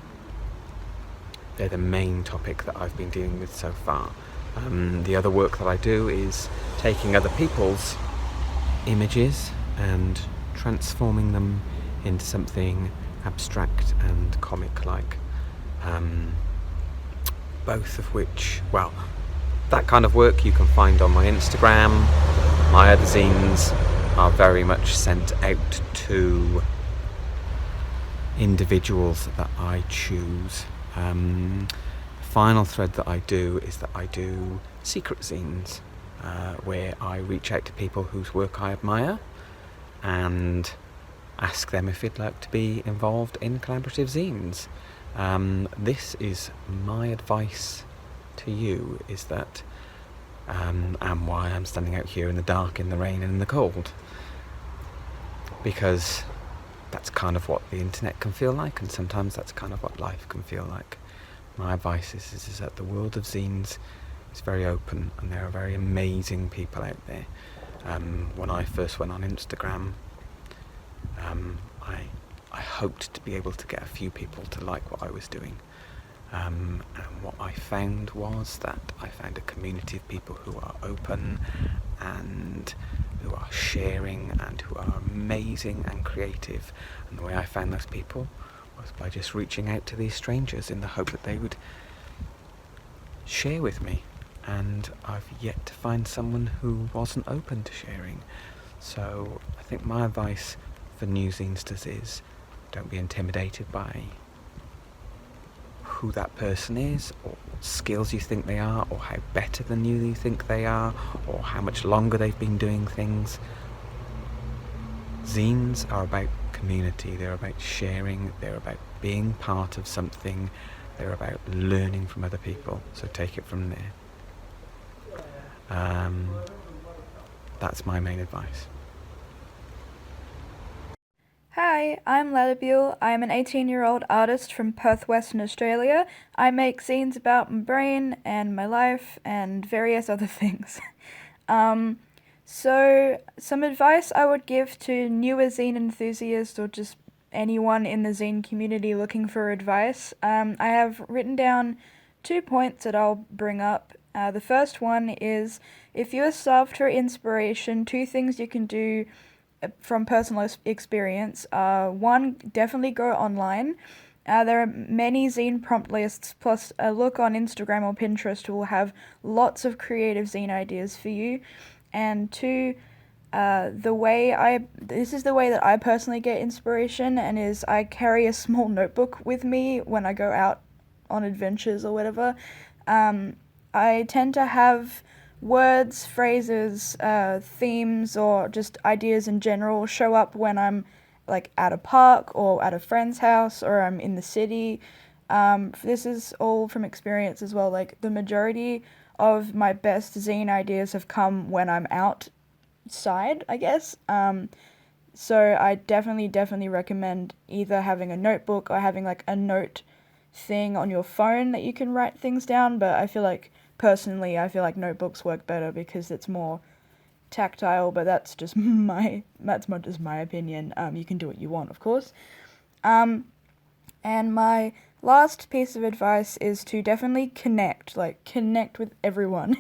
S3: they're the main topic that I've been dealing with so far. The other work that I do is taking other people's images and transforming them into something abstract and comic-like. Both of which, that kind of work you can find on my Instagram. My other zines are very much sent out to individuals that I choose. Final thread that I do is that I do secret zines, where I reach out to people whose work I admire and ask them if they'd like to be involved in collaborative zines. This is my advice to you, is that and why I'm standing out here in the dark, in the rain and in the cold, because that's kind of what the internet can feel like, and sometimes that's kind of what life can feel like. My advice is that the world of zines is very open, and there are very amazing people out there. When I first went on Instagram, I hoped to be able to get a few people to like what I was doing. And what I found was that I found a community of people who are open and who are sharing and who are amazing and creative. And the way I found those people was by just reaching out to these strangers in the hope that they would share with me. And I've yet to find someone who wasn't open to sharing. So I think my advice for new zinesters is don't be intimidated by who that person is, or what skills you think they are, or how better than you think they are, or how much longer they've been doing things. Zines are about community, they're about sharing, they're about being part of something, they're about learning from other people, so take it from there. That's my main advice.
S4: Hi, I'm Ladabule. I'm an 18-year-old artist from Perth, Western Australia. I make zines about my brain and my life and various other things. So some advice I would give to newer zine enthusiasts or just anyone in the zine community looking for advice. I have written down 2 points that I'll bring up. The first one is, if you're starved for inspiration, 2 things you can do from personal experience. One, definitely go online. There are many zine prompt lists, plus a look on Instagram or Pinterest will have lots of creative zine ideas for you. And 2, This is the way that I personally get inspiration, and is I carry a small notebook with me when I go out on adventures or whatever. I tend to have words, phrases, themes, or just ideas in general show up when I'm like at a park or at a friend's house or I'm in the city. This is all from experience as well. Like the majority of my best zine ideas have come when I'm outside, I guess. So I definitely recommend either having a notebook or having like a note thing on your phone that you can write things down. But I feel like notebooks work better because it's more tactile, but that's just my opinion. You can do what you want, of course. And my last piece of advice is to definitely connect with everyone.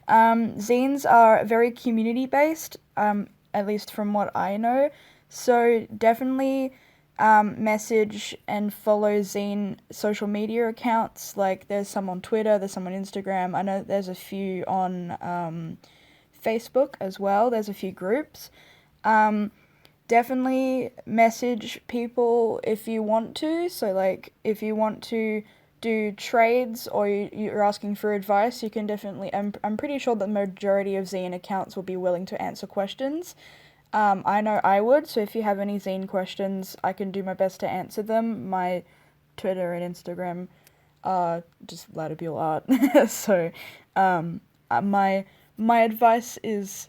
S4: Zines are very community based, at least from what I know. So definitely message and follow zine social media accounts. Like there's some on Twitter, there's some on Instagram. I know there's a few on Facebook as well. There's a few groups. Definitely message people if you want to. So like if you want to do trades or you're asking for advice, you can definitely, I'm pretty sure the majority of zine accounts will be willing to answer questions. I know I would, so if you have any zine questions, I can do my best to answer them. My Twitter and Instagram are just Ladabule Art. So my advice is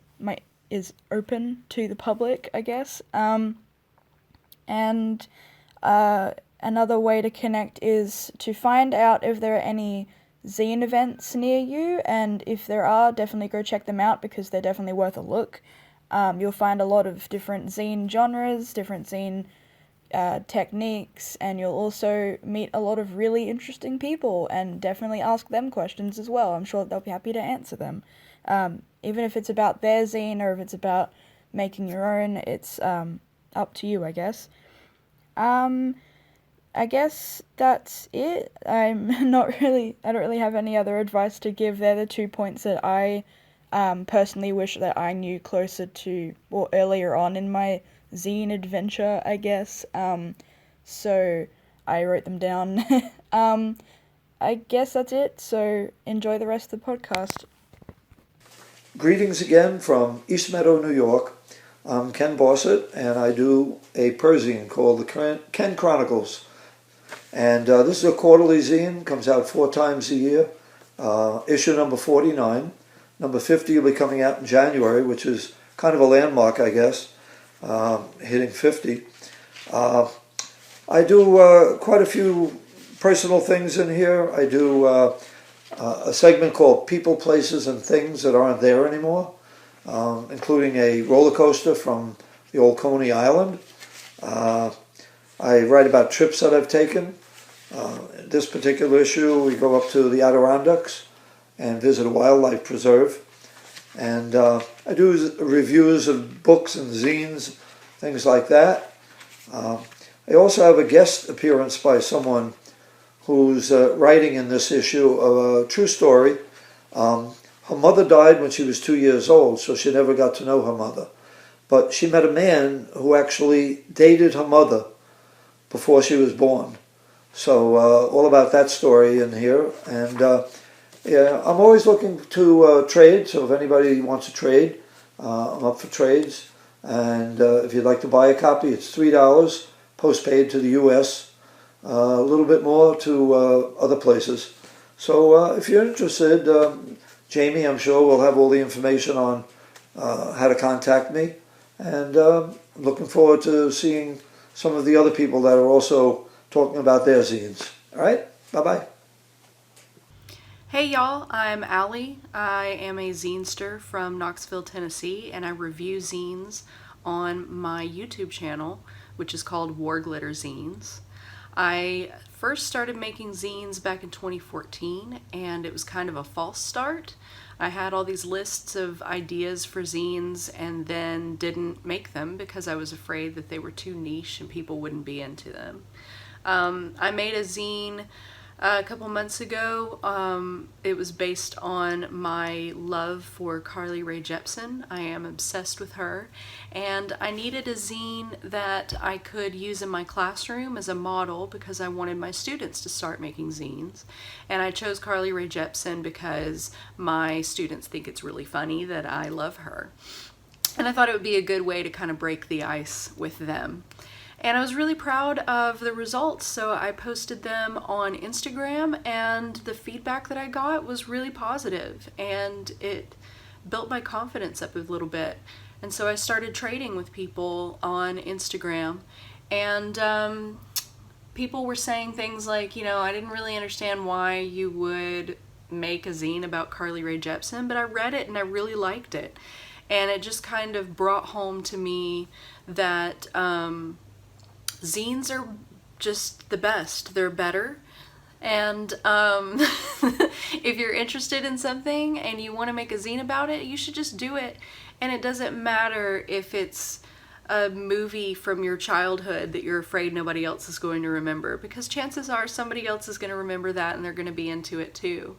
S4: open to the public, I guess. And another way to connect is to find out if there are any zine events near you, and if there are, definitely go check them out because they're definitely worth a look. You'll find a lot of different zine genres, different zine techniques, and you'll also meet a lot of really interesting people, and definitely ask them questions as well. I'm sure they'll be happy to answer them. Even if it's about their zine or if it's about making your own, it's up to you, I guess. I guess that's it. I don't really have any other advice to give. They're the 2 points that I personally wish that I knew closer to, or earlier on in my zine adventure, I guess. So I wrote them down. I guess that's it, so enjoy the rest of the podcast.
S5: Greetings again from East Meadow, New York. I'm Ken Bossett, and I do a perzine called the Ken Chronicles. And this is a quarterly zine, comes out 4 times a year. Issue number 49. Number 50 will be coming out in January, which is kind of a landmark, I guess, hitting 50. I do quite a few personal things in here. I do a segment called People, Places, and Things That Aren't There Anymore, including a roller coaster from the old Coney Island. I write about trips that I've taken. This particular issue, we go up to the Adirondacks and visit a wildlife preserve. And I do reviews of books and zines, things like that. I also have a guest appearance by someone who's writing in this issue of a true story. Her mother died when she was 2 years old, so she never got to know her mother. But she met a man who actually dated her mother before she was born. So all about that story in here. And yeah, I'm always looking to trade, so if anybody wants to trade, I'm up for trades. And if you'd like to buy a copy, it's $3, postpaid to the U.S., a little bit more to other places. So if you're interested, Jamie, I'm sure, will have all the information on how to contact me. And I'm looking forward to seeing some of the other people that are also talking about their zines. All right? Bye-bye.
S6: Hey y'all, I'm Allie. I am a zinester from Knoxville, Tennessee, and I review zines on my YouTube channel, which is called War Glitter Zines. I first started making zines back in 2014, and it was kind of a false start. I had all these lists of ideas for zines and then didn't make them because I was afraid that they were too niche and people wouldn't be into them. I made a zine A couple months ago. It was based on my love for Carly Rae Jepsen. I am obsessed with her, and I needed a zine that I could use in my classroom as a model because I wanted my students to start making zines. And I chose Carly Rae Jepsen because my students think it's really funny that I love her. And I thought it would be a good way to kind of break the ice with them. And I was really proud of the results, so I posted them on Instagram, and the feedback that I got was really positive, and it built my confidence up a little bit. And so I started trading with people on Instagram, and people were saying things like, I didn't really understand why you would make a zine about Carly Rae Jepsen, but I read it and I really liked it. And it just kind of brought home to me that zines are just the best. They're better. And if you're interested in something and you want to make a zine about it, you should just do it. And it doesn't matter if it's a movie from your childhood that you're afraid nobody else is going to remember, because chances are somebody else is going to remember that and they're going to be into it too.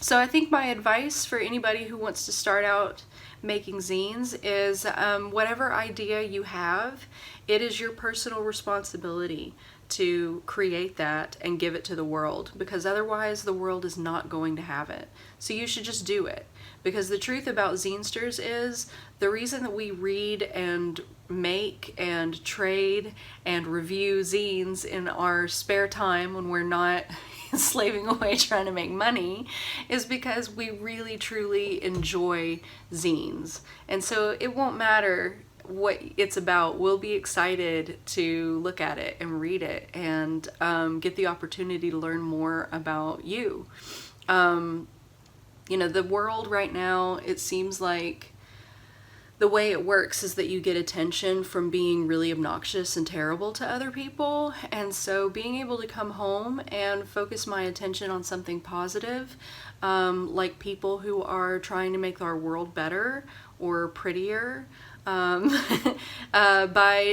S6: So I think my advice for anybody who wants to start out making zines is whatever idea you have, it is your personal responsibility to create that and give it to the world, because otherwise the world is not going to have it. So you should just do it, because the truth about zinesters is the reason that we read and make and trade and review zines in our spare time when we're not slaving away trying to make money is because we really truly enjoy zines. And so it won't matter what it's about. We'll be excited to look at it and read it and get the opportunity to learn more about you. The world right now, it seems like the way it works is that you get attention from being really obnoxious and terrible to other people. And so being able to come home and focus my attention on something positive, like people who are trying to make our world better or prettier, by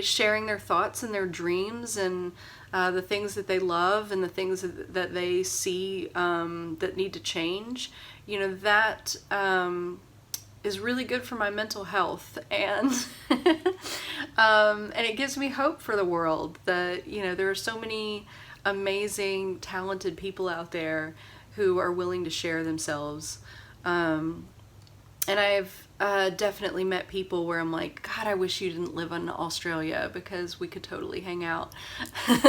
S6: sharing their thoughts and their dreams and the things that they love and the things that they see that need to change, that is really good for my mental health, and and it gives me hope for the world that there are so many amazing, talented people out there who are willing to share themselves. And I've definitely met people where I'm like, God, I wish you didn't live in Australia because we could totally hang out.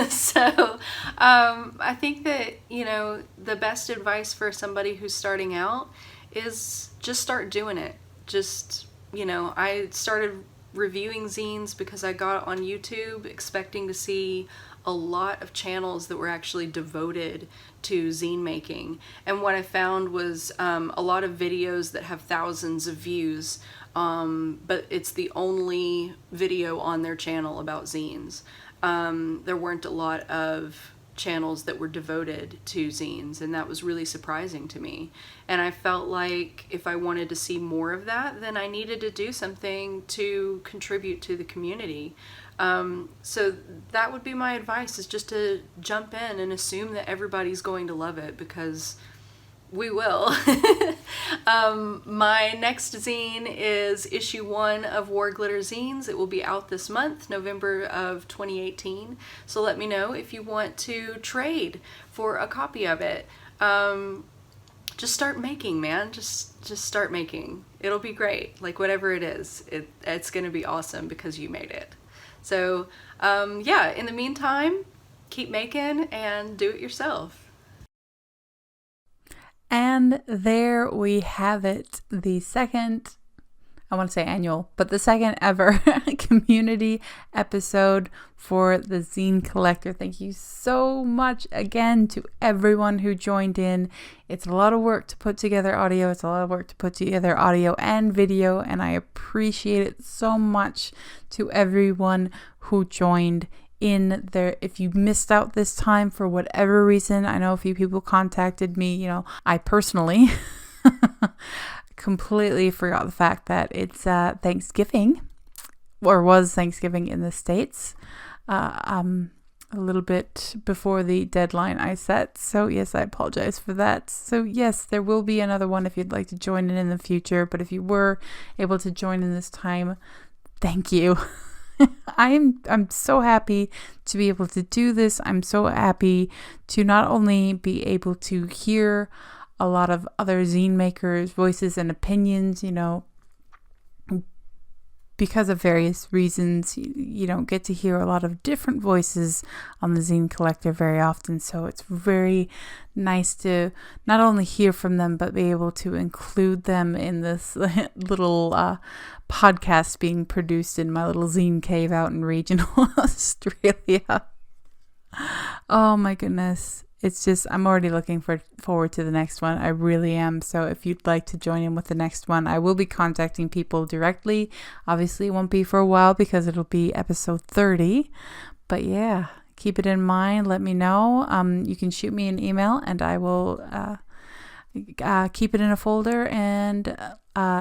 S6: So I think that, the best advice for somebody who's starting out is just start doing it. I started reviewing zines because I got on YouTube expecting to see a lot of channels that were actually devoted to zine making. And what I found was a lot of videos that have thousands of views, but it's the only video on their channel about zines. There weren't a lot of channels that were devoted to zines, and that was really surprising to me. And I felt like if I wanted to see more of that, then I needed to do something to contribute to the community. So that would be my advice, is just to jump in and assume that everybody's going to love it, because we will. My next zine is issue 1 of War Glitter Zines. It will be out this month, November of 2018. So let me know if you want to trade for a copy of it. Just start making, man. Just start making. It'll be great. Like, whatever it is, it's going to be awesome because you made it. So, in the meantime, keep making and do it yourself.
S1: And there we have it, the second, I want to say annual, but the second ever community episode for the Zine Collector. Thank you so much again to everyone who joined in. It's a lot of work to put together audio. It's a lot of work to put together audio and video, and I appreciate it so much to everyone who joined in there. If you missed out this time for whatever reason, I know a few people contacted me, I personally completely forgot the fact that it's Thanksgiving, or was Thanksgiving in the States. a little bit before the deadline I set. So yes, I apologize for that. So yes, there will be another one if you'd like to join in the future. But if you were able to join in this time, thank you. I'm so happy to be able to do this. I'm so happy to not only be able to hear a lot of other zine makers' voices and opinions, because of various reasons, you don't get to hear a lot of different voices on the Zine Collector very often. So it's very nice to not only hear from them, but be able to include them in this little podcast being produced in my little zine cave out in regional Australia. Oh my goodness. It's just, I'm already looking forward to the next one. I really am. So if you'd like to join in with the next one, I will be contacting people directly. Obviously, it won't be for a while because it'll be episode 30. But yeah, keep it in mind. Let me know. You can shoot me an email and I will keep it in a folder and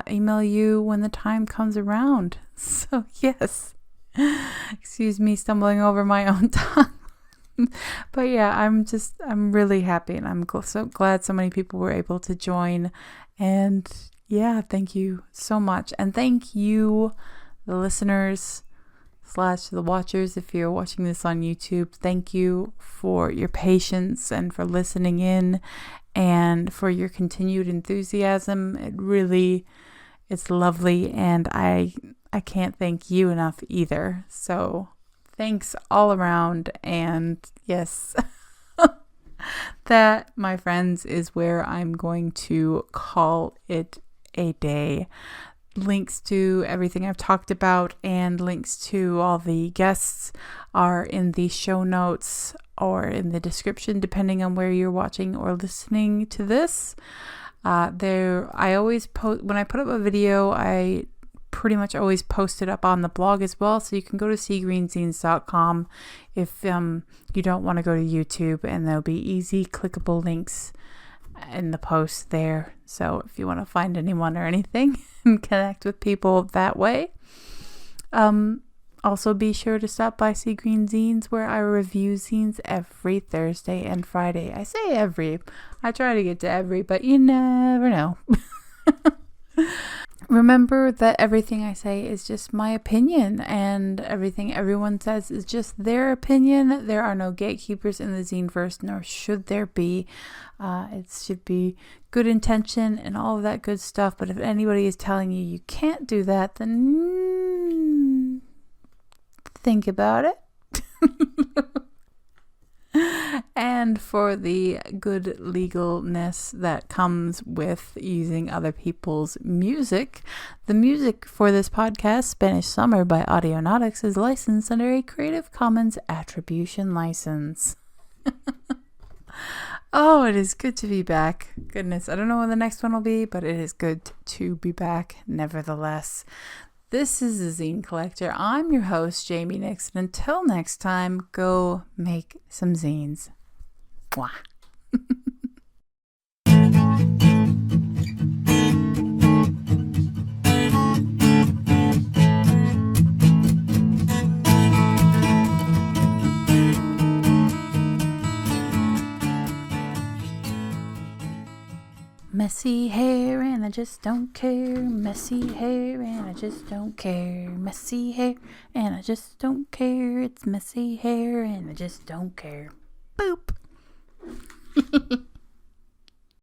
S1: email you when the time comes around. So yes. Excuse me stumbling over my own tongue. But yeah, I'm really happy, and I'm so glad so many people were able to join. And yeah, thank you so much. And thank you, the listeners / the watchers, if you're watching this on YouTube. Thank you for your patience and for listening in and for your continued enthusiasm. It's lovely, and I can't thank you enough either. So thanks all around, and yes, that, my friends, is where I'm going to call it a day. Links to everything I've talked about and links to all the guests are in the show notes or in the description, depending on where you're watching or listening to this. I always post, when I put up a video, I pretty much always post it up on the blog as well, so you can go to seagreenzines.com if you don't want to go to YouTube, and there'll be easy clickable links in the post there, so if you want to find anyone or anything and connect with people that way. Also be sure to stop by Sea Green Zines, where I review zines every Thursday and Friday. I say every, I try to get to every, but you never know. Remember that everything I say is just my opinion, and everything everyone says is just their opinion. There are no gatekeepers in the Zineverse, nor should there be. It should be good intention and all of that good stuff. But if anybody is telling you you can't do that, then think about it. And for the good legalness that comes with using other people's music, the music for this podcast, Spanish Summer by Audionautics, is licensed under a Creative Commons Attribution license. Oh, it is good to be back. Goodness, I don't know when the next one will be, but it is good to be back nevertheless. This is the Zine Collector. I'm your host, Jamie Nyx, and until next time, go make some zines. Mwah. Messy hair and I just don't care. Messy hair and I just don't care. Messy hair and I just don't care. It's messy hair and I just don't care. Boop.